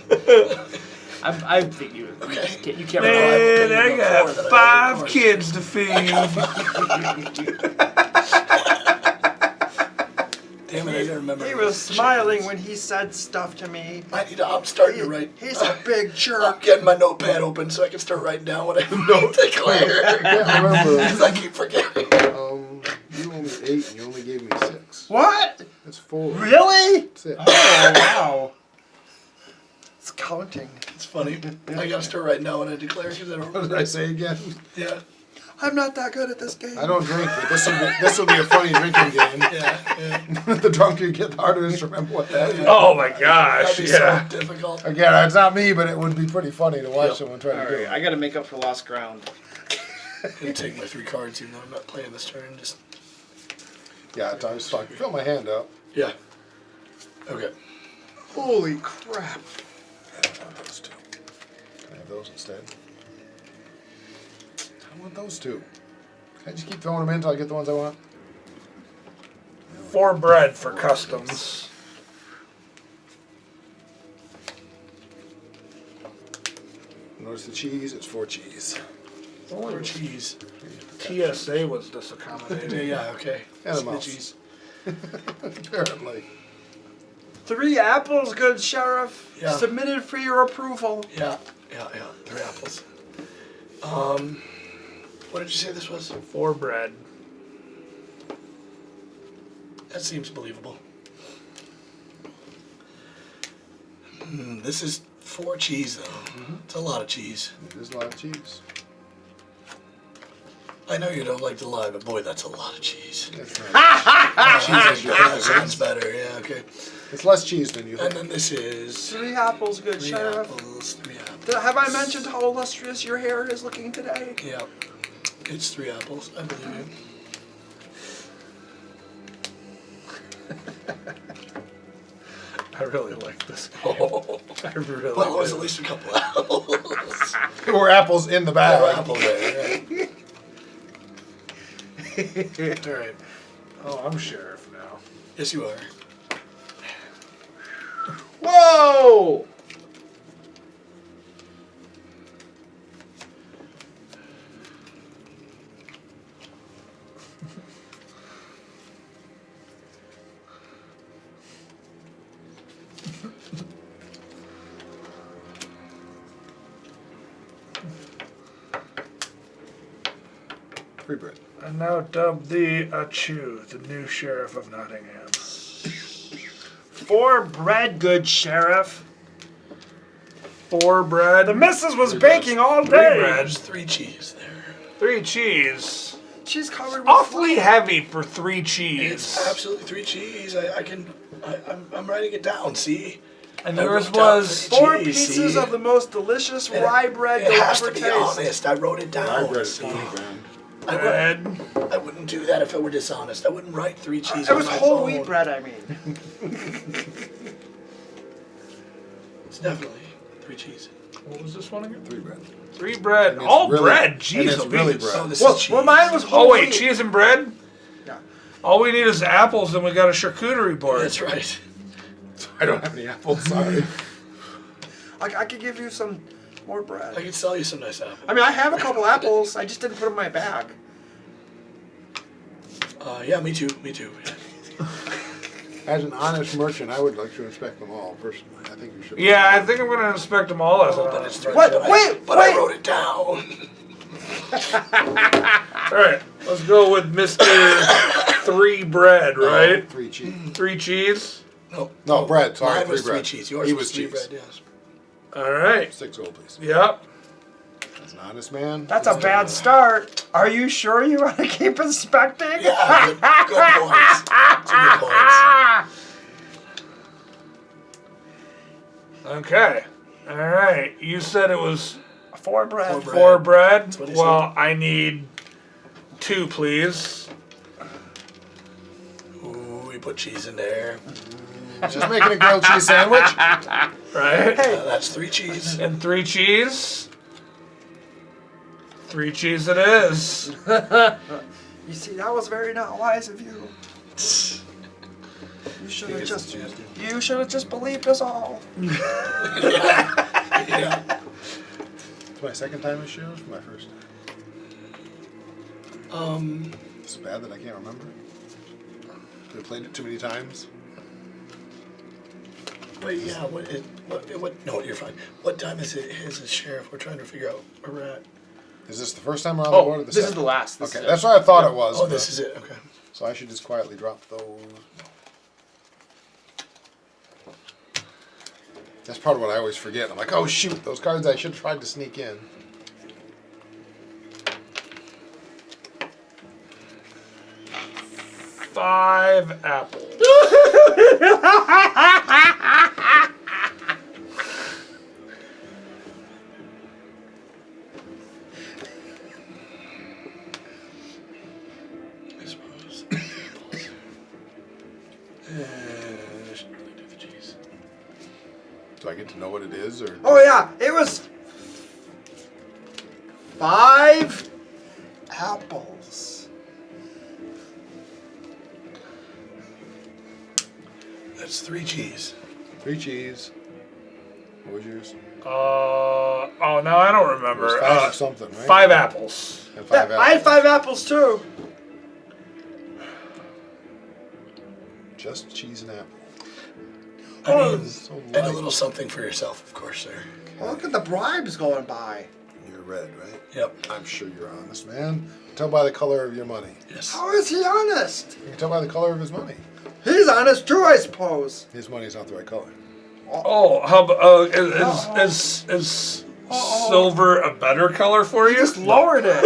I think you. Okay. You can't. Man, I I got got 4 5 kids to feed. Damn it, I didn't remember. He it was smiling chickens. when he said stuff to me. I'm starting to write. He's a big I'm jerk. getting my notepad open so I can start writing down what I know to Claire. I can't remember. Because I keep forgetting. You owe me 8 and you only gave me 6. What? That's 4. Really? That's it. Oh, wow. It's counting. It's funny. I gotta start writing down what I declare because I What don't. did I say again? Yeah. I'm not that good at this game. I don't drink, but this will be a funny drinking game. Yeah. The drunker you get, the harder it is to remember what that is. Oh my gosh, That'd be yeah. so difficult. Again, it's not me, but it would be pretty funny to watch someone try to do Alright, it. I gotta make up for lost ground. I'm gonna take my 3 cards even though I'm not playing this turn. Just Yeah, I was fucking fill my hand up. yeah. Okay. Holy crap. I want those 2. Can I have those instead? I want those 2. Can I just keep throwing them in until I get the ones I want? 4 bread for customs. Notice the cheese, it's 4 cheese. Or cheese. TSA was Yeah, disaccommodating. yeah, okay. And a mouse. Snitchies. Apparently. 3 apples, good sheriff. Yeah. Submitted for your approval. Yeah. 3 apples. What did you say this was? 4 bread. That seems believable. This is 4 cheese though. It's a lot of cheese. There's a lot of cheese. I know you don't like to lie, but boy, that's a lot of cheese. It's, not. That sounds better. Yeah, okay. It's less cheese than you And think. then this is 3 apples, good 3 sheriff. apples. 3 apples. Have I mentioned how illustrious your hair is looking today? Yeah. It's 3 apples. I believe you. I really like this game. Oh. I really Well, it was do. at least a couple apples. There were apples in the There were bag. apples there. Right? All right. Oh, I'm sheriff now. Yes, you are. Whoa! 3 bread. And now dub thee a Chew, the new Sheriff of Nottingham. 4 bread, good sheriff. 4 bread. The missus was baking all 3 day. bread. There's 3 cheese there. 3 cheese. She's covered with Awfully heavy for 3 cheese. It's absolutely 3 cheese. I'm writing it down. See. And I yours wrote down was 3 4 cheese, pieces see? of the most delicious rye bread It you'll has ever to be taste. honest. I wrote it down. bread is see? 20 grand. bread. I wouldn't do that if I were dishonest. I wouldn't write 3 cheese It on was my whole phone. wheat bread, I mean. It's definitely 3 cheese. What was this one again? 3 bread. 3 bread. it's All really- bread. and Jeez it's really Louise. bread. Oh, this Well, is cheese. well, mine was whole Oh wait, wheat. cheese and bread? Yeah. All we need is apples and we got a charcuterie board. That's right. I don't have any apples, sorry. I could give you some more I bread. could sell you some nice apples. I mean, I have a couple apples. I just didn't put them in my bag. Yeah, me too. Me too. As an honest merchant, I would like to inspect them all, personally. I think you should. Yeah, I think I'm gonna inspect them all as an But honest. it's 3. What? But Wait, but wait. I wrote it down. Alright, let's go with Mr. 3 bread, right? 3 cheese. 3 cheese. No, bread, sorry, Mine 3 was 3 bread. cheese. Yours He was 3 cheese. bread. Yes. Alright. 6 gold, please. Yep. As an honest man. That's a bad start. Are you sure you want to keep inspecting? Yeah. Good points. 2 good points. Okay. Alright. You said it was 4 bread. 4 bread. what he Well, I need 2, please. Ooh, we put cheese in there. Just making a grilled cheese sandwich. Right? That's 3 cheese. And 3 cheese. 3 cheese it is. You see, that was very not wise of you. You should have just. You should have just believed us all. Yeah. It's my second time in shows, or my first time. It's bad that I can't remember. I played it too many times. Wait, yeah. What? No, you're fine. What time is it? Is it, Sheriff? We're trying to figure out where we're at. Is this the first time we're on the board or the This is second? the last. This Okay, is it. that's what I thought it was. Oh, but- this is it. Okay. So I should just quietly drop those. That's part of what I always forget. I'm like, oh shoot, those cards I should have tried to sneak in. Five apples. I suppose. I should really do the cheese. Do I get to know what it is, or Oh yeah, it was 5 apples. That's 3 cheese. 3 cheese? What was yours? Oh no, I don't It remember. was 5 or something, right? 5 apples. And 5 Yeah, apples. I had 5 apples too. Just cheese and apple. I mean, So and a light. little something for yourself, of course, sir. Look at the bribes going by. You're red, right? Yep. I'm sure you're honest, man. You can tell by the color of your money. Yes. How is he honest? You can tell by the color of his money. He's honest too, I suppose. His money's not the right color. Oh, how about is silver a better color for you? Just lowered it.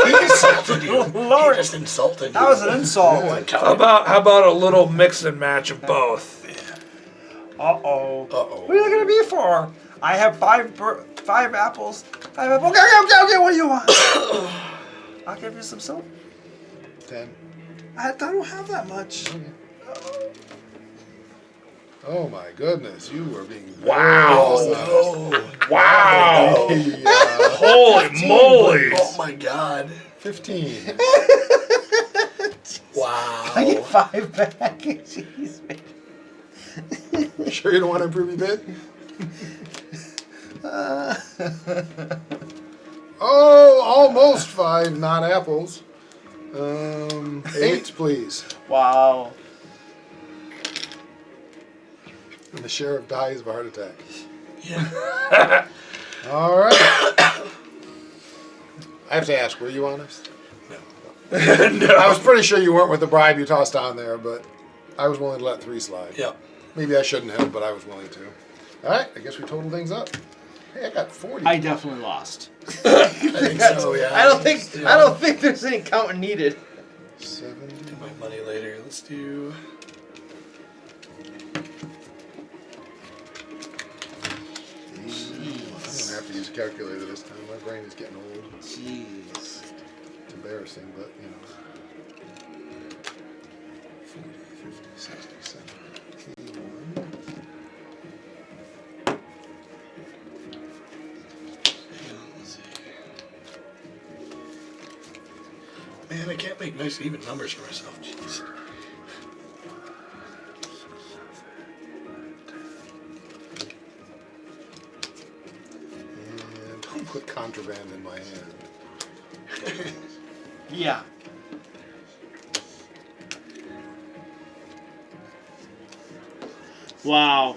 He insulted you. Lord. He just insulted you. That was an insult. Oh my How God. about a little mix and match of both? Uh-oh. Uh-oh. What are you looking at me for? I have 5 apples. 5 apples. Okay, what do you want? I'll give you some silver. 10. I don't have that much. Oh my goodness, you are being Wow. very dishonest. Wow! Yeah, Holy moly! Oh my God. 15. Wow. I get 5 back. Jeez, man. You sure you don't want to improve your bid? Oh, almost 5 non-apples. 8, please. Wow. And the sheriff dies of a heart attack. Yeah. All right. I have to ask, were you honest? No. I was pretty sure you weren't with the bribe you tossed on there, but I was willing to let 3 slide. Yeah. Maybe I shouldn't have, but I was willing to. All right, I guess we totaled things up. Hey, I got 40. I definitely lost. I think so, yeah. I don't think there's any counting needed. 70. Do my money later. Let's do. I'm gonna have to use a calculator this time. My brain is getting old. Jeez. It's embarrassing, but you know. 40, 50, 60, 70, 81. Let's see. Man, I can't make nice even numbers for myself. Jeez. And don't put contraband in my hand. Yeah. Wow.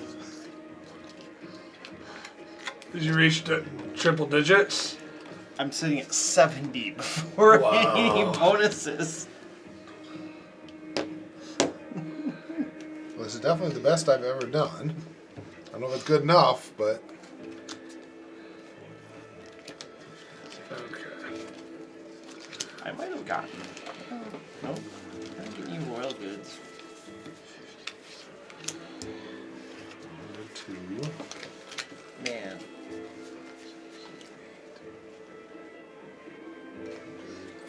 Did you reach the triple digits? I'm sitting at 70 before Wow. any bonuses. Well, this is definitely the best I've ever done. I don't know if it's good enough, but Okay. I might have gotten. Oh, nope. I didn't get any royal goods. 2. Man.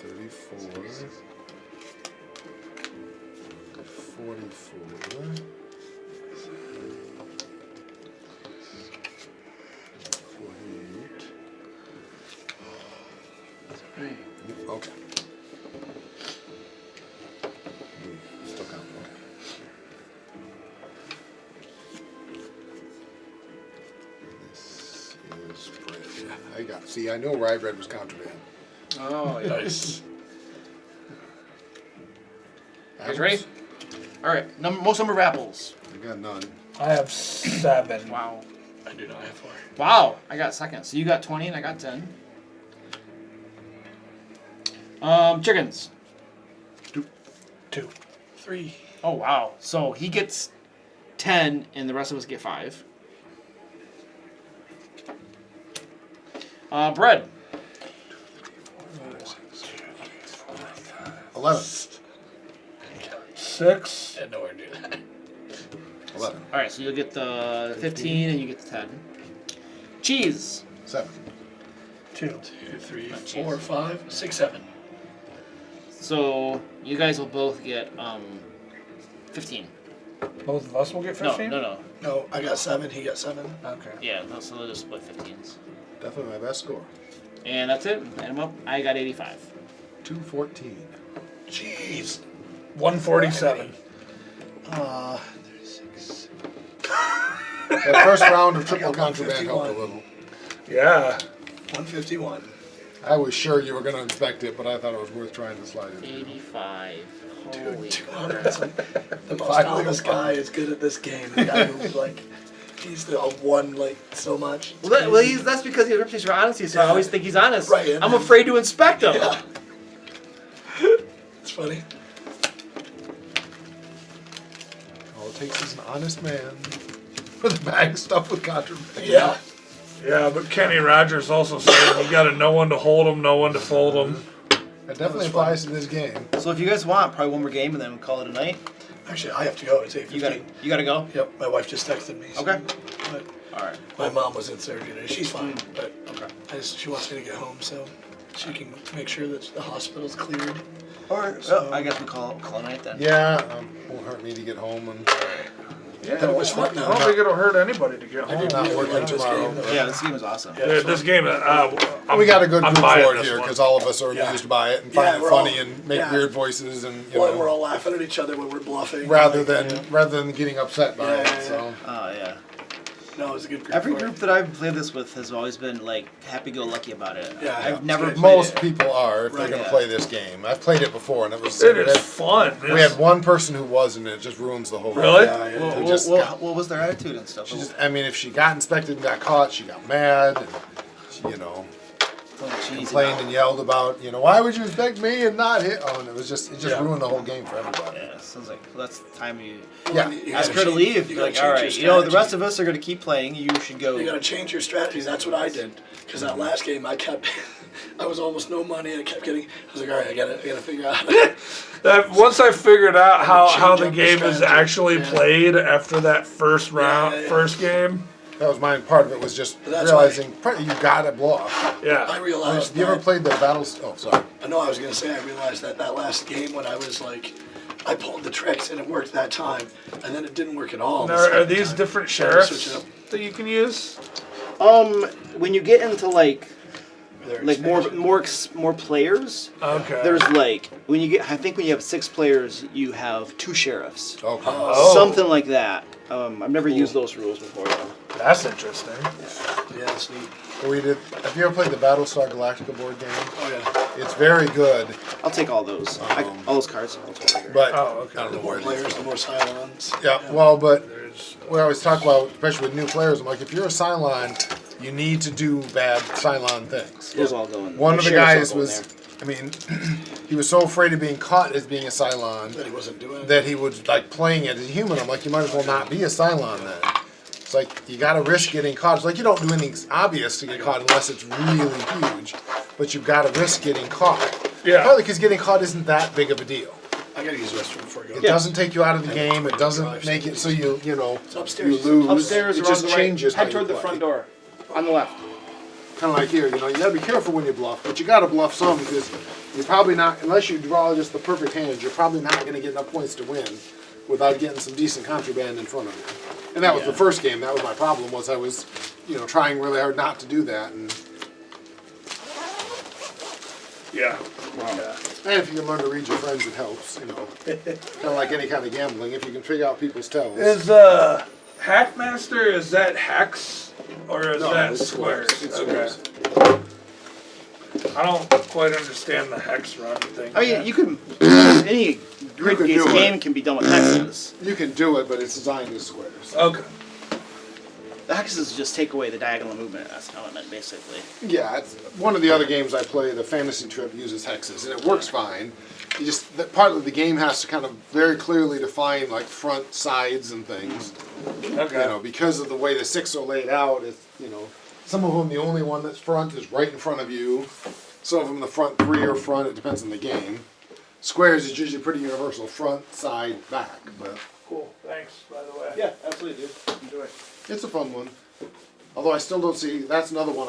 34. 44. 48. Okay. Still counting. Okay. This is bread. I got. See, I know rye bread was contraband. Oh, yeah. Nice. You guys ready? All right. Most number of apples. I got none. I have 7. Wow. I do not have 4. Wow. I got second. So you got 20 and I got 10. Chickens. 2. 3. Oh, wow. So he gets 10 and the rest of us get 5. Bread. 11. 6. And nowhere near that. 11. All right, so you'll get the 15 and you get the 10. Cheese. 7. 2. 2, 3, Not 4, cheese. 5, 6, 7. So you guys will both get 15. Both of us will get 15? No. No, I got 7. He got 7. Okay. Yeah, so they'll just split 15s. Definitely my best score. And that's it. Add them up. I got 85. 214. Jeez. 147. 36. That first round of triple I got contraband helped a 151. little. Yeah. 151. I was sure you were going to inspect it, but I thought it was worth trying to slide it. 85. Dude, Holy 200. crap. The most honest guy is good at this game. The guy who, like, he's the won, like, so much. It's Well, crazy. that's because he has a reputation for honesty, so I Yeah. always think he's honest. Right, and I'm then- afraid to inspect him. Yeah. It's funny. All it takes is an honest man with a bag stuffed with contraband. Yeah. Yeah, but Kenny Rogers also said you got to know when to hold them, know when to fold them. That definitely applies to this game. So if you guys want, probably one more game and then we'll call it a night. Actually, I have to go. It's 8:15. You gotta go? Yep, my wife just texted me. so- Okay. But Alright. my mom was in surgery today. She's fine, but Okay. she wants me to get home so she can make sure that the hospital's cleared. Alright. So- I guess we call it a night then. Yeah, won't hurt me to get home, and Yeah, But it was fun I though. don't think it'll hurt anybody to get home. I'm not working This tomorrow. game, though. Yeah, this game is awesome. Yeah. Dude, this game, We got a good I'm group buying for it this here one. because all of us are Yeah. amused by it and Yeah, find it we're funny all- and make yeah. weird voices and you Well, know, we're all laughing at each other when we're bluffing. rather like, than getting upset by Yeah, it. yeah, So Oh, yeah. No, it was a good group. Every for it. group that I've played this with has always been, like, happy-go-lucky about it. Yeah, I've it's never good. played most it. people are if they're Right, going to yeah. play this game. I've played it before and it was. It is fun. We had one person who wasn't, and it just ruins the whole. Really? Game. Yeah, yeah. Well, They just got- what was their attitude and stuff? She just, I mean, if she got inspected and got caught, she got mad. And she, you know, complained and yelled about, why would you expect me and not hit? Oh, and it just ruined the whole game for everybody. Yeah, sounds like that's the time you Yeah. ask her to leave. You're like, all right, the rest of us are gonna keep playing. You should go. You gotta change your strategies. That's what I did. Because that last game, I was almost no money, and I kept getting. I was like, all right, I gotta figure out. Once I figured out how the Change up game the is strategy. actually played after that first first game. That was mine. Part of it was just That's realizing you gotta bluff. Yeah. I realized. Have you ever played the battles? Oh, sorry. I know I was gonna say. I realized that last game when I was like, I pulled the tricks and it worked that time, and then it didn't work at all. Now, the are second these time. different So I had to switch it sheriffs up. that you can use? When you get into like Their more expansion. more players, Okay. there's when you have 6 players, you have 2 sheriffs. Okay. Oh. Something like that. I've never used those rules before though. That's interesting. Yeah, that's neat. Have you ever played the Battlestar Galactica board game? Oh yeah. It's very good, I'll take all those. All those cards. I'll take here. but Oh, okay. I don't The know more where it is. players, the more Cylons. Yeah, well, but we always talk about, especially with new players, I'm like, if you're a Cylon, you need to do bad Cylon things. Those all go in. One of the sheriffs guys all go in was, there. he was so afraid of being caught as being a Cylon That he wasn't doing. that he was like playing it as a human. I'm like, you might as well not be a Cylon then. It's like, you gotta risk getting caught. It's like, you don't do anything obvious to get caught unless it's really huge, but you've gotta risk getting caught. Yeah. Partly because getting caught isn't that big of a deal. I gotta use the restroom before I go. It doesn't take you out of the game. It doesn't make it so you It's upstairs. you lose. Upstairs It or just on the changes right. how Head toward you the play. front door. On the left. Kind of like here, you gotta be careful when you bluff, but you gotta bluff some because you're probably not, unless you draw just the perfect hand, you're probably not gonna get enough points to win without getting some decent contraband in front of you. And that was the first game. That was my problem. Was I was, trying really hard not to do that. And Yeah. and if you can learn to read your friends, it helps. Kind of like any kind of gambling. If you can figure out people's tells. Is Hackmaster, is that hex or is that it's squares? It's Okay. squares. I don't quite understand the hex run thing. I mean, yet. you can any grid-based do it. game can be done with hexes. You can do it, but it's designed as squares. Okay. The hexes just take away the diagonal movement element, basically. Yeah, it's one of the other games I play, the Fantasy Trip, uses hexes, and it works fine. You just partly the game has to kind of very clearly define like front, sides, and things. Okay. Because of the way the 6 are laid out. It's some of them the only one that's front is right in front of you. Some of them the front 3 are front. It depends on the game. Squares is usually pretty universal: front, side, back. But Cool. Thanks, by the way. Yeah, absolutely, dude. Enjoy. it's a fun one. Although I still don't see. That's another one